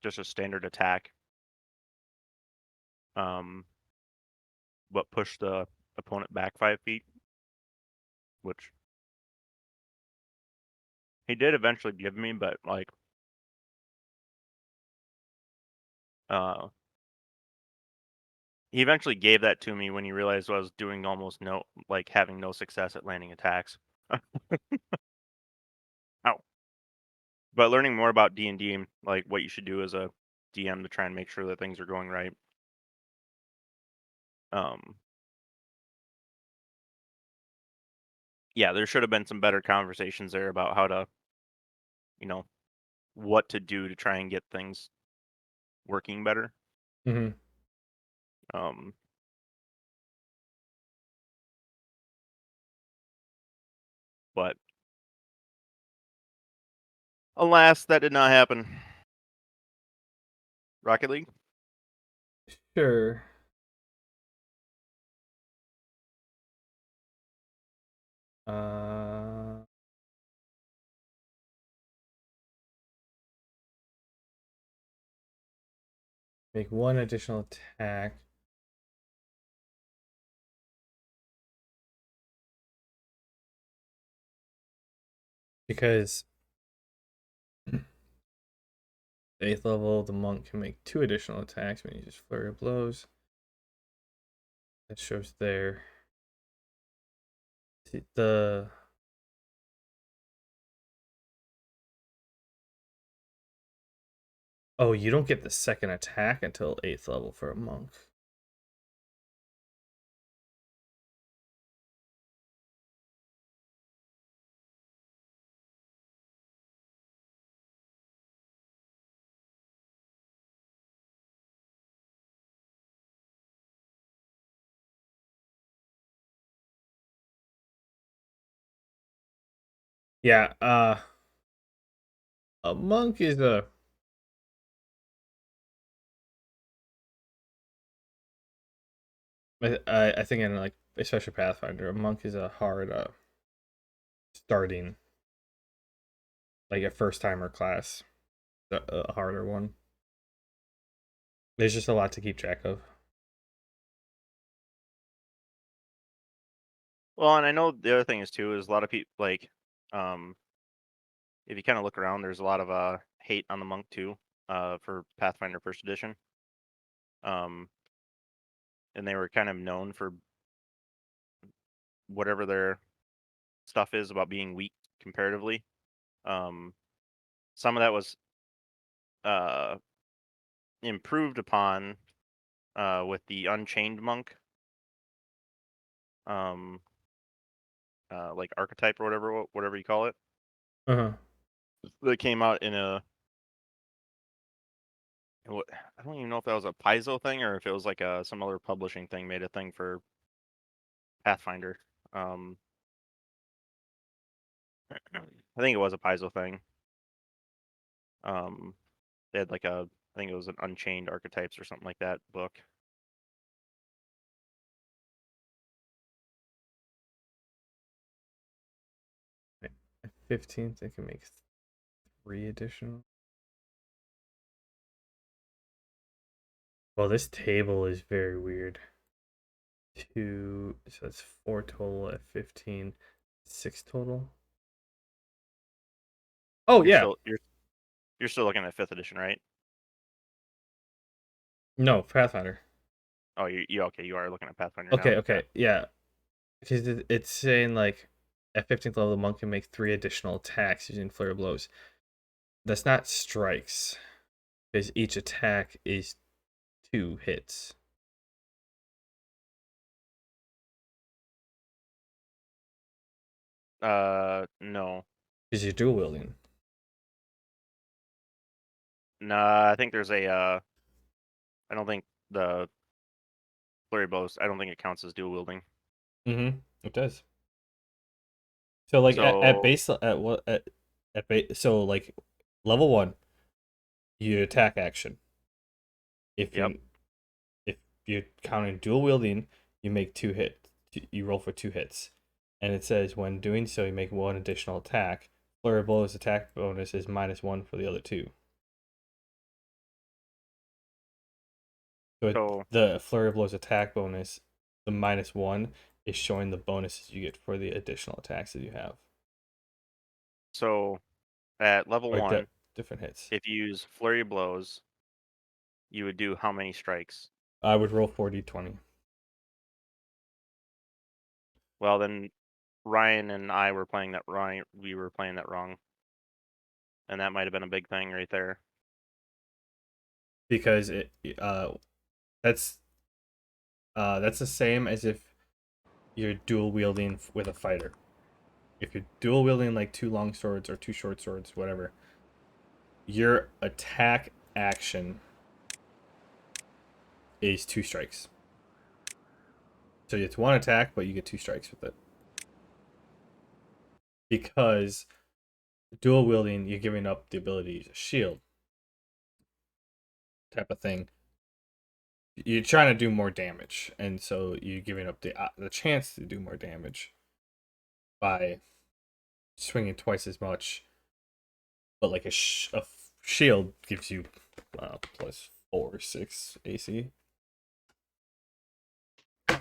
just a standard attack. But push the opponent back 5 feet, which he did eventually give me, but like uh he eventually gave that to me when he realized I was doing almost having no success at landing attacks. Ow. But learning more about D&D, like what you should do as a DM to try and make sure that things are going right. Yeah, there should have been some better conversations there about how to, what to do to try and get things working better. Mm-hmm. But alas, that did not happen. Rocket League? Sure. Uh, Make one additional attack. Because 8th level, the monk can make 2 additional attacks when he uses Flurry of Blows. That shows there. The Oh, you don't get the second attack until 8th level for a monk. Yeah, a monk is a I think in like especially Pathfinder, a monk is a hard starting like a first timer class, a harder one. There's just a lot to keep track of. Well, and I know the other thing is too is a lot of people like, um, if you kind of look around, there's a lot of hate on the monk too, for Pathfinder First Edition. And they were kind of known for whatever their stuff is about being weak comparatively. Some of that was uh improved upon with the Unchained Monk, um, like archetype or whatever you call it. Uh-huh. That came out in a I don't even know if that was a Paizo thing or if it was like some other publishing thing made a thing for Pathfinder. I think it was a Paizo thing. They had like I think it was an Unchained Archetypes or something like that book. 15th, I can make 3 additional. Well, this table is very weird. 2, so that's 4 total at 15, 6 total. Oh You're yeah, you're still looking at 5th edition, right? no Pathfinder. Oh, you okay? You are looking at Pathfinder now. Okay, yeah, because it's saying like at 15th level, the monk can make 3 additional attacks using Flare Blows. That's not strikes, because each attack is 2 hits. No. Because you're dual wielding. Nah, I think there's I don't think the flurry blows. I don't think it counts as dual wielding. Mm-hmm. It does. So like at So base at what at base so like level 1, you attack action. If yep. you if you're counting dual wielding, you make 2 hits. You roll for 2 hits, and it says when doing so, you make 1 additional attack. Flurry of Blows attack bonus is -1 for the other 2. So So the Flurry of Blows attack bonus, the -1 is showing the bonuses you get for the additional attacks that you have, so at level or 1, different hits. if you use flurry of blows, you would do how many strikes? I would roll 40-20. Well, then Ryan and I were playing that wrong. We were playing that wrong, and that might have been a big thing right there. Because that's that's the same as if you're dual wielding with a fighter. If you're dual wielding like 2 long swords or 2 short swords, whatever, your attack action is 2 strikes. So it's 1 attack, but you get 2 strikes with it. Because dual wielding, you're giving up the ability to use a shield type of thing. You're trying to do more damage, and so you're giving up the chance to do more damage by swinging twice as much. But like a shield gives you 4 or 6 AC.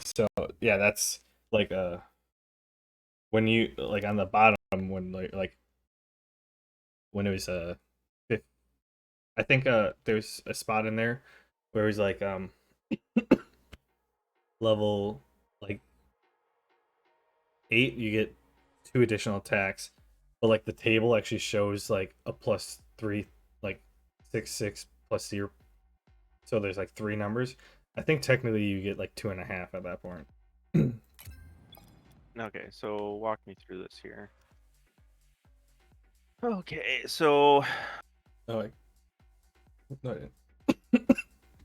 So yeah, that's like when you like on the bottom when like when it was I think there's a spot in there where it was like level like 8 you get 2 additional attacks, but like the table actually shows like a +3 like 6 plus 0, so there's like 3 numbers. I think technically you get like 2.5 at that point. Okay, so walk me through this here. Okay, so Oh, like, no, I didn't.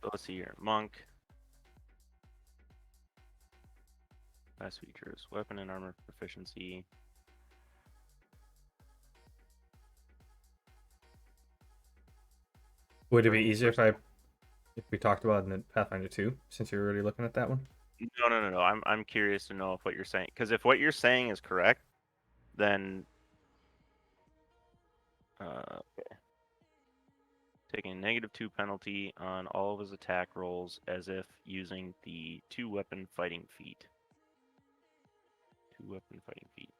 let's see here. Monk. Class features: weapon and armor proficiency. Would it be easier if we talked about it in Pathfinder 2 since you're already looking at that one? No. I'm curious to know if what you're saying, because if what you're saying is correct, then okay. Taking a -2 penalty on all of his attack rolls as if using the 2-weapon fighting feat. 2-weapon fighting feat.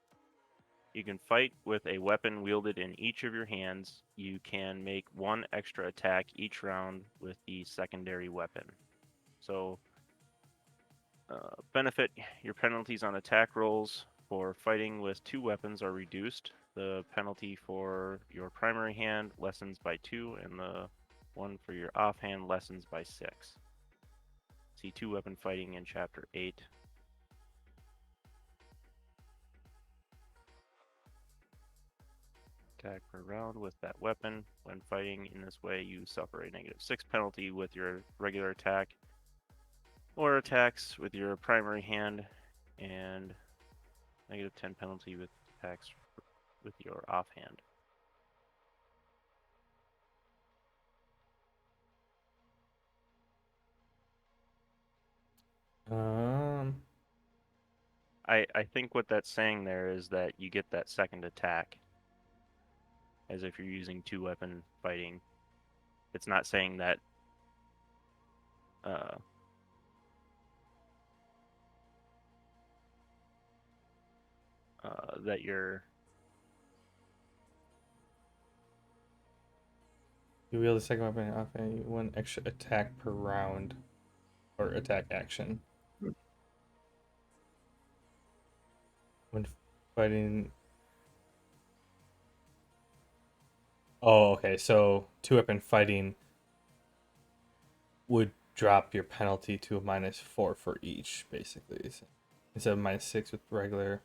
You can fight with a weapon wielded in each of your hands. You can make 1 extra attack each round with the secondary weapon. So, benefit: your penalties on attack rolls for fighting with 2 weapons are reduced. The penalty for your primary hand lessens by 2, and the one for your offhand lessens by 6. See 2-weapon fighting in Chapter 8. Attack per round with that weapon. When fighting in this way, you suffer a -6 penalty with your regular attack or attacks with your primary hand, and -10 penalty with attacks with your offhand. Um, I think what that's saying there is that you get that second attack as if you're using 2-weapon fighting. It's not saying that uh, that you're you wield the second weapon off any 1 extra attack per round or attack action. When fighting. Oh, okay. So 2-weapon fighting would drop your penalty to a -4 for each, basically. So instead of -6 with regular,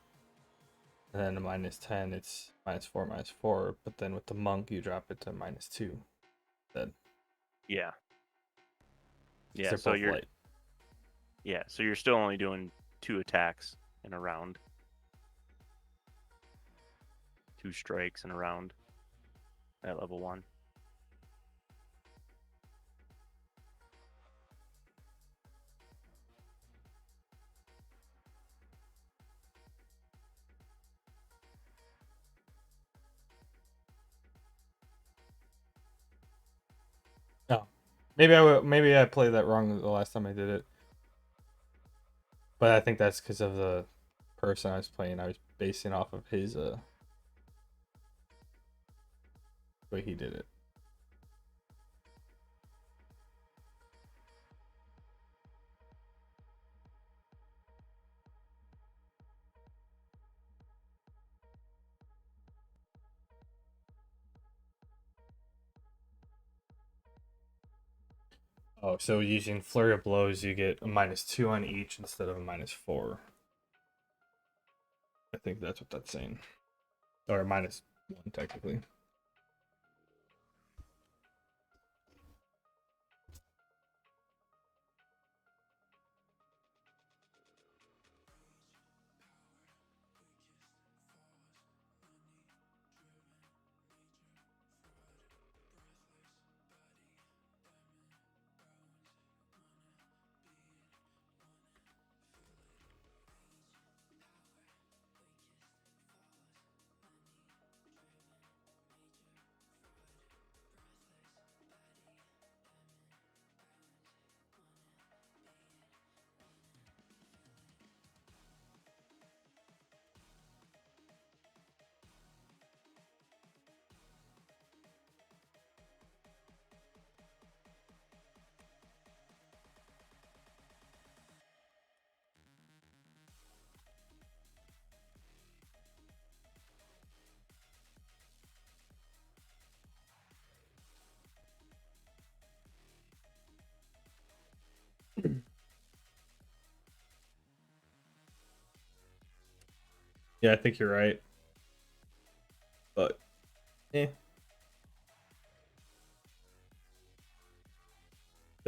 and then a -10, it's -4, -4. But then with the monk, you drop it to -2. Then yeah. they're So both light. so you're still only doing 2 attacks in a round. 2 strikes in a round at level 1. Oh, maybe I played that wrong the last time I did it. But I think that's because of the person I was playing. I was basing off of his way he did it. Oh, so using Flurry of Blows, you get a -2 on each instead of a -4. I think that's what that's saying. Or -1, technically. Yeah, I think you're right. But, still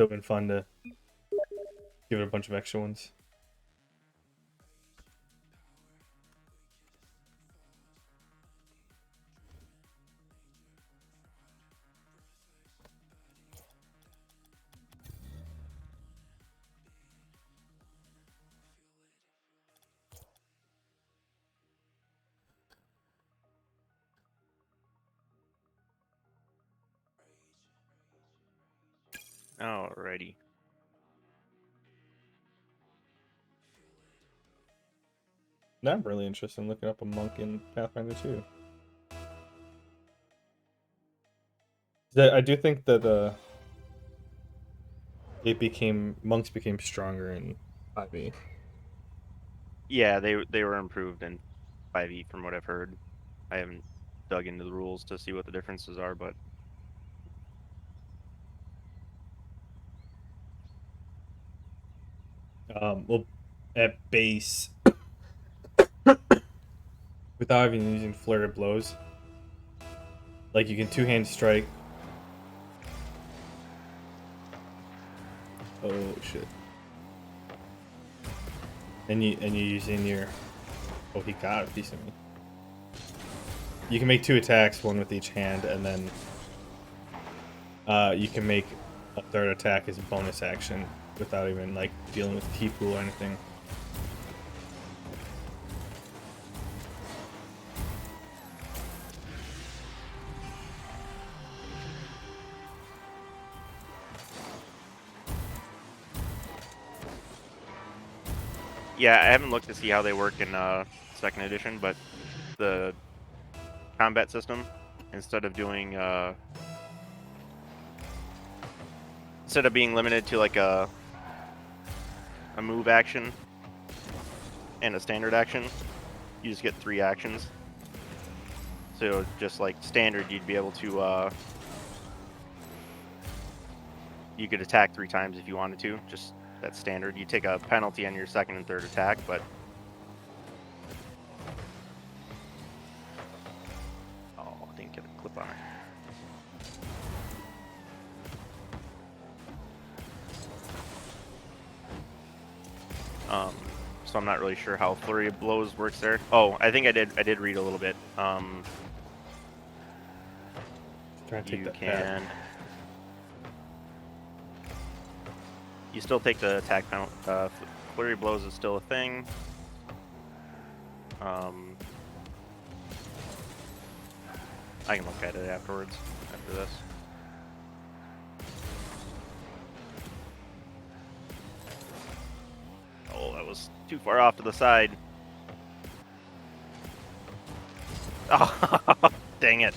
been fun to give it a bunch of extra ones. Alrighty. Now I'm really interested in looking up a monk in Pathfinder 2. I do think that monks became stronger in 5e. Yeah, they were improved in 5e from what I've heard. I haven't dug into the rules to see what the differences are, but Well, at base, without even using flurry of blows, like you can two-hand strike. Oh shit! And you're using your. Oh, he got a piece of me. You can make 2 attacks, one with each hand, and then you can make a third attack as a bonus action without even like dealing with key pool or anything. yeah, I haven't looked to see how they work in second edition, but the combat system, instead of doing instead of being limited to like a move action and a standard action, you just get 3 actions. So just like standard, you'd be able to you could attack 3 times if you wanted to. Just that's standard. You take a penalty on your second and third attack, but oh, I didn't get a clip on it. So I'm not really sure how flurry of blows works there. Oh, I think I did read a little bit. Trying to take You that can. pad. You still take the attack penalty. Flurry of blows is still a thing. I can look at it afterwards. After this. Oh, that was too far off to the side. Oh, dang it.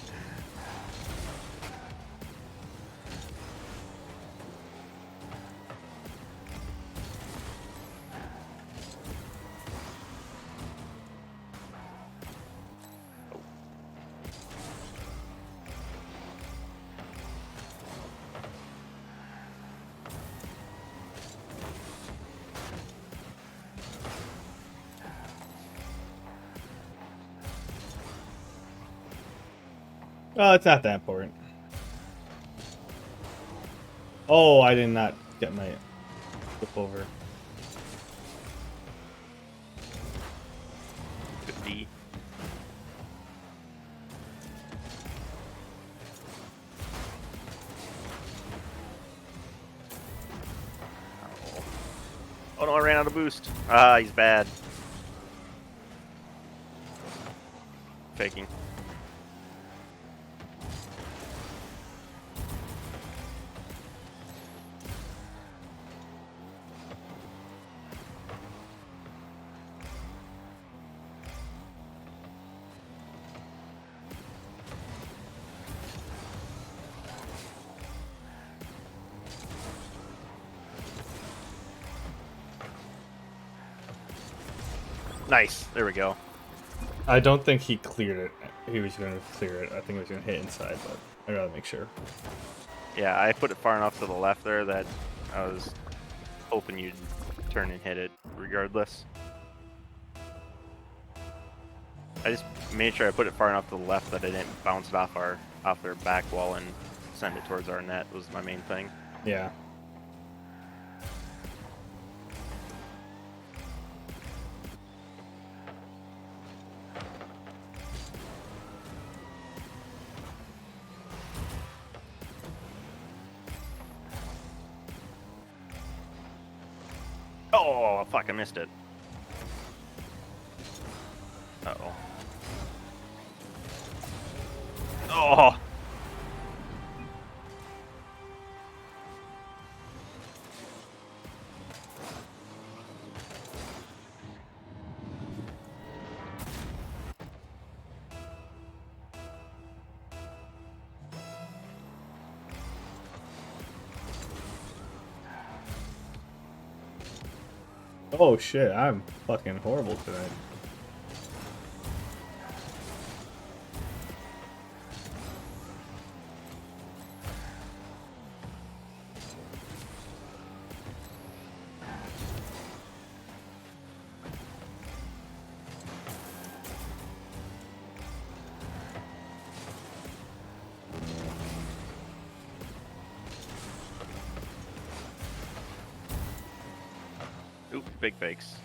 Oh, it's not that important. Oh, I did not get my flip over. Good D. Oh no, I ran out of boost. Ah, he's bad. Faking. Nice. There we go. I don't think he cleared it. He was going to clear it. I think it was going to hit inside, but I'd rather make sure. Yeah, I put it far enough to the left there that I was hoping you'd turn and hit it regardless. I just made sure I put it far enough to the left that it didn't bounce it off their back wall and send it towards our net was my main thing. Yeah. Oh, fuck, I missed it. Uh-oh. Oh! Oh shit, I'm fucking horrible tonight. Oop, big fakes.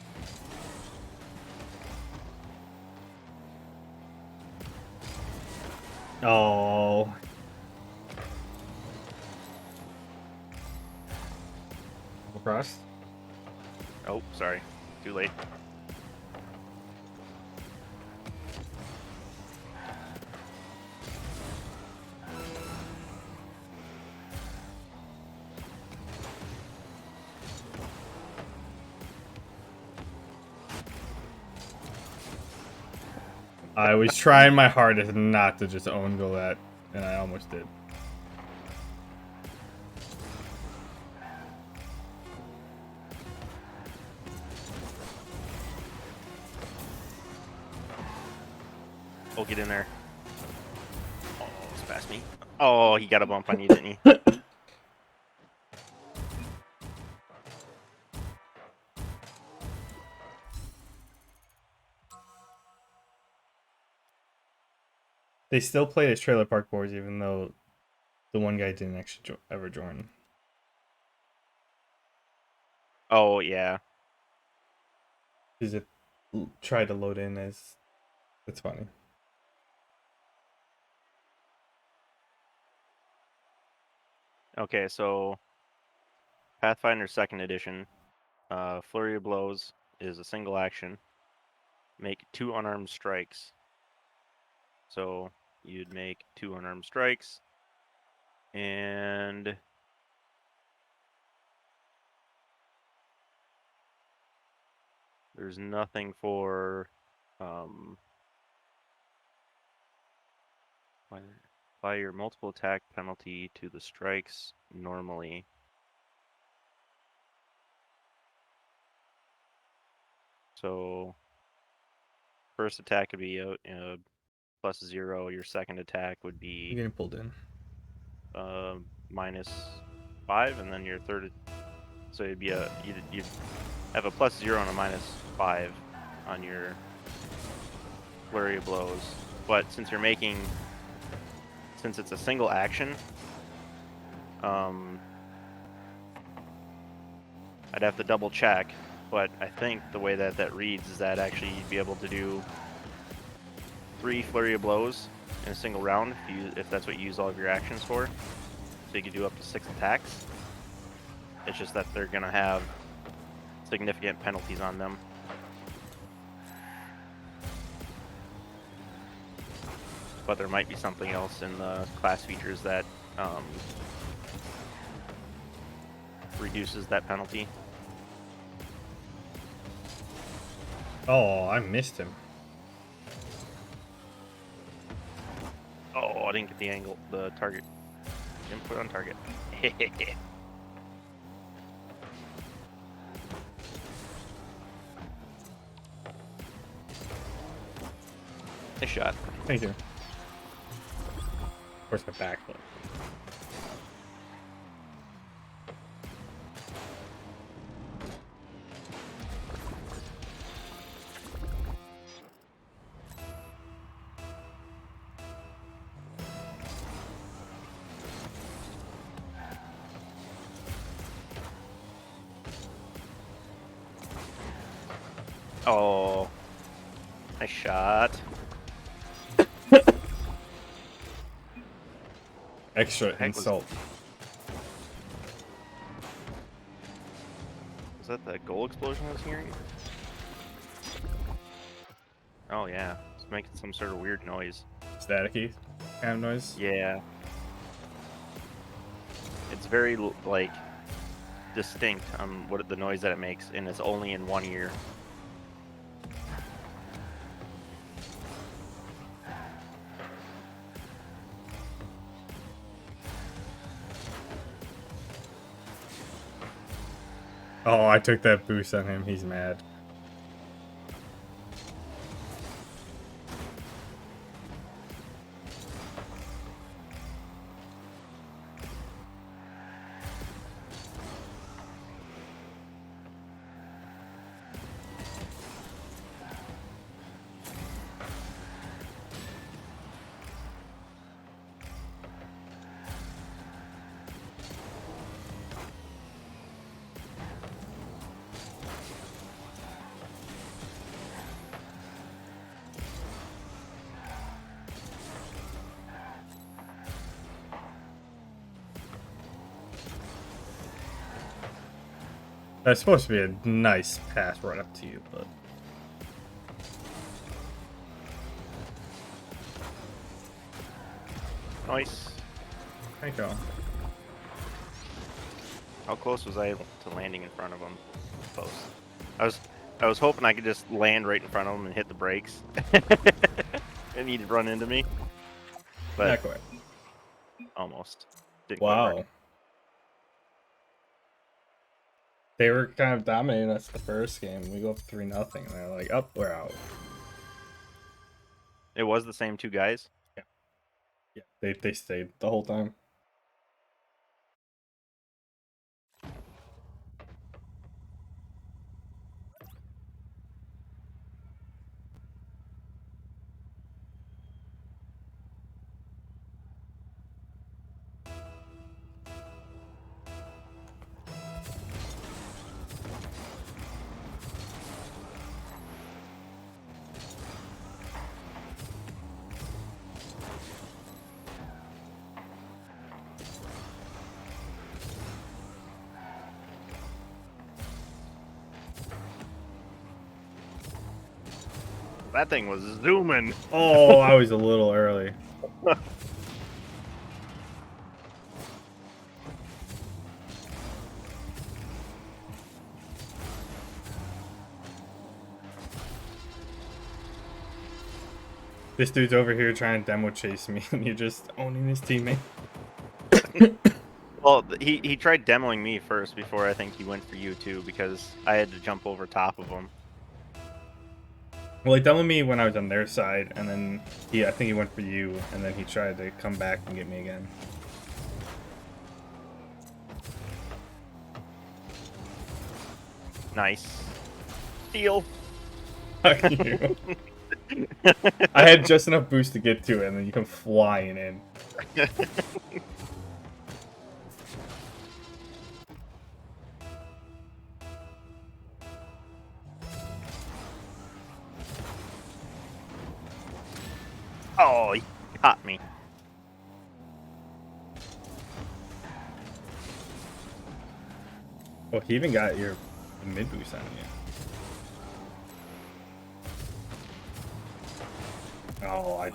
Oh. Across. Oh, sorry. Too late. I was trying my hardest not to just own goal that, and I almost did. Oh, get in there. Oh, it's past me. Oh, he got a bump on you, didn't he? They still played as trailer park boards, even though the one guy didn't actually ever join. Oh, yeah. Because it tried to load in as... It's funny. Okay, so Pathfinder 2nd Edition, Flurry of Blows is a single action. Make 2 unarmed strikes. So you'd make 2 unarmed strikes, and there's nothing for apply your multiple attack penalty to the strikes normally. So first attack would be a +0. Your second attack would You're be getting pulled in. -5, and then your third. So it'd be you'd have a +0 and a -5 on your flurry of blows. But since it's a single action, I'd have to double check. But I think the way that reads is that actually you'd be able to do 3 flurry of blows in a single round if that's what you use all of your actions for. So you could do up to 6 attacks. It's just that they're gonna have significant penalties on them. But there might be something else in the class features that reduces that penalty. Oh, I missed him. Oh, I didn't get the angle, the target. Didn't put it on target. Nice shot. Thank you. Of course, my backflip. Oh, nice shot. Extra The heck was- insult. Was that the goal explosion I was hearing? Oh yeah, it's making some sort of weird noise. Staticky kind of noise. Yeah. It's very like distinct on what the noise that it makes, and it's only in one ear. Oh, I took that boost on him. He's mad. That's supposed to be a nice pass right up to you, but Nice. thank you. How close was I to landing in front of him? Close. I was hoping I could just land right in front of him and hit the brakes, and he'd run into me. But Not quite. almost. Didn't quite work. Wow. They were kind of dominating us the first game. We go up 3-0, and they're like, "Oh, we're out." It was the same two guys. Yeah, they stayed the whole time. That thing was zooming. Oh, I was a little early. This dude's over here trying to demo chase me, and you're just owning his teammate. Well, he tried demoing me first before I think he went for you too, because I had to jump over top of him. Well, he demoed me when I was on their side, and then I think he went for you, and then he tried to come back and get me again. Nice. Steal. Fuck you. I had just enough boost to get to it, and then you come flying in. Oh, he caught me. Oh, he even got your mid boost on you. Oh, I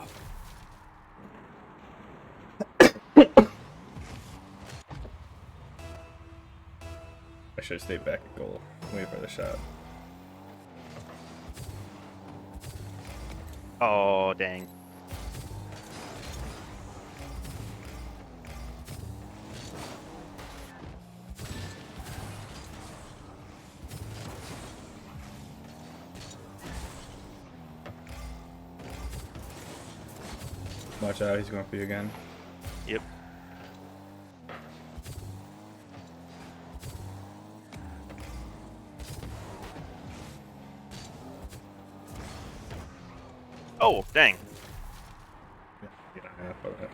should have stayed back at goal. Wait for the shot. Oh, dang. Watch out, he's going for you again. Yep. Oh, dang. Yeah, get on half of it.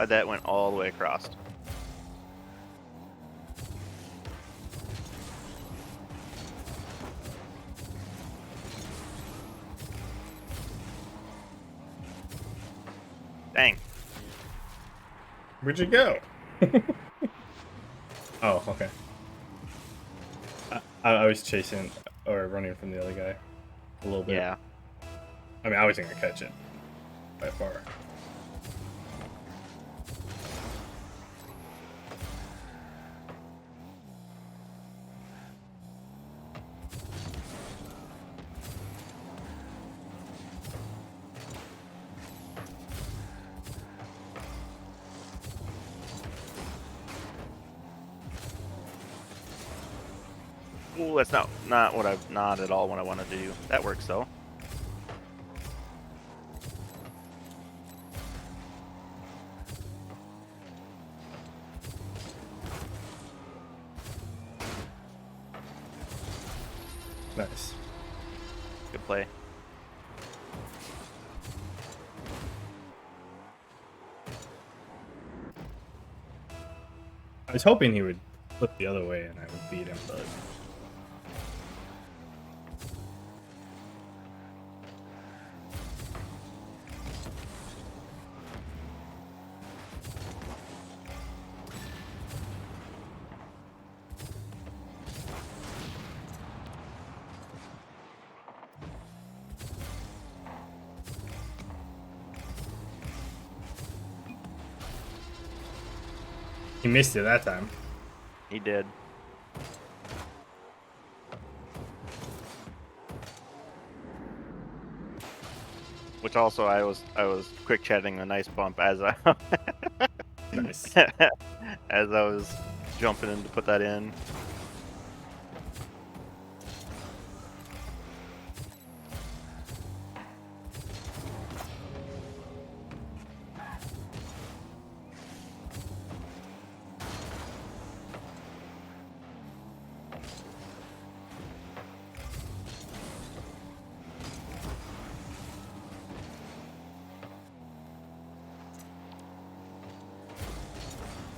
That went all the way across. Dang. Where'd you go? Oh, okay. I was chasing or running from the other guy a little bit. Yeah. I mean, I wasn't gonna catch it by far. Ooh, that's not at all what I want to do. That works though. Nice. Good play. I was hoping he would flip the other way and I would beat him, but he missed it that time. He did. Which also I was quick chatting a nice bump as I Nice. as I was jumping in to put that in.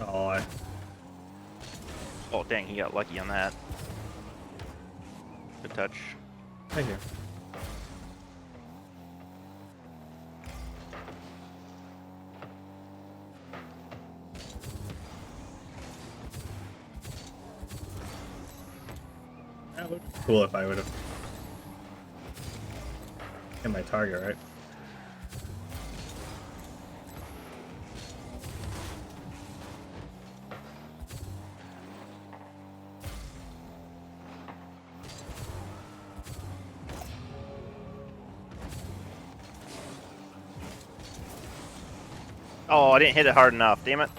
Oh, Oh dang, he got lucky on that. Good touch. thank you. That would be cool if I would have hit my target, right? Oh, I didn't hit it hard enough. Damn it.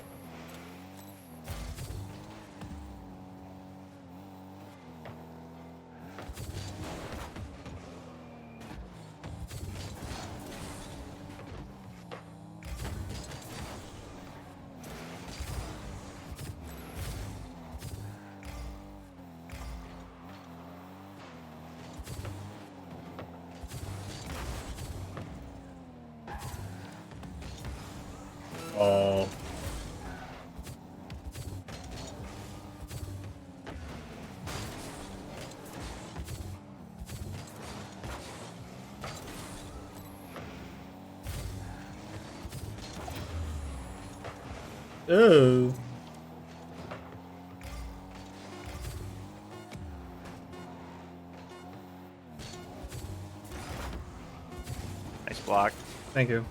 Oh. Oh. Nice block. Thank you.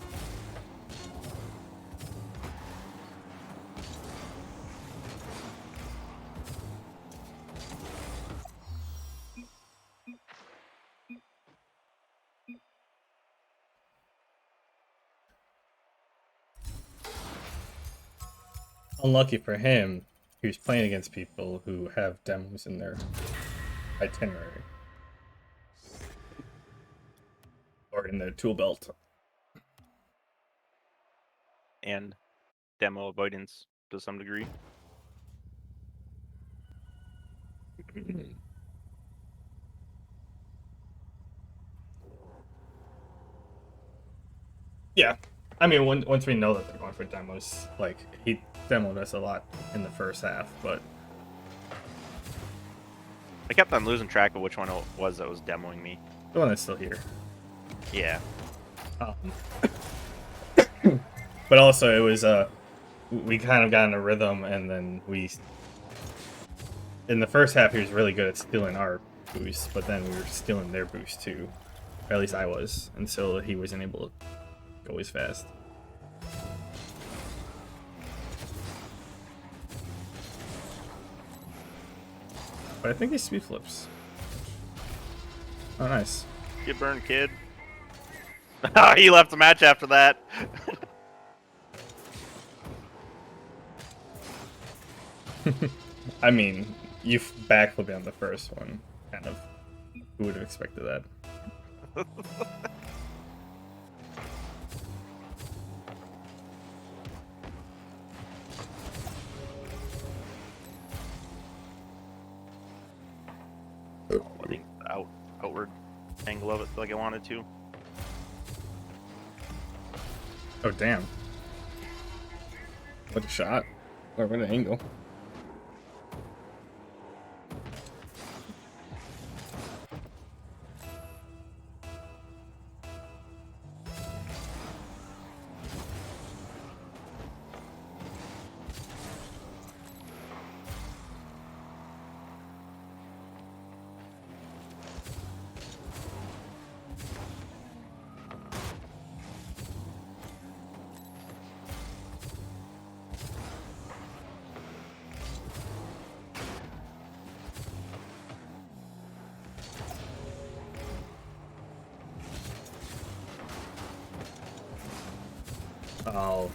Unlucky for him, he was playing against people who have demos in their itinerary or in their tool belt. And demo avoidance to some degree. Yeah, I mean, once we know that they're going for demos, like he demoed us a lot in the first half, but I kept on losing track of which one it was that was demoing me. the one that's still here. Yeah. But also, it was we kind of got in a rhythm, and then in the first half he was really good at stealing our boost, but then we were stealing their boost too, or at least I was, until he wasn't able to go as fast. But I think he speed flips. Oh, nice. Get burned, kid. He left the match after that. I mean, you backflipped on the first one. Kind of. Who would have expected that? I think the outward angle of it like I wanted to. Oh, damn. What a shot. Or what an angle. Oh.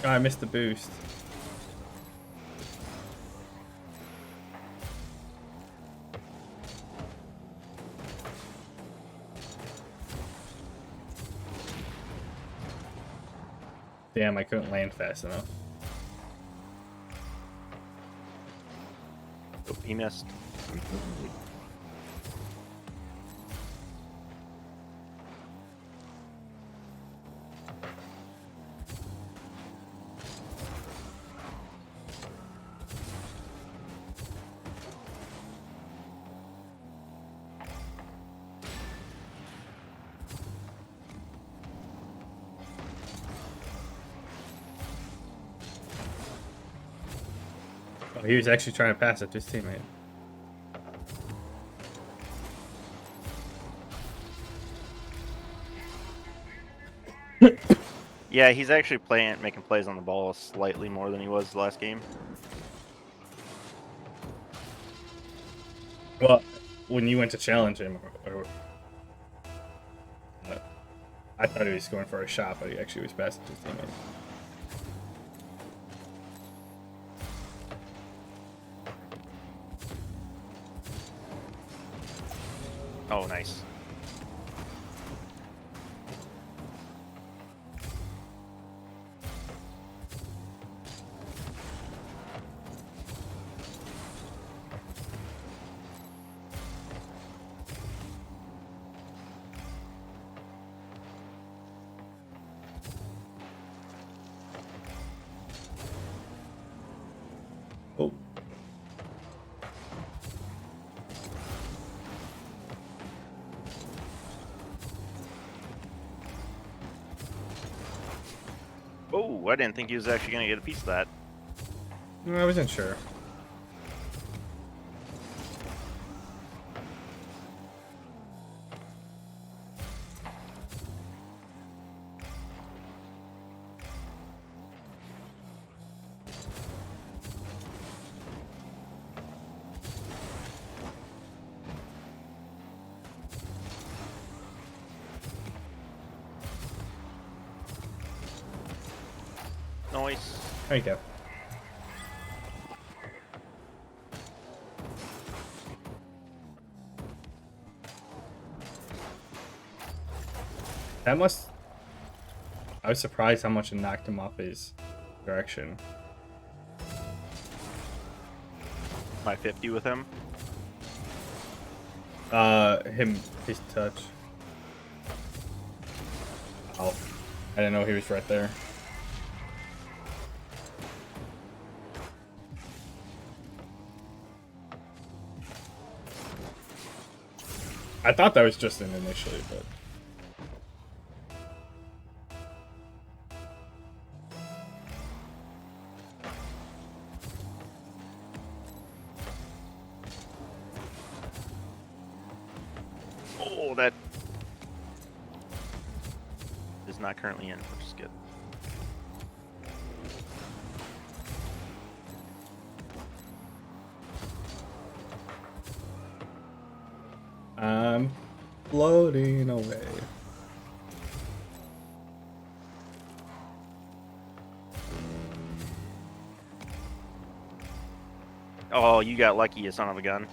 Oh, I missed the boost. Damn, I couldn't land fast enough. Oh, he missed. Oh, he was actually trying to pass it to his teammate. Yeah, he's actually making plays on the ball slightly more than he was the last game. Well, when you went to challenge him, I thought he was going for a shot, but he actually was passing to his teammate. Oh, nice. Oh. Oh, I didn't think he was actually going to get a piece of that. No, I wasn't sure. There you go. That must... I was surprised how much it knocked him off his direction. My 50 with him. His touch. Oh, I didn't know he was right there. I thought that was just an initially, but... Oh, that is not currently in, which is good. I'm floating away. Oh, you got lucky, you son of a gun.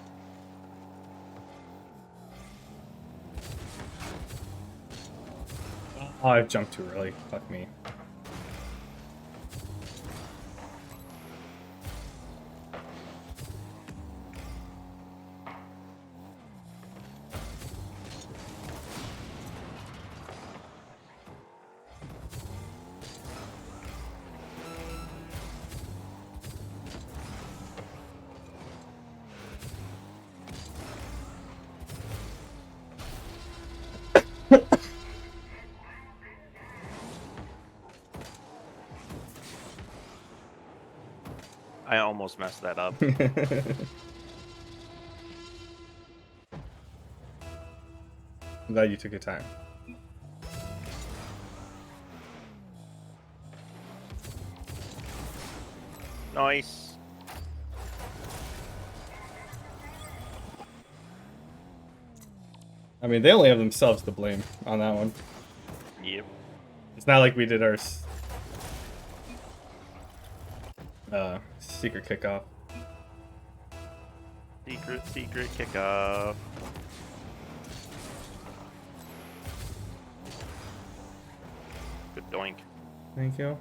Oh, I jumped too early. Fuck me. I almost messed that up. I'm glad you took your time. Nice. I mean, they only have themselves to blame on that one. Yep. It's not like we did our secret kickoff. Secret kickoff. Good doink. Thank you.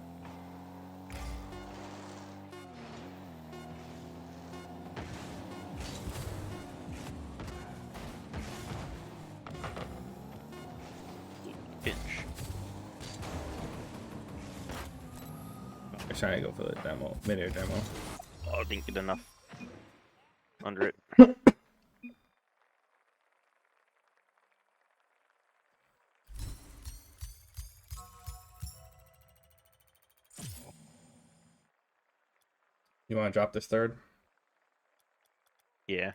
Pinch. I was trying to go for the demo, mid-air demo. Oh, didn't get enough under it. You want to drop this third? Yeah.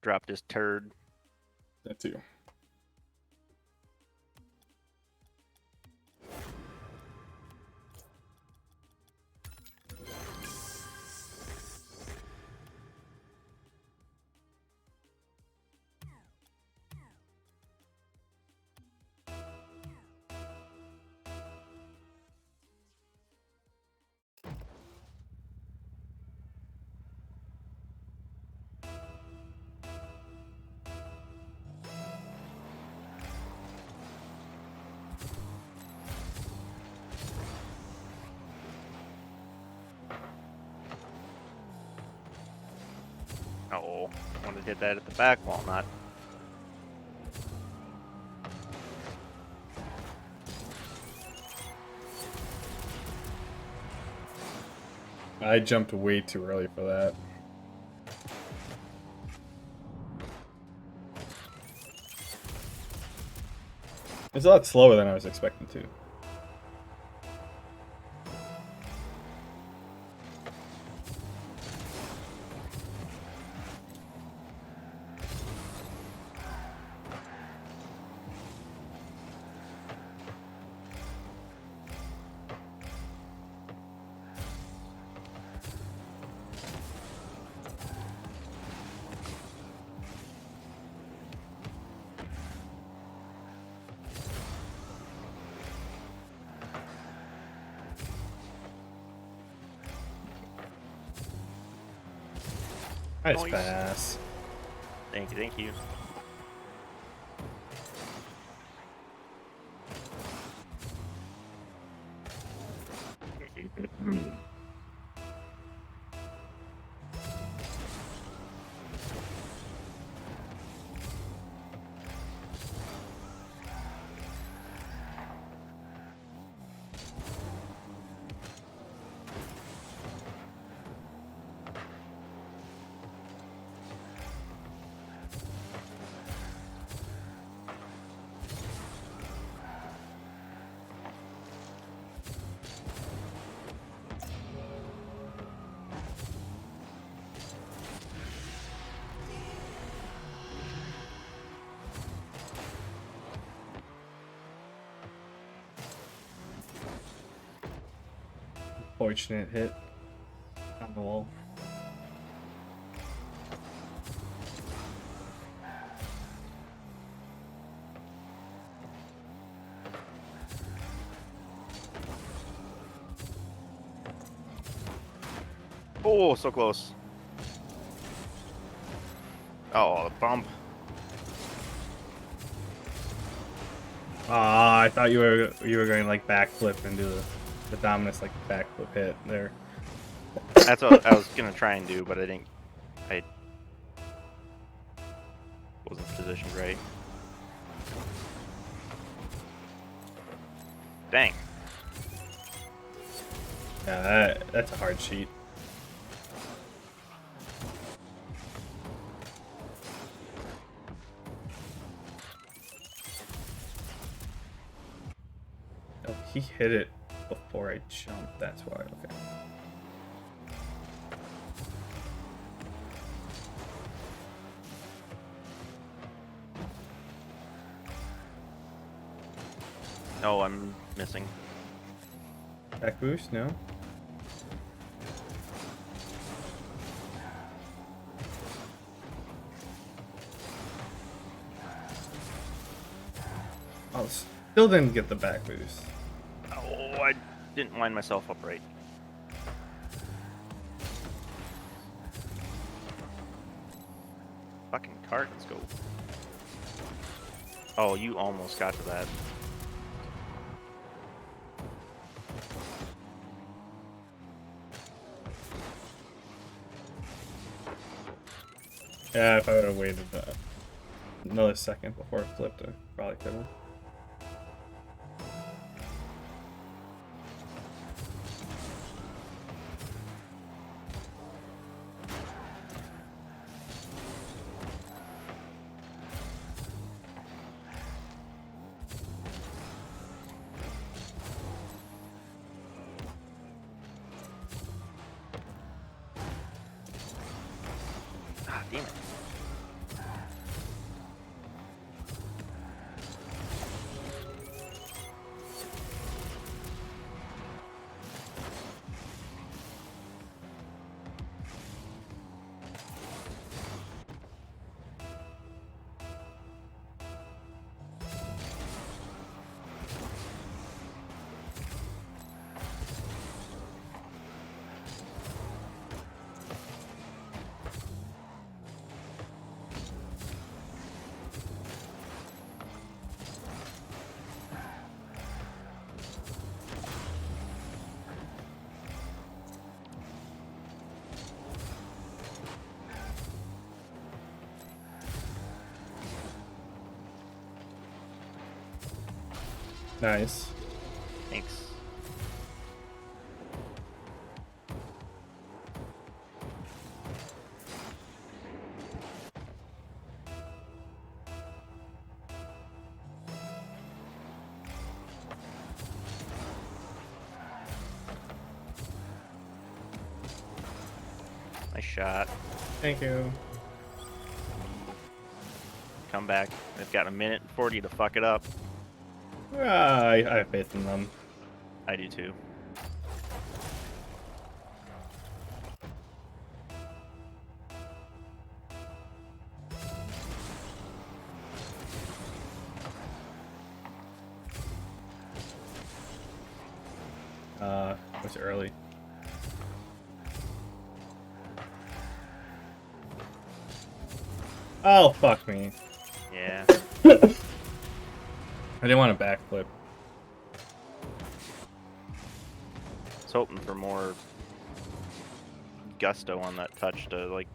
Drop this turd. That too. Oh, wanted to hit that at the back wall, not. I jumped way too early for that. It's a lot slower than I was expecting to. Nice Nice. pass. Thank you, thank you. Fortunate hit on the wall. Oh, so close. Oh, the bump. Ah, I thought you were going like backflip and do the Dominus like backflip hit there. That's what I was gonna try and do, but I didn't. I wasn't positioned right. Dang. Yeah, that's a hard sheet. Oh, he hit it before I jumped. That's why. Okay. Oh, I'm missing. Back boost? No. Oh, still didn't get the back boost. Oh, I didn't line myself up right. Fucking cart, let's go. Oh, you almost got to that. Yeah, if I would have waited another second before it flipped, I probably could have. Ah, damn it. Nice. Thanks. Nice shot. Thank you. Come back. They've got a minute and 40 to fuck it up. Ah, I have faith in them. I do too. It was early. Oh, fuck me. Yeah. I didn't want to backflip. I was hoping for more gusto on that touch to like.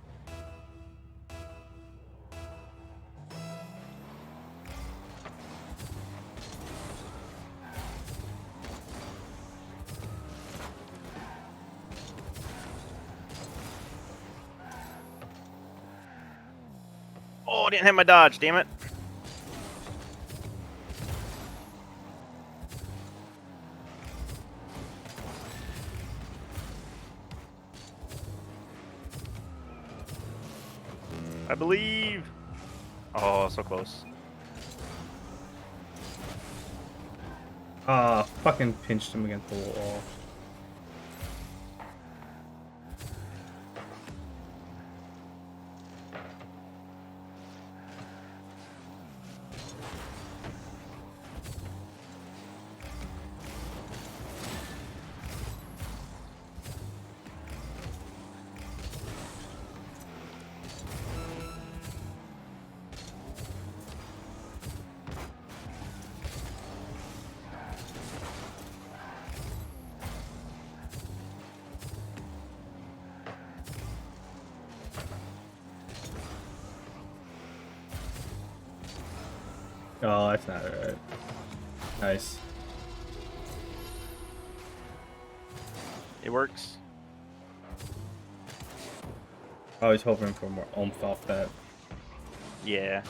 Oh, I didn't hit my dodge, damn it. I believe. Oh, so close. Ah, fucking pinched him against the wall. Oh, that's not right. Nice. It works. I was hoping for more oomph off that. Yeah.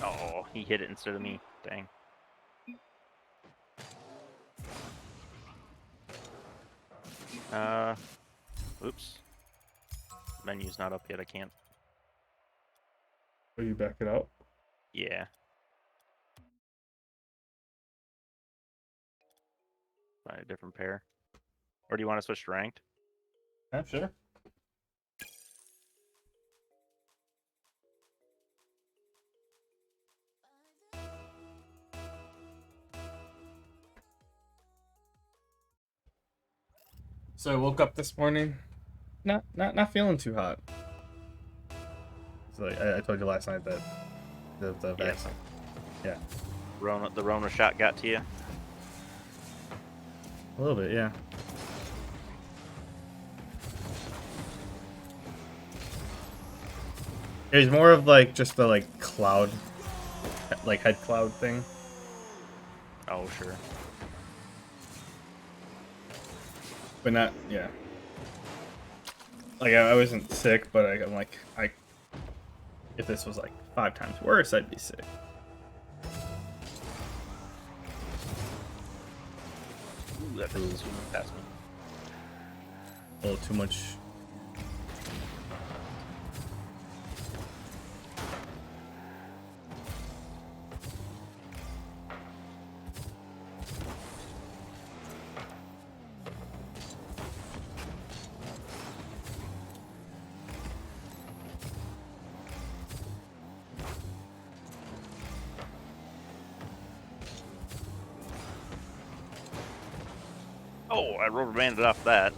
Oh, he hit it instead of me. Dang. Oops. Menu's not up yet. I can't. Will you back it up? Yeah. Find a different pair. Or do you want to switch to ranked? Yeah, sure. So I woke up this morning, not feeling too hot. So I told you last night that the Yes. vaccine. Yeah. The Rona shot got to you? A little bit, yeah. It was more of like just the like cloud, like head cloud thing. Oh, sure. But not, yeah. Like I wasn't sick, but I'm like if this was like 5 times worse, I'd be sick. Ooh, that thing is swimming past me. A little too much. Oh, I rubber banded off that.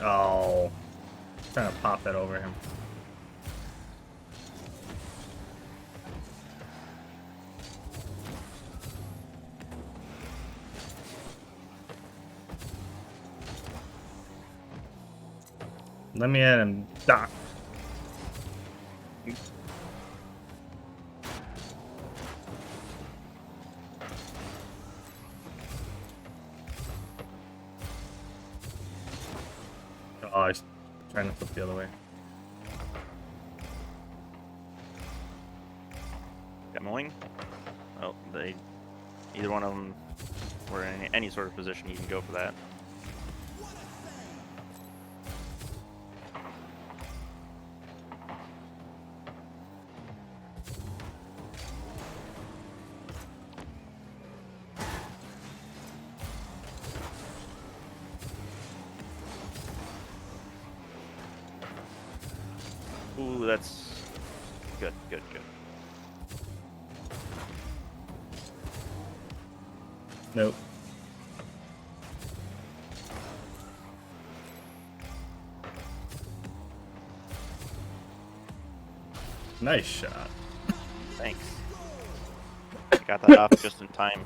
Oh, trying to pop that over him. Let me at him, Doc. Oh, I was trying to flip the other way. Got mowing? Well, either one of them were in any sort of position, you can go for that. Ooh, that's good, good, good. Nope. Nice shot. Thanks. Got that off just in time.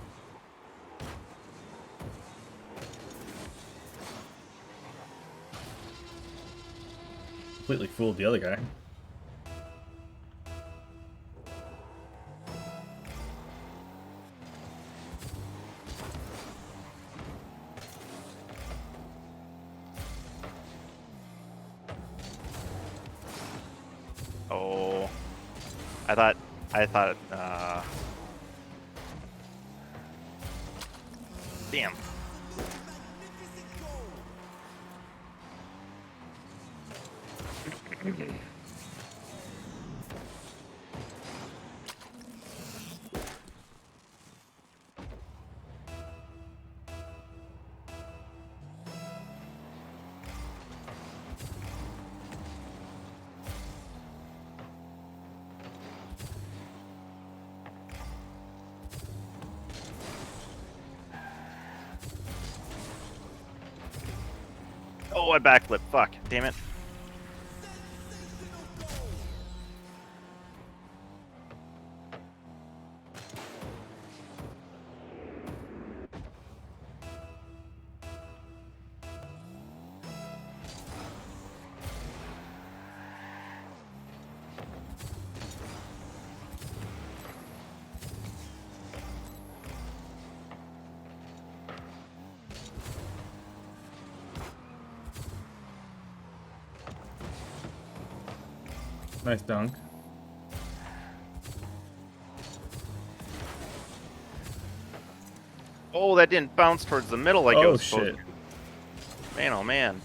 Completely fooled the other guy. Oh, I thought, damn. Oh, I backflip. Fuck. Damn it. Nice dunk. Oh, that didn't bounce towards the middle like it Oh was supposed shit. to. Man, oh man.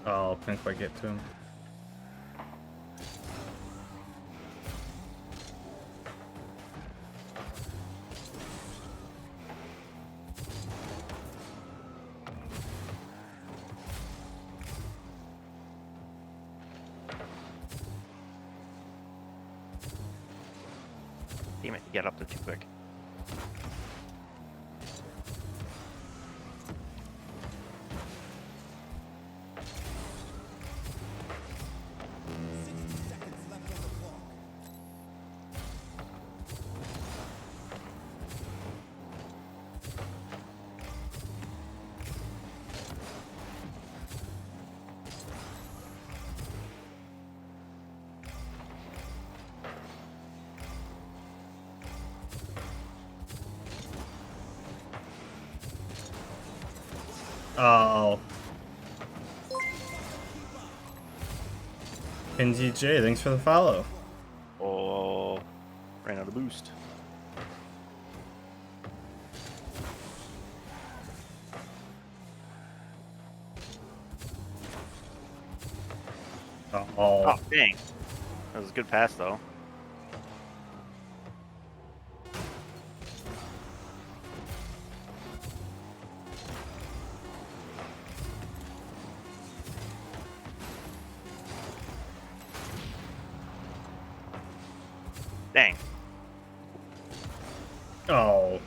Oh, can't quite get to him. Damn it, get up there too quick. Oh. NGJ, thanks for the follow. Oh, ran out of boost. Oh. Oh, dang. That was a good pass, though. Dang. Oh.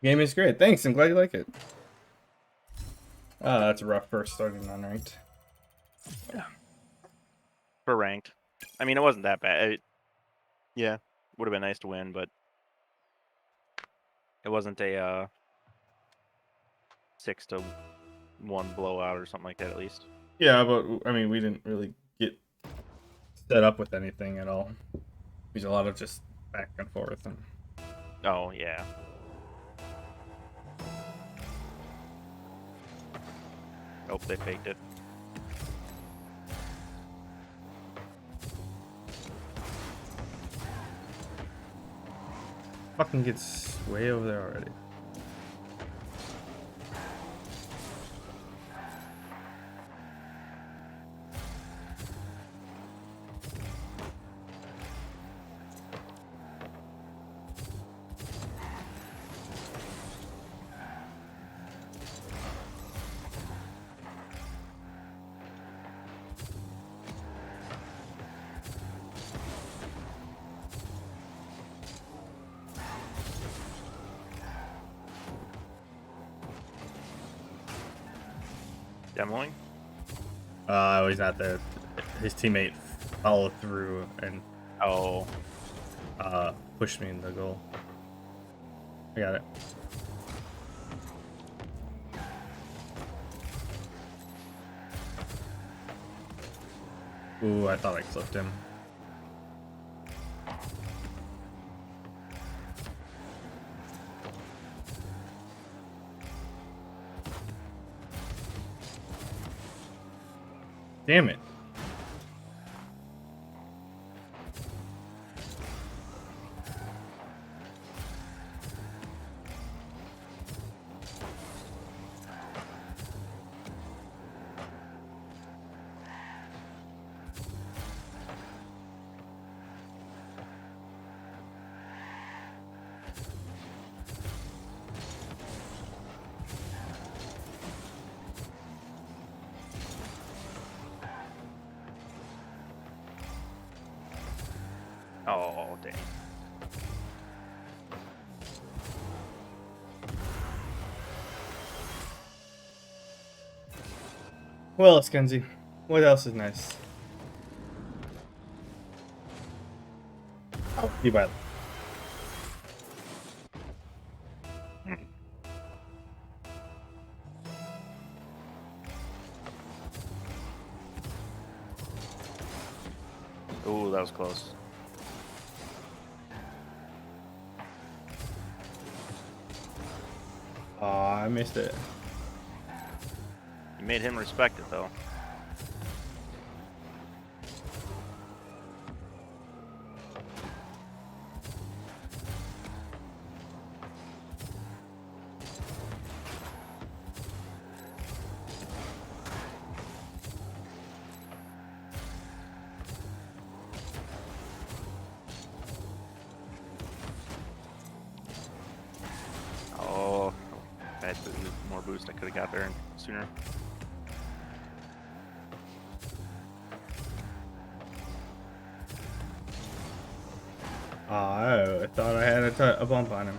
Game is great. Thanks. I'm glad you like it. That's a rough first starting unranked. For ranked. I mean, it wasn't that bad. Yeah, would have been nice to win, but it wasn't a 6-1 blowout or something like that, at least. Yeah, but I mean, we didn't really get set up with anything at all. There's a lot of just back and forth. And Oh, yeah. Oh, they faked it. fucking gets way over there already. Demoing? He's not there. His teammate followed through and Oh, pushed me in the goal. I got it. Ooh, I thought I clipped him. Damn it. oh, dang. Well, it's Kenzie. What else is nice? Oh, you buy. Ooh, that was close. Oh, I missed it. You made him respect it, though. Oh, I had more boost. I could have got there sooner. Oh, I thought I had a bump on him.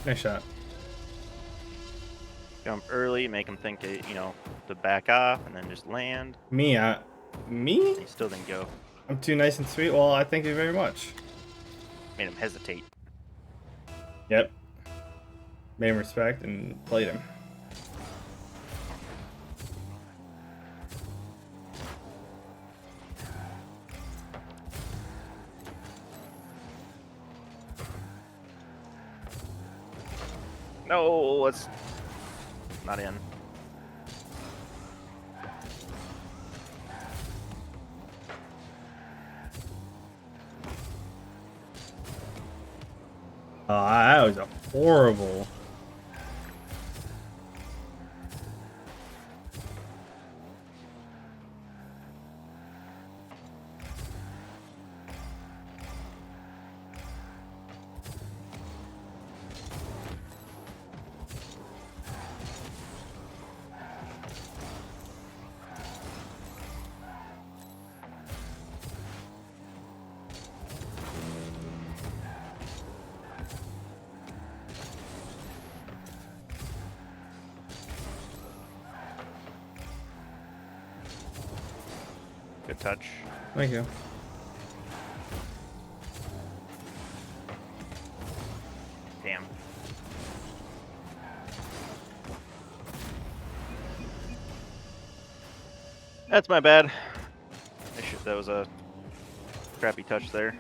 Nice shot. Jump early, make him think, to back off, and then just land. Me? He still didn't go. I'm too nice and sweet. Well, I thank you very much. Made him hesitate. Yep. Made him respect and played him. No, it's not in. Oh, that was a horrible. Good touch. Thank you. Damn. That's my bad. That was a crappy touch there.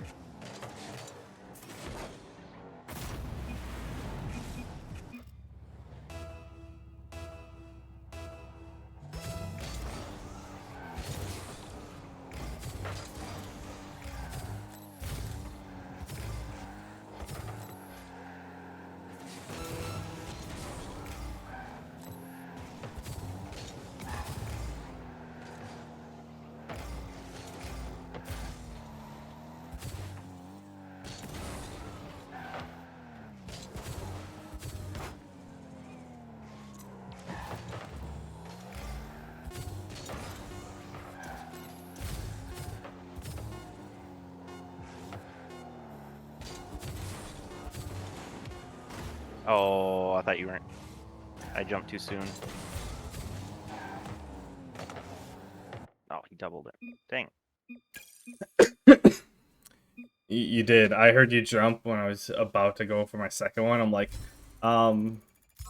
Oh, I thought you weren't. I jumped too soon. Oh, he doubled it. Dang. You did. I heard you jump when I was about to go for my second one. I'm like, I'm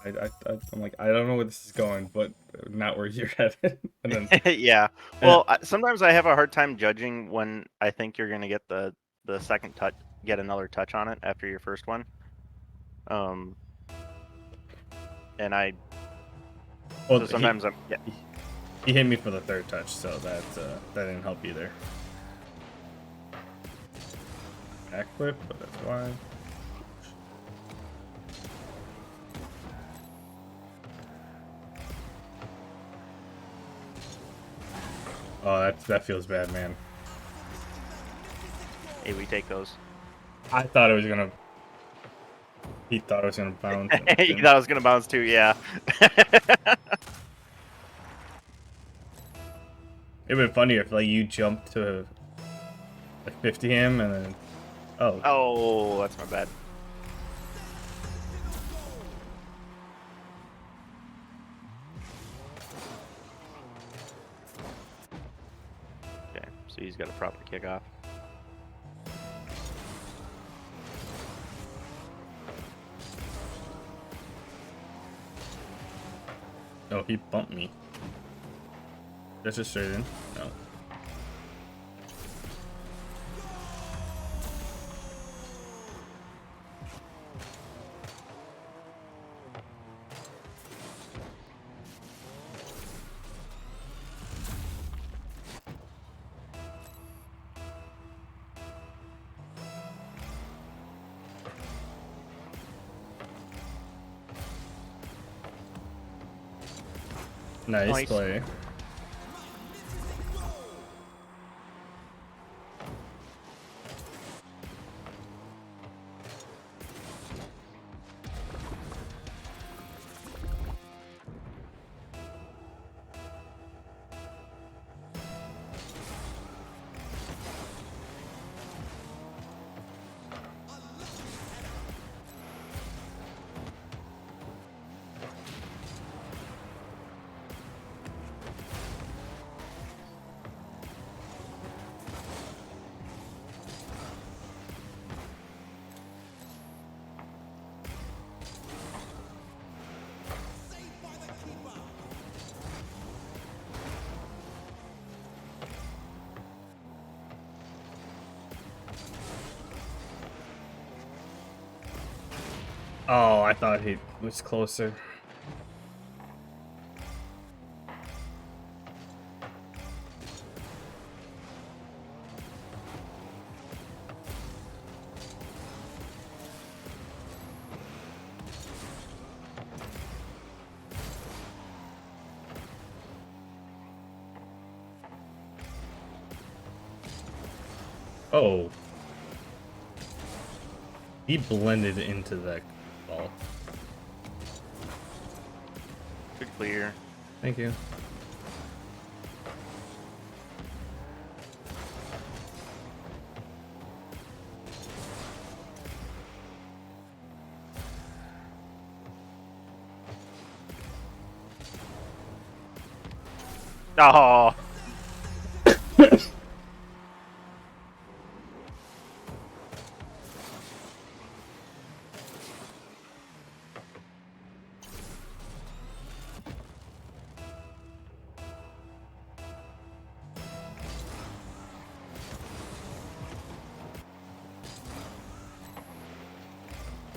like, I don't know where this is going, but not where you're headed. And then, Yeah. Well, sometimes I have a hard time judging when I think you're gonna get the second touch, get another touch on it after your first one. And I well, so sometimes I'm yeah. he hit me for the third touch, so that didn't help either. Backflip, but that's why. Oh, that feels bad, man. Hey, we take those. I thought it was gonna. He thought it was gonna bounce. You thought I was gonna bounce too, yeah. It'd been funnier if like you jumped to like 50 him and then Oh, that's my bad. Okay, so he's got a proper kickoff. oh, he bumped me. That's just straight in. No. Nice play. Oh, I thought he was closer. Oh. He blended into that ball. Good clear. Thank you. Oh.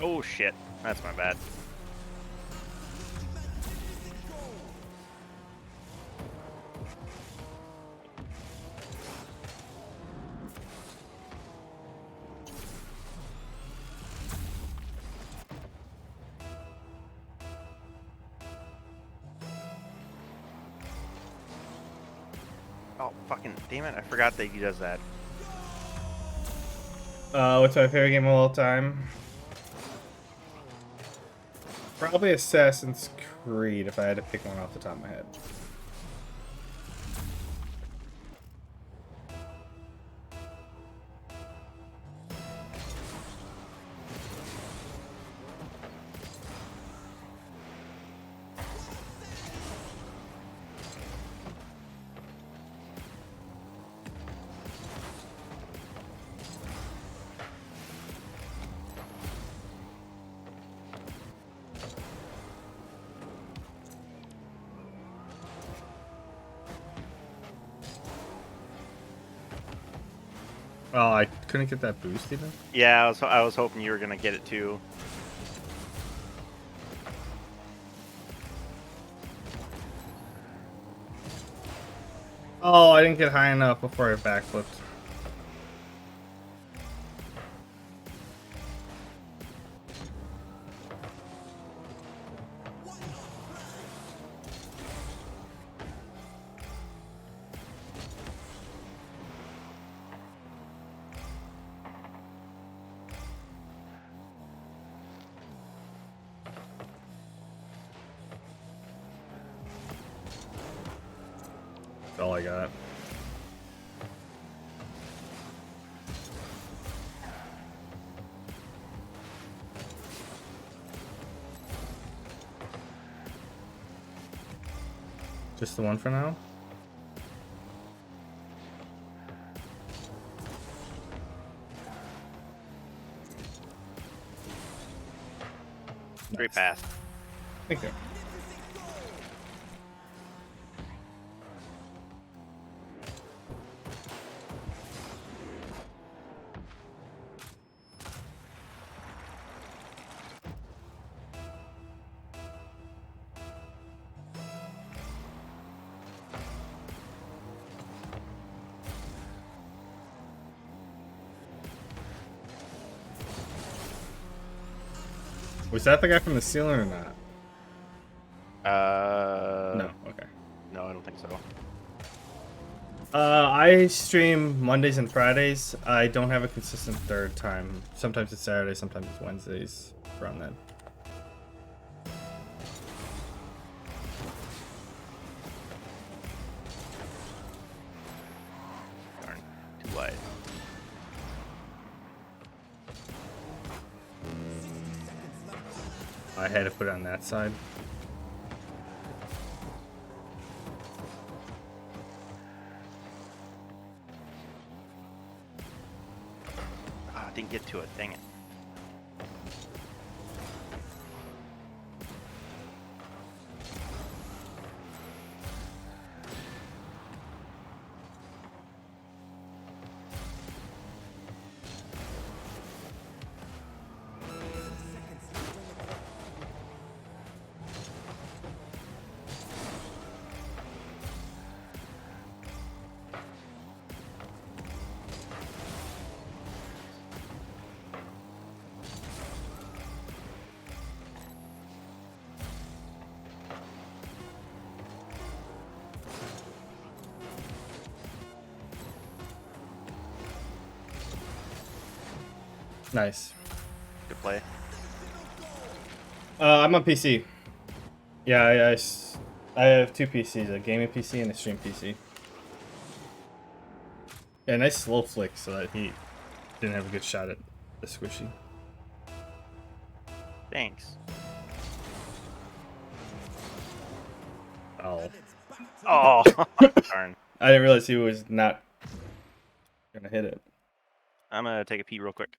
Oh shit, that's my bad. Oh fucking damn it, I forgot that he does that. What's my favorite game of all time? Probably Assassin's Creed if I had to pick one off the top of my head. Oh, I couldn't get that boost even. Yeah, I was hoping you were gonna get it too. Oh, I didn't get high enough before I backflipped. That's all I got. Just the one for now? Great pass. Thank you. Was that the guy from the ceiling or not? No, okay. No, I don't think so. I stream Mondays and Fridays. I don't have a consistent third time. Sometimes it's Saturday, sometimes it's Wednesdays. Around then. Darn, too wide. I had to put it on that side. Ah, I didn't get to it. Dang it. Nice. Good play. I'm on PC. Yeah, I have two PCs, a gaming PC and a stream PC. Yeah, nice slow flick so that he didn't have a good shot at the squishy. Thanks. Oh. Oh, darn. I didn't realize he was not gonna hit it. I'm gonna take a pee real quick.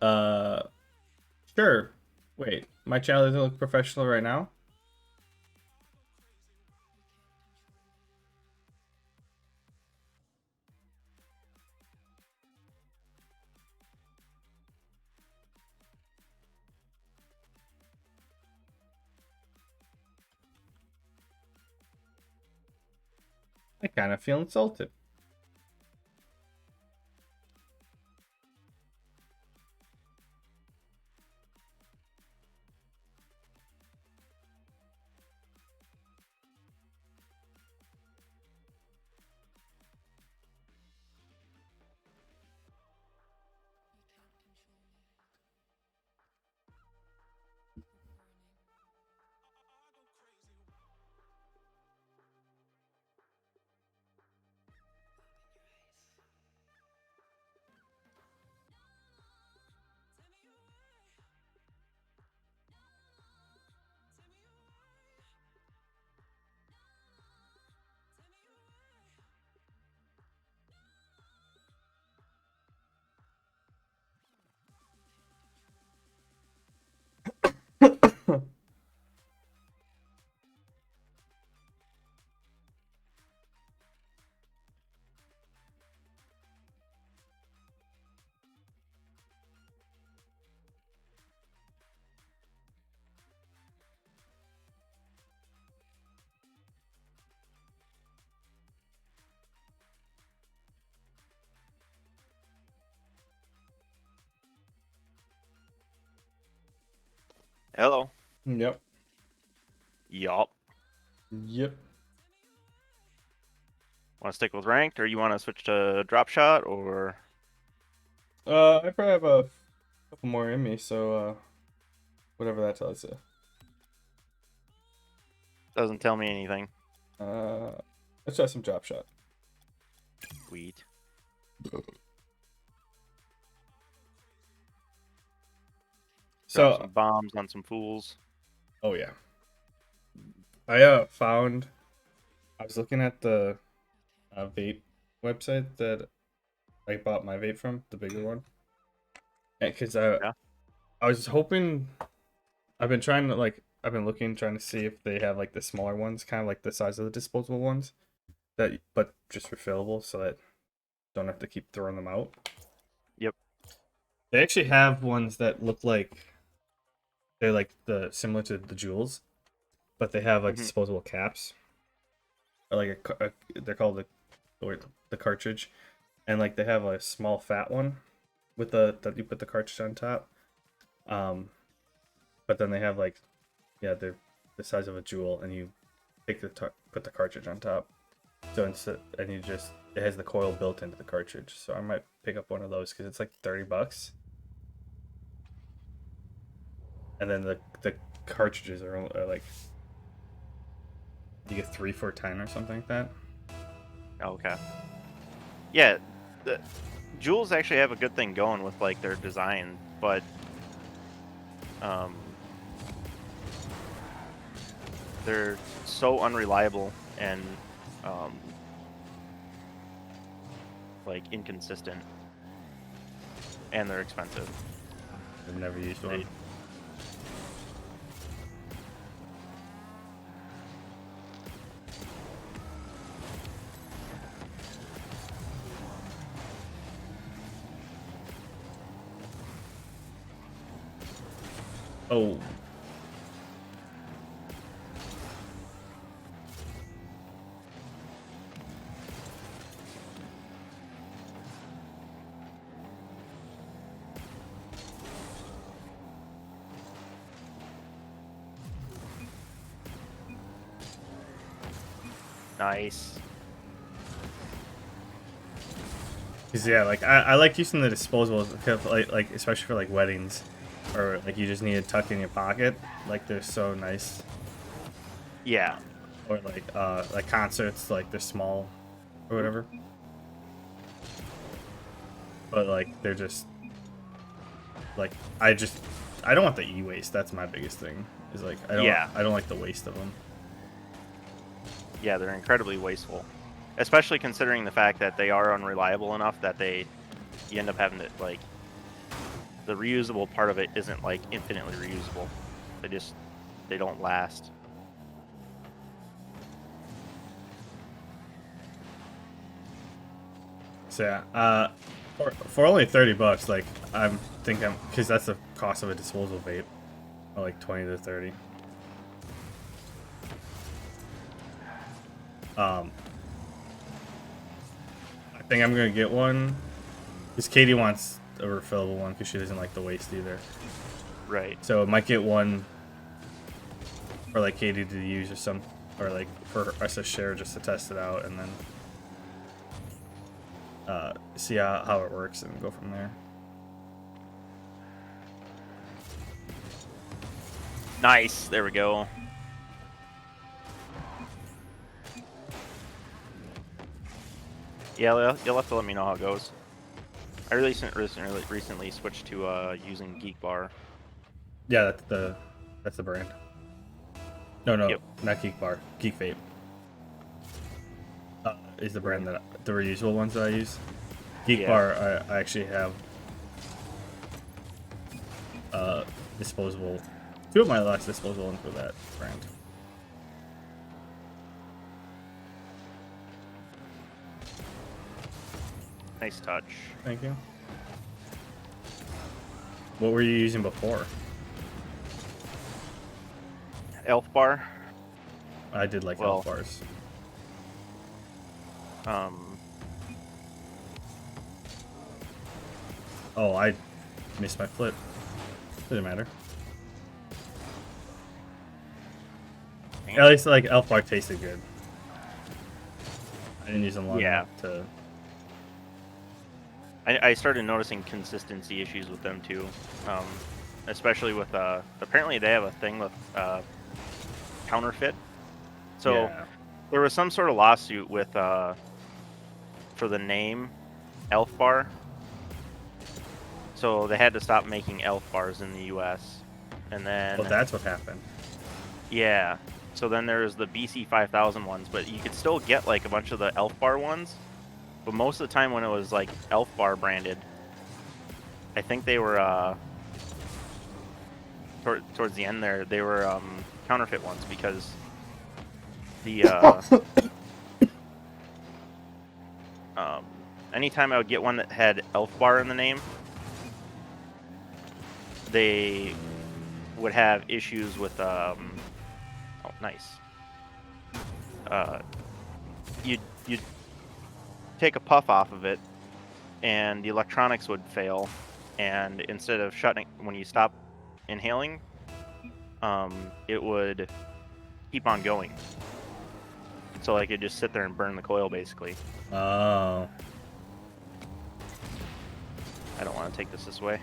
Uh, sure. Wait, my channel doesn't look professional right now? I kind of feel insulted. Hello. Yep. Yup. Yep. Want to stick with ranked, or you want to switch to drop shot, or I probably have a couple more in me, so whatever that tells you. doesn't tell me anything? Let's try some drop shot. Sweet. Drop So, some bombs on some fools. oh yeah, I found. I was looking at the vape website that I bought my vape from, the bigger one, because Yeah. I was hoping. I've been trying to I've been looking, trying to see if they have like the smaller ones, kind of like the size of the disposable ones, but just refillable, so that don't have to keep throwing them out. Yep. They actually have ones that look like they're like the similar to the Juuls, but they have like Mhm. disposable caps. Or like they're called the cartridge, and like they have a small fat one with that you put the cartridge on top. But then they have like, yeah, they're the size of a Juul, and you put the cartridge on top. So instead, and you just it has the coil built into the cartridge. So I might pick up one of those because it's like $30. And then the cartridges are like you get 3 for 10 or something like that. Okay. Yeah, the Juuls actually have a good thing going with like their design, but they're so unreliable and like inconsistent, and they're expensive. I've never used one. They- Oh. Nice. Cause yeah, like I like using the disposables, because, like especially for like weddings, or like you just need to tuck in your pocket. Like they're so nice. Yeah. Or like concerts, like they're small, or whatever. But like they're just like I don't want the e-waste. That's my biggest thing. Is like I don't like the waste of them. Yeah, they're incredibly wasteful, especially considering the fact that they are unreliable enough that you end up having to like the reusable part of it isn't like infinitely reusable. They don't last. So yeah, for only $30, like I'm because that's the cost of a disposable vape, or like 20 to 30. I think I'm gonna get one, because Katie wants a refillable one because she doesn't like the waste either. Right. So I might get one for like Katie to use or like for us to share just to test it out, and then see how it works and go from there. Nice. There we go. Yeah, you'll have to let me know how it goes. I recently switched to using Geek Bar. Yeah, that's the brand. No, Yep. not Geek Bar. Geek Vape is the brand Right. that the reusable ones that I use. Geek Yeah. Bar, I actually have disposable. 2 of my last disposable ones were that brand. Nice touch. Thank you. What were you using before? Elf Bar. I did like Elf Bars. Oh, I missed my flip. Doesn't matter. At least like Elf Bar tasted good. I didn't use them long Yeah. enough to. I started noticing consistency issues with them too, especially with apparently they have a thing with counterfeit. So Yeah. there was some sort of lawsuit with for the name Elf Bar. So they had to stop making Elf Bars in the U.S. And then Well, that's what happened. yeah, so then there's the BC 5000 ones, but you could still get like a bunch of the Elf Bar ones. But most of the time when it was like Elf Bar branded, I think they were towards the end there, they were counterfeit ones because the anytime I would get one that had Elf Bar in the name, they would have issues with oh nice. You'd take a puff off of it and the electronics would fail, and instead of shutting when you stop inhaling, it would keep on going. So like it just sit there and burn the coil basically. Oh. I don't want to take this way.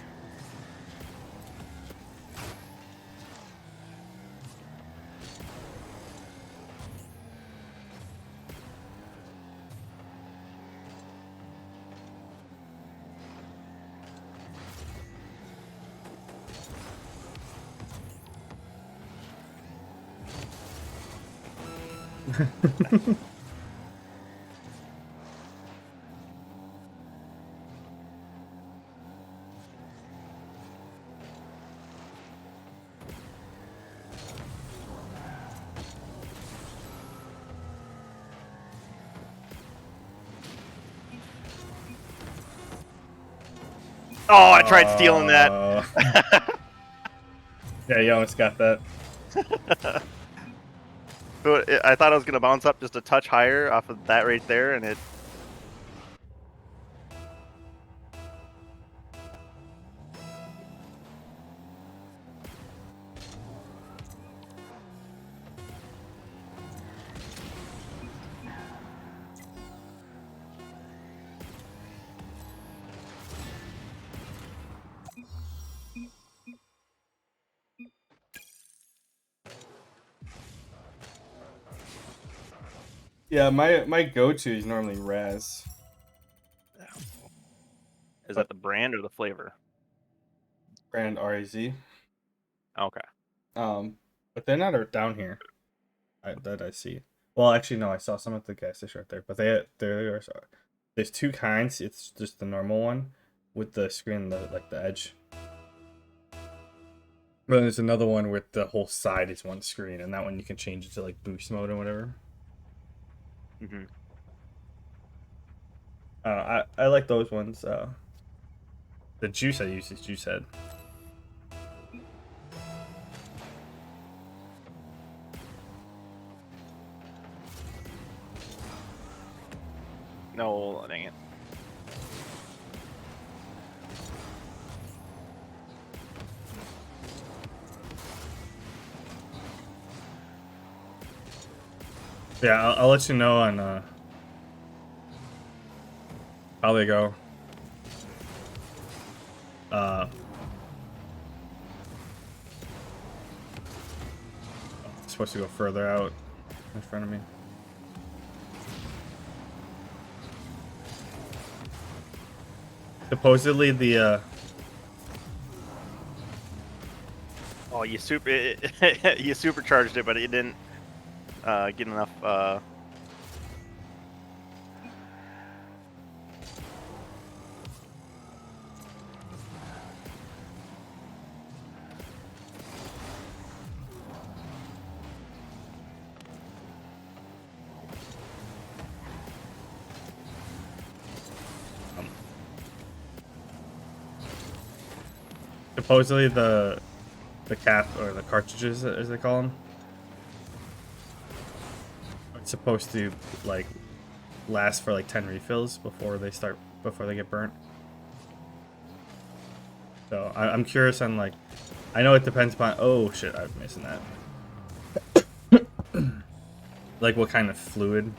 Oh, I tried stealing that. Yeah, you almost got that. So I thought I was gonna bounce up just a touch higher off of that right there, and it. Yeah, my go-to is normally Raz. Is that the brand or the flavor? Brand RAZ. Okay. But they're not down here. That I see. Well, actually, no, I saw some at the gas station right there. But there are. There's two kinds. It's just the normal one with the screen, like the edge. But there's another one where the whole side is one screen, and that one you can change it to like boost mode or whatever. Mm-hmm. I like those ones. The juice I use is Juice Head. No, dang it. Yeah, I'll let you know on how they go. It's supposed to go further out in front of me. Supposedly the Oh, you you supercharged it, but it didn't get enough. supposedly the cap or the cartridges as they call them, it's supposed to like last for like 10 refills before they get burnt. So I'm curious on like, I know it depends upon. Oh shit, I'm missing that. Like what kind of fluid?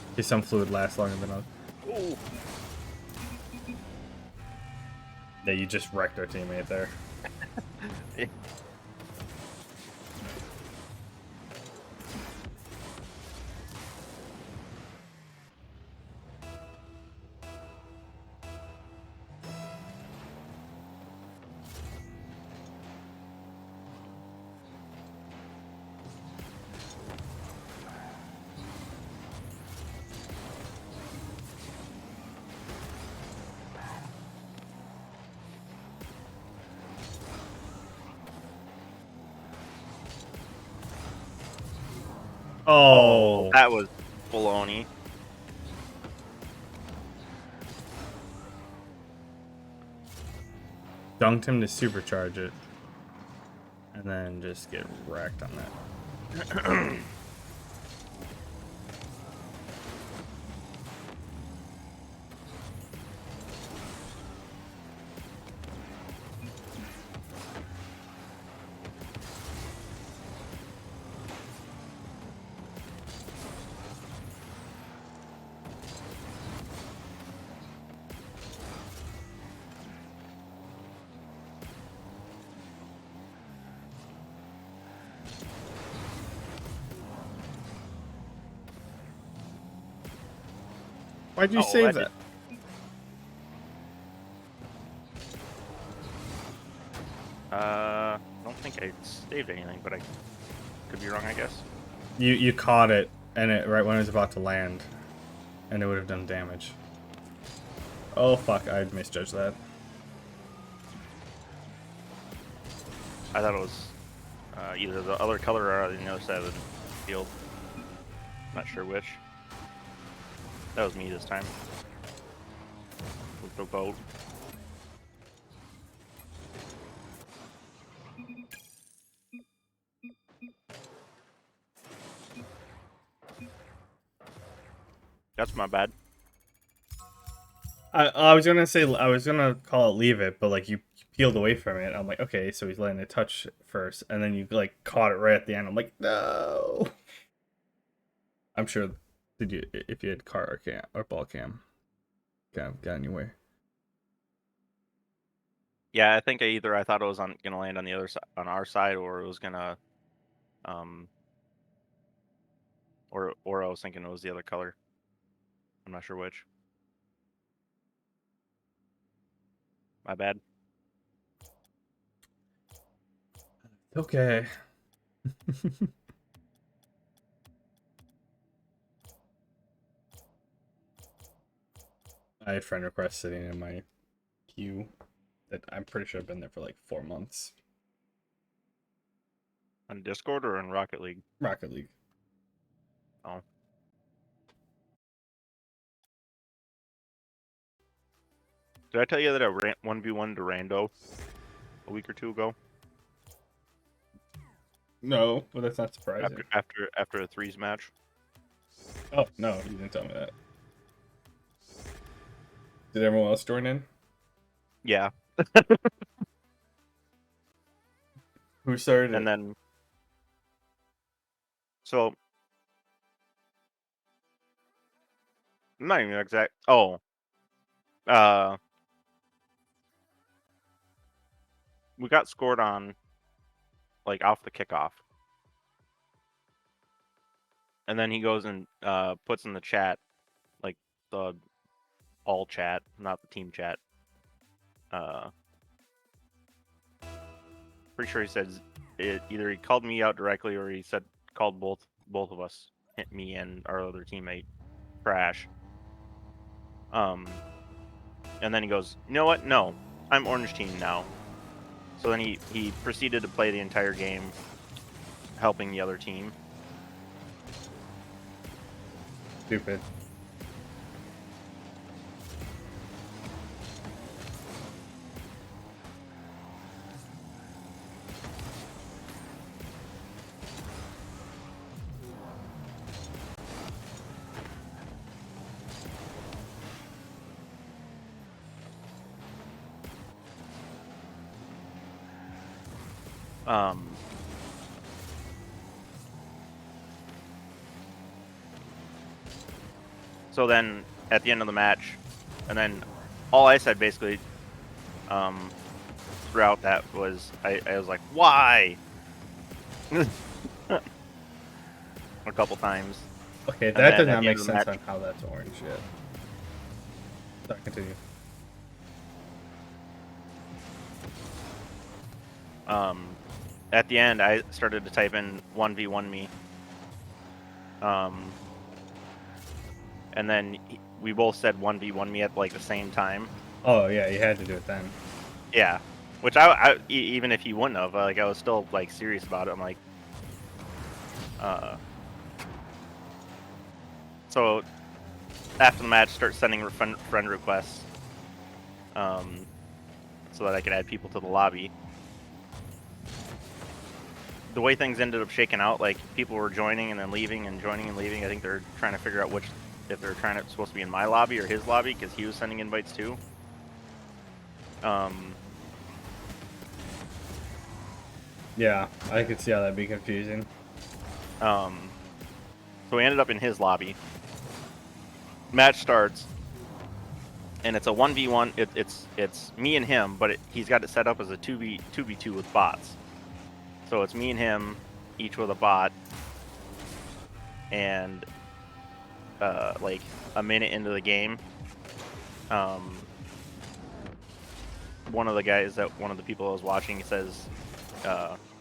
Because some fluid lasts longer than others. Ooh. Yeah, you just wrecked our teammate there. Oh, That was baloney. dunked him to supercharge it. And then just get wrecked on that. Why'd you Oh, save that that? I don't think I saved anything, but I could be wrong, I guess. You caught it, and it right when it was about to land, and it would have done damage. Oh fuck! I misjudged that. I thought it was either the other color or on the other side of the field. Not sure which. That was me this time. With the boat. That's my bad. I was gonna say I was gonna call it leave it, but like you peeled away from it. I'm like, okay, so he's letting it touch first, and then you like caught it right at the end. I'm like, no. I'm sure. Did you if you had car or cam or ball cam, got anywhere? Yeah, I think I thought it was gonna land on the other side, on our side, or it was gonna, or I was thinking it was the other color. I'm not sure which. My bad. Okay. I had friend requests sitting in my queue that I'm pretty sure have been there for like 4 months. On Discord or in Rocket League? Rocket League. Oh. Did I tell you that I ran 1v1 to Rando a week or two ago? No, but that's not surprising. After a threes match. Oh no, you didn't tell me that. Did everyone else join in? Yeah. Who started And it? then, so I'm not even exact. Oh, we got scored on, like off the kickoff, and then he goes and puts in the chat, like the all chat, not the team chat. Pretty sure he said it. Either he called me out directly, or he said called both of us, hit me and our other teammate, Crash. And then he goes, you know what? No, I'm orange team now. So then he proceeded to play the entire game, helping the other team. Stupid. So then at the end of the match, and then all I said basically throughout that was I was like, why? A couple times. Okay, And that then does at not the make end of the sense match- on how that's orange yet. Sorry, continue. At the end, I started to type in 1v1 me. And then we both said 1v1 me at like the same time. Oh yeah, you had to do it then. Yeah, which even if he wouldn't have, like I was still like serious about it. I'm like, so after the match, start sending friend requests, so that I could add people to the lobby. The way things ended up shaking out, like people were joining and then leaving and joining and leaving. I think they're trying to figure out if they're supposed to be in my lobby or his lobby because he was sending invites too. Yeah, I could see how that'd be confusing. So we ended up in his lobby. Match starts, and it's a 1v1. It's me and him, but he's got it set up as a 2v2 with bots. So it's me and him, each with a bot, and like a minute into the game, one of the people I was watching says,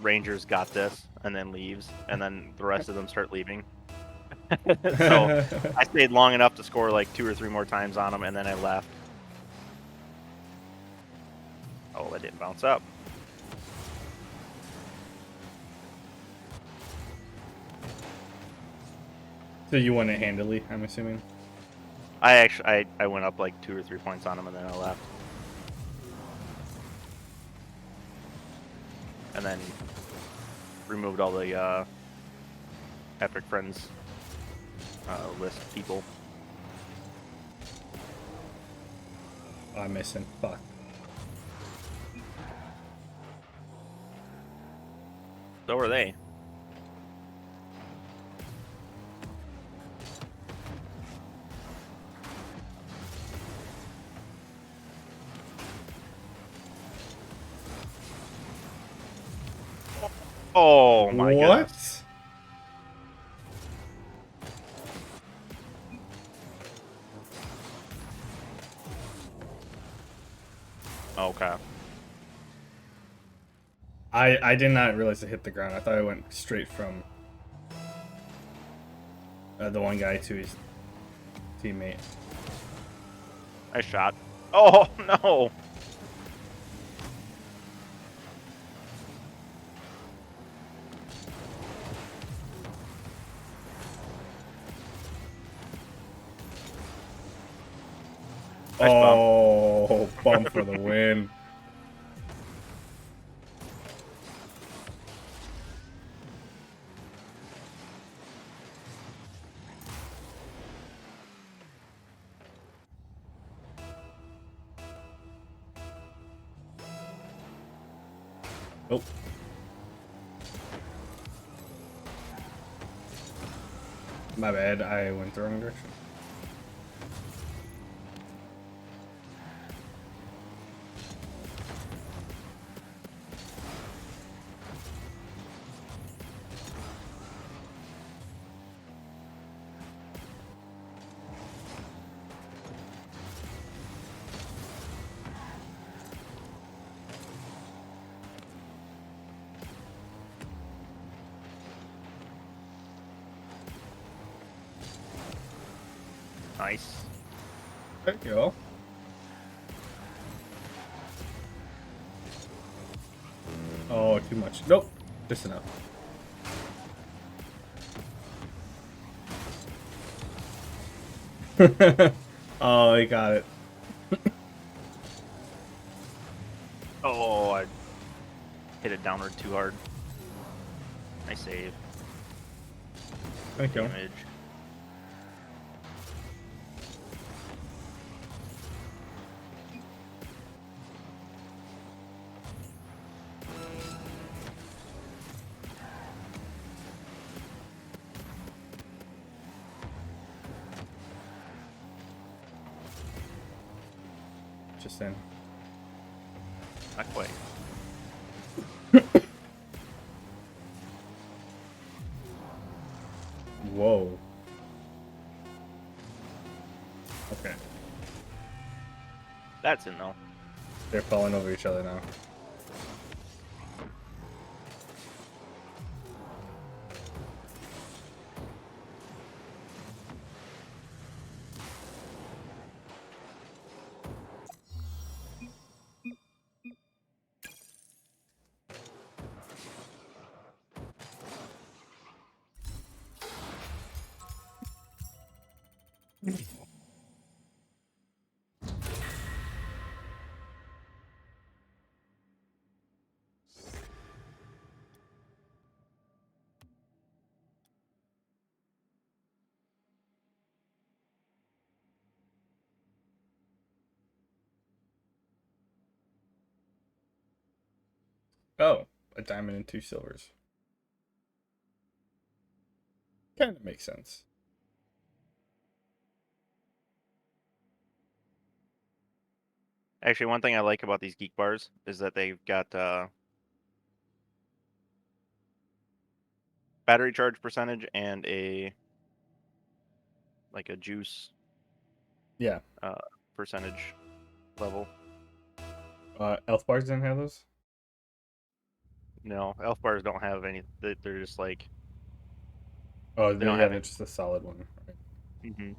"Rangers got this," and then leaves, and then the rest of them start leaving. So I stayed long enough to score like 2 or 3 more times on him, and then I left. Oh, that didn't bounce up. So you won it handily, I'm assuming. I went up like 2 or 3 points on him, and then I left. And then removed all the Epic Friends list people. Oh, I'm missing. Fuck. So are they. Oh my What? goodness. Okay. I did not realize it hit the ground. I thought it went straight from the one guy to his teammate. Nice shot. Oh no. Nice bump. Oh, bump for the win. Oh. My bad, I went the wrong direction. Nice. There you go. Oh, too much. Nope. Just enough. Oh, he got it. Oh, I hit it downward too hard. Nice save. Thank you. Damage. Interesting. Not quite. Whoa. Okay. That's a no. They're falling over each other now. Oh, a diamond and 2 silvers. Kind of makes sense. Actually, one thing I like about these geek bars is that they've got battery charge percentage and a juice Yeah. percentage level. Elf bars didn't have those? No, elf bars don't have any. They're just like Oh, they don't yeah, have they're any. just a solid one. Right. Mm-hmm.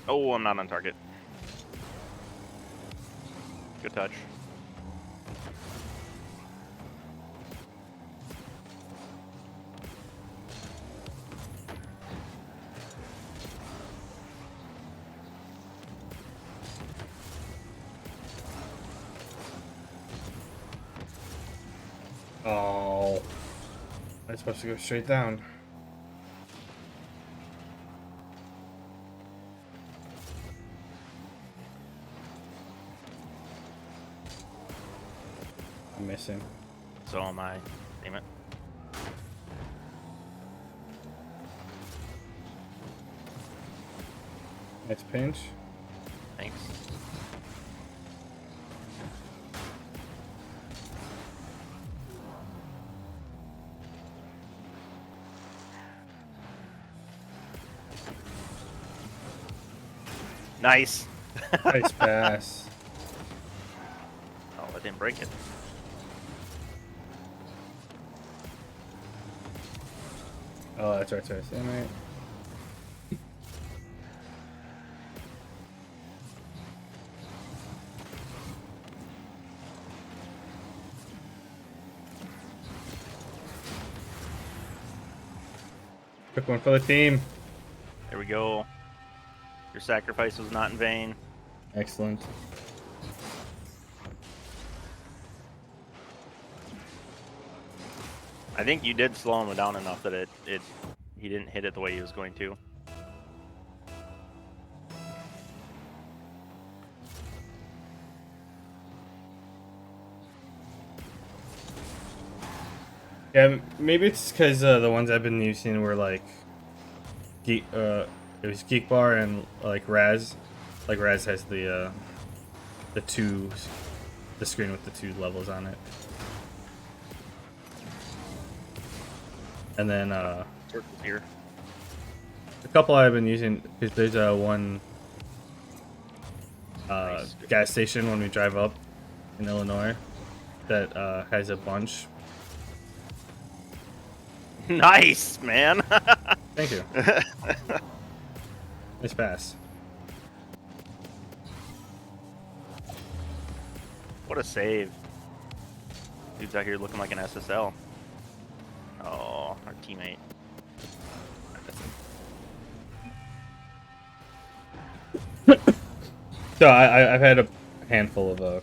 Oh, I'm not on target. Good touch. Oh. I'm supposed to go straight down. I'm missing. So am I. Damn it. Nice pinch. Thanks. Nice. Nice pass. Oh, I didn't break it. Oh, that's right, sorry. Damn it. Quick one for the team. There we go. Your sacrifice was not in vain. Excellent. I think you did slow him down enough that he didn't hit it the way he was going to. Yeah, maybe it's because the ones I've been using were like it was Geek Bar and like Raz. Like Raz has the screen with the 2 levels on it. And then Circles here. a couple I've been using because there's one Nice. gas station when we drive up in Illinois that has a bunch. Nice, man. Thank you. Nice pass. What a save. Dude's out here looking like an SSL. Oh, our teammate. So I've had a handful of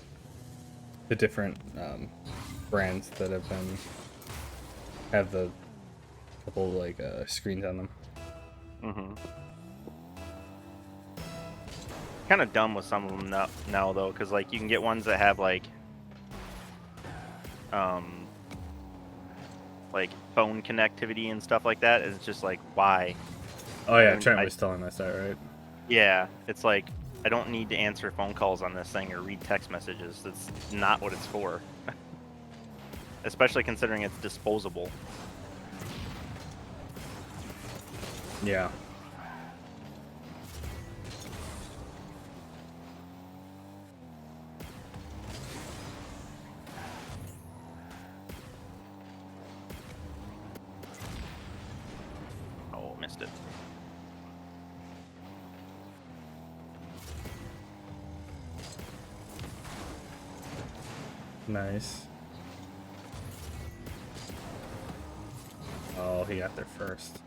the different brands that have the couple like screens on them. Mm-hmm. Kind of dumb with some of them now though, because like you can get ones that have like like phone connectivity and stuff like that. And it's just like, why? Oh yeah, mean, Trent was telling us that, right? Yeah, it's like I don't need to answer phone calls on this thing or read text messages. That's not what it's for. Especially considering it's disposable. Yeah. Oh, missed it. Nice. Oh, he got there first.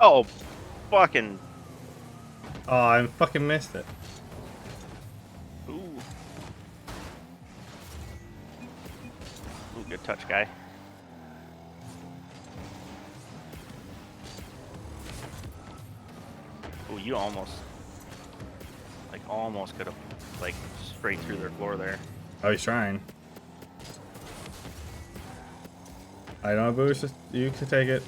Oh, fucking. Oh, I fucking missed it. Ooh. Ooh, good touch, guy. Ooh, you almost could have, like, straight through their floor there. Oh, he's trying. I don't boost. You can take it.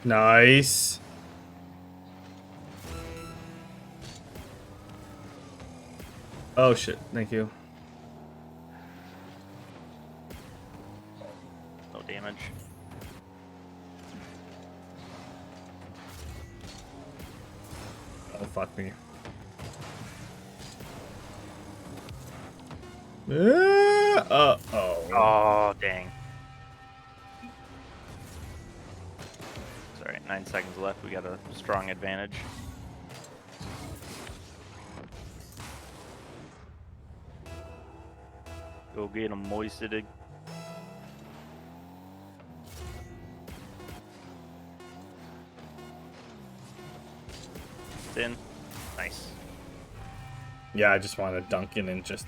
Nice. Oh shit, thank you. No damage. Oh fuck me. Oh. Oh, dang. Sorry, 9 seconds left. We got a strong advantage. Go get him moisted. In. Nice. Yeah, I just wanted to dunk it in just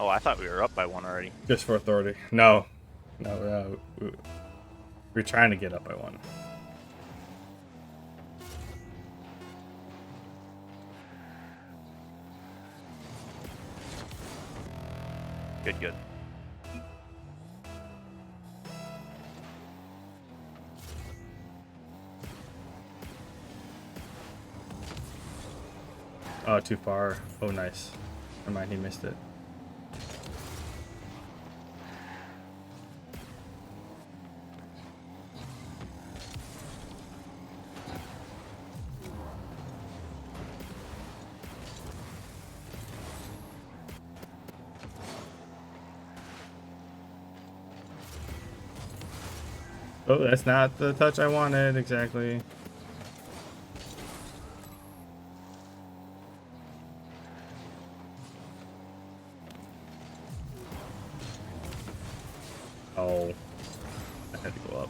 Oh, I thought we were up by 1 already. just for authority. No, we're trying to get up by 1. Good, good. Oh, too far. Oh, nice. Never mind, he missed it. Oh, that's not the touch I wanted, exactly. Oh, I had to go up.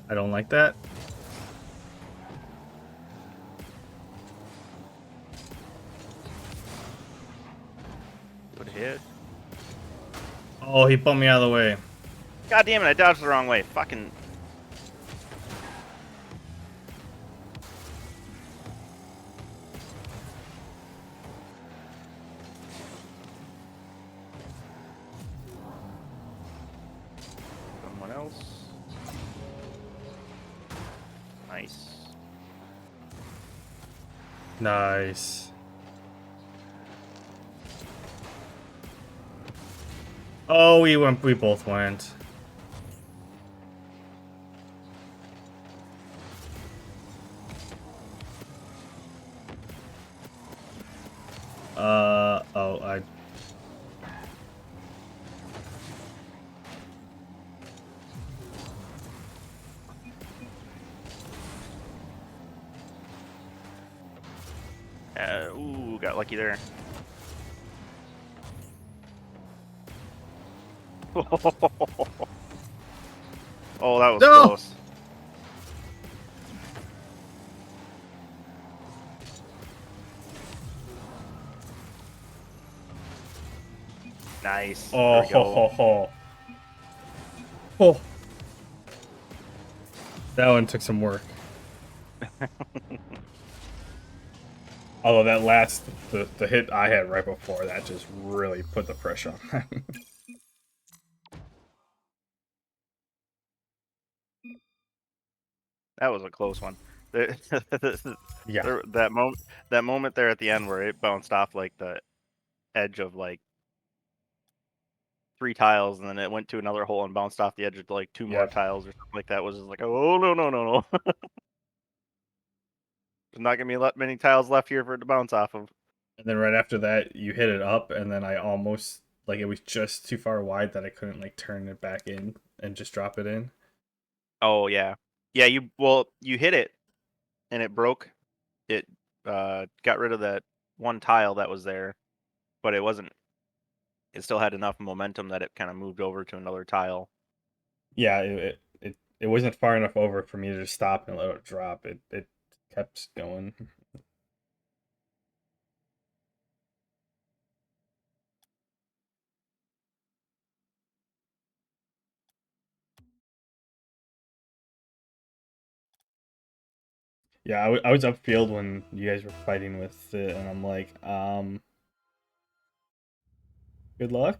I don't like that. Good hit. Oh, he bumped me out of the way. God damn it, I dodged the wrong way. Fucking. Someone else. Nice. Nice. Oh, we went. We both went. Oh, I Ooh, got lucky there. Oh, that was No! close. Nice. Oh, There we ho, go. ho, ho. Oh. That one took some work. Although that last, the hit I had right before that just really put the pressure on them. That was a close one. Yeah. That moment there at the end where it bounced off like the edge of like 3 tiles, and then it went to another hole and bounced off the edge of like 2 more Yep. tiles or something like that was just like, oh no no no no. There's not gonna be many tiles left here for it to bounce off of. And then right after that, you hit it up, and then I almost, like, it was just too far wide that I couldn't, like, turn it back in and just drop it in. Oh yeah, yeah. You hit it and it broke. It got rid of that one tile that was there, but it wasn't. It still had enough momentum that it kind of moved over to another tile. Yeah, it wasn't far enough over for me to just stop and let it drop. It kept going. Yeah, I was upfield when you guys were fighting with it, and I'm like, good luck.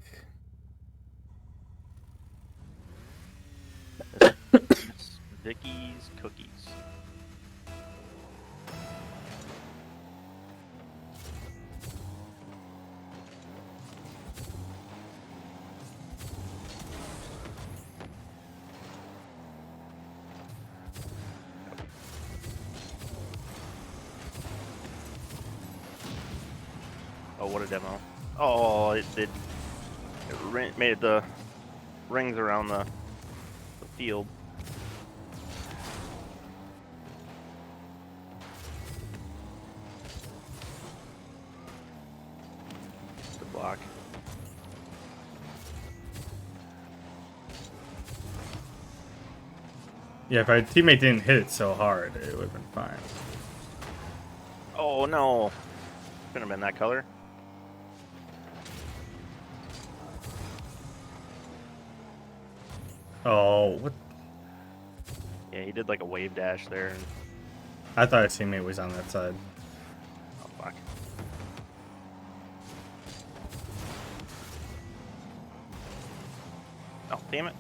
Miss Vicky's cookies. Oh, what a demo! Oh, it did. It made the rings around the field. Good block. Yeah, if our teammate didn't hit it so hard, it would have been fine. Oh no! Couldn't have been that color. Oh, what? Yeah, he did like a wave dash there. And, I thought our teammate was on that side. oh fuck! Oh damn it!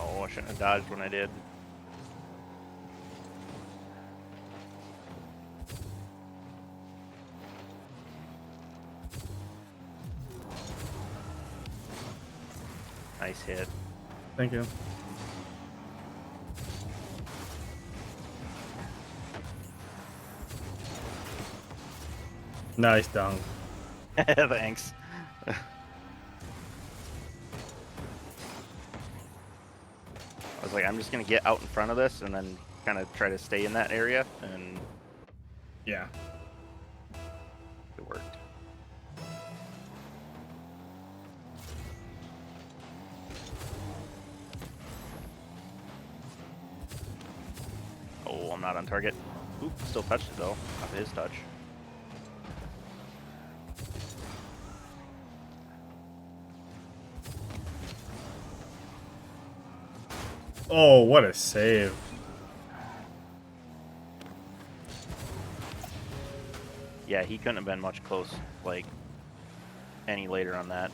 Oh, I shouldn't have dodged when I did. Nice hit. Thank you. Nice dunk. Thanks. I was like, I'm just gonna get out in front of this and then kind of try to stay in that area, and Yeah. it worked. Oh, I'm not on target. Oop, still touched it though, off his touch. Oh, what a save. Yeah, he couldn't have been much close, like, any later on that.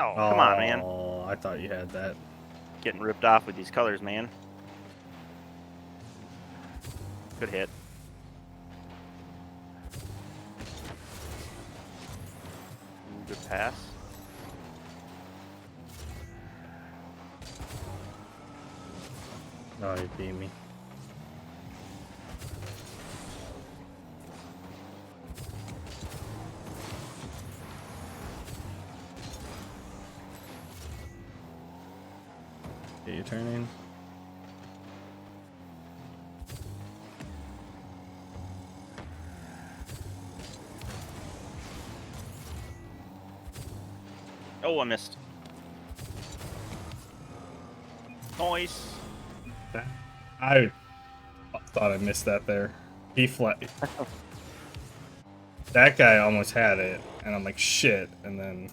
Oh, come on, man. Oh, I thought you had that. Getting ripped off with these colors, man. Good hit. Ooh, good pass. Oh, he beat me. Get your turn in. Oh, I missed. Nice. I thought I missed that there. He flat. That guy almost had it, and I'm like, shit, and then...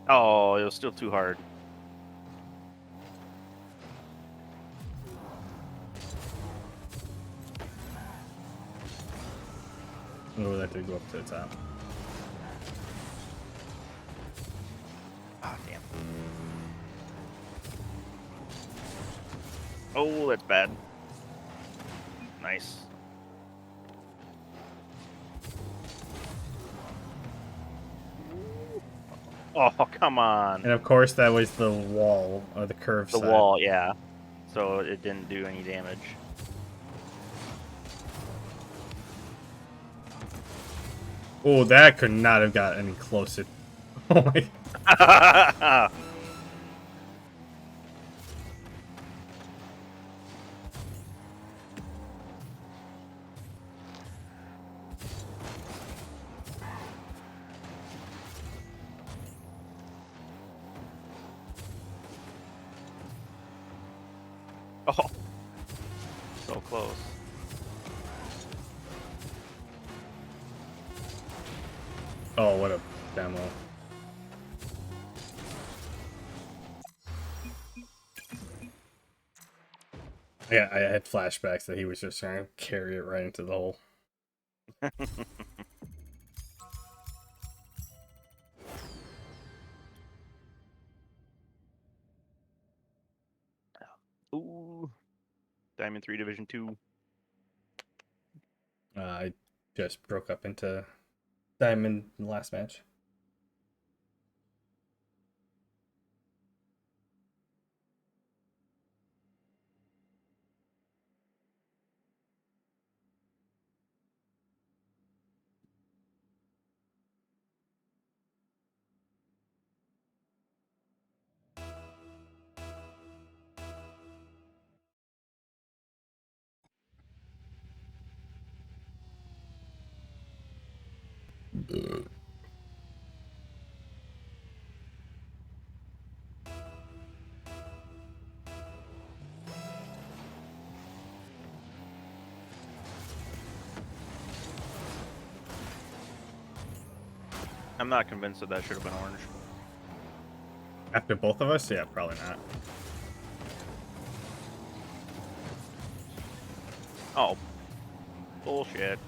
Oh, it was still too hard. Oh, that did go up to the top. Ah, damn. Oh, that's bad. Nice. Oh, come on. And of course, that was the wall, or the curve The side. wall, yeah. So it didn't do any damage. Oh, that could not have got any closer. Oh my... Oh, so close. Oh, what a demo. Yeah, I had flashbacks that he was just trying to carry it right into the hole. Ooh. Diamond 3 Division 2. I just broke up into Diamond in the last match. I'm not convinced that should have been orange. After both of us? Yeah, probably not. Oh. Bullshit.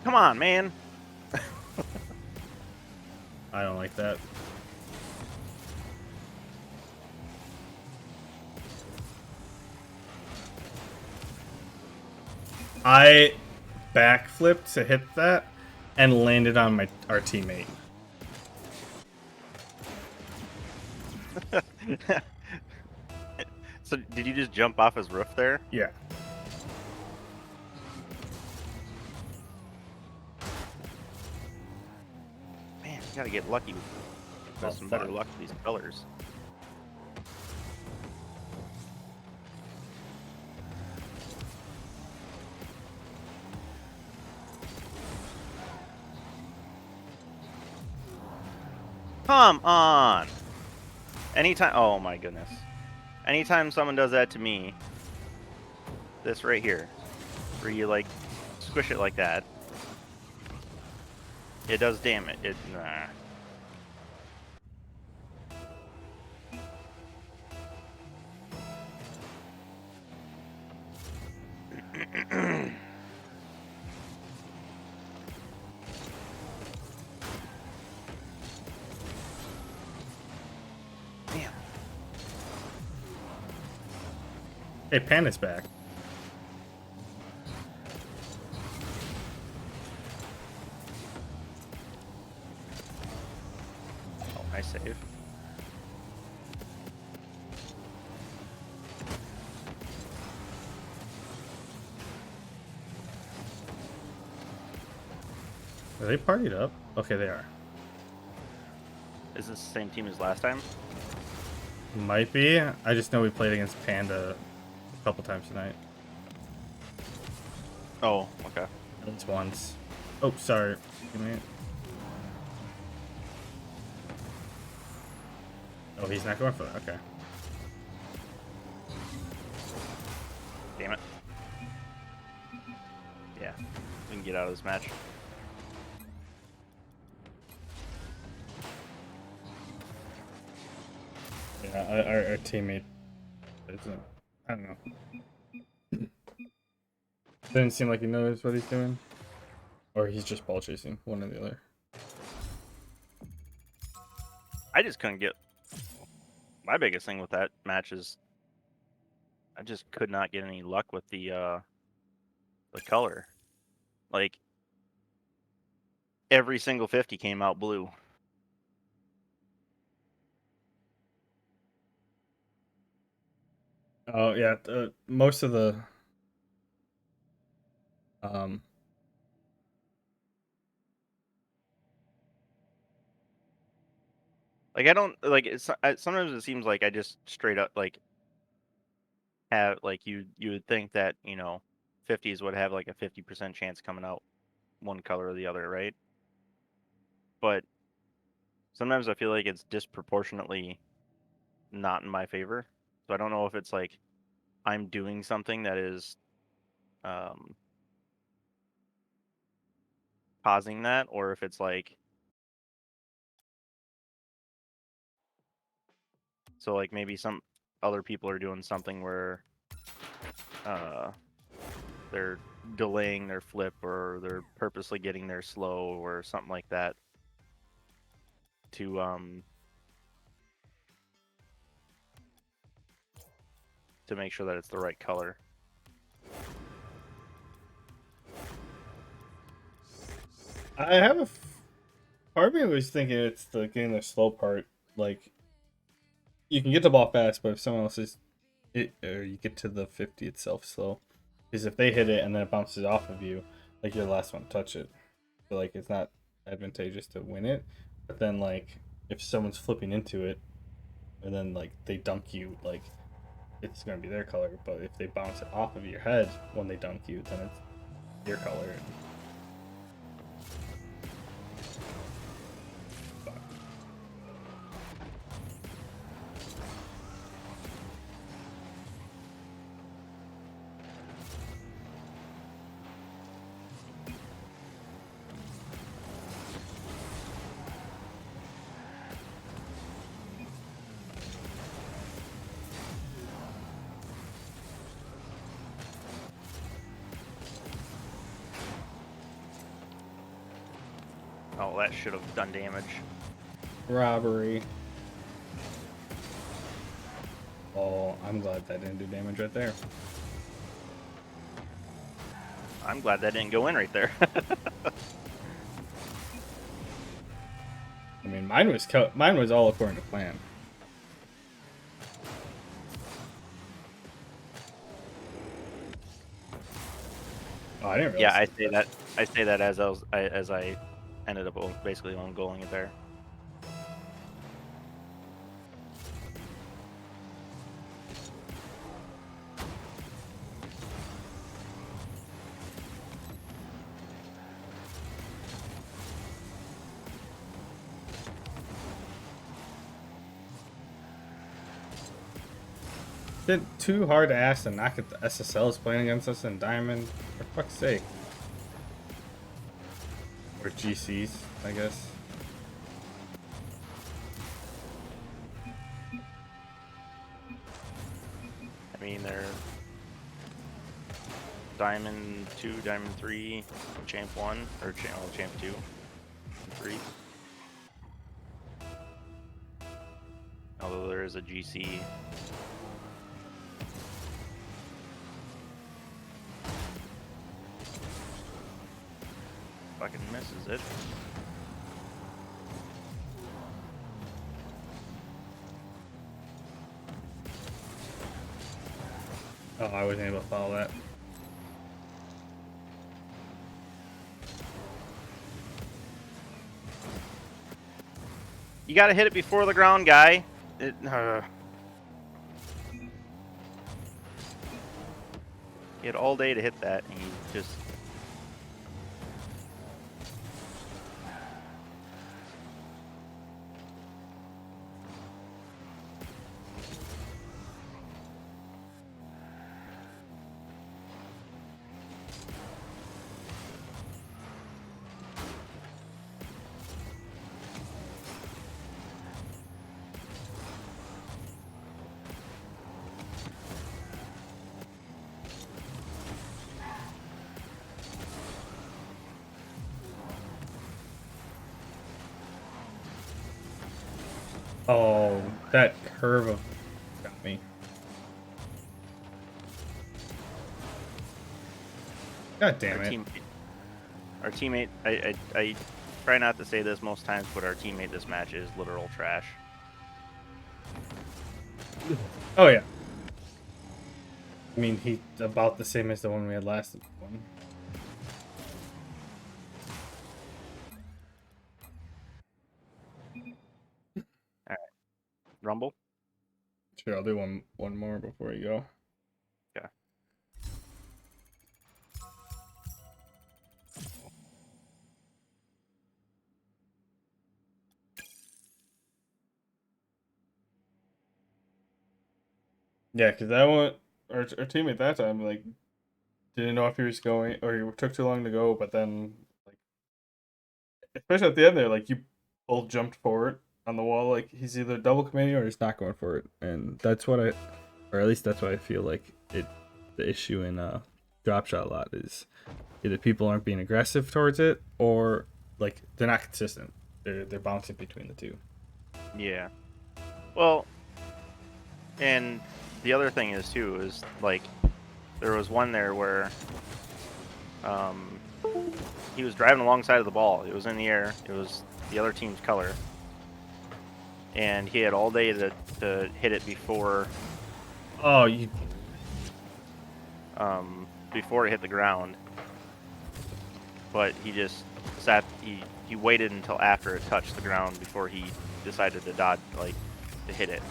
Come on, man. I don't like that. I backflipped to hit that and landed on our teammate. So did you just jump off his roof there? Yeah. Gotta get lucky with Oh, some better fuck. luck with these colors. Come on! Anytime, oh my goodness. Anytime someone does that to me, this right here, where you like squish it like that, it does damage. Nah. Damn. Hey, Panda's back. Oh, nice save. Are they partied up? Okay, they are. Is this the same team as last time? Might be. I just know we played against Panda a couple times tonight. Oh, okay. At least once. Oh, sorry. Give me it. Oh, he's not going for that. Okay. Damn it. Yeah, we can get out of this match. Yeah, our teammate isn't. I don't know. Doesn't seem like he knows what he's doing. Or he's just ball chasing, one or the other. I just couldn't get. My biggest thing with that match is I just could not get any luck with the color. Like every single 50 came out blue. Oh yeah, most of the Like I don't like it's sometimes it seems like I just straight up like have like you would think that, you know, 50s would have like a 50% chance coming out one color or the other, right? But sometimes I feel like it's disproportionately not in my favor. So I don't know if it's like I'm doing something that is causing that, or if it's like so like maybe some other people are doing something where they're delaying their flip or they're purposely getting there slow or something like that to make sure that it's the right color. I have a part of me was thinking it's the getting the slow part. Like you can get the ball fast, but if someone else is it, or you get to the 50 itself slow, because if they hit it and then it bounces off of you, like you're the last one to touch it. So like it's not advantageous to win it. But then like if someone's flipping into it, and then like they dunk you, like it's gonna be their color. But if they bounce it off of your head when they dunk you, then it's your color. Oh, that should have done damage. Robbery. Oh, I'm glad that didn't do damage right there. I'm glad that didn't go in right there. I mean, mine was all according to plan. Oh, I didn't realize. Yeah, I say that as I ended up basically on goaling it there. been too hard to ask to knock at the SSLs playing against us in Diamond. For fuck's sake. Or GCs, I guess. I mean, they're Diamond 2, Diamond 3, Champ 1, or Champ 2, and 3. Although there is a GC. Fucking misses it. Oh, I wasn't able to follow that. You gotta hit it before the ground, guy. He had all day to hit that, and he just... Oh, that curve of got me. God damn our it. teammate, I try not to say this most times, but our teammate this match is literal trash. Oh yeah. I mean, he's about the same as the one we had last one. Rumble? Sure, I'll do one more before you go. Yeah. Yeah, because that one, our teammate that time, like, didn't know if he was going, or he took too long to go, but then, like, especially at the end there, like, you both jumped forward on the wall, like, he's either double committing or he's not going for it. And that's what or at least that's what I feel like the issue in drop shot a lot is either people aren't being aggressive towards it or, like, they're not consistent. They're bouncing between the two. Yeah. Well, and the other thing is, too, is, like, there was one there where he was driving alongside of the ball. It was in the air. It was the other team's color. And he had all day to hit it before Oh, you... before it hit the ground. But he just he waited until after it touched the ground before he decided to dodge, like, to hit it.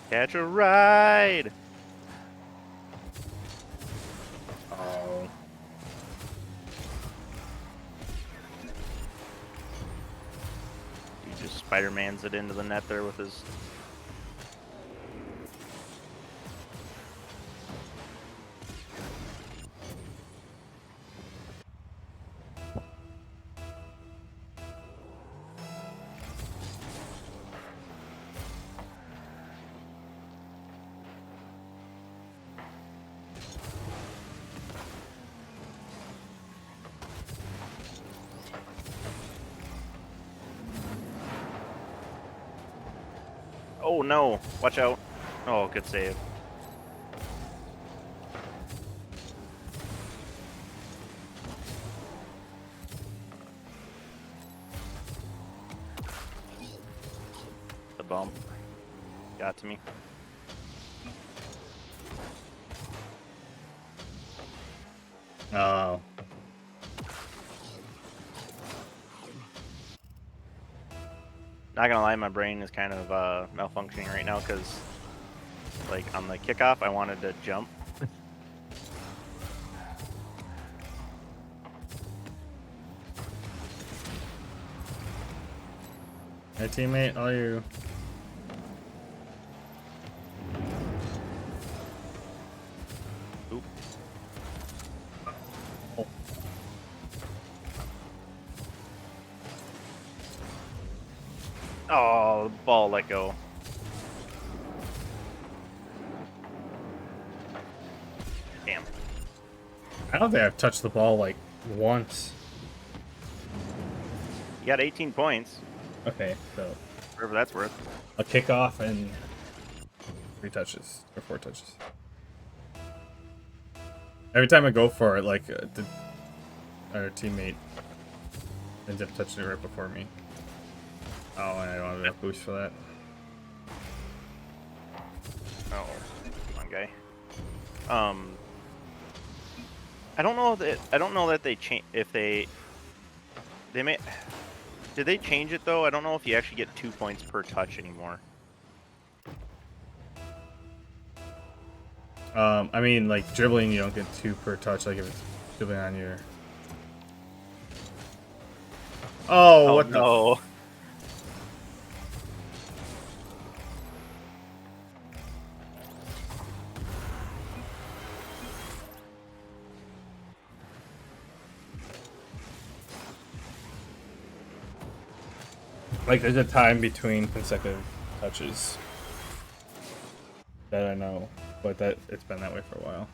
Catch a ride! Oh. He just Spider-Mans it into the net there with his... Oh no! Watch out! Oh, good save. The bump got to me. Oh. Not gonna lie, my brain is kind of malfunctioning right now because, like, on the kickoff, I wanted to jump. Hey, teammate, all you. Oop. Oh, the ball let go. Damn. I don't think I've touched the ball like once. You got 18 points, Okay, so whatever that's worth. a kickoff and 3 touches or 4 touches. Every time I go for it, like our teammate ends up touching it right before me. Oh, and I don't have enough boost for that. Oh, come on, guy. I don't know that they change if they may. Did they change it though? I don't know if you actually get 2 points per touch anymore. I mean, like dribbling, you don't get 2 per touch. Like if it's dribbling on your. Oh, Oh what the? no! Like there's a time between consecutive touches. That I know, but that it's been that way for a while.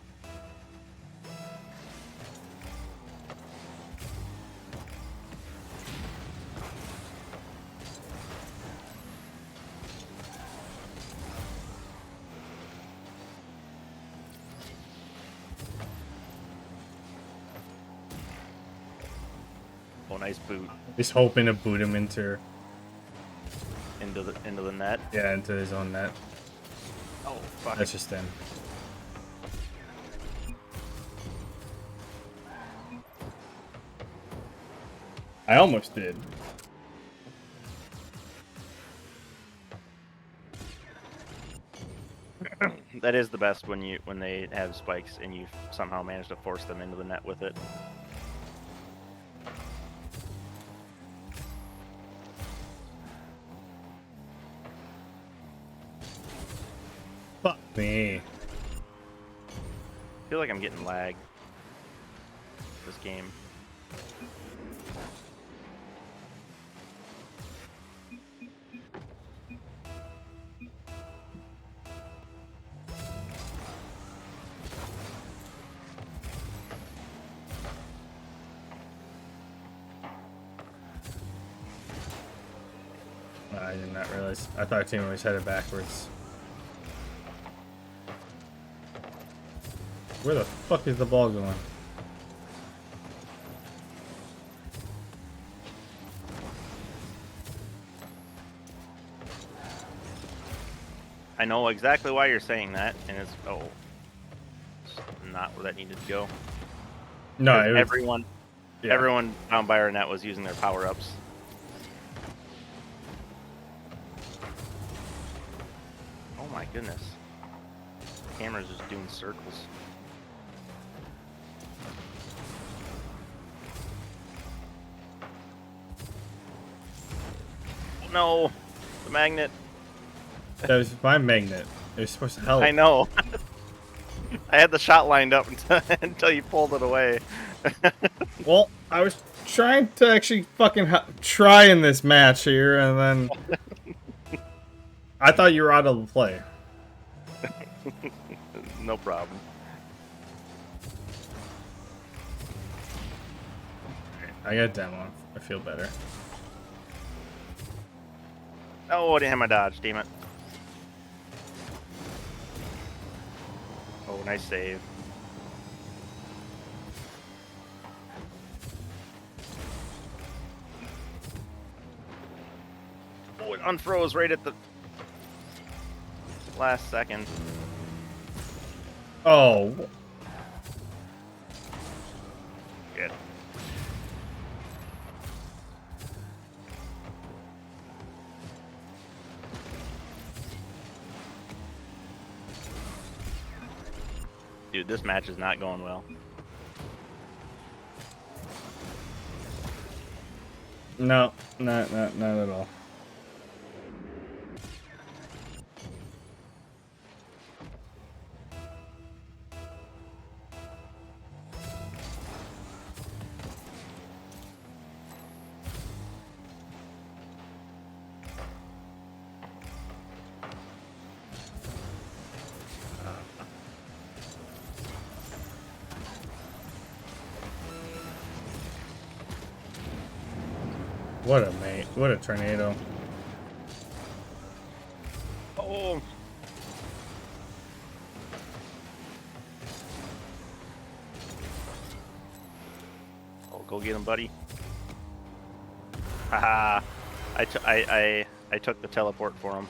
Oh, nice boot Just hoping to boot him into into the net. yeah, into his own net. Oh fuck! That's just in. I almost did. That is the best when they have spikes and you somehow manage to force them into the net with it. Fuck me. I feel like I'm getting lag this game. I did not realize. I thought our team was headed backwards. Where the fuck is the ball going? I know exactly why you're saying that, and it's not where that needed to go. No, 'Cause it was, everyone down by our net was using their power-ups. Oh my goodness. The camera's just doing circles. No! The magnet. That was my magnet. It was supposed to help. I know. I had the shot lined up until you pulled it away. Well, I was trying to actually fucking try in this match here, and then I thought you were out of the play. No problem. I got demo. I feel better. Oh, I didn't have my dodge, damn it. Oh, nice save. Oh, it unfroze right at the last second. Oh, Good. Dude, this match is not going well. no, not at all. What a mate. What a tornado. Oh. Oh, go get him, buddy. Haha. I took the teleport for him.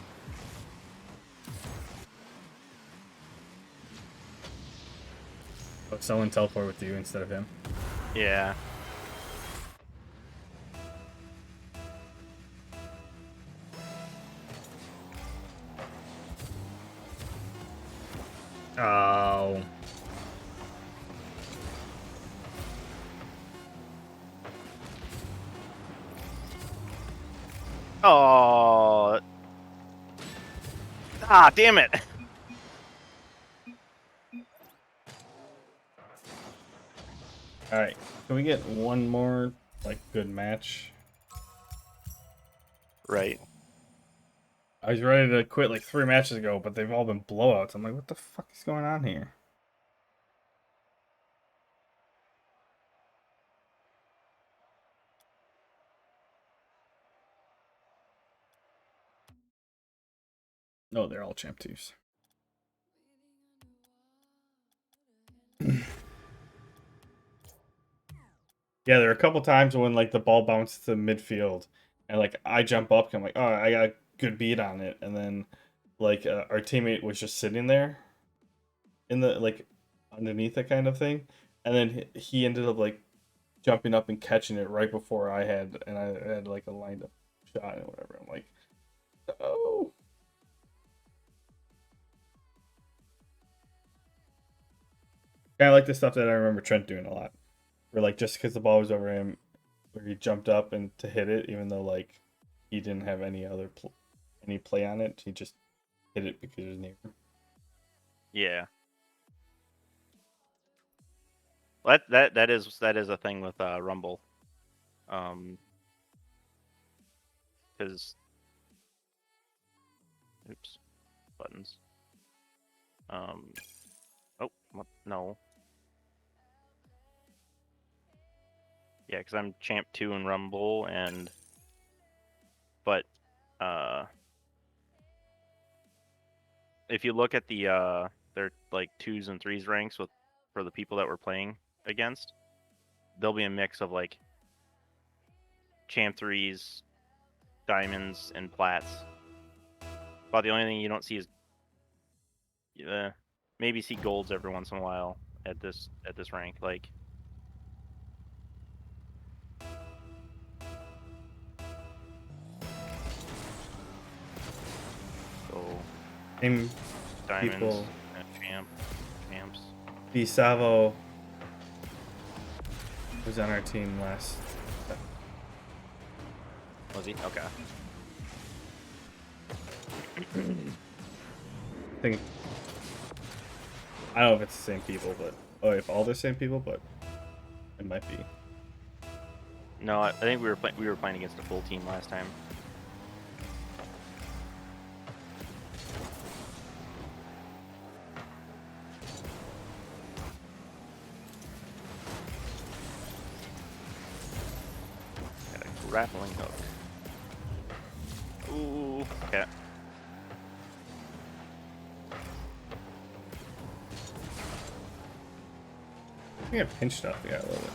Oh, someone teleport with you instead of him. Yeah. Oh. Oh. Ah, damn it. Alright. Can we get one more, like, good match? Right. I was ready to quit like 3 matches ago, but they've all been blowouts. I'm like, what the fuck is going on here? No, they're all champ 2s. Yeah, there are a couple times when like the ball bounces to midfield, and like I jump up, and I'm like, oh, I got a good beat on it, and then like our teammate was just sitting there in the like underneath it kind of thing, and then he ended up like jumping up and catching it right before I had, and I had like a lined up shot and whatever. I'm like, oh. Kind of like the stuff that I remember Trent doing a lot, where like just because the ball was over him, where he jumped up and to hit it, even though like he didn't have any other any play on it, he just hit it because it was near. Yeah. Well, that is a thing with Rumble. Because oops, buttons. Oh, what? No. Yeah, because I'm champ 2 in Rumble, but if you look at the their like 2s and 3s ranks for the people that we're playing against, there'll be a mix of like champ 3s, diamonds, and plats. But the only thing you don't see is maybe see golds every once in a while at this rank. Like, so Same diamonds people. and champs. The Savo was on our team last. Was he? Okay. I think I don't know if it's the same people, but if all the same people, but it might be. No, I think we were playing against a full team last time. Got a grappling hook. Ooh, okay. I think I pinched up. Yeah, a little bit.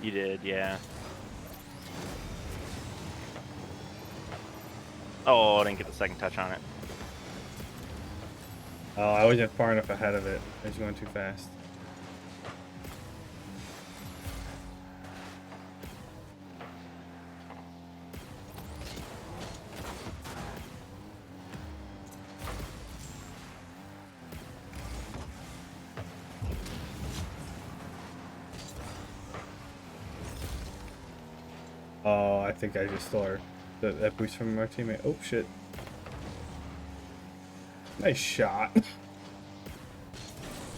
You did, yeah. Oh, I didn't get the second touch on it. Oh, I wasn't far enough ahead of it. I was going too fast. Oh, I think I just stole that boost from our teammate. Oh, shit. Nice shot.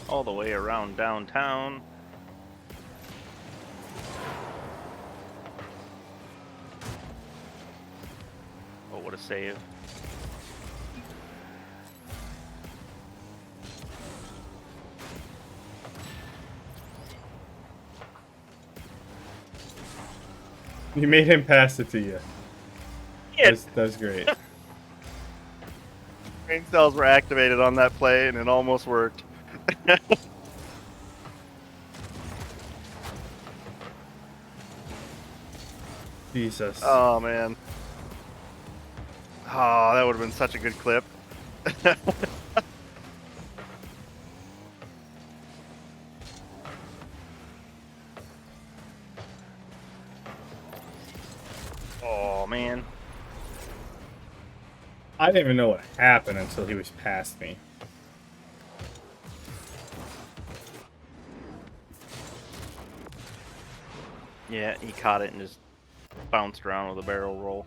All the way around downtown. Oh, what a save. You made him pass it to you. Yeah. That was great. Brain cells were activated on that play, and it almost worked. Jesus. Oh man. Oh, that would have been such a good clip. Oh man. I didn't even know what happened until he was past me. Yeah, he caught it and just bounced around with a barrel roll.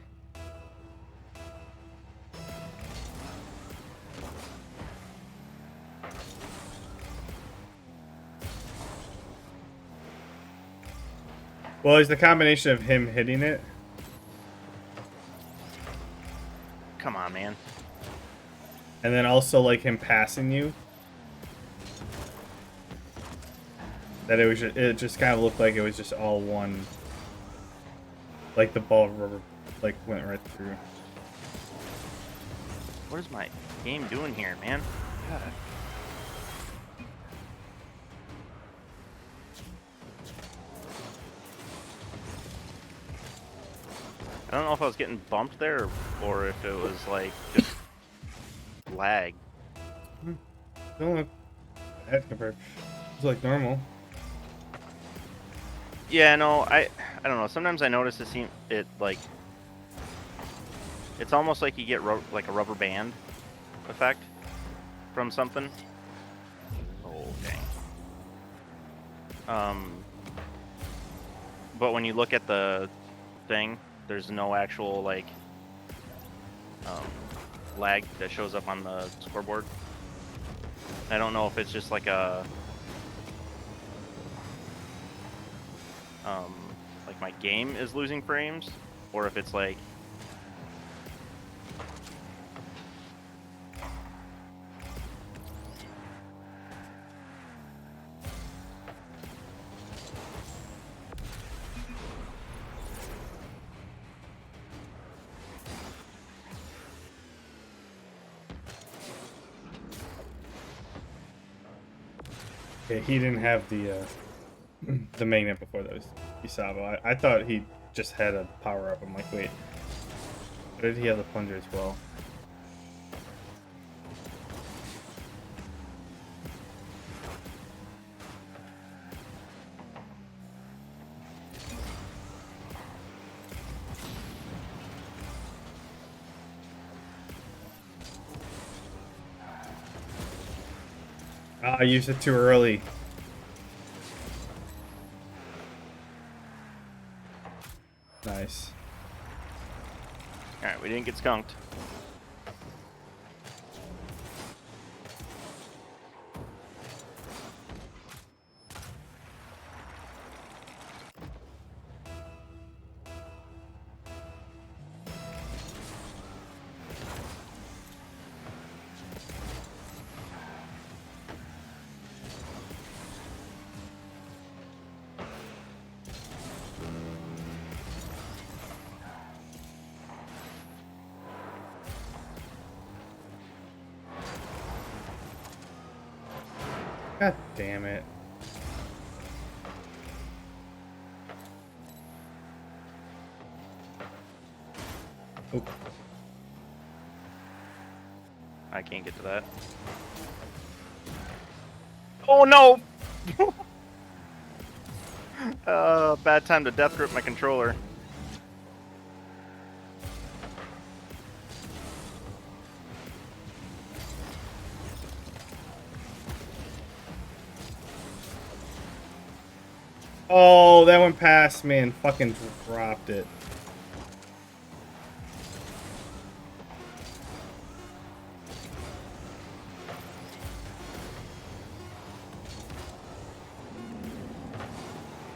Well, it's the combination of him hitting it. Come on, man. And then also like him passing you. That it just kind of looked like it was just all one. Like the ball rubber like went right through. What is my game doing here, man? God. I don't know if I was getting bumped there or if it was like just lag. Don't look bad compared. It's like normal. Yeah, no, I don't know. Sometimes I notice it like it's almost like you get like a rubber band effect from something. Oh dang. But when you look at the thing, there's no actual like lag that shows up on the scoreboard. I don't know if it's just like a like my game is losing frames, or if it's like Okay, he didn't have the magnet before those Isabo. I thought he just had a power up. I'm like, wait, why did he have the plunger as well? Ah, I used it too early. Nice. alright, we didn't get skunked. God damn it. Oh. I can't get to that. Oh no! Bad time to death grip my controller. Oh, that went past me and fucking dropped it.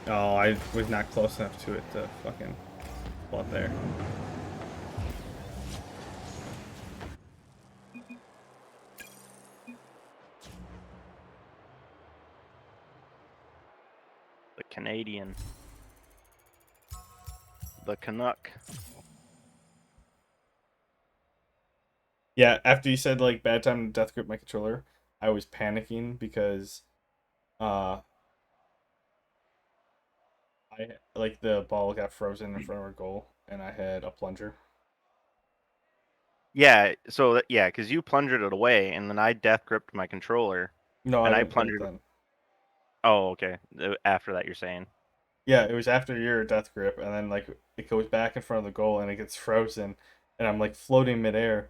Oh, I was not close enough to it to fucking spot there. The Canadian. the Canuck. Yeah, after you said like bad time to death grip my controller, I was panicking because I like the ball got frozen in front of our goal and I had a plunger. Yeah, so yeah, because you plunged it away, and then I death gripped my controller, No, and I I didn't plunge plunged. then. Oh, okay. After that, you're saying. Yeah, it was after your death grip, and then like it goes back in front of the goal and it gets frozen, and I'm like floating midair,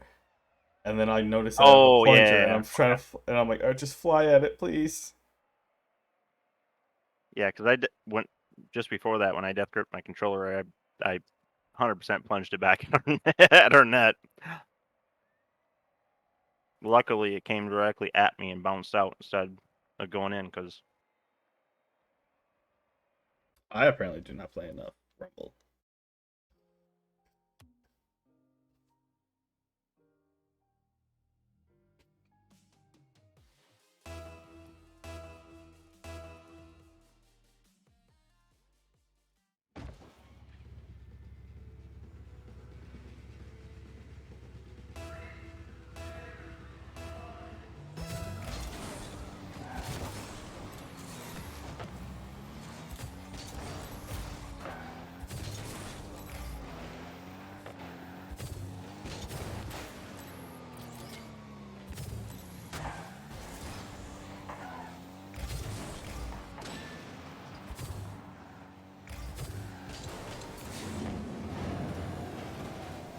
and then I notice that I have a Oh plunger, and yeah, I'm trying to, and I'm like, oh, just fly at it, please. yeah. Because I went just before that when I death gripped my controller, I 100% plunged it back at our net. Luckily, it came directly at me and bounced out instead of going in. Because I apparently do not play enough Rumble.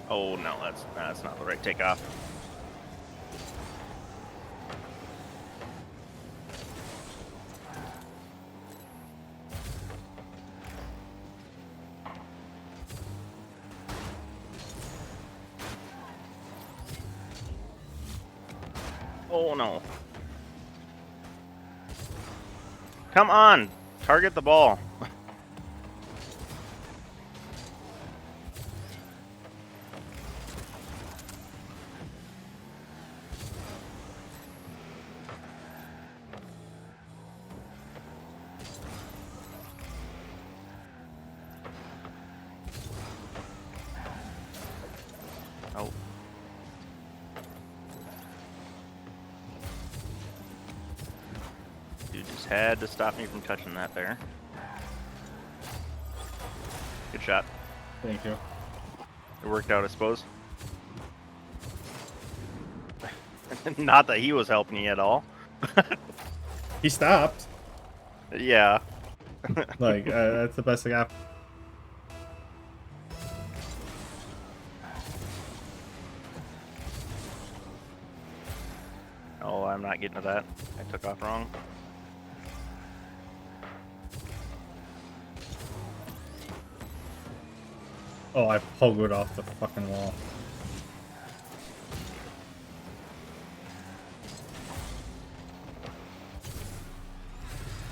oh no, that's not the right takeoff. Oh no. Come on! Target the ball. Oh. Dude just had to stop me from touching that there. Good shot. Thank you. It worked out, I suppose. Not that he was helping you at all. He stopped. Yeah. Like that's the best thing I. Oh, I'm not getting to that. I took off wrong. Oh, I pogoed off the fucking wall.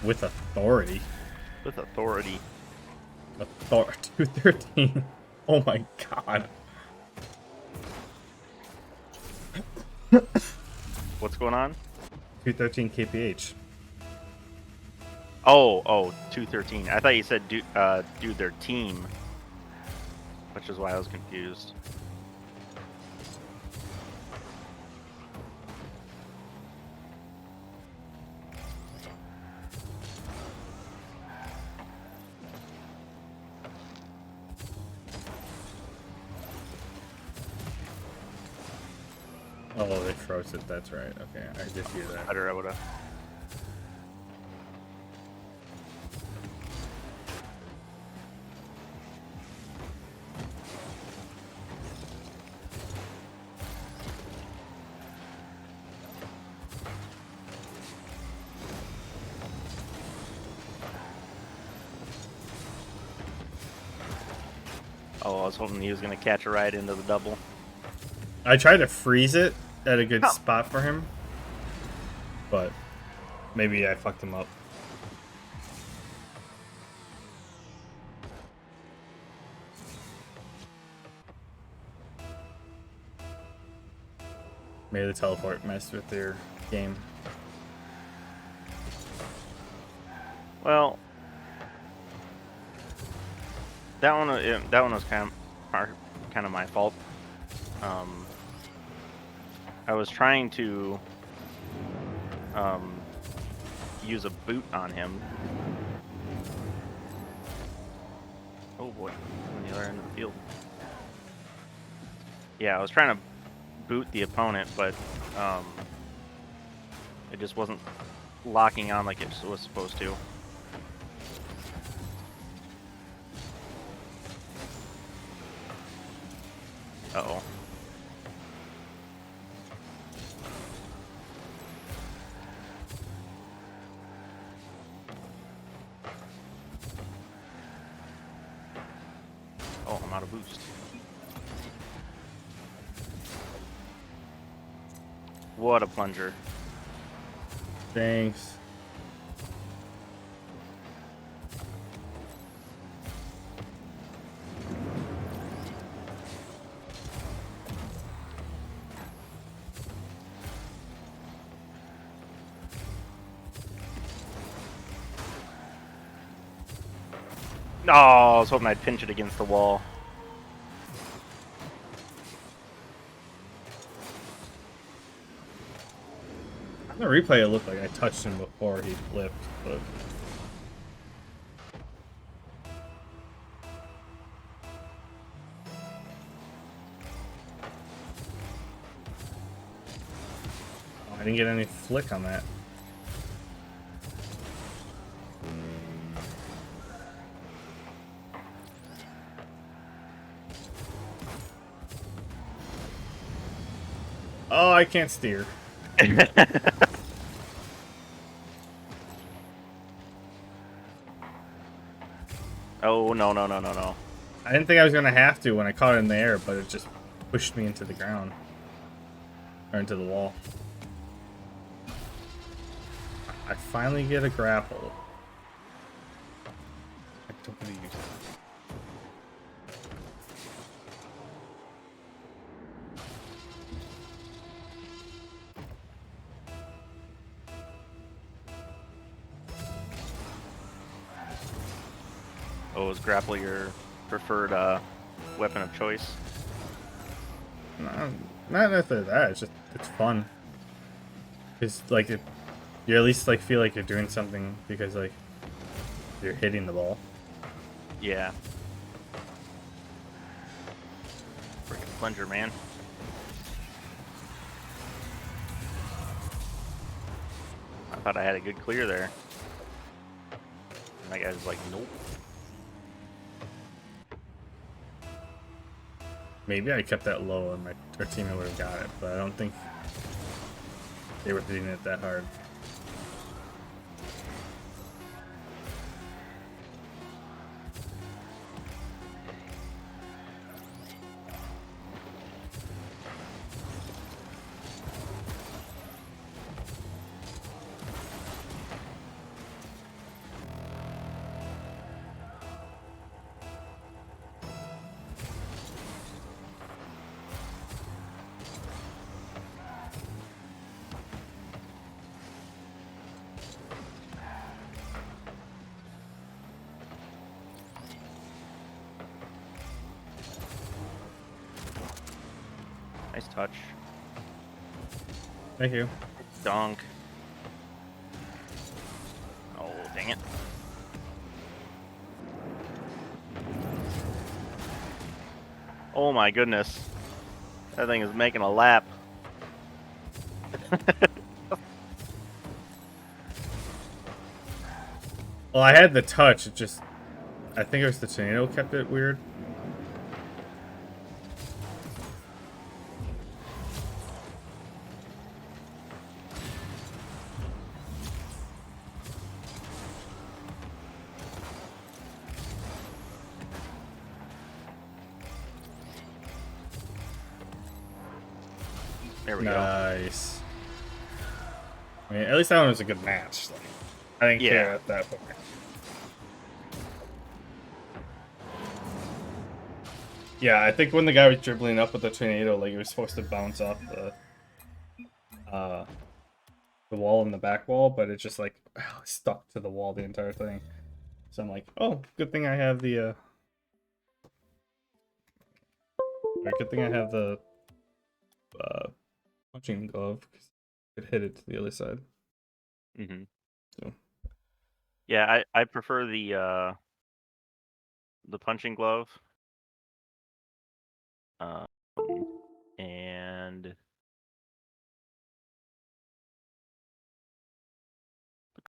With authority. With authority. 213. Oh my god. What's going on? 213 kph. Oh, 213. I thought you said dude, their team. Which is why I was confused. Oh, they froze it. That's right. Okay, I did hear that. Better, I would have. Oh, I was hoping he was going to catch a ride into the double. I tried to freeze it at a good Oh. spot for him, but maybe I fucked him up. Maybe the teleport messed with their game. Well, that one was kind of my fault. I was trying to use a boot on him. Oh boy, on the other end of the field. Yeah, I was trying to boot the opponent, but it just wasn't locking on like it was supposed to. Uh-oh. Oh, I'm out of boost. What a plunger. Thanks. Oh, I was hoping I'd pinch it against the wall. On the replay, it looked like I touched him before he flipped, but... Oh, I didn't get any flick on that. Oh, I can't steer. Oh, no, no, no, no, no. I didn't think I was going to have to when I caught it in the air, but it just pushed me into the ground. Or into the wall. I finally get a grapple. I don't really use it. Oh, is grapple your preferred weapon of choice? No, not necessarily that. It's just it's fun. It's like you at least like feel like you're doing something because like you're hitting the ball. Yeah. Freaking plunger, man. I thought I had a good clear there. And that guy's like, nope. Maybe I kept that low and our teammate would have got it, but I don't think they were hitting it that hard. Nice touch. Thank you. Dunk. Oh, dang it. Oh my goodness. That thing is making a lap. Well, I had the touch. It just, I think it was the tornado kept it weird. There we go. Nice. I mean, at least that one was a good match. Like, I didn't care at that point. Yeah, I think when the guy was dribbling up with the tornado, like, it was supposed to bounce off the wall and the back wall, but it just, like, stuck to the wall the entire thing. So I'm like, oh, good thing I have the Good thing I have the punching glove, because I could hit it to the other side. Mm-hmm. So. Yeah, I prefer the punching glove. And